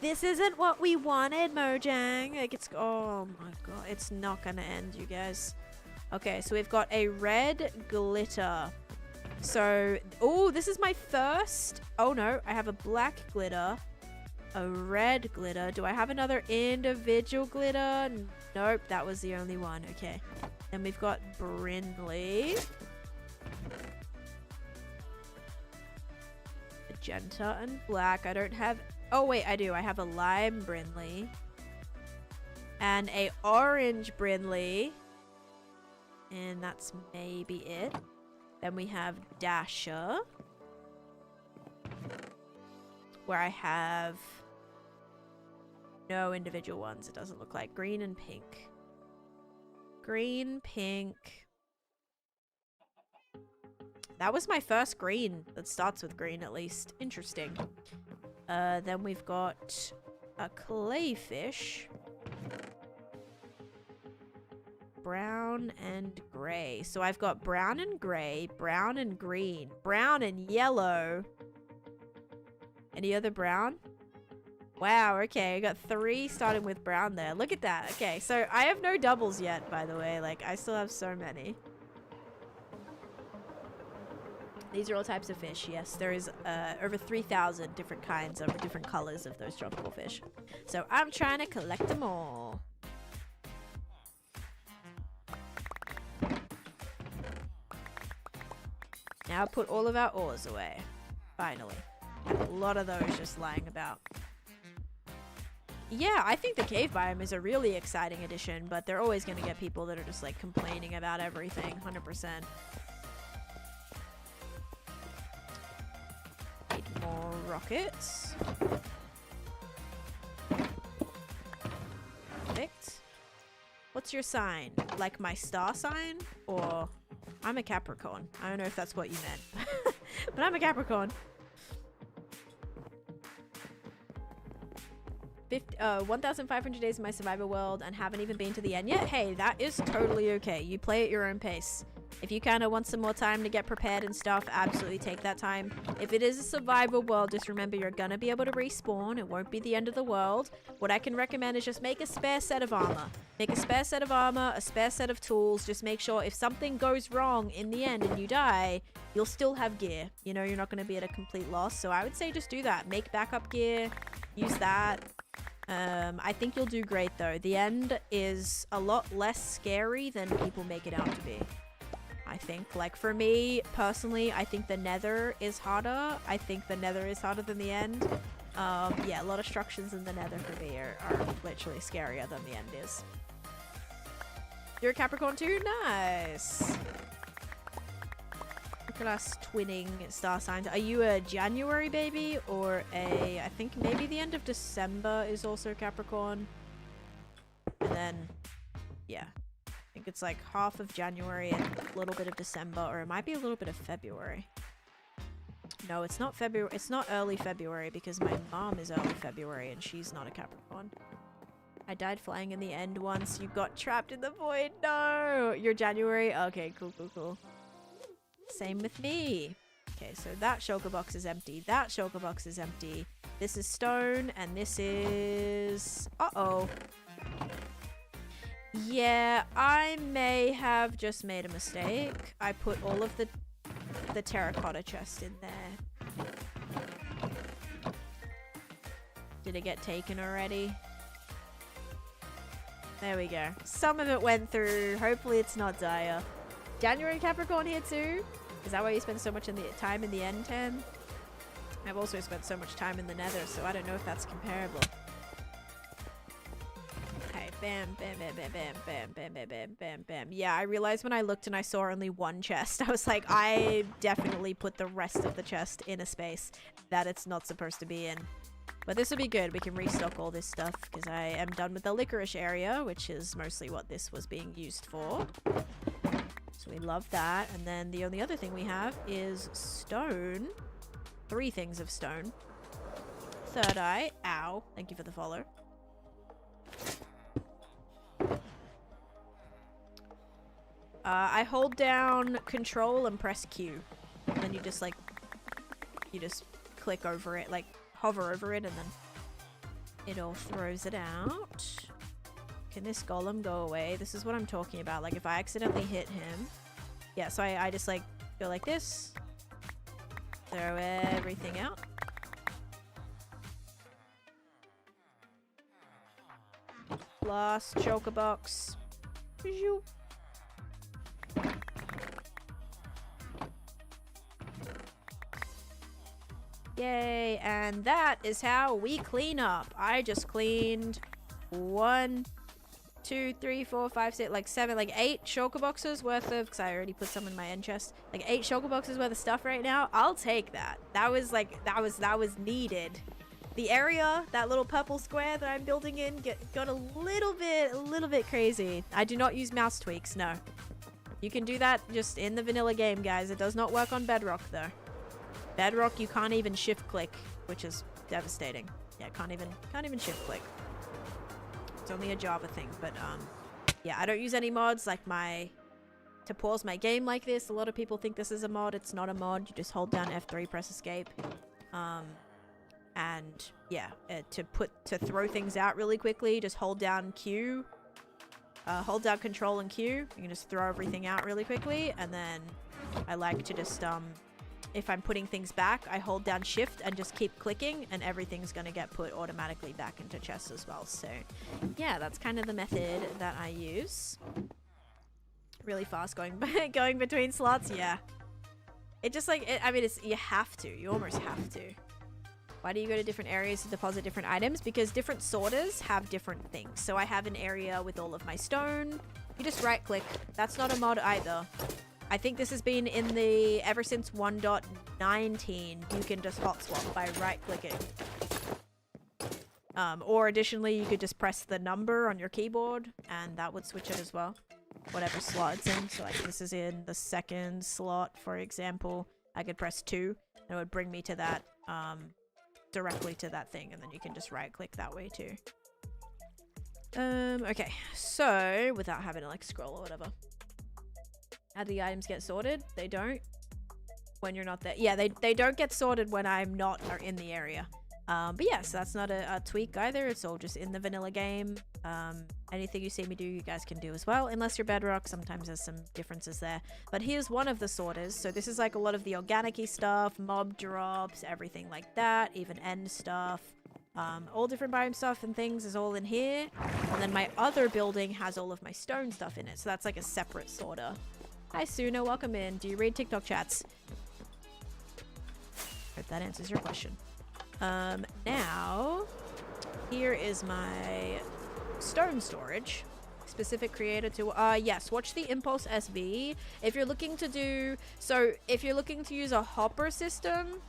this isn't what we wanted, Mojang. Like, it's... Oh my god. It's not gonna end, you guys. Okay, so we've got a red glitter. So... Oh, this is my first... Oh no, I have a black glitter. a red glitter. Do I have another individual glitter? Nope, that was the only one. Okay. Then we've got brindley. Magenta and black. I don't have... Oh, wait, I do. I have a lime brindley. And a orange brindley. And that's maybe it. Then we have Dasher. Where I have no individual ones, it doesn't look like. Green and pink. Green, pink. That was my first green that starts with green, at least. Interesting. Then we've got a clayfish. Brown and gray. So I've got brown and gray, brown and green, brown and yellow. Any other brown? Wow, okay, I got 3 starting with brown there. Look at that. Okay, so I have no doubles yet, by the way. Like, I still have so many. These are all types of fish, yes. There is over 3,000 different kinds of different colors of those tropical fish. So I'm trying to collect them all. Now put all of our ores away. Finally. Have a lot of those just lying about. Yeah, I think the cave biome is a really exciting addition, but they're always going to get people that are just like complaining about everything, 100%. Need more rockets. Perfect. What's your sign? Like my star sign? Or... I'm a Capricorn. I don't know if that's what you meant. But I'm a Capricorn. 1,500 days in my survivor world and haven't even been to the end yet. Hey, that is totally okay. You play at your own pace. If you kind of want some more time to get prepared and stuff, absolutely take that time. If it is a survival world, just remember you're gonna be able to respawn. It won't be the end of the world. What I can recommend is just make a spare set of armor. Make a spare set of armor, a spare set of tools. Just make sure if something goes wrong in the end and you die, you'll still have gear. You know, you're not gonna be at a complete loss. So I would say just do that. Make backup gear. Use that. I think you'll do great though. The end is a lot less scary than people make it out to be. I think, like, for me personally, I think the nether is harder. I think the nether is harder than the end. Yeah, a lot of structures in the nether for me are literally scarier than the end is. You're a Capricorn too? Nice. Look at us twinning star signs. Are you a January baby or I think maybe the end of December is also Capricorn. And then, yeah. I think it's like half of January and a little bit of December, or it might be a little bit of February. No, it's not February. It's not early February because my mom is early February and she's not a Capricorn. I died flying in the end once. You got trapped in the void. No! You're January? Okay, cool, cool, cool. Same with me. Okay, so that shulker box is empty. That shulker box is empty. This is stone and this is... Uh-oh. Yeah, I may have just made a mistake. I put all of the terracotta chest in there. Did it get taken already? There we go. Some of it went through. Hopefully it's not dire. January Capricorn here too? Is that why you spend so much time in the end, 10? I've also spent so much time in the nether, so I don't know if that's comparable. Bam, bam, bam, bam, bam, bam, bam, bam, bam, bam, bam. Yeah, I realized when I looked and I saw only one chest, I was like, I definitely put the rest of the chest in a space that it's not supposed to be in. But this will be good. We can restock all this stuff because I am done with the licorice area, which is mostly what this was being used for. So we love that. And then the only other thing we have is stone. 3 things of stone. Third eye. Ow. Thank you for the follow. I hold down control and press Q. And then you just click over it, like hover over it, and then it all throws it out. Can this golem go away? This is what I'm talking about. Like if I accidentally hit him. Yeah, so I just like go like this. Throw everything out. Last choker box. Zoop. Yay, and that is how we clean up. I just cleaned 1, 2, 3, 4, 5, 6, like 7, like 8 shulker boxes worth of, because I already put some in my end chest, like 8 shulker boxes worth of stuff right now. I'll take that. That was like, that was needed. The area, that little purple square that I'm building in, got a little bit crazy. I do not use mouse tweaks, no. You can do that just in the vanilla game, guys. It does not work on Bedrock, though. Bedrock, you can't even shift click, which is devastating. Yeah, can't even shift click. It's only a Java thing, but yeah, I don't use any mods like to pause my game like this. A lot of people think this is a mod. It's not a mod. You just hold down F3, press escape. And yeah, to throw things out really quickly, just hold down Q. Hold down Control and Q. You can just throw everything out really quickly, and then I like to just if I'm putting things back, I hold down Shift and just keep clicking, and everything's gonna get put automatically back into chests as well. So yeah, that's kind of the method that I use. Really fast going between slots. Yeah, it just like I mean, you have to. You almost have to. Why do you go to different areas to deposit different items? Because different sorters have different things. So I have an area with all of my stone. You just right click. That's not a mod either. I think this has been in the ever since 1.19. You can just hot swap by right clicking. Or additionally, you could just press the number on your keyboard and that would switch it as well. Whatever slot it's in. So like this is in the second slot, for example. I could press 2 and it would bring me to that, directly to that thing, and then you can just right click that way too. Okay, so without having to like scroll or whatever. How do the items get sorted? They don't when you're not there. Yeah, they don't get sorted when I'm not in the area. But yeah, so that's not a tweak either. It's all just in the vanilla game. Anything you see me do, you guys can do as well. Unless you're Bedrock, sometimes there's some differences there. But here's one of the sorters. So this is like a lot of the organic-y stuff, mob drops, everything like that, even end stuff. All different biome stuff and things is all in here. And then my other building has all of my stone stuff in it. So that's like a separate sorter. Hi Suna, welcome in. Do you read TikTok chats? Hope that answers your question. Now, here is my stone storage. Specific creator to, yes, watch the Impulse SV. If you're looking to do, so if you're looking to use a hopper system,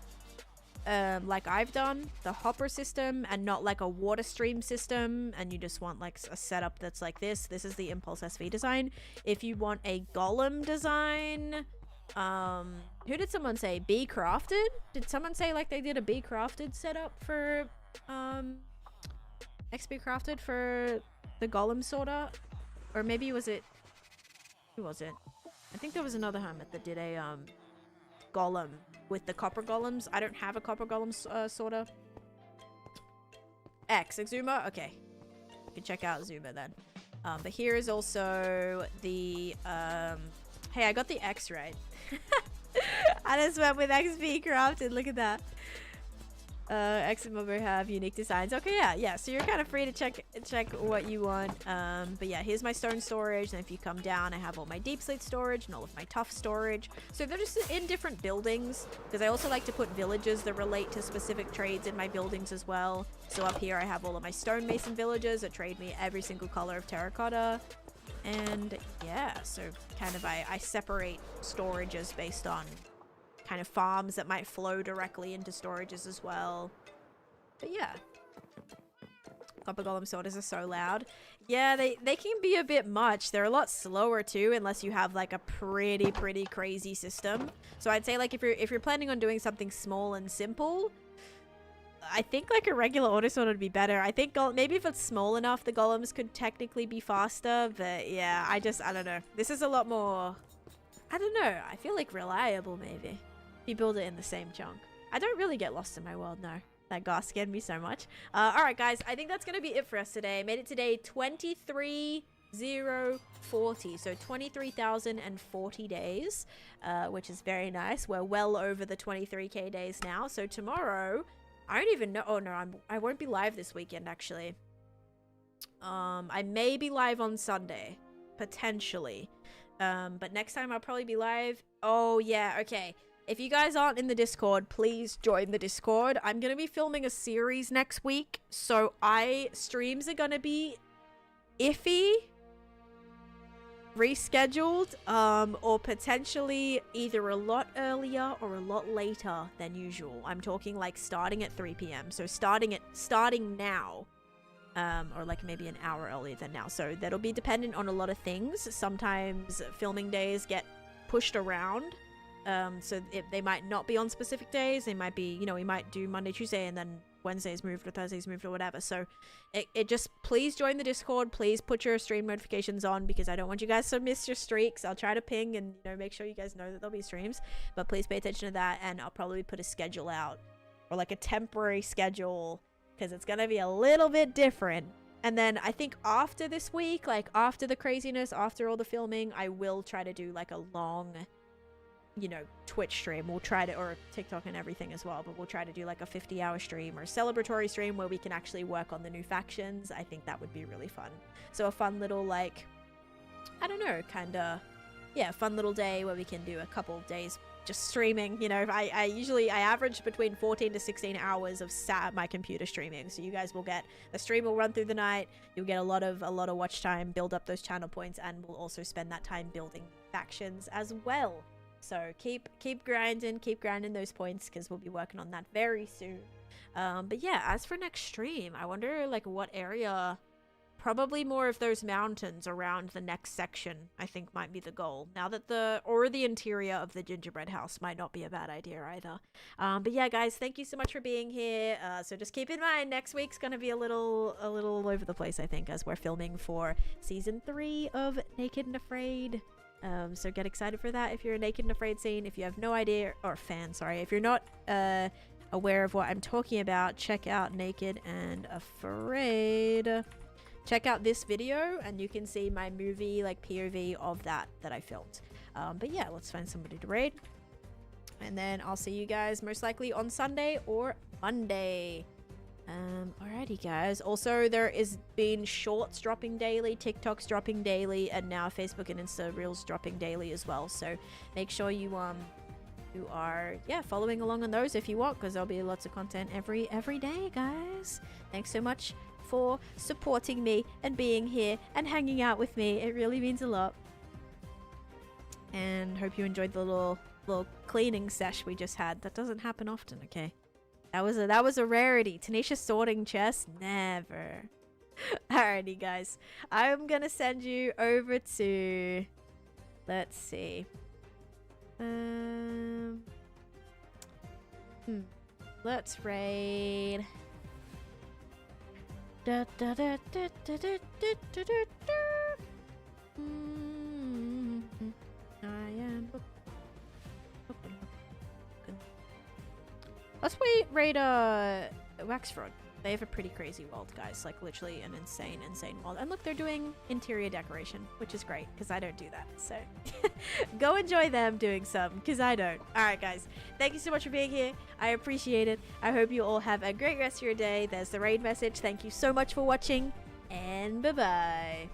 like I've done, the hopper system and not like a water stream system, and you just want like a setup that's like this is the Impulse SV design. If you want a golem design, who did someone say? Be Crafted? Did someone say like they did a Be Crafted setup for XP Crafted for the golem sorter? Or maybe was it, who was it? I think there was another hermit that did a golem with the copper golems. I don't have a copper golem sorter. Exuma? Okay. You can check out Zuma then. But here is also the hey, I got the X right. I just went with XP Crafted. Look at that. Exuma have unique designs. Okay, yeah. So you're kind of free to check what you want. But yeah, here's my stone storage. And if you come down, I have all my deep slate storage and all of my tough storage. So they're just in different buildings, because I also like to put villages that relate to specific trades in my buildings as well. So up here, I have all of my stonemason villages that trade me every single color of terracotta. And yeah, so kind of I separate storages based on kind of farms that might flow directly into storages as well. But yeah, copper golem sorters are so loud. Yeah, they can be a bit much. They're a lot slower too, unless you have like a pretty crazy system. So I'd say like if you're planning on doing something small and simple, I think like a regular auto sorter would be better. I think maybe if it's small enough, the golems could technically be faster. But yeah, I don't know. This is a lot more, I don't know. I feel like reliable maybe. If you build it in the same chunk. I don't really get lost in my world, no. That gas scared me so much. Alright guys, I think that's going to be it for us today. Made it today 23,040. So 23,040 days, which is very nice. We're well over the 23k days now. So tomorrow, I don't even know. Oh no, I won't be live this weekend actually. I may be live on Sunday, potentially. But next time I'll probably be live. Oh yeah, okay. If you guys aren't in the Discord, please join the Discord. I'm gonna be filming a series next week, so streams are gonna be iffy, rescheduled, or potentially either a lot earlier or a lot later than usual. I'm talking like starting at 3 p.m. So starting now, or like maybe an hour earlier than now. So that'll be dependent on a lot of things. Sometimes filming days get pushed around. So they might not be on specific days. They might be, you know, we might do Monday, Tuesday, and then Wednesday's moved or Thursday's moved or whatever. So it just, please join the Discord. Please put your stream notifications on because I don't want you guys to miss your streaks. I'll try to ping and, you know, make sure you guys know that there'll be streams, but please pay attention to that. And I'll probably put a schedule out, or like a temporary schedule, because it's gonna be a little bit different. And then I think after this week, like after the craziness, after all the filming, I will try to do like a long, you know, Twitch stream. We'll try to, or TikTok and everything as well, but we'll try to do like a 50-hour stream or a celebratory stream where we can actually work on the new factions. I think that would be really fun. So a fun little, like, I don't know, kind of, yeah, fun little day where we can do a couple of days just streaming. You know, I usually average between 14 to 16 hours of sat at my computer streaming. So you guys will get, the stream will run through the night. You'll get a lot of watch time, build up those channel points, and we'll also spend that time building factions as well. So keep grinding those points, because we'll be working on that very soon. But yeah, as for next stream, I wonder like what area. Probably more of those mountains around the next section, I think, might be the goal. Now that the interior of the gingerbread house might not be a bad idea either. But yeah, guys, thank you so much for being here. So just keep in mind, next week's gonna be a little all over the place, I think, as we're filming for season 3 of Naked and Afraid. So get excited for that if you're a Naked and Afraid scene. If you have no idea, or fan, sorry, if you're not aware of what I'm talking about, check out Naked and Afraid. Check out this video and you can see my movie, like POV of that I filmed. But yeah, let's find somebody to raid. And then I'll see you guys most likely on Sunday or Monday. Alrighty guys. Also, there is been shorts dropping daily, TikToks dropping daily, and now Facebook and Insta Reels dropping daily as well. So make sure you are following along on those if you want, because there'll be lots of content every day, guys. Thanks so much for supporting me and being here and hanging out with me. It really means a lot. And hope you enjoyed the little cleaning sesh we just had. That doesn't happen often, okay? That was a rarity. Taneesha sorting chests? Never. Alrighty, guys. I'm gonna send you over to, let's see. Let's raid. Da, da, da, da, da, da, da, da, da. I am. Let's raid Waxfrog. They have a pretty crazy world, guys. Like literally an insane world. And look, they're doing interior decoration, which is great because I don't do that. So go enjoy them doing some, because I don't. All right, guys. Thank you so much for being here. I appreciate it. I hope you all have a great rest of your day. There's the raid message. Thank you so much for watching, and bye-bye.